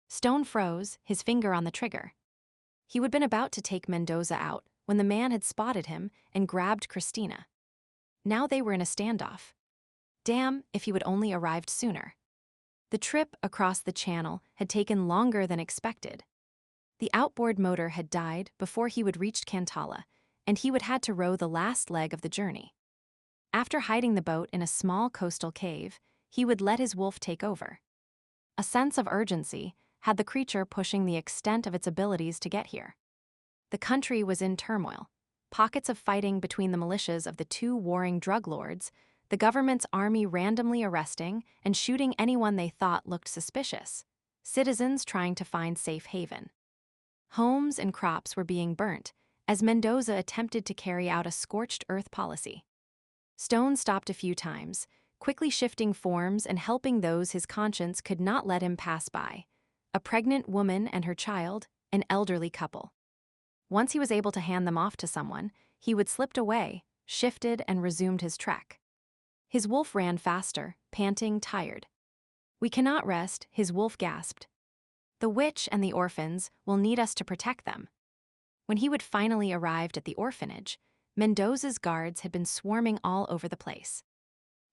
Stone froze, his finger on the trigger. He would have been about to take Mendoza out when the man had spotted him and grabbed Christina. Now they were in a standoff. Damn, if he would only arrived sooner. The trip across the channel had taken longer than expected. The outboard motor had died before he would reach Cantala, and he would had to row the last leg of the journey. After hiding the boat in a small coastal cave, he would let his wolf take over. A sense of urgency had the creature pushing the extent of its abilities to get here. The country was in turmoil, pockets of fighting between the militias of the two warring drug lords, the government's army randomly arresting and shooting anyone they thought looked suspicious, citizens trying to find safe haven. Homes and crops were being burnt as Mendoza attempted to carry out a scorched earth policy. Stone stopped a few times, quickly shifting forms and helping those his conscience could not let him pass by: a pregnant woman and her child, an elderly couple. Once he was able to hand them off to someone, he would slipped away, shifted, and resumed his trek. His wolf ran faster, panting, tired. "We cannot rest," his wolf gasped. "The witch and the orphans will need us to protect them." When he would finally arrived at the orphanage, Mendoza's guards had been swarming all over the place.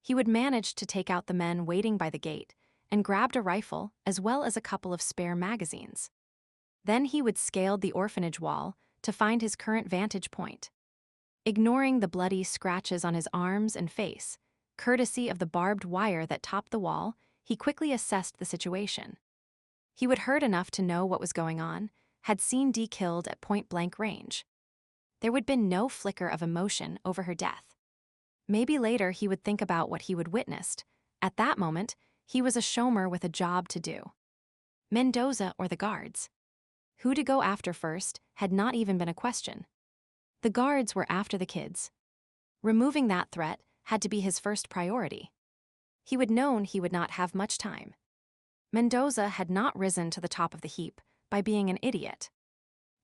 He would manage to take out the men waiting by the gate and grabbed a rifle as well as a couple of spare magazines. Then he would scale the orphanage wall to find his current vantage point. Ignoring the bloody scratches on his arms and face, courtesy of the barbed wire that topped the wall, he quickly assessed the situation. He would heard enough to know what was going on, had seen Dee killed at point-blank range. There would been no flicker of emotion over her death. Maybe later he would think about what he would witnessed. At that moment, he was a Shomer with a job to do. Mendoza or the guards? Who to go after first had not even been a question. The guards were after the kids. Removing that threat had to be his first priority. He would known he would not have much time. Mendoza had not risen to the top of the heap by being an idiot.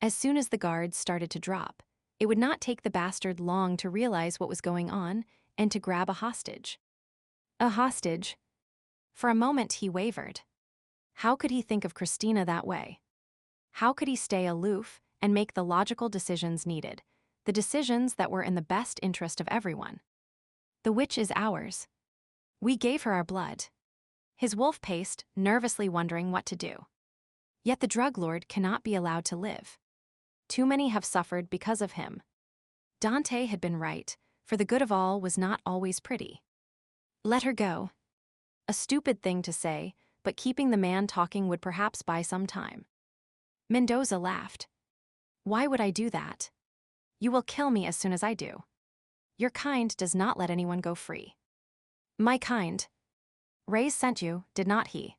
As soon as the guards started to drop, it would not take the bastard long to realize what was going on and to grab a hostage. A hostage? For a moment he wavered. How could he think of Christina that way? How could he stay aloof and make the logical decisions needed, the decisions that were in the best interest of everyone? The witch is ours. We gave her our blood. His wolf paced, nervously wondering what to do. Yet the drug lord cannot be allowed to live. Too many have suffered because of him. Dante had been right, for the good of all was not always pretty. Let her go. A stupid thing to say, but keeping the man talking would perhaps buy some time. Mendoza laughed. Why would I do that? You will kill me as soon as I do. Your kind does not let anyone go free. My kind. Reyes sent you, did not he?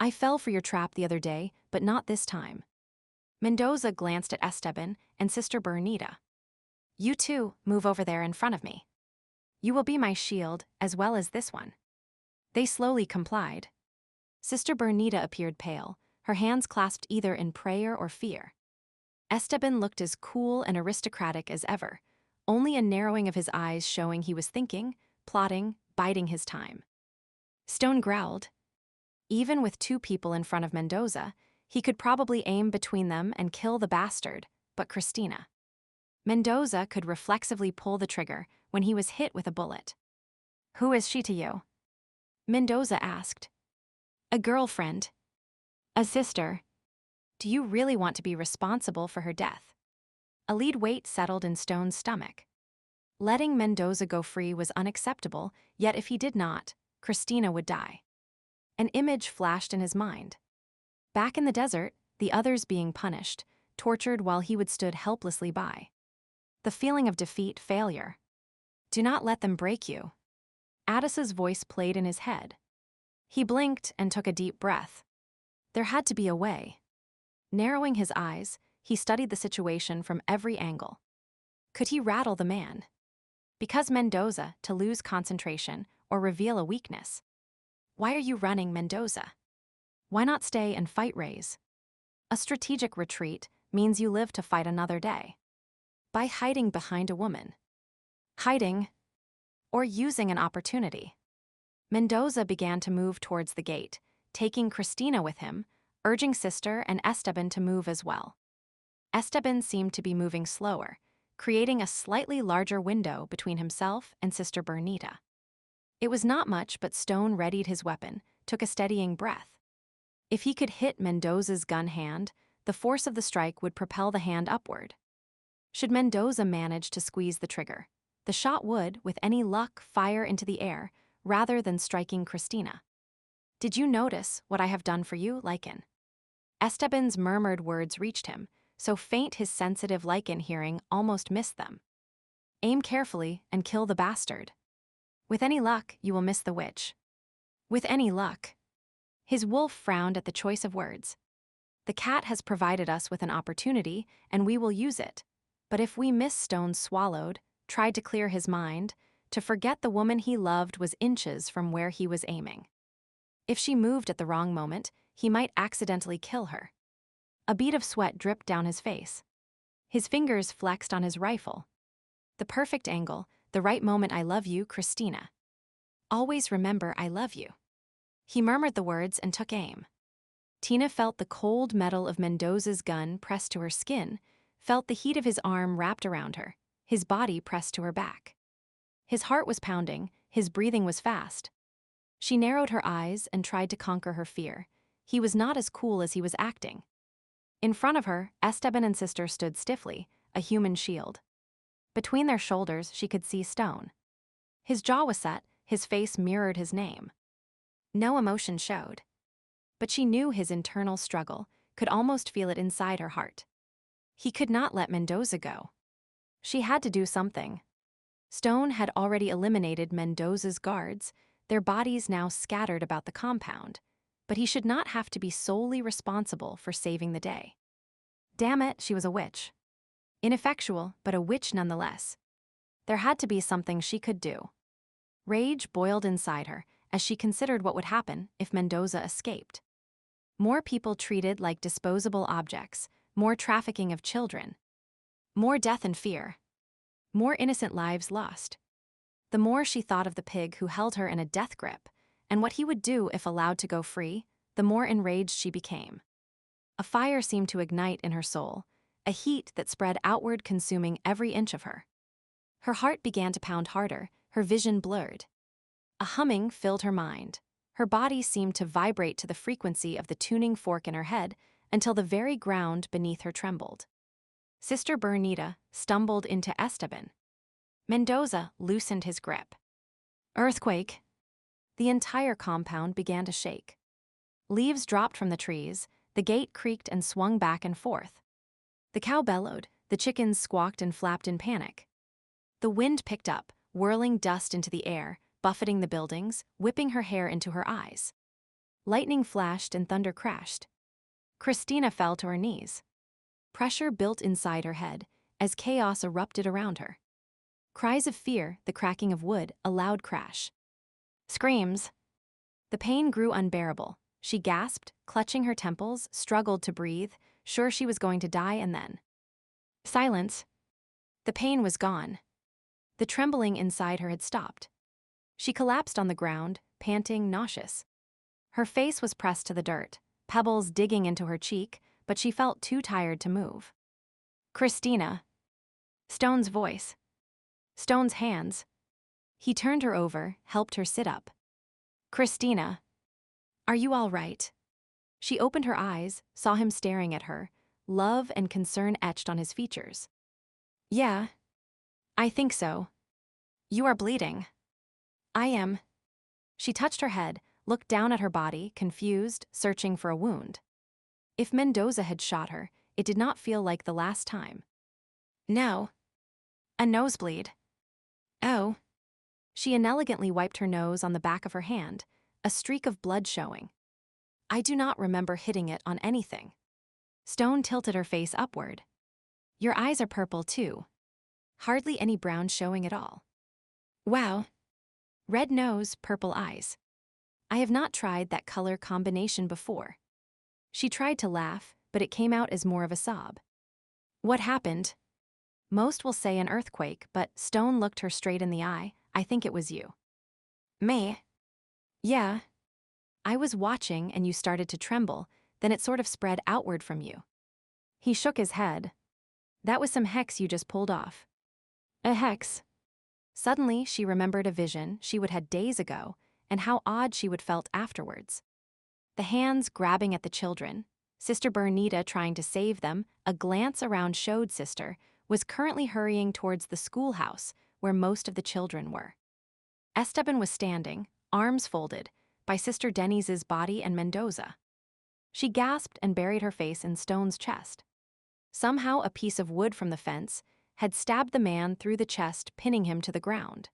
I fell for your trap the other day, but not this time. Mendoza glanced at Esteban and Sister Bernita. You two move over there in front of me. You will be my shield as well as this one. They slowly complied. Sister Bernita appeared pale, her hands clasped either in prayer or fear. Esteban looked as cool and aristocratic as ever, only a narrowing of his eyes showing he was thinking, plotting, biding his time. Stone growled. Even with 2 people in front of Mendoza, he could probably aim between them and kill the bastard, but Christina. Mendoza could reflexively pull the trigger when he was hit with a bullet. "Who is she to you?" Mendoza asked. "A girlfriend. A sister. Do you really want to be responsible for her death?" A lead weight settled in Stone's stomach. Letting Mendoza go free was unacceptable, yet if he did not, Christina would die. An image flashed in his mind. Back in the desert, the others being punished, tortured while he would stood helplessly by. The feeling of defeat, failure. "Do not let them break you." Addis's voice played in his head. He blinked and took a deep breath. There had to be a way. Narrowing his eyes, he studied the situation from every angle. Could he rattle the man? Because Mendoza, to lose concentration or reveal a weakness. Why are you running, Mendoza? Why not stay and fight Rays? A strategic retreat means you live to fight another day. By hiding behind a woman. Hiding, or using an opportunity. Mendoza began to move towards the gate, taking Christina with him, urging Sister and Esteban to move as well. Esteban seemed to be moving slower, creating a slightly larger window between himself and Sister Bernita. It was not much, but Stone readied his weapon, took a steadying breath. If he could hit Mendoza's gun hand, the force of the strike would propel the hand upward. Should Mendoza manage to squeeze the trigger, the shot would, with any luck, fire into the air, rather than striking Christina. "Did you notice what I have done for you, Lycan?" Esteban's murmured words reached him, so faint his sensitive Lycan hearing almost missed them. "Aim carefully and kill the bastard. With any luck, you will miss the witch." With any luck. His wolf frowned at the choice of words. "The cat has provided us with an opportunity, and we will use it. But if we miss," Stone swallowed, tried to clear his mind, to forget the woman he loved was inches from where he was aiming. If she moved at the wrong moment, he might accidentally kill her. A bead of sweat dripped down his face. His fingers flexed on his rifle. The perfect angle, the right moment. "I love you, Christina. Always remember I love you." He murmured the words and took aim. Tina felt the cold metal of Mendoza's gun pressed to her skin, felt the heat of his arm wrapped around her, his body pressed to her back. His heart was pounding, his breathing was fast. She narrowed her eyes and tried to conquer her fear. He was not as cool as he was acting. In front of her, Esteban and Sister stood stiffly, a human shield. Between their shoulders, she could see Stone. His jaw was set, his face mirrored his name. No emotion showed. But she knew his internal struggle, could almost feel it inside her heart. He could not let Mendoza go. She had to do something. Stone had already eliminated Mendoza's guards, their bodies now scattered about the compound, but he should not have to be solely responsible for saving the day. Damn it, she was a witch. Ineffectual, but a witch nonetheless. There had to be something she could do. Rage boiled inside her as she considered what would happen if Mendoza escaped. More people treated like disposable objects, more trafficking of children, more death and fear, more innocent lives lost. The more she thought of the pig who held her in a death grip, and what he would do if allowed to go free, the more enraged she became. A fire seemed to ignite in her soul, a heat that spread outward, consuming every inch of her. Her heart began to pound harder, her vision blurred. A humming filled her mind. Her body seemed to vibrate to the frequency of the tuning fork in her head until the very ground beneath her trembled. Sister Bernita stumbled into Esteban. Mendoza loosened his grip. Earthquake! The entire compound began to shake. Leaves dropped from the trees, the gate creaked and swung back and forth. The cow bellowed, the chickens squawked and flapped in panic. The wind picked up, whirling dust into the air, buffeting the buildings, whipping her hair into her eyes. Lightning flashed and thunder crashed. Christina fell to her knees. Pressure built inside her head as chaos erupted around her. Cries of fear, the cracking of wood, a loud crash. Screams. The pain grew unbearable. She gasped, clutching her temples, struggled to breathe, sure she was going to die, and then Silence. The pain was gone. The trembling inside her had stopped. She collapsed on the ground, panting, nauseous. Her face was pressed to the dirt, pebbles digging into her cheek, but she felt too tired to move. Christina. Stone's voice. Stone's hands. He turned her over, helped her sit up. Christina. Are you all right? She opened her eyes, saw him staring at her, love and concern etched on his features. Yeah. I think so. You are bleeding. I am. She touched her head, looked down at her body, confused, searching for a wound. If Mendoza had shot her, it did not feel like the last time. No. A nosebleed. Oh. She inelegantly wiped her nose on the back of her hand, a streak of blood showing. I do not remember hitting it on anything. Stone tilted her face upward. Your eyes are purple too. Hardly any brown showing at all. Wow. Red nose, purple eyes. I have not tried that color combination before. She tried to laugh, but it came out as more of a sob. What happened? Most will say an earthquake, but Stone looked her straight in the eye. I think it was you. Me? Yeah. I was watching and you started to tremble, then it sort of spread outward from you. He shook his head. That was some hex you just pulled off. A hex? Suddenly, she remembered a vision she would had days ago and how odd she would felt afterwards. The hands grabbing at the children, Sister Bernita trying to save them, a glance around showed Sister was currently hurrying towards the schoolhouse where most of the children were. Esteban was standing, arms folded, by Sister Deniz's body and Mendoza. She gasped and buried her face in Stone's chest. Somehow a piece of wood from the fence had stabbed the man through the chest, pinning him to the ground.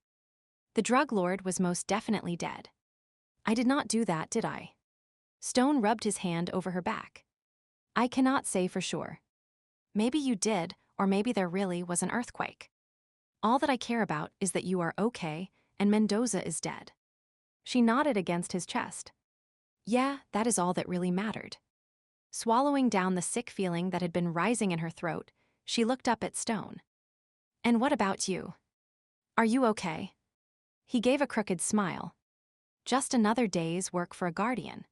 The drug lord was most definitely dead. I did not do that, did I? Stone rubbed his hand over her back. I cannot say for sure. Maybe you did, or maybe there really was an earthquake. All that I care about is that you are okay and Mendoza is dead. She nodded against his chest. Yeah, that is all that really mattered. Swallowing down the sick feeling that had been rising in her throat, she looked up at Stone. And what about you? Are you okay? He gave a crooked smile. Just another day's work for a guardian.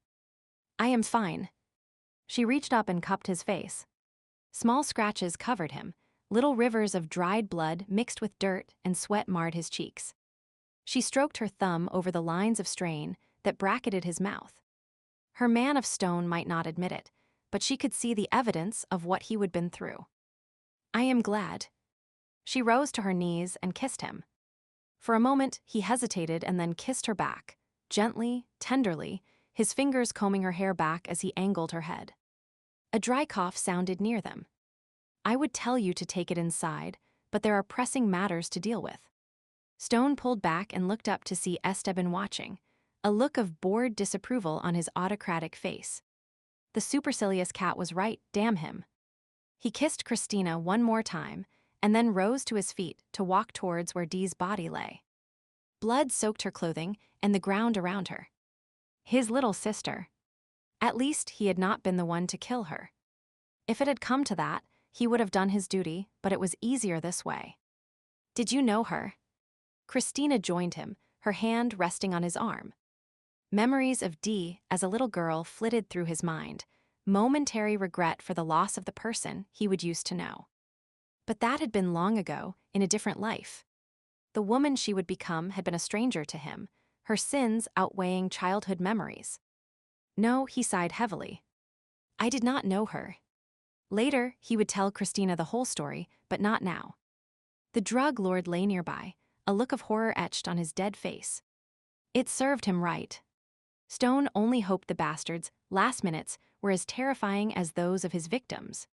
I am fine. She reached up and cupped his face. Small scratches covered him, little rivers of dried blood mixed with dirt and sweat marred his cheeks. She stroked her thumb over the lines of strain that bracketed his mouth. Her man of stone might not admit it, but she could see the evidence of what he would been through. I am glad. She rose to her knees and kissed him. For a moment, he hesitated and then kissed her back, gently, tenderly, his fingers combing her hair back as he angled her head. A dry cough sounded near them. I would tell you to take it inside, but there are pressing matters to deal with. Stone pulled back and looked up to see Esteban watching, a look of bored disapproval on his autocratic face. The supercilious cat was right, damn him. He kissed Christina one more time, and then rose to his feet to walk towards where Dee's body lay. Blood soaked her clothing and the ground around her. His little sister. At least he had not been the one to kill her. If it had come to that, he would have done his duty, but it was easier this way. Did you know her? Christina joined him, her hand resting on his arm. Memories of Dee as a little girl flitted through his mind, momentary regret for the loss of the person he would used to know. But that had been long ago, in a different life. The woman she would become had been a stranger to him, her sins outweighing childhood memories. No, he sighed heavily. I did not know her. Later, he would tell Christina the whole story, but not now. The drug lord lay nearby, a look of horror etched on his dead face. It served him right. Stone only hoped the bastard's last minutes were as terrifying as those of his victims.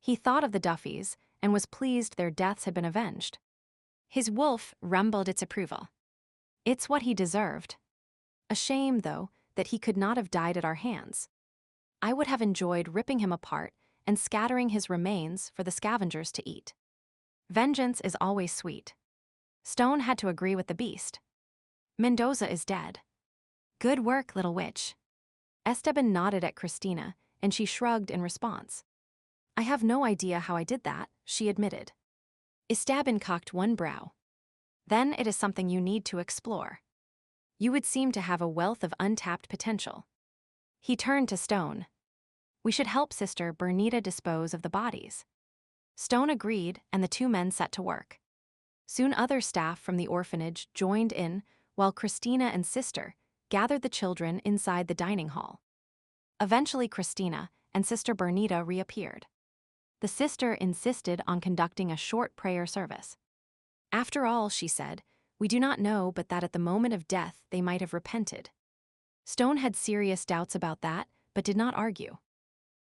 He thought of the Duffys and was pleased their deaths had been avenged. His wolf rumbled its approval. It's what he deserved. A shame, though, that he could not have died at our hands. I would have enjoyed ripping him apart and scattering his remains for the scavengers to eat. Vengeance is always sweet. Stone had to agree with the beast. Mendoza is dead. Good work, little witch. Esteban nodded at Christina, and she shrugged in response. I have no idea how I did that, she admitted. Esteban cocked one brow. Then it is something you need to explore. You would seem to have a wealth of untapped potential. He turned to Stone. We should help Sister Bernita dispose of the bodies. Stone agreed, and the two men set to work. Soon other staff from the orphanage joined in, while Christina and Sister gathered the children inside the dining hall. Eventually Christina and Sister Bernita reappeared. The sister insisted on conducting a short prayer service. After all, she said, we do not know but that at the moment of death they might have repented. Stone had serious doubts about that, but did not argue.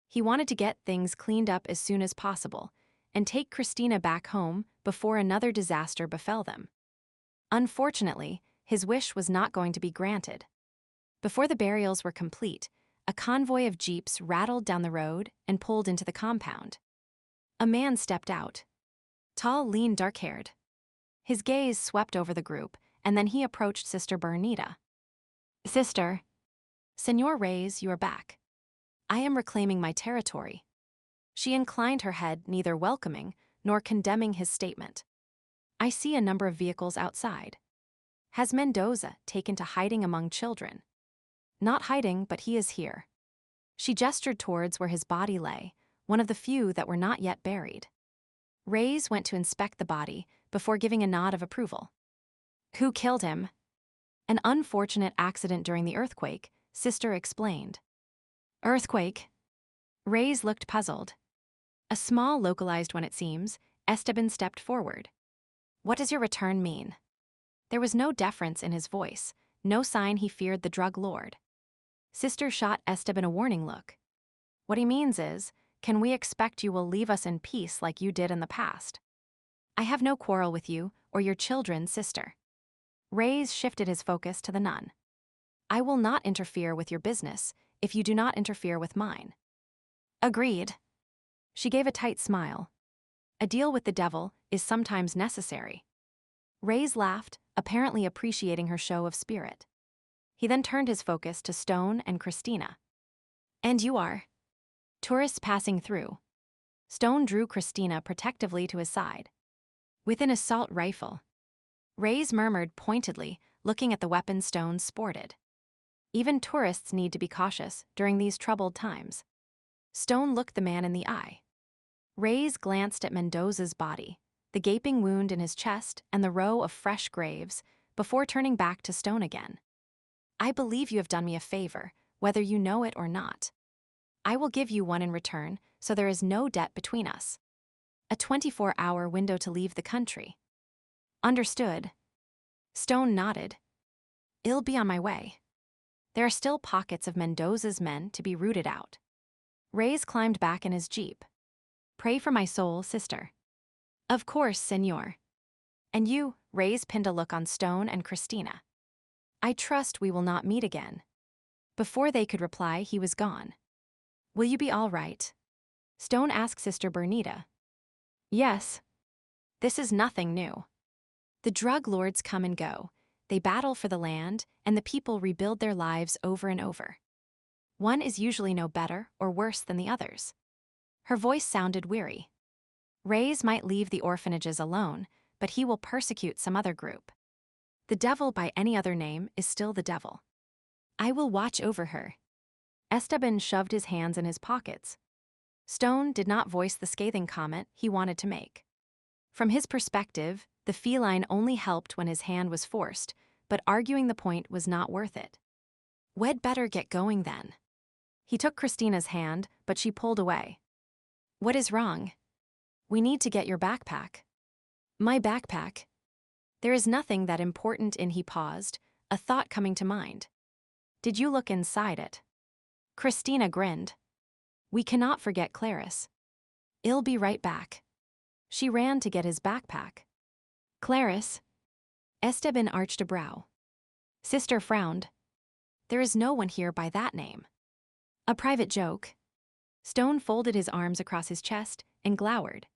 He wanted to get things cleaned up as soon as possible and take Christina back home before another disaster befell them. Unfortunately, his wish was not going to be granted. Before the burials were complete, a convoy of jeeps rattled down the road and pulled into the compound. A man stepped out. Tall, lean, dark-haired. His gaze swept over the group, and then he approached Sister Bernita. Sister. Senor Reyes, you are back. I am reclaiming my territory. She inclined her head, neither welcoming nor condemning his statement. I see a number of vehicles outside. Has Mendoza taken to hiding among children? Not hiding, but he is here. She gestured towards where his body lay, one of the few that were not yet buried. Reyes went to inspect the body before giving a nod of approval. Who killed him? An unfortunate accident during the earthquake, Sister explained. Earthquake? Reyes looked puzzled. A small localized one, it seems. Esteban stepped forward. What does your return mean? There was no deference in his voice, no sign he feared the drug lord. Sister shot Esteban a warning look. What he means is, can we expect you will leave us in peace like you did in the past? I have no quarrel with you or your children, Sister. Reyes shifted his focus to the nun. I will not interfere with your business if you do not interfere with mine. Agreed. She gave a tight smile. A deal with the devil is sometimes necessary. Reyes laughed, apparently appreciating her show of spirit. He then turned his focus to Stone and Christina. And you are? Tourists passing through. Stone drew Christina protectively to his side. With an assault rifle. Reyes murmured pointedly, looking at the weapon Stone sported. Even tourists need to be cautious during these troubled times. Stone looked the man in the eye. Reyes glanced at Mendoza's body, the gaping wound in his chest and the row of fresh graves, before turning back to Stone again. I believe you have done me a favor, whether you know it or not. I will give you one in return, so there is no debt between us. A 24-hour window to leave the country. Understood. Stone nodded. I'll be on my way. There are still pockets of Mendoza's men to be rooted out. Reyes climbed back in his jeep. Pray for my soul, Sister. Of course, Senor. And you, Reyes pinned a look on Stone and Christina. I trust we will not meet again. Before they could reply, he was gone. Will you be all right? Stone asked Sister Bernita. Yes. This is nothing new. The drug lords come and go. They battle for the land, and the people rebuild their lives over and over. One is usually no better or worse than the others. Her voice sounded weary. Reyes might leave the orphanages alone, but he will persecute some other group. The devil by any other name is still the devil. I will watch over her. Esteban shoved his hands in his pockets. Stone did not voice the scathing comment he wanted to make. From his perspective, the feline only helped when his hand was forced, but arguing the point was not worth it. We'd better get going then. He took Christina's hand, but she pulled away. What is wrong? We need to get your backpack. My backpack? There is nothing that important in. He paused, a thought coming to mind. Did you look inside it? Christina grinned. We cannot forget Clarice. I'll be right back. She ran to get his backpack. Clarice? Esteban arched a brow. Sister frowned. There is no one here by that name. A private joke. Stone folded his arms across his chest and glowered.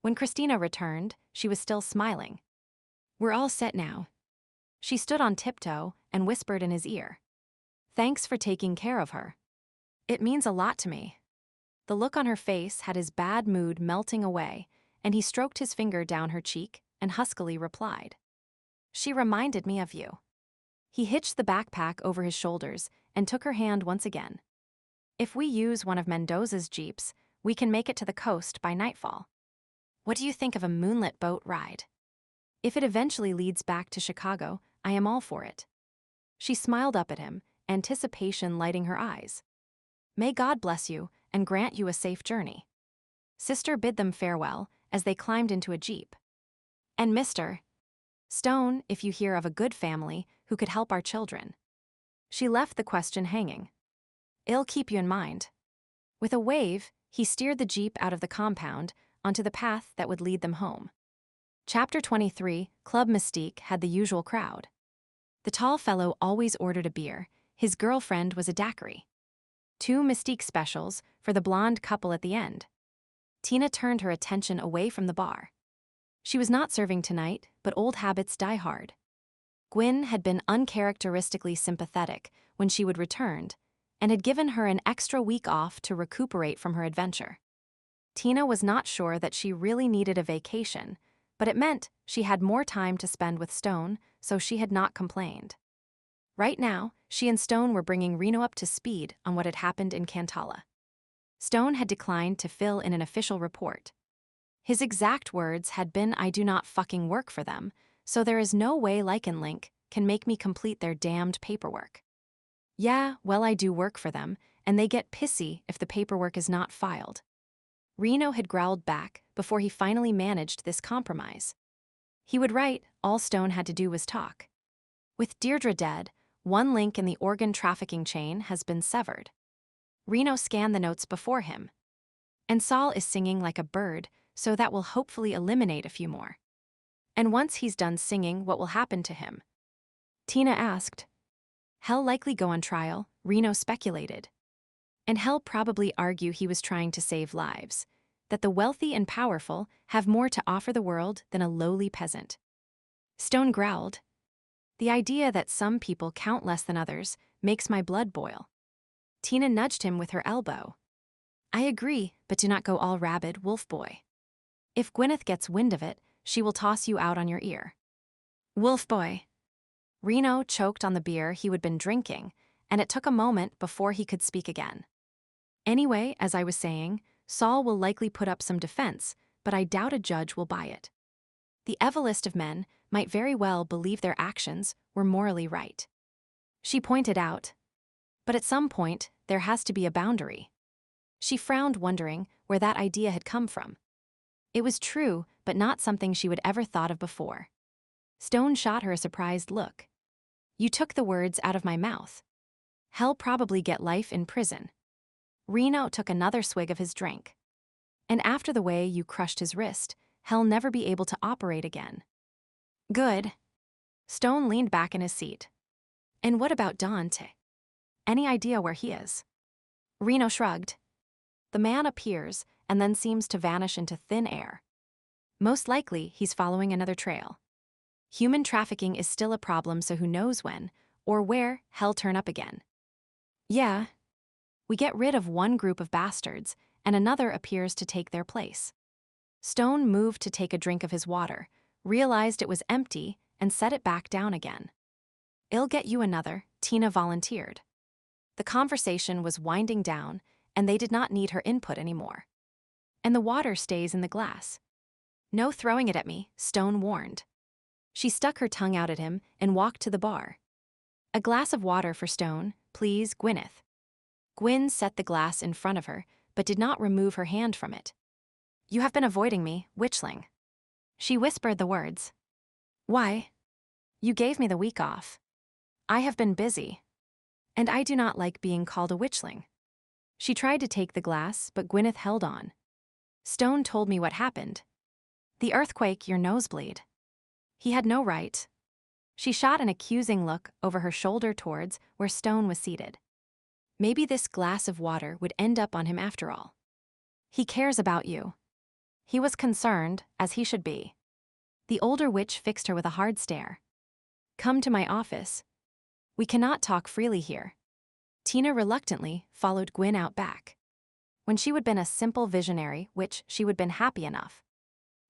When Christina returned, she was still smiling. We're all set now. She stood on tiptoe and whispered in his ear. Thanks for taking care of her. It means a lot to me. The look on her face had his bad mood melting away, and he stroked his finger down her cheek and huskily replied, "She reminded me of you." He hitched the backpack over his shoulders and took her hand once again. "If we use one of Mendoza's jeeps, we can make it to the coast by nightfall. What do you think of a moonlit boat ride? If it eventually leads back to Chicago, I am all for it." She smiled up at him, anticipation lighting her eyes. "May God bless you and grant you a safe journey." Sister bid them farewell as they climbed into a jeep. "And Mr. Stone, if you hear of a good family who could help our children." She left the question hanging. "I'll keep you in mind." With a wave, he steered the jeep out of the compound onto the path that would lead them home. Chapter 23, Club Mystique had the usual crowd. The tall fellow always ordered a beer. His girlfriend was a daiquiri. 2 Mystique specials for the blonde couple at the end. Tina turned her attention away from the bar. She was not serving tonight, but old habits die hard. Gwyn had been uncharacteristically sympathetic when she would returned, and had given her an extra week off to recuperate from her adventure. Tina was not sure that she really needed a vacation, but it meant she had more time to spend with Stone, so she had not complained. Right now, she and Stone were bringing Reno up to speed on what had happened in Cantala. Stone had declined to fill in an official report. His exact words had been, "I do not fucking work for them, so there is no way Lycan can make me complete their damned paperwork." Yeah, well, I do work for them, and they get pissy if the paperwork is not filed. Reno had growled back before he finally managed this compromise. He would write, all Stone had to do was talk. With Deirdre dead, one link in the organ trafficking chain has been severed. Reno scanned the notes before him. And Saul is singing like a bird, so that will hopefully eliminate a few more. And once he's done singing, what will happen to him? Tina asked. He'll likely go on trial, Reno speculated. And he'll probably argue he was trying to save lives, that the wealthy and powerful have more to offer the world than a lowly peasant. Stone growled. The idea that some people count less than others makes my blood boil. Tina nudged him with her elbow. I agree, but do not go all rabid, wolf boy. If Gwyneth gets wind of it, she will toss you out on your ear. Wolf boy. Reno choked on the beer he had been drinking, and it took a moment before he could speak again. Anyway, as I was saying, Saul will likely put up some defense, but I doubt a judge will buy it. The evilest of men might very well believe their actions were morally right. She pointed out. But at some point, there has to be a boundary. She frowned, wondering where that idea had come from. It was true, but not something she would ever thought of before. Stone shot her a surprised look. You took the words out of my mouth. He'll probably get life in prison. Reno took another swig of his drink. And after the way you crushed his wrist, he'll never be able to operate again. Good. Stone leaned back in his seat. And what about Dante? Any idea where he is? Reno shrugged. The man appears and then seems to vanish into thin air. Most likely, he's following another trail. Human trafficking is still a problem, so who knows when, or where, he'll turn up again. Yeah. We get rid of one group of bastards, and another appears to take their place. Stone moved to take a drink of his water, realized it was empty, and set it back down again. I'll get you another, Tina volunteered. The conversation was winding down, and they did not need her input anymore. And the water stays in the glass. No throwing it at me, Stone warned. She stuck her tongue out at him and walked to the bar. A glass of water for Stone, please, Gwyneth. Gwyn set the glass in front of her, but did not remove her hand from it. You have been avoiding me, witchling. She whispered the words. Why? You gave me the week off. I have been busy. And I do not like being called a witchling. She tried to take the glass, but Gwyneth held on. Stone told me what happened. The earthquake, your nosebleed. He had no right. She shot an accusing look over her shoulder towards where Stone was seated. Maybe this glass of water would end up on him after all. He cares about you. He was concerned, as he should be. The older witch fixed her with a hard stare. Come to my office. We cannot talk freely here. Tina reluctantly followed Gwyn out back. when she would been a simple visionary, which she would been happy enough.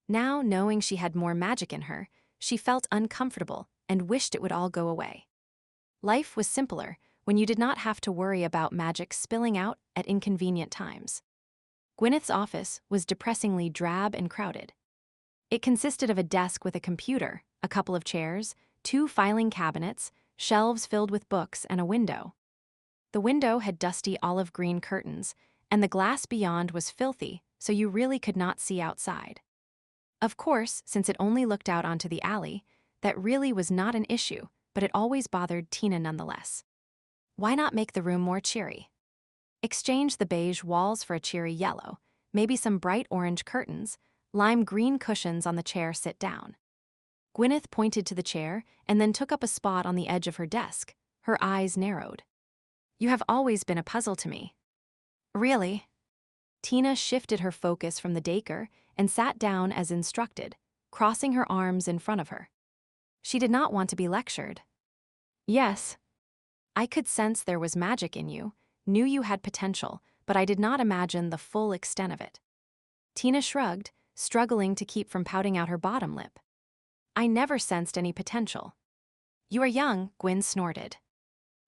Now, knowing she had more magic in her, she felt uncomfortable and wished it would all go away. Life was simpler when you did not have to worry about magic spilling out at inconvenient times. Gwyneth's office was depressingly drab and crowded. It consisted of a desk with a computer, a couple of chairs, 2 filing cabinets, shelves filled with books, and a window. The window had dusty olive green curtains, and the glass beyond was filthy, so you really could not see outside. Of course, since it only looked out onto the alley, that really was not an issue, but it always bothered Tina nonetheless. Why not make the room more cheery? Exchange the beige walls for a cheery yellow, maybe some bright orange curtains, lime green cushions on the chair sit down. Gwyneth pointed to the chair and then took up a spot on the edge of her desk, her eyes narrowed. You have always been a puzzle to me. Really? Tina shifted her focus from the dacre and sat down as instructed, crossing her arms in front of her. She did not want to be lectured. Yes. I could sense there was magic in you, knew you had potential, but I did not imagine the full extent of it. Tina shrugged, struggling to keep from pouting out her bottom lip. I never sensed any potential. You are young, Gwyn snorted.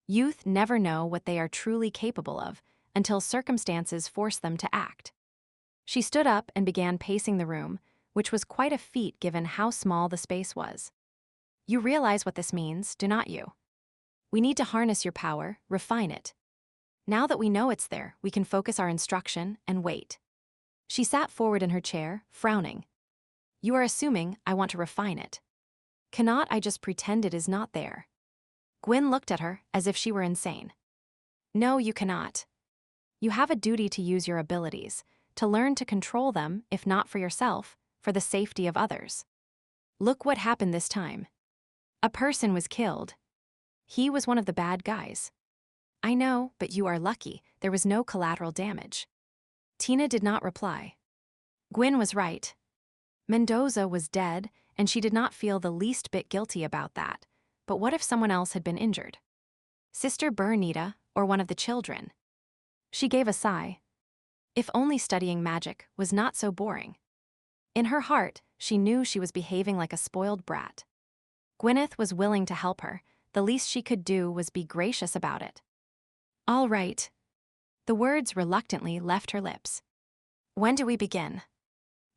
Youth never know what they are truly capable of until circumstances force them to act. She stood up and began pacing the room, which was quite a feat given how small the space was. You realize what this means, do not you? We need to harness your power, refine it. Now that we know it's there, we can focus our instruction and wait. She sat forward in her chair, frowning. You are assuming I want to refine it. Cannot I just pretend it is not there? Gwyn looked at her as if she were insane. No, you cannot. You have a duty to use your abilities, to learn to control them, if not for yourself, for the safety of others. Look what happened this time. A person was killed. He was one of the bad guys. I know, but you are lucky, there was no collateral damage. Tina did not reply. Gwyn was right. Mendoza was dead, and she did not feel the least bit guilty about that. But what if someone else had been injured? Sister Bernita, or one of the children? She gave a sigh. If only studying magic was not so boring. In her heart, she knew she was behaving like a spoiled brat. Gwyneth was willing to help her. The least she could do was be gracious about it. All right. The words reluctantly left her lips. When do we begin?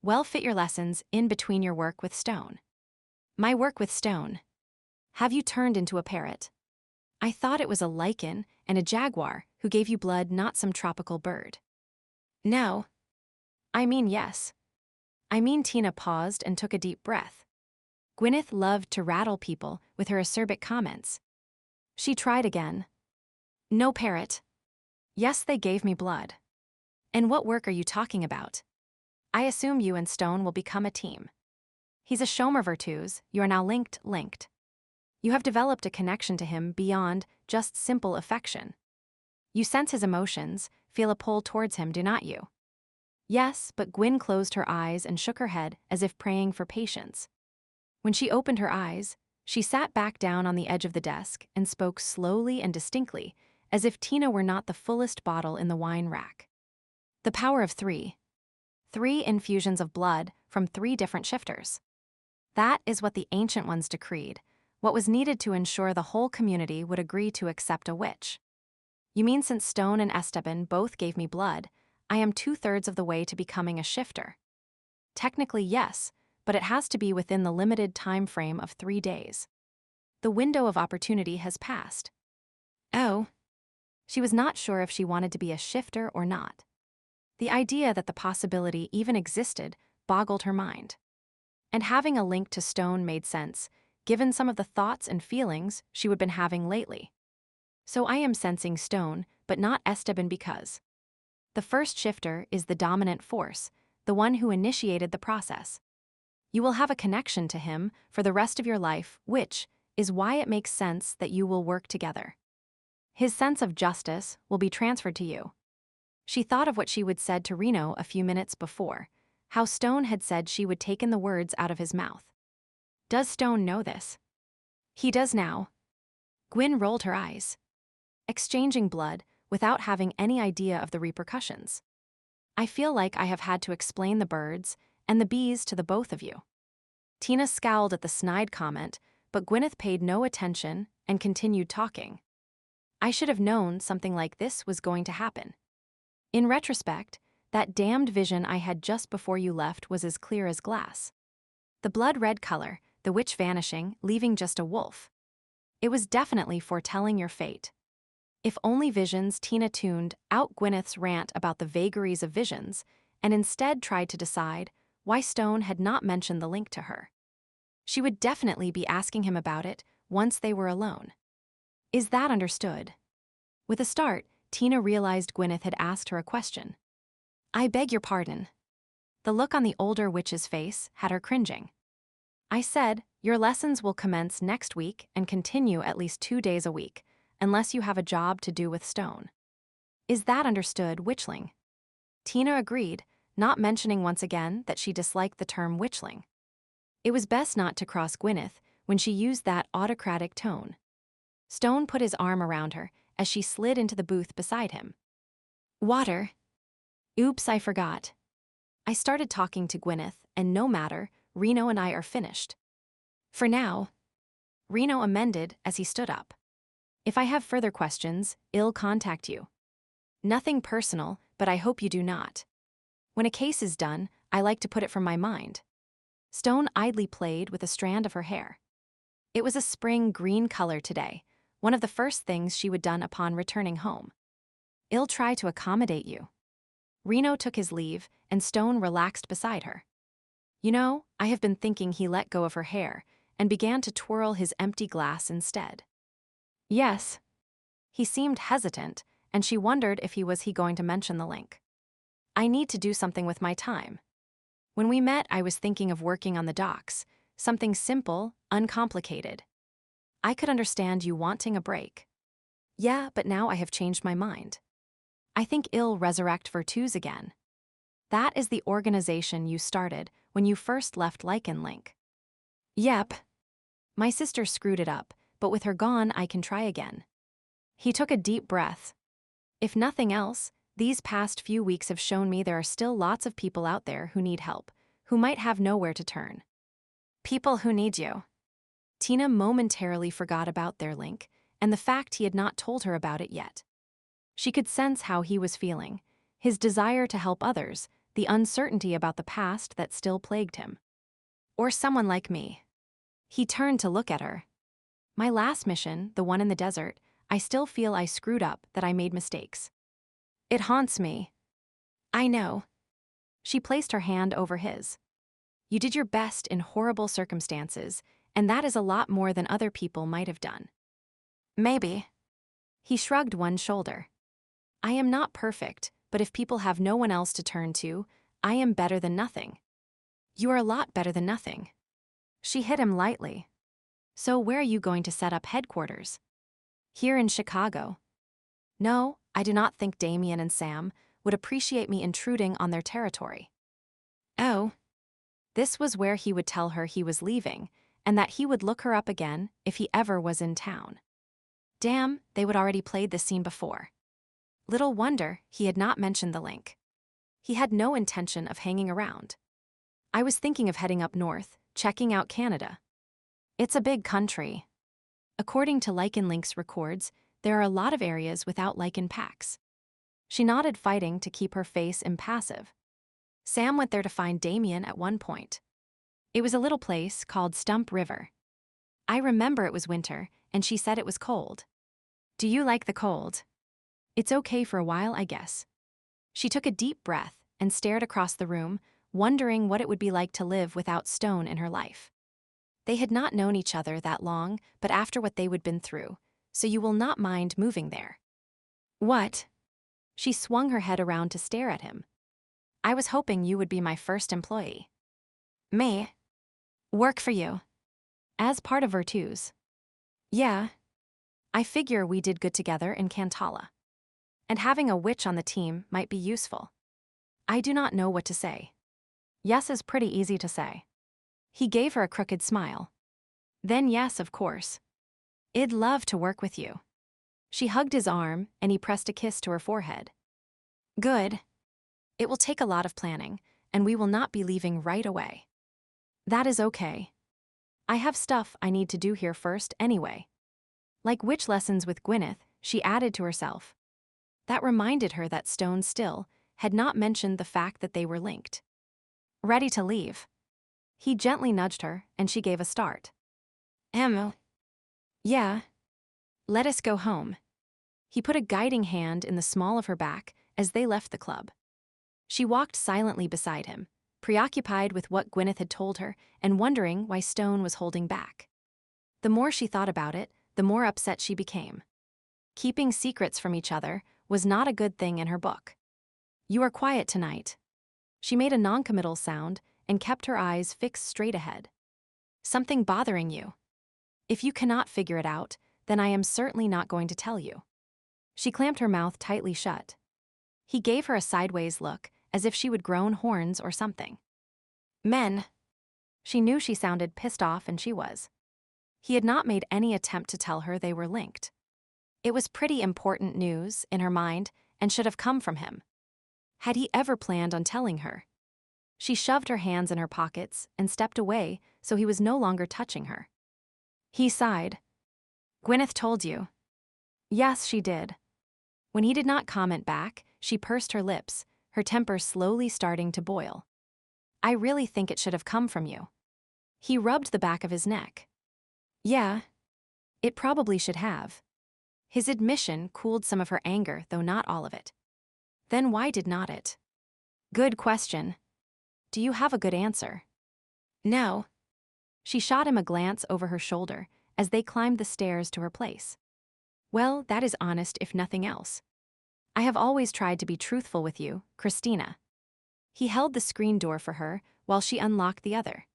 Well, fit your lessons in between your work with stone. My work with stone. Have you turned into a parrot? I thought it was a lycan and a jaguar who gave you blood, not some tropical bird. No. I mean yes. I mean Tina paused and took a deep breath. Gwyneth loved to rattle people with her acerbic comments. She tried again. No parrot. Yes, they gave me blood. And what work are you talking about? I assume you and Stone will become a team. He's a Shomer Virtus, you are now linked. You have developed a connection to him beyond just simple affection. You sense his emotions, feel a pull towards him, do not you? Yes, but Gwyn closed her eyes and shook her head as if praying for patience. When she opened her eyes, she sat back down on the edge of the desk and spoke slowly and distinctly, as if Tina were not the fullest bottle in the wine rack. The power of 3. 3 infusions of blood from 3 different shifters. That is what the ancient ones decreed, what was needed to ensure the whole community would agree to accept a witch. You mean since Stone and Esteban both gave me blood, I am 2/3 of the way to becoming a shifter? Technically, yes, but it has to be within the limited time frame of 3 days. The window of opportunity has passed. Oh. She was not sure if she wanted to be a shifter or not. The idea that the possibility even existed boggled her mind. And having a link to Stone made sense, given some of the thoughts and feelings she would been having lately. So I am sensing Stone, but not Esteban because the first shifter is the dominant force, the one who initiated the process. You will have a connection to him for the rest of your life, which is why it makes sense that you will work together. His sense of justice will be transferred to you. She thought of what she would said to Reno a few minutes before, how Stone had said she would taken the words out of his mouth. Does Stone know this? He does now. Gwyn rolled her eyes. Exchanging blood without having any idea of the repercussions. I feel like I have had to explain the birds and the bees to the both of you. Tina scowled at the snide comment, but Gwyneth paid no attention and continued talking. I should have known something like this was going to happen. In retrospect, that damned vision I had just before you left was as clear as glass. The blood-red color, the witch vanishing, leaving just a wolf. It was definitely foretelling your fate. If only visions Tina tuned out Gwyneth's rant about the vagaries of visions and instead tried to decide why Stone had not mentioned the link to her. She would definitely be asking him about it once they were alone. Is that understood? With a start, Tina realized Gwyneth had asked her a question. I beg your pardon. The look on the older witch's face had her cringing. I said, your lessons will commence next week and continue at least 2 days a week, unless you have a job to do with Stone. Is that understood, witchling? Tina agreed, not mentioning once again that she disliked the term witchling. It was best not to cross Gwyneth when she used that autocratic tone. Stone put his arm around her as she slid into the booth beside him. Water. Oops, I forgot. I started talking to Gwyneth, and no matter, Reno and I are finished. For now. Reno amended as he stood up. If I have further questions, I'll contact you. Nothing personal, but I hope you do not. When a case is done, I like to put it from my mind. Stone idly played with a strand of her hair. It was a spring green color today, one of the first things she would done upon returning home. I'll try to accommodate you. Reno took his leave, and Stone relaxed beside her. You know, I have been thinking he let go of her hair and began to twirl his empty glass instead. Yes. He seemed hesitant, and she wondered if he was going to mention the link. I need to do something with my time. When we met, I was thinking of working on the docks, something simple, uncomplicated. I could understand you wanting a break. Yeah, but now I have changed my mind. I think I'll resurrect Virtus again. That is the organization you started when you first left Lycan Link. Yep. My sister screwed it up, but with her gone, I can try again. He took a deep breath. If nothing else, these past few weeks have shown me there are still lots of people out there who need help, who might have nowhere to turn. People who need you. Tina momentarily forgot about their link and the fact he had not told her about it yet. She could sense how he was feeling, his desire to help others, the uncertainty about the past that still plagued him. Or someone like me. He turned to look at her. My last mission, the one in the desert, I still feel I screwed up, that I made mistakes. It haunts me. I know. She placed her hand over his. You did your best in horrible circumstances, and that is a lot more than other people might have done. Maybe. He shrugged one shoulder. I am not perfect, but if people have no one else to turn to, I am better than nothing. You are a lot better than nothing. She hit him lightly. So where are you going to set up headquarters? Here in Chicago. No, I do not think Damien and Sam would appreciate me intruding on their territory. Oh. This was where he would tell her he was leaving, and that he would look her up again if he ever was in town. Damn, they would already played this scene before. Little wonder he had not mentioned the link. He had no intention of hanging around. I was thinking of heading up north, checking out Canada. It's a big country. According to Lycan Link's records, there are a lot of areas without Lycan packs. She nodded, fighting to keep her face impassive. Sam went there to find Damien at one point. It was a little place called Stump River. I remember it was winter, and she said it was cold. Do you like the cold? It's okay for a while, I guess. She took a deep breath and stared across the room, wondering what it would be like to live without Stone in her life. They had not known each other that long, but after what they would been through, so you will not mind moving there. What? She swung her head around to stare at him. I was hoping you would be my first employee. Me? Work for you. As part of Virtus. Yeah. I figure we did good together in Cantala. And having a witch on the team might be useful. I do not know what to say. Yes is pretty easy to say. He gave her a crooked smile. Then yes, of course. I'd love to work with you. She hugged his arm, and he pressed a kiss to her forehead. Good. It will take a lot of planning, and we will not be leaving right away. That is okay. I have stuff I need to do here first anyway. Like witch lessons with Gwyneth, she added to herself. That reminded her that Stone still had not mentioned the fact that they were linked. Ready to leave. He gently nudged her, and she gave a start. Yeah. Let us go home. He put a guiding hand in the small of her back as they left the club. She walked silently beside him, preoccupied with what Gwyneth had told her and wondering why Stone was holding back. The more she thought about it, the more upset she became. Keeping secrets from each other was not a good thing in her book. You are quiet tonight. She made a noncommittal sound and kept her eyes fixed straight ahead. Something bothering you? If you cannot figure it out, then I am certainly not going to tell you. She clamped her mouth tightly shut. He gave her a sideways look, as if she would grown horns or something. Men. She knew she sounded pissed off, and she was. He had not made any attempt to tell her they were linked. It was pretty important news, in her mind, and should have come from him. Had he ever planned on telling her? She shoved her hands in her pockets and stepped away so he was no longer touching her. He sighed. Gwyneth told you. Yes, she did. When he did not comment back, she pursed her lips, her temper slowly starting to boil. I really think it should have come from you. He rubbed the back of his neck. Yeah. It probably should have. His admission cooled some of her anger, though not all of it. Then why did not it? Good question. Do you have a good answer? No. She shot him a glance over her shoulder as they climbed the stairs to her place. Well, that is honest if nothing else. I have always tried to be truthful with you, Christina. He held the screen door for her while she unlocked the other.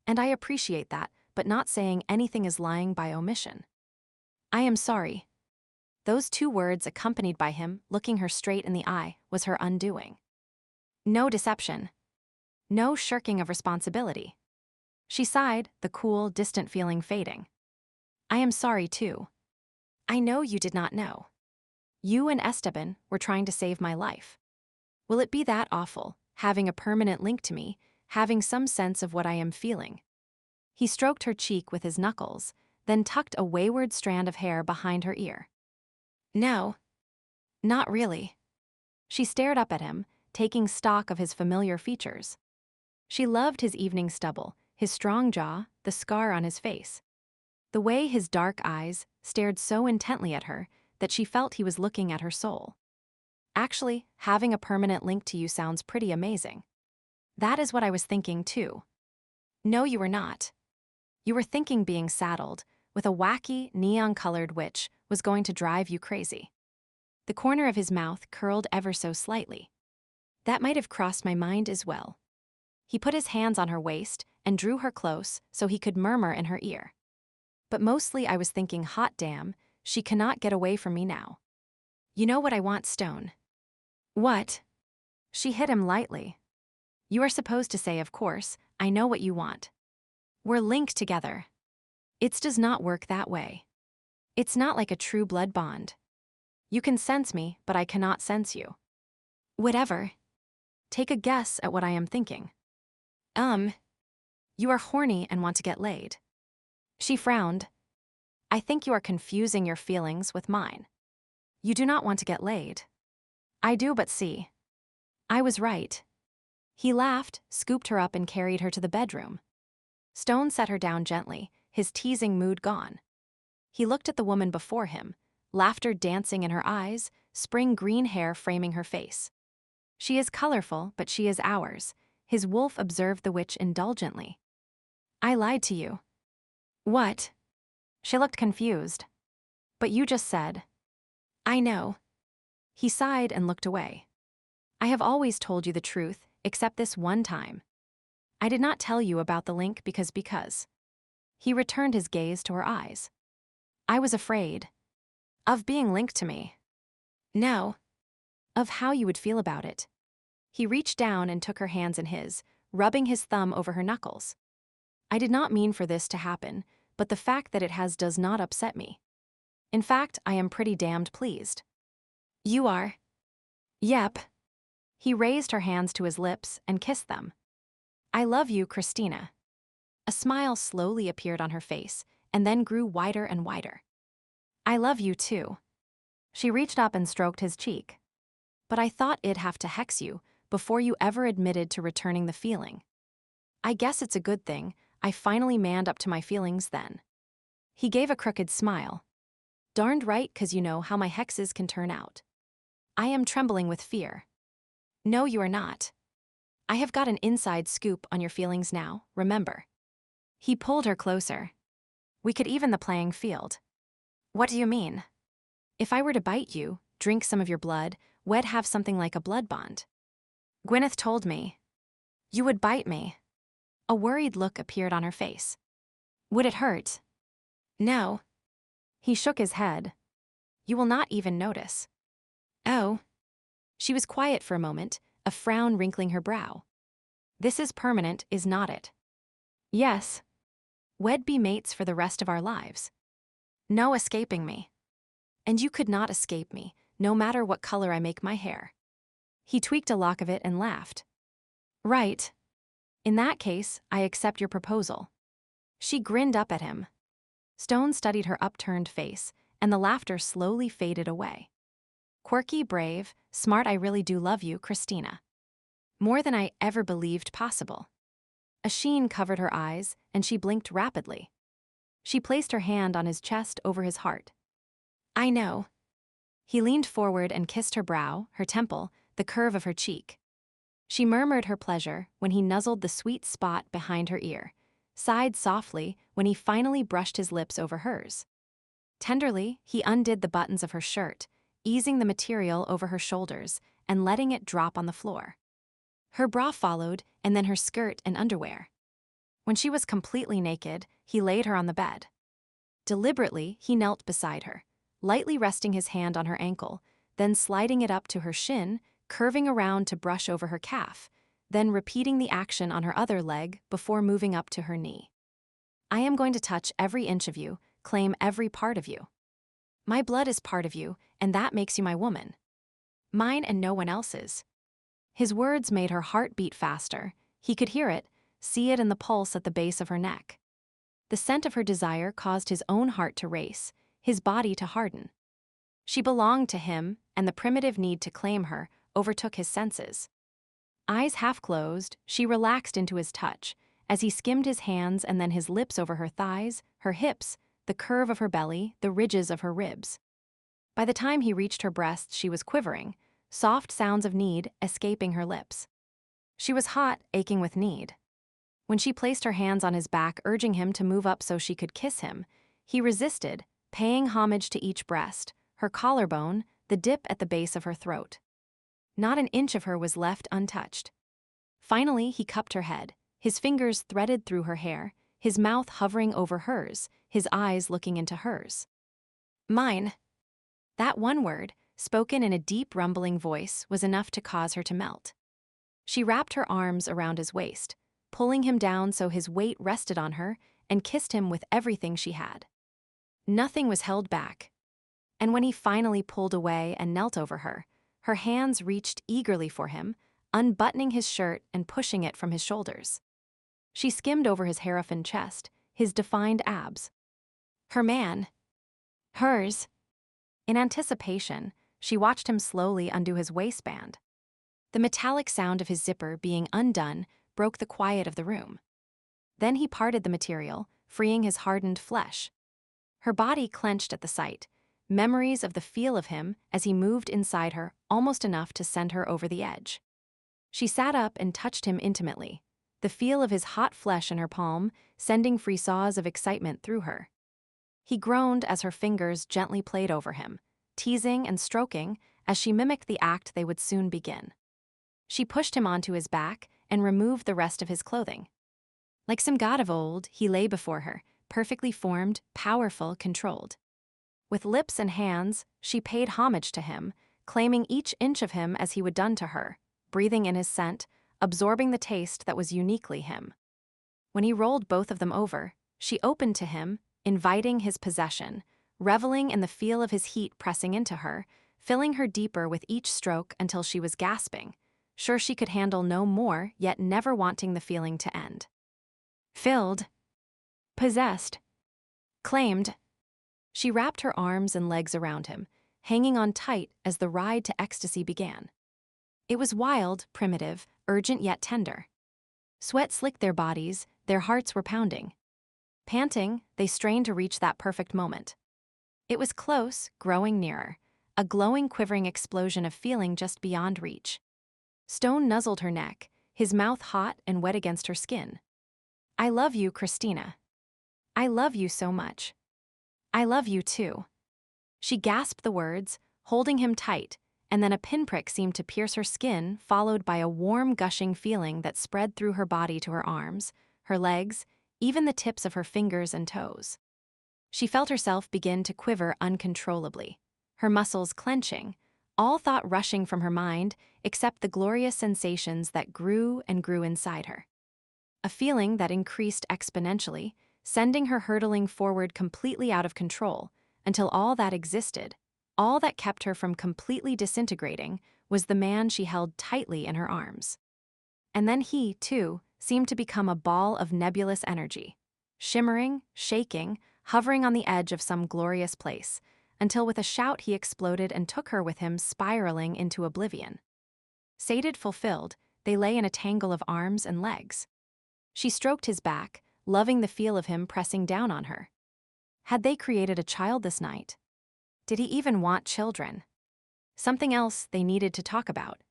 And I appreciate that, but not saying anything is lying by omission. I am sorry. Those two words accompanied by him looking her straight in the eye was her undoing. No deception. No shirking of responsibility. She sighed, the cool, distant feeling fading. I am sorry too. I know you did not know. You and Esteban were trying to save my life. Will it be that awful, having a permanent link to me, having some sense of what I am feeling? He stroked her cheek with his knuckles, then tucked a wayward strand of hair behind her ear. No. Not really. She stared up at him, taking stock of his familiar features. She loved his evening stubble, his strong jaw, the scar on his face. The way his dark eyes stared so intently at her that she felt he was looking at her soul. Actually, having a permanent link to you sounds pretty amazing. That is what I was thinking too. No, you were not. You were thinking being saddled with a wacky, neon-colored witch was going to drive you crazy. The corner of his mouth curled ever so slightly. That might have crossed my mind as well. He put his hands on her waist and drew her close so he could murmur in her ear. But mostly I was thinking, hot damn, she cannot get away from me now. You know what I want, Stone? What? She hit him lightly. You are supposed to say, of course, I know what you want. We're linked together. It does not work that way. It's not like a true blood bond. You can sense me, but I cannot sense you. Whatever. Take a guess at what I am thinking. You are horny and want to get laid. She frowned. I think you are confusing your feelings with mine. You do not want to get laid. I do, but see. I was right. He laughed, scooped her up and carried her to the bedroom. Stone set her down gently, his teasing mood gone. He looked at the woman before him, laughter dancing in her eyes, spring green hair framing her face. She is colorful, but she is ours. His wolf observed the witch indulgently. I lied to you. What? She looked confused. But you just said. I know. He sighed and looked away. I have always told you the truth, except this one time. I did not tell you about the link because. He returned his gaze to her eyes. I was afraid. Of being linked to me. No. Of how you would feel about it. He reached down and took her hands in his, rubbing his thumb over her knuckles. I did not mean for this to happen, but the fact that it has does not upset me. In fact, I am pretty damned pleased. You are? Yep. He raised her hands to his lips and kissed them. "I love you, Christina." A smile slowly appeared on her face and then grew wider and wider. "I love you too." She reached up and stroked his cheek. "But I thought it'd have to hex you before you ever admitted to returning the feeling. I guess it's a good thing I finally manned up to my feelings then." He gave a crooked smile. "Darned right, 'cause you know how my hexes can turn out." "I am trembling with fear." "No, you are not. I have got an inside scoop on your feelings now, remember." He pulled her closer. "We could even the playing field." "What do you mean?" "If I were to bite you, drink some of your blood, we'd have something like a blood bond." Gwyneth told me. "You would bite me." A worried look appeared on her face. "Would it hurt?" "No." He shook his head. "You will not even notice." "Oh." She was quiet for a moment, a frown wrinkling her brow. "This is permanent, is not it?" "Yes." "We'd be mates for the rest of our lives." "No escaping me." "And you could not escape me, no matter what color I make my hair." He tweaked a lock of it and laughed. "Right. In that case, I accept your proposal." She grinned up at him. Stone studied her upturned face, and the laughter slowly faded away. "Quirky, brave, smart, I really do love you, Christina. More than I ever believed possible." A sheen covered her eyes, and she blinked rapidly. She placed her hand on his chest over his heart. "I know." He leaned forward and kissed her brow, her temple, the curve of her cheek. She murmured her pleasure when he nuzzled the sweet spot behind her ear, sighed softly when he finally brushed his lips over hers. Tenderly, he undid the buttons of her shirt, easing the material over her shoulders and letting it drop on the floor. Her bra followed, and then her skirt and underwear. When she was completely naked, he laid her on the bed. Deliberately, he knelt beside her, lightly resting his hand on her ankle, then sliding it up to her shin, curving around to brush over her calf, then repeating the action on her other leg before moving up to her knee. "I am going to touch every inch of you, claim every part of you. My blood is part of you, and that makes you my woman. Mine and no one else's." His words made her heart beat faster. He could hear it, see it in the pulse at the base of her neck. The scent of her desire caused his own heart to race, his body to harden. She belonged to him, and the primitive need to claim her overtook his senses. Eyes half closed, she relaxed into his touch, as he skimmed his hands and then his lips over her thighs, her hips, the curve of her belly, the ridges of her ribs. By the time he reached her breasts, she was quivering, soft sounds of need escaping her lips. She was hot, aching with need. When she placed her hands on his back, urging him to move up so she could kiss him, he resisted, paying homage to each breast, her collarbone, the dip at the base of her throat. Not an inch of her was left untouched. Finally, he cupped her head, his fingers threaded through her hair, his mouth hovering over hers, his eyes looking into hers. "Mine." That one word, spoken in a deep rumbling voice, was enough to cause her to melt. She wrapped her arms around his waist, pulling him down so his weight rested on her, and kissed him with everything she had. Nothing was held back. And when he finally pulled away and knelt over her, her hands reached eagerly for him, unbuttoning his shirt and pushing it from his shoulders. She skimmed over his haraffin chest, his defined abs. Her man. Hers. In anticipation, she watched him slowly undo his waistband. The metallic sound of his zipper being undone broke the quiet of the room. Then he parted the material, freeing his hardened flesh. Her body clenched at the sight, memories of the feel of him as he moved inside her almost enough to send her over the edge. She sat up and touched him intimately, the feel of his hot flesh in her palm sending frissons of excitement through her. He groaned as her fingers gently played over him, teasing and stroking as she mimicked the act they would soon begin. She pushed him onto his back and removed the rest of his clothing. Like some god of old, he lay before her, perfectly formed, powerful, controlled. With lips and hands, she paid homage to him, claiming each inch of him as he would done to her, breathing in his scent, absorbing the taste that was uniquely him. When he rolled both of them over, she opened to him, inviting his possession, reveling in the feel of his heat pressing into her, filling her deeper with each stroke until she was gasping, sure she could handle no more, yet never wanting the feeling to end. Filled. Possessed. Claimed. She wrapped her arms and legs around him, hanging on tight as the ride to ecstasy began. It was wild, primitive, urgent yet tender. Sweat slicked their bodies, their hearts were pounding. Panting, they strained to reach that perfect moment. It was close, growing nearer, a glowing, quivering explosion of feeling just beyond reach. Stone nuzzled her neck, his mouth hot and wet against her skin. I love you, Christina. I love you so much. I love you too. She gasped the words, holding him tight, and then a pinprick seemed to pierce her skin, followed by a warm, gushing feeling that spread through her body to her arms, her legs, even the tips of her fingers and toes. She felt herself begin to quiver uncontrollably, her muscles clenching, all thought rushing from her mind except the glorious sensations that grew and grew inside her. A feeling that increased exponentially, sending her hurtling forward completely out of control, until all that existed, all that kept her from completely disintegrating, was the man she held tightly in her arms. And then he, too, seemed to become a ball of nebulous energy, shimmering, shaking, hovering on the edge of some glorious place, until with a shout he exploded and took her with him, spiraling into oblivion. Sated, fulfilled, they lay in a tangle of arms and legs. She stroked his back, loving the feel of him pressing down on her. Had they created a child this night? Did he even want children? Something else they needed to talk about.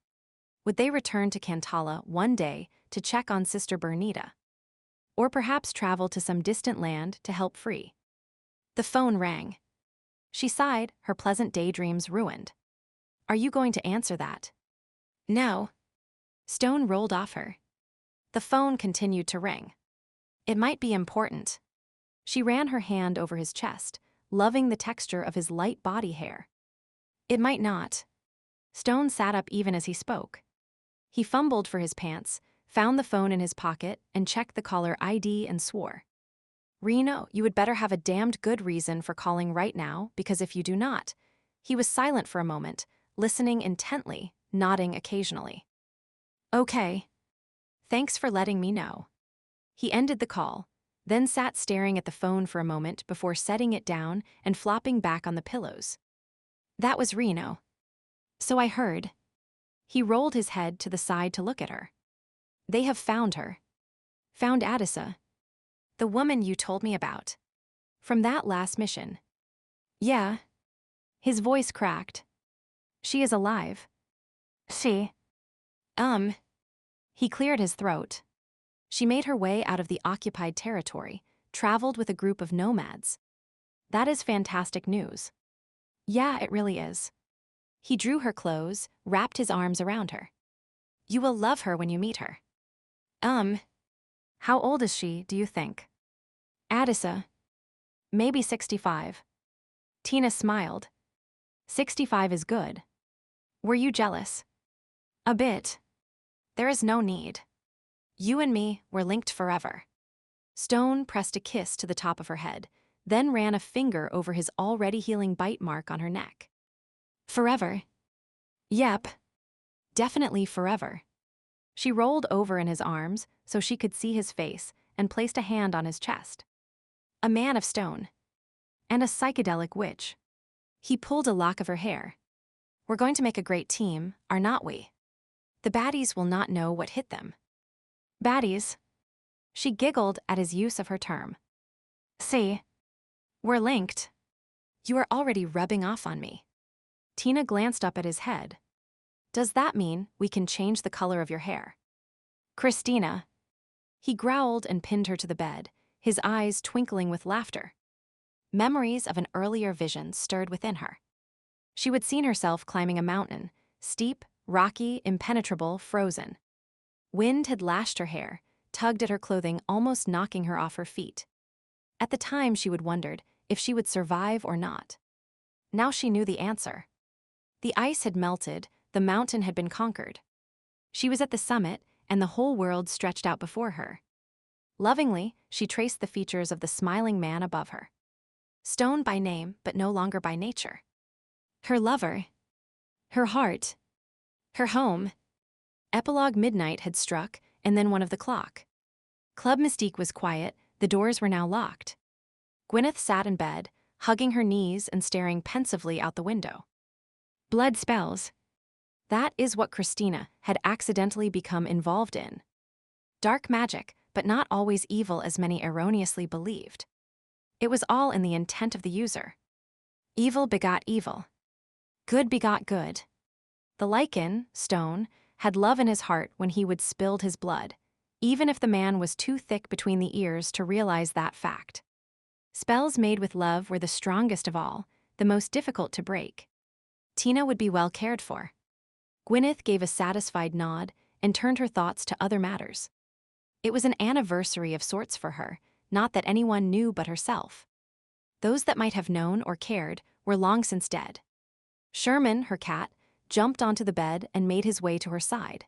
Would they return to Cantala one day to check on Sister Bernita? Or perhaps travel to some distant land to help free? The phone rang. She sighed, her pleasant daydreams ruined. Are you going to answer that? No. Stone rolled off her. The phone continued to ring. It might be important. She ran her hand over his chest, loving the texture of his light body hair. It might not. Stone sat up even as he spoke. He fumbled for his pants, found the phone in his pocket, and checked the caller ID and swore. Reno, you would better have a damned good reason for calling right now, because if you do not. He was silent for a moment, listening intently, nodding occasionally. Okay. Thanks for letting me know. He ended the call, then sat staring at the phone for a moment before setting it down and flopping back on the pillows. That was Reno. So I heard. He rolled his head to the side to look at her. They have found her. Found Addisa. The woman you told me about. From that last mission. Yeah. His voice cracked. She is alive. She. He cleared his throat. She made her way out of the occupied territory, traveled with a group of nomads. That is fantastic news. Yeah, it really is. He drew her close, wrapped his arms around her. You will love her when you meet her. How old is she, do you think? Addisa. Maybe 65. Tina smiled. 65 is good. Were you jealous? A bit. There is no need. You and me were linked forever. Stone pressed a kiss to the top of her head, then ran a finger over his already healing bite mark on her neck. Forever? Yep. Definitely forever. She rolled over in his arms so she could see his face and placed a hand on his chest. A man of stone. And a psychedelic witch. He pulled a lock of her hair. We're going to make a great team, are not we? The baddies will not know what hit them. Baddies? She giggled at his use of her term. See? We're linked. You are already rubbing off on me. Tina glanced up at his head. Does that mean we can change the color of your hair? Christina. He growled and pinned her to the bed, his eyes twinkling with laughter. Memories of an earlier vision stirred within her. She would seen herself climbing a mountain, steep, rocky, impenetrable, frozen. Wind had lashed her hair, tugged at her clothing, almost knocking her off her feet. At the time she would wondered if she would survive or not. Now she knew the answer. The ice had melted, the mountain had been conquered. She was at the summit, and the whole world stretched out before her. Lovingly, she traced the features of the smiling man above her. Stone by name, but no longer by nature. Her lover. Her heart. Her home. Epilogue midnight had struck, and then one of the clock. Club Mystique was quiet, the doors were now locked. Gwyneth sat in bed, hugging her knees and staring pensively out the window. Blood spells. That is what Christina had accidentally become involved in. Dark magic, but not always evil as many erroneously believed. It was all in the intent of the user. Evil begot evil. Good begot good. The Lycan, Stone, had love in his heart when he would spilled his blood, even if the man was too thick between the ears to realize that fact. Spells made with love were the strongest of all, the most difficult to break. Tina would be well cared for. Gwyneth gave a satisfied nod and turned her thoughts to other matters. It was an anniversary of sorts for her, not that anyone knew but herself. Those that might have known or cared were long since dead. Sherman, her cat, jumped onto the bed and made his way to her side.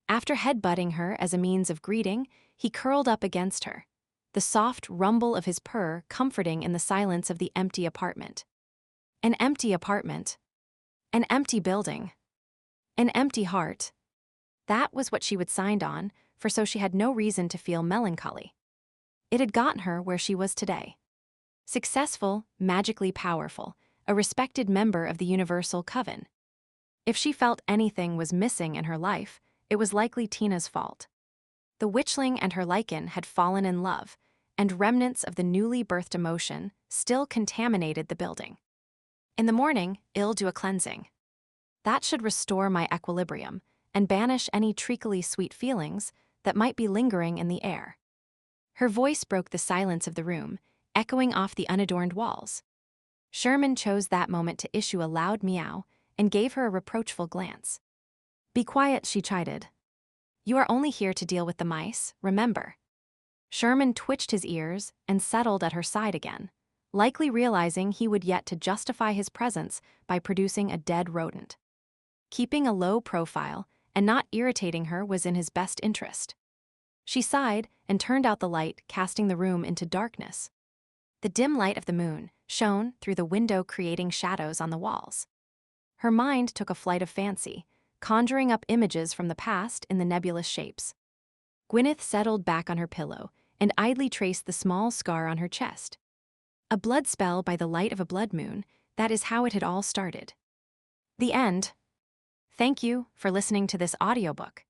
After headbutting her as a means of greeting, he curled up against her, the soft rumble of his purr comforting in the silence of the empty apartment. An empty apartment. An empty building. An empty heart. That was what she would signed on, for so she had no reason to feel melancholy. It had gotten her where she was today. Successful, magically powerful, a respected member of the Universal Coven. If she felt anything was missing in her life, it was likely Tina's fault. The witchling and her Lycan had fallen in love, and remnants of the newly birthed emotion still contaminated the building. In the morning, I'll do a cleansing. That should restore my equilibrium and banish any treacly sweet feelings that might be lingering in the air. Her voice broke the silence of the room, echoing off the unadorned walls. Sherman chose that moment to issue a loud meow and gave her a reproachful glance. Be quiet, she chided. You are only here to deal with the mice, remember. Sherman twitched his ears and settled at her side again, likely realizing he would yet to justify his presence by producing a dead rodent. Keeping a low profile and not irritating her was in his best interest. She sighed and turned out the light, casting the room into darkness. The dim light of the moon shone through the window, creating shadows on the walls. Her mind took a flight of fancy, conjuring up images from the past in the nebulous shapes. Gwyneth settled back on her pillow and idly traced the small scar on her chest. A blood spell by the light of a blood moon, that is how it had all started. The end. Thank you for listening to this audiobook.